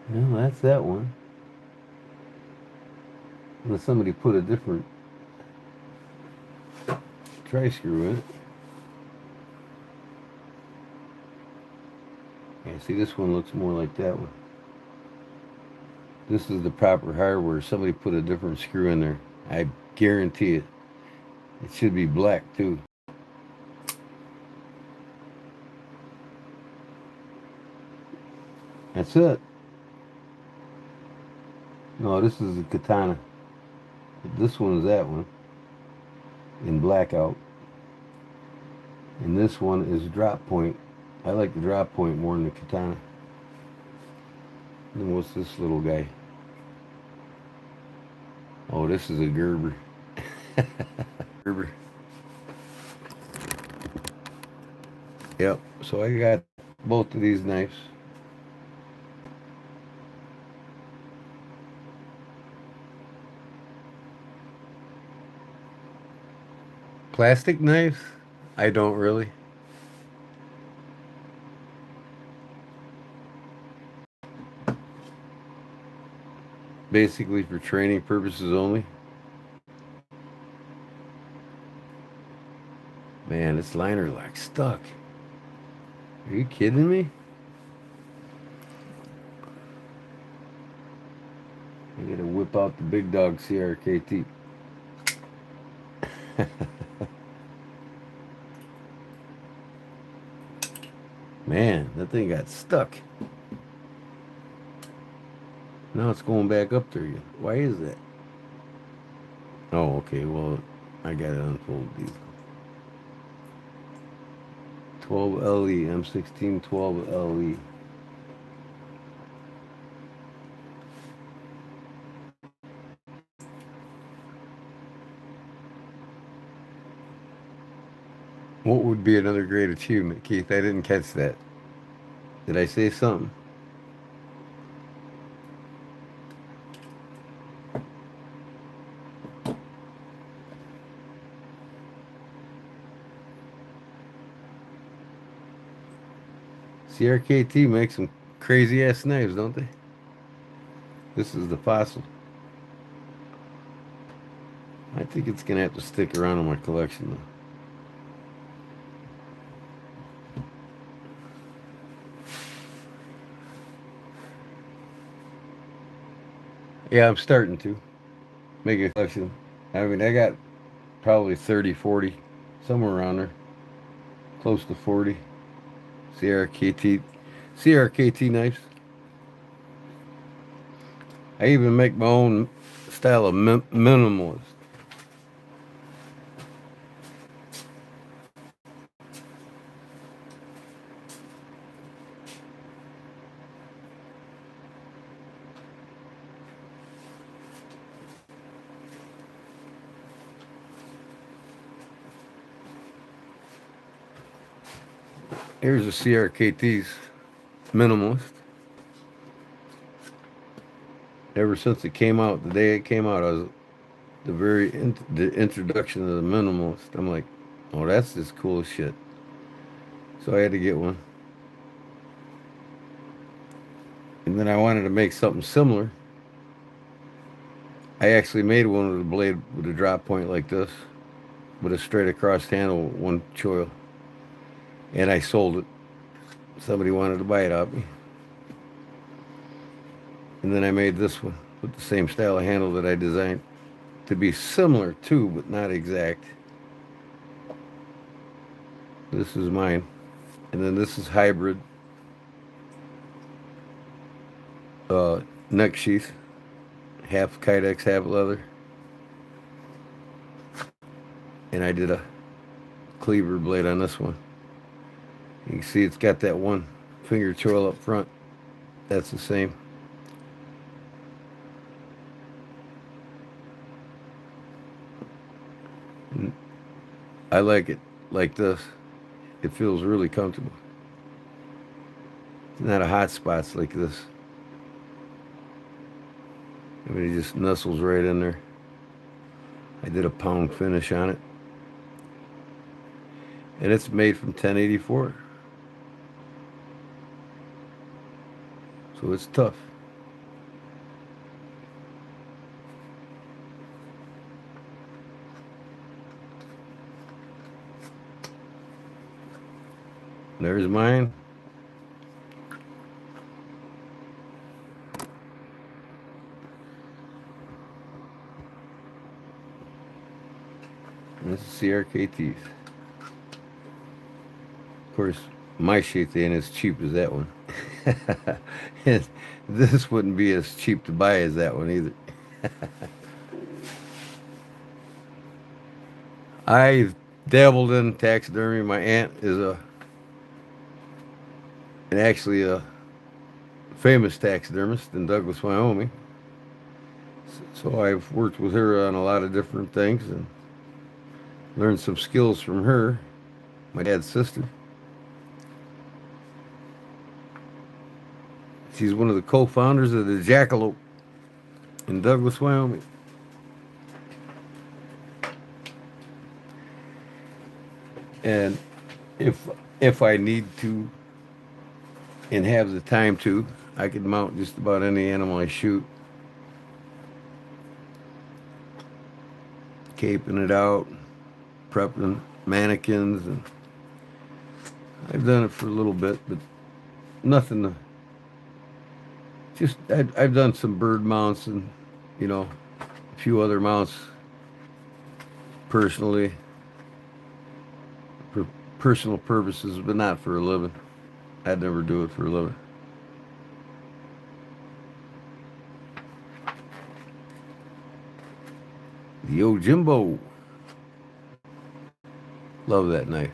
Well, that's that one. Unless somebody put a different tri-screw in it. Yeah, see, this one looks more like that one. This is the proper hardware. Somebody put a different screw in there. I guarantee it. It should be black too. That's it. No, this is a katana. This one is that one in blackout. And this one is drop point. I like the drop point more than the katana. And then what's this little guy? Oh, this is a Gerber. Gerber. Yep. So I got both of these knives. Plastic knives? I don't really. Basically for training purposes only. Man, this liner lock's stuck. Are you kidding me? I gotta whip out the big dog CRKT. Man, that thing got stuck. Now it's going back up there again. Why is that? Oh, okay. Well, I gotta unfold these. 12 LE, M16 12 LE. What would be another great achievement, Keith? I didn't catch that. Did I say something? CRKT makes some crazy ass knives, don't they? This is the fossil. I think it's gonna have to stick around in my collection though. Yeah, I'm starting to make a collection. I mean, I got probably 30, 40, somewhere around there. Close to 40. CRKT knives. I even make my own style of minimalist. Here's a CRKT's minimalist. Ever since it came out, the day it came out, I was the introduction of the minimalist. I'm like, oh, that's just cool as shit. So I had to get one. And then I wanted to make something similar. I actually made one with a blade with a drop point like this, with a straight across handle, one choil. And I sold it. Somebody wanted to buy it off me. And then I made this one with the same style of handle that I designed to be similar to, but not exact. This is mine. And then this is hybrid neck sheath, half Kydex, half leather. And I did a cleaver blade on this one. You can see it's got that one finger choil up front. That's the same. And I like it like this. It feels really comfortable. It's not a hot spots like this. I mean, it just nestles right in there. I did a pound finish on it. And it's made from 1084. So it's tough. There's mine. And this is CRKTs. Of course, my sheath ain't as cheap as that one. And this wouldn't be as cheap to buy as that one either. I dabbled in taxidermy. My aunt is actually a famous taxidermist in Douglas, Wyoming. So I've worked with her on a lot of different things and learned some skills from her, my dad's sister. She's one of the co-founders of the Jackalope in Douglas, Wyoming. And if I need to and have the time to, I can mount just about any animal I shoot. Caping it out, prepping mannequins, and I've done it for a little bit, but nothing to, just I've done some bird mounts and a few other mounts personally for personal purposes, but not for a living. I'd never do it for a living. The Ojimbo. Love that knife.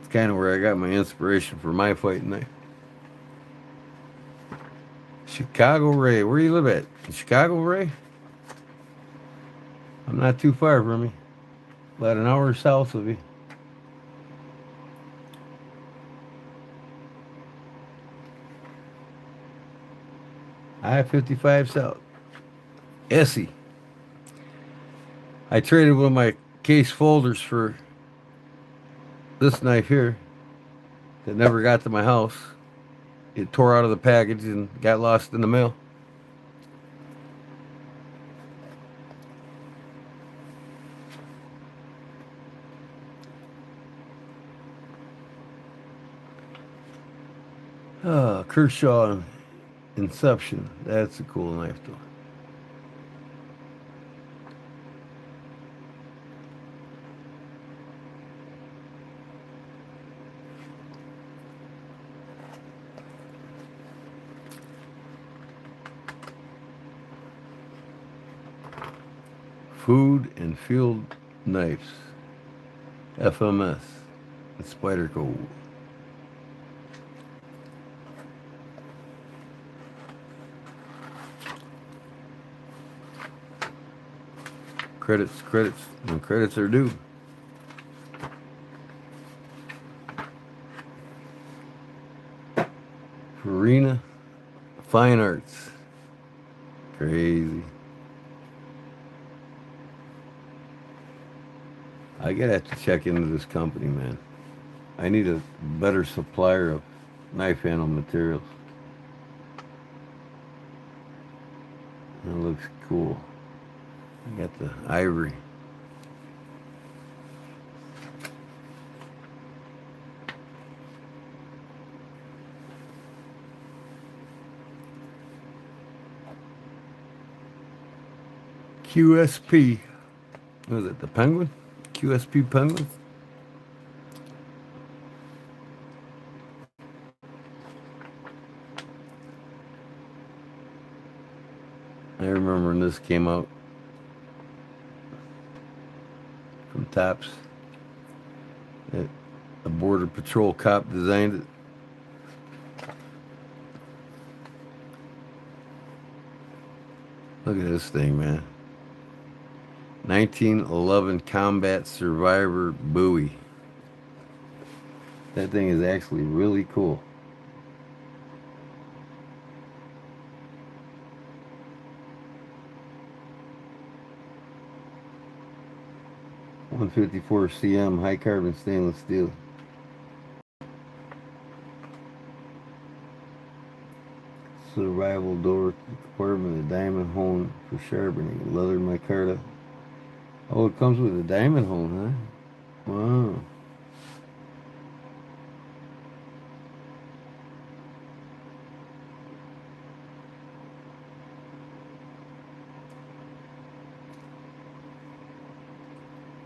It's kind of where I got my inspiration for my fighting knife. Chicago Ray. Where you live at? In Chicago, Ray? I'm not too far from you. About an hour south of you. I-55 South. Essie. I traded one of my case folders for this knife here that never got to my house. It tore out of the package and got lost in the mail. Kershaw Inception. That's a cool knife, though. Food and Field Knives. FMS. And Spider Cove. Credits, when credits are due. Farina Fine Arts. Crazy. I gotta have to check into this company, man. I need a better supplier of knife handle materials. That looks cool. I got the ivory. QSP. What is it? The Penguin? QSP Penguins? I remember when this came out from Tops. A Border Patrol cop designed it. Look at this thing, man. 1911 Combat Survivor Buoy. That thing is actually really cool. .154 cm high carbon stainless steel. Survival door compartment, a diamond hone for sharpening, leather micarta. Oh, it comes with a diamond hone, huh? Wow.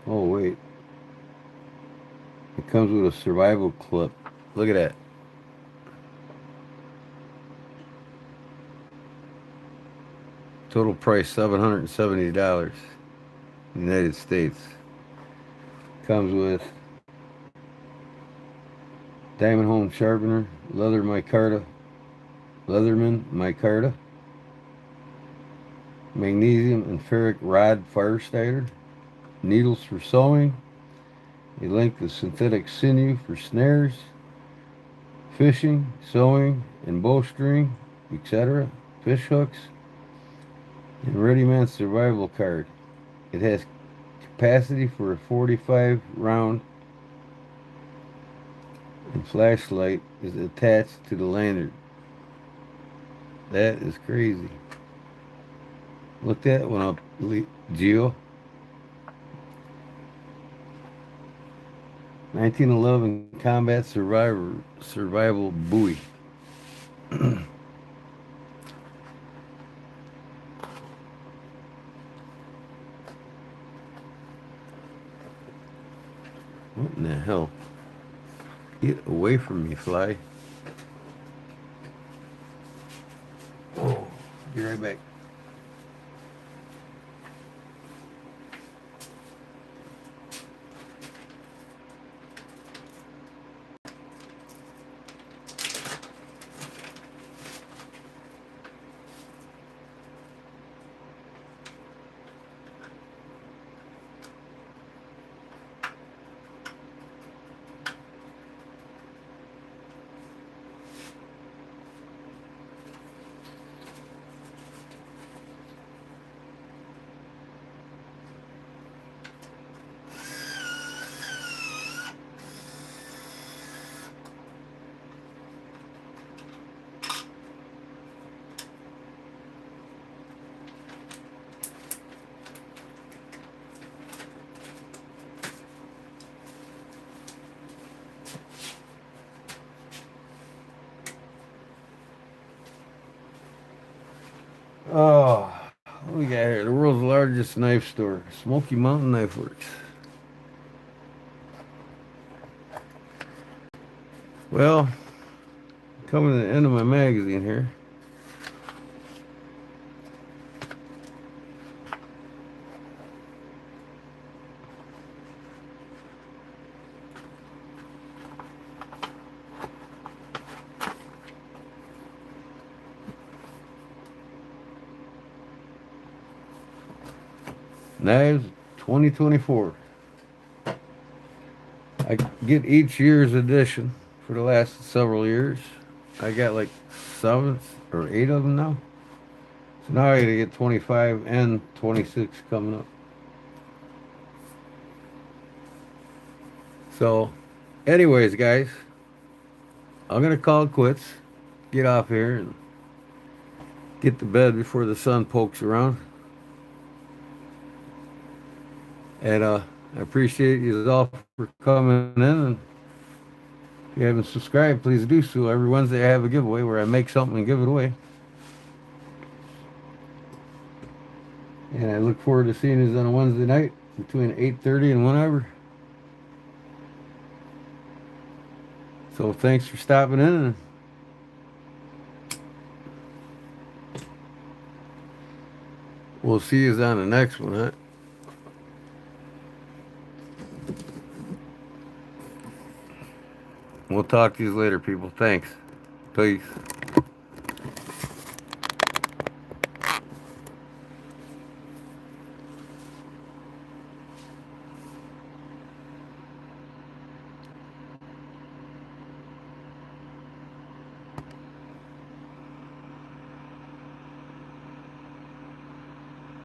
Oh, wait. It comes with a survival clip. Look at that. Total price $770. United States. Comes with diamond hone sharpener, leather micarta, Leatherman micarta, magnesium and ferric rod fire starter, needles for sewing, a length of synthetic sinew for snares, fishing, sewing, and bowstring, etc., fish hooks, and ready-made survival card. It has capacity for a 45 round, and flashlight is attached to the lanyard. That is crazy. Look that one up, Geo. 1911 Combat Survival Buoy. What in the hell? Get away from me, fly. Oh, be right back. Oh, what we got here? The world's largest knife store, Smoky Mountain Knife Works. Well, coming to the end of my magazine here. Knives 2024. I get each year's edition for the last several years. I got like 7 or 8 of them now. So now I gotta get 25 and 26 coming up. So, anyways, guys, I'm gonna call it quits. Get off here and get to bed before the sun pokes around. And I appreciate you all for coming in. And if you haven't subscribed, please do so. Every Wednesday I have a giveaway where I make something and give it away. And I look forward to seeing you on a Wednesday night between 8:30 and whenever. So thanks for stopping in. And we'll see you on the next one, huh? We'll talk to you later, people. Thanks. Peace.